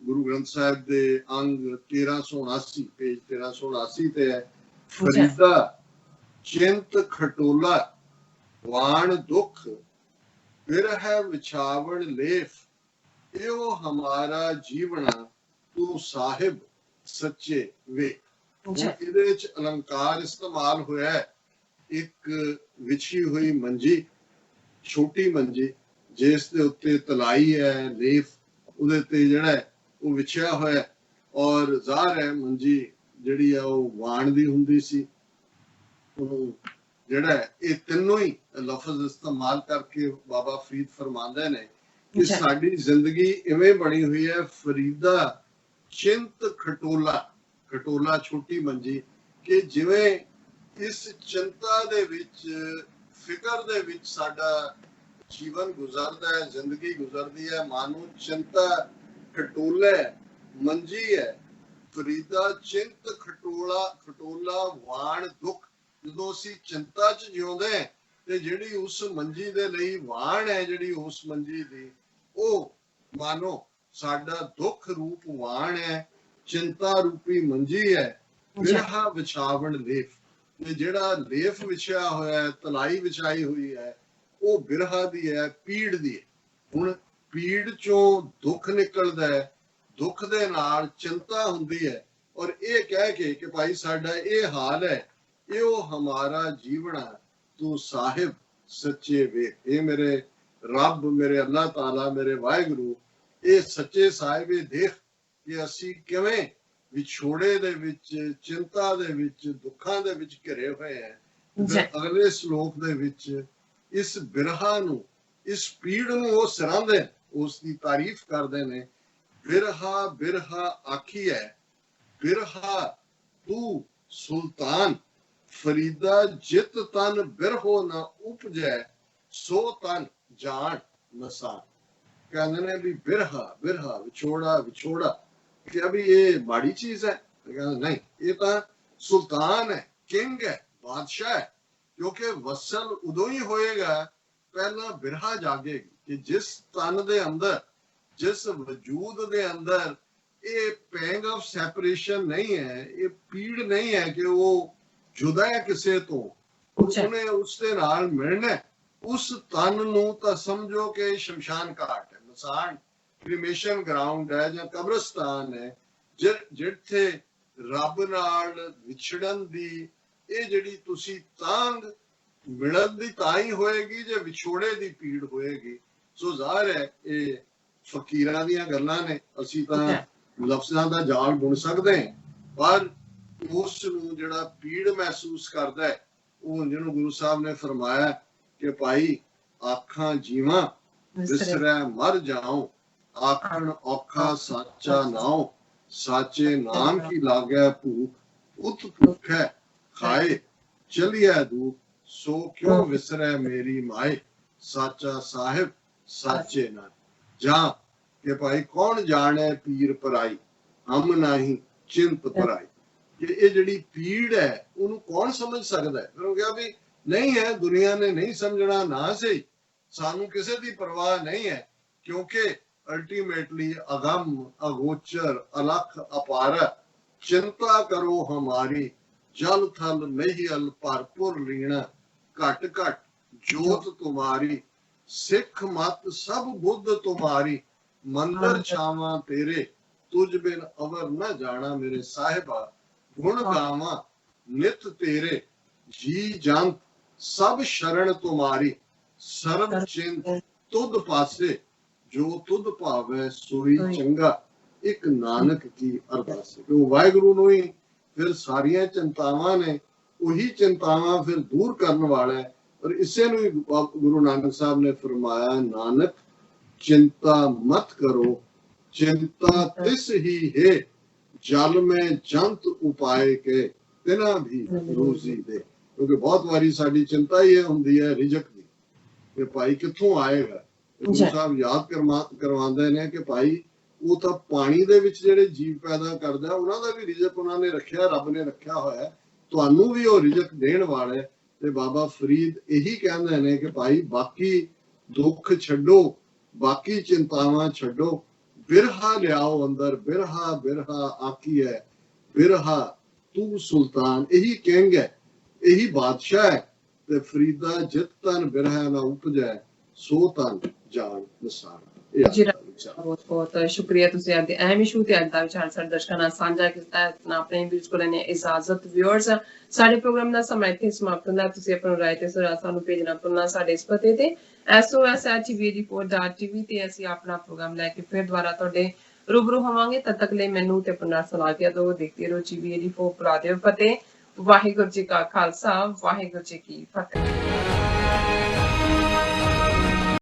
ਗੁਰੂ ਗ੍ਰੰਥ ਸਾਹਿਬ ਦੇ ਅੰਗ 1379 ਪੇਜ 1379 ਤੇ ਹੈ, ਫਰੀਦਾ ਚਿੰਤ ਖਟੋਲਾ ਵਾਣ ਦੁੱਖ ਬਿਰਹਿ ਵਿਛਾਵਣ ਲੇਫ, ਇਹੋ ਹਮਾਰਾ ਜੀਵਣਾ ਤੂੰ ਸਾਹਿਬ ਸੱਚੇ ਵੇਖ। ਇਹਦੇ ਵਿੱਚ ਅਲੰਕਾਰ ਇਸਤੇਮਾਲ ਹੋਇਆ ਹੈ, ਇੱਕ ਵਿਛੀ ਹੋਈ ਮੰਜੀ, ਛੋਟੀ ਮੰਜੀ ਜਿਸ ਦੇ ਉੱਤੇ ਤਲਾਈ ਹੈ, ਲੇਫ ਉਹਦੇ ਤੇ ਜਿਹੜਾ ਉਹ ਵਿਛਿਆ ਹੋਇਆ, ਔਰ ਜ਼ਾਹਰ ਹੈ ਮੰਜੀ ਜਿਹੜੀ ਆ ਉਹ ਵਾਣ ਦੀ ਹੁੰਦੀ ਸੀ। ਜਿਹੜਾ ਇਹ ਤਿੰਨੋਂ ਹੀ ਲਫ਼ਜ਼ ਇਸਤੇਮਾਲ ਕਰਕੇ ਬਾਬਾ ਫਰੀਦ ਫਰਮਾਉਂਦੇ ਨੇ ਕਿ ਸਾਡੀ ਜ਼ਿੰਦਗੀ ਇਵੇਂ ਬਣੀ ਹੋਈ ਹੈ, ਫਰੀਦਾ ਚਿੰਤ ਖਟੋਲਾ, ਖਟੋਲਾ ਛੋਟੀ ਮੰਜੀ, ਕਿ ਜਿਵੇਂ ਇਸ ਚਿੰਤਾ ਦੇ ਵਿੱਚ, ਫਿਕਰ ਦੇ ਵਿੱਚ ਸਾਡਾ ਜੀਵਨ ਗੁਜ਼ਰਦਾ ਹੈ, ਜ਼ਿੰਦਗੀ ਗੁਜ਼ਰਦੀ ਹੈ, ਮਾਨੋ ਚਿੰਤਾ ਖਟੋਲਾ ਮੰਜੀ ਹੈ। ਫਰੀਦਾ ਚਿੰਤ ਖਟੋਲਾ, ਖਟੋਲਾ ਵਾਣ ਦੁੱਖ। ਜਦੋਂ ਅਸੀਂ ਚਿੰਤਾ 'ਚ ਜਿਉਂਦੇ ਤੇ ਜਿਹੜੀ ਉਸ ਮੰਜੀ ਦੇ ਲਈ ਵਾਣ ਹੈ, ਜਿਹੜੀ ਉਸ ਮੰਜੀ ਦੀ, ਉਹ ਮਾਨੋ ਸਾਡਾ ਦੁੱਖ ਰੂਪ ਵਾਣ ਹੈ, ਚਿੰਤਾ ਰੂਪੀ ਮੰਜੀ ਹੈ। ਬਿਰਹਾ ਵਿਛਾਵਣ ਲੇਫ, ਤੇ ਜਿਹੜਾ ਲੇਫ ਵਿਛਿਆ ਹੋਇਆ ਹੈ, ਤਲਾਈ ਵਿਛਾਈ ਹੋਈ ਹੈ, ਉਹ ਬਿਰਹਾ ਦੀ ਹੈ, ਪੀੜ ਦੀ ਹੈ। ਹੁਣ ਪੀੜ ਚੋਂ ਦੁੱਖ ਨਿਕਲਦਾ ਹੈ, ਦੁੱਖ ਦੇ ਨਾਲ ਚਿੰਤਾ ਹੁੰਦੀ ਹੈ, ਔਰ ਇਹ ਕਹਿ ਕੇ ਕਿ ਭਾਈ ਸਾਡਾ ਇਹ ਹਾਲ ਹੈ, ਇਹੋ ਹਮਾਰਾ ਜੀਵਣਾ ਤੂੰ ਸਾਹਿਬ ਸੱਚੇ ਵੇਖ। ਇਹ ਮੇਰੇ ਰੱਬ, ਮੇਰੇ ਅੱਲਾਹ ਤਾਲਾ, ਮੇਰੇ ਵਾਹਿਗੁਰੂ, ਇਹ ਸੱਚੇ ਸਾਹਿਬ, ਇਹ ਦੇਖ ਕਿ ਅਸੀਂ ਕਿਵੇਂ ਵਿਛੋੜੇ ਦੇ ਵਿੱਚ, ਚਿੰਤਾ ਦੇ ਵਿੱਚ, ਦੁੱਖਾਂ ਦੇ ਵਿੱਚ ਘਿਰੇ ਹੋਏ ਹਾਂ। ਅਗਲੇ ਸ਼ਲੋਕ ਦੇ ਵਿੱਚ ਇਸ ਬਿਰਹਾ ਨੂੰ, ਇਸ ਪੀੜ ਨੂੰ ਉਹ ਸਿਰਾਂਦੇ, ਉਸ ਦੀ ਤਾਰੀਫ ਕਰਦੇ ਨੇ। ਬਿਰਹਾ ਬਿਰਹਾ ਆਖੀ ਹੈ, ਬਿਰਹਾ ਤੂੰ ਸੁਲਤਾਨ, ਫਰੀਦਾ ਜਿਤ ਤਨ ਬਿਰਹੋ ਨਾ ਉਪਜੈ, ਸੋ ਤਨ ਜਾਣ ਨਸਾਨ। ਕਹਿੰਦੇ ਨੇ ਵੀ ਬਿਰਹਾ, ਬਿਰਹਾ ਵਿਛੋੜਾ, ਵਿਛੋੜਾ ਕਿ ਅਭੀ ਇਹ ਮਾੜੀ ਚੀਜ਼ ਹੈ? ਕਹਿੰਦੇ ਨਹੀਂ, ਇਹ ਤਾਂ ਸੁਲਤਾਨ ਹੈ, ਕਿੰਗ ਹੈ, ਬਾਦਸ਼ਾਹ ਹੈ। ਕਿਉਂਕਿ ਵਸਲ ਉਦੋਂ ਹੀ ਹੋਏਗਾ ਪਹਿਲਾਂ ਬਿਰਹਾ ਜਾਗੇਗੀ, ਕਿ ਜਿਸ ਤਨ ਦੇ ਅੰਦਰ, ਜਿਸ ਵਜੂਦ ਦੇ ਅੰਦਰ ਇਹ ਪੈਂਗ ਆਫ ਸੈਪਰੇਸ਼ਨ ਨਹੀਂ ਹੈ, ਇਹ ਪੀੜ ਨਹੀਂ ਹੈ ਕਿ ਉਹ ਜੁਦਾ ਹੈ ਕਿਸੇ ਤੋਂ, ਉਹਨੇ ਉਸ ਦੇ ਨਾਲ ਮਿਲਣਾ, ਉਸ ਤਨ ਨੂੰ ਤਾਂ ਸਮਝੋ ਕਿ ਸ਼ਮਸ਼ਾਨ ਘਾਟ ਹੈ, ਮਸਾਨ ਕ੍ਰਿਮੇਸ਼ਨ ਗਰਾਊਂਡ ਹੈ ਜਾਂ ਕਬਰਸਤਾਨ ਹੈ, ਜਿੱਥੇ ਰੱਬ ਨਾਲ ਵਿਛੜਨ ਦੀ ਇਹ ਜਿਹੜੀ ਤੁਸੀਂ ਤਾਂਗ ਮਿਲਣ ਦੀ ਤਾਂ ਹੀ ਹੋਏਗੀ ਜੇ ਵਿਛੋੜੇ ਦੀ ਪੀੜ ਹੋਏਗੀ। ਸੋ ਜ਼ਾਹਰ ਹੈ ਇਹ ਫਕੀਰਾਂ ਦੀਆਂ ਗੱਲਾਂ ਨੇ, ਅਸੀਂ ਤਾਂ ਲਫ਼ਜ਼ਾਂ ਦਾ ਜਾਲ ਬੁਣ ਸਕਦੇ ਹਾਂ, ਪਰ ਉਸ ਨੂੰ ਜਿਹੜਾ ਪੀੜ ਮਹਿਸੂਸ ਕਰਦਾ ਹੈ, ਉਹ ਜਿਹਨੂੰ ਗੁਰੂ ਸਾਹਿਬ ਨੇ ਫਰਮਾਇਆ ਕਿ ਭਾਈ ਆਖਾਂ ਜੀਵਾਂ ਵਿਸਰੈ ਮਰ ਜਾਉ, ਆਖਣ ਔਖਾ ਸਾਚਾ ਨਾਉ, ਸਾਚੇ ਨਾਮ ਕੀ ਲਾਗੈ ਭੂਖ, ਉਤ ਭੁਖੈ ਖਾਏ ਚਲਿਐ ਦੁਖ, ਸੋ ਕਿਉ ਵਿਸਰੈ ਮੇਰੀ ਮਾਏ, ਸਾਚਾ ਸਾਹਿਬ ਸਾਚੇ ਨਾਮ। ਜਾਂ ਕਿ ਭਾਈ ਕੌਣ ਜਾਣੇ ਪੀਰ ਪਰਾਈ, ਹਮ ਨਹੀਂ ਚਿੰਤ ਪਰਾਈ। ਕਿ ਇਹ ਜਿਹੜੀ ਪੀੜ ਹੈ ਉਹਨੂੰ ਕੌਣ ਸਮਝ ਸਕਦਾ ਹੈ? ਫਿਰ ਉਹ ਕਿਹਾ ਵੀ ਨਹੀਂ ਹੈ, ਦੁਨੀਆ ਨੇ ਨਹੀਂ ਸਮਝਣਾ, ਨਾ ਸਹੀ, ਸਾਨੂੰ ਕਿਸੇ ਦੀ ਪਰਵਾਹ ਨਹੀਂ ਹੈ, ਕਿਉਂਕਿ ਅਲਟੀਮੇਟਲੀ ਅਗੰਮ ਅਗੋਚਰ ਅਲਖ ਅਪਾਰ, ਚਿੰਤਾ ਕਰੋ ਹਮਾਰੀ, ਜਲ ਥਲ ਮਹੀਲ ਭਰਪੁਰ ਲੀਣਾ, ਘਟ ਘਟ ਜੋਤ ਤੁਮਾਰੀ, ਸਿੱਖ ਮਤ ਸਭ ਬੁੱਧ ਤੁਮਾਰੀ, ਮੰਦਰ ਛਾਵਾਂ ਤੇਰੇ, ਤੁਝ ਬਿਨ ਅਵਰ ਨਾ ਜਾਣਾ ਮੇਰੇ ਸਾਹਿਬਾ, ਗੁਣ ਗਾਵਾਂ ਨਿਤ ਤੇਰੇ, ਜੀ ਜੰਤ ਸਭ ਸ਼ਰਨ ਤੁਮਾਰੀ, ਸਰਬ ਚਿੰਤ ਤੁਧ ਪਾਸੇ, ਜੋ ਤੁਧ ਭਾਵੈ ਸੋਈ ਚੰਗਾ, ਇੱਕ ਨਾਨਕ ਕੀ ਅਰਦਾਸ। ਉਹ ਵਾਹਿਗੁਰੂ ਨੂੰ ਹੀ ਫਿਰ ਸਾਰੀਆਂ ਚਿੰਤਾਵਾਂ ਨੇ, ਉਹੀ ਚਿੰਤਾਵਾਂ ਫਿਰ ਦੂਰ ਕਰਨ ਵਾਲਾ ਹੈ। ਔਰ ਇਸੇ ਨੂੰ ਹੀ ਗੁਰੂ ਨਾਨਕ ਸਾਹਿਬ ਨੇ ਫਰਮਾਇਆ, ਨਾਨਕ ਚਿੰਤਾ ਮਤ ਕਰੋ, चिंता तिस ही है जल में जंत उपाय के, ਬਿਨਾਂ ਵੀ ਰੋਜ਼ੀ ਦੇ, ਕਿਉਂਕਿ ਬਹੁਤ ਵਾਰੀ ਸਾਡੀ ਚਿੰਤਾ ਇਹ ਹੁੰਦੀ ਹੈ ਰਿਜ਼ਕ ਦੀ ਕਿ ਭਾਈ ਕਿੱਥੋਂ ਆਏਗਾ। ਗੁਰੂ ਸਾਹਿਬ ਯਾਦ ਕਰਵਾਉਂਦੇ ਨੇ ਕਿ ਭਾਈ ਉਹ ਤਾਂ ਪਾਣੀ ਦੇ ਵਿੱਚ ਜਿਹੜੇ ਜੀਵ ਪੈਦਾ ਕਰਦਾ ਉਹਨਾਂ ਦਾ ਵੀ ਰਿਜ਼ਕ ਉਹਨਾਂ ਨੇ ਰੱਖਿਆ, ਰੱਬ ਨੇ ਰੱਖਿਆ ਹੋਇਆ, ਤੁਹਾਨੂੰ ਵੀ ਉਹ ਰਿਜ਼ਕ ਦੇਣ ਵਾਲਾ ਹੈ। ਤੇ ਬਾਬਾ ਫਰੀਦ ਇਹੀ ਕਹਿੰਦੇ ਨੇ ਕਿ ਭਾਈ ਬਾਕੀ ਦੁੱਖ ਛੱਡੋ, ਬਾਕੀ ਚਿੰਤਾਵਾਂ ਛੱਡੋ, ਬਿਰਹਾ ਲਿਆਓ ਅੰਦਰ, ਬਿਰਹਾ ਬਿਰਹਾ ਆਕੀ ਹੈ, ਬਿਰਹਾ ਤੂੰ ਸੁਲਤਾਨ। ਇਹੀ ਕਿੰਗ ਹੈ, ਇਹੀ ਬਾਦਸ਼ਾਹ ਹੈ। ਤੇ ਫਰੀਦਾ ਜਿਤ ਤਨ ਬਿਰਹਾ ਨਾ ਉਪਜੈ, ਸੋ ਤਨ ਜਾਨ ਨਿਸਾਰ। ਬਹੁਤ ਬਹੁਤ ਸ਼ੁਕਰੀਆ, ਤੁਸੀਂ ਅੱਜ ਦੇ ਅਹਿਮ ਇਸ਼ੂ ਤੇ ਅੱਜ ਦਾ ਵਿਚਾਰ ਸਾਡੇ ਦਰਸ਼ਕਾਂ ਨਾਲ ਸਾਂਝਾ ਕੀਤਾ। ਆਪਣੇ ਵੀਰਸ ਕੋਲ ਨੇ ਇਜਾਜ਼ਤ। ਵਿਊਅਰਸ, ਸਾਡੇ ਪ੍ਰੋਗਰਾਮ ਦਾ ਸਮਾਂ ਇੱਥੇ ਸਮਾਪਤ ਹੁੰਦਾ। ਤੁਸੀਂ ਆਪਣੀ ਰਾਏ ਤੇ ਸੁਝਾਅ ਸਾਨੂੰ ਭੇਜਣਾ ਭੁੱਲਣਾ ਸਾਡੇ ਇਸ ਪਤੇ ਤੇ sos@tv84.tv ਤੇ ਅਸੀਂ ਆਪਣਾ ਪ੍ਰੋਗਰਾਮ ਲੈ ਕੇ ਫਿਰ ਦੁਬਾਰਾ ਤੁਹਾਡੇ ਰੂਬਰੂ ਹੋਵਾਂਗੇ। ਤਦ ਤੱਕ ਲਈ ਮੈਨੂੰ ਤੇ ਆਪਣਾ ਸਲਾਹੀਆ ਦੋ। ਦੇਖਦੇ ਰਹੋ TV84 ਪੁਰਾ ਦੇ ਫਤਿਹ। ਵਾਹਿਗੁਰੂ ਜੀ ਕਾ ਖਾਲਸਾ, ਵਾਹਿਗੁਰੂ ਜੀ ਕੀ ਫਤਿਹ।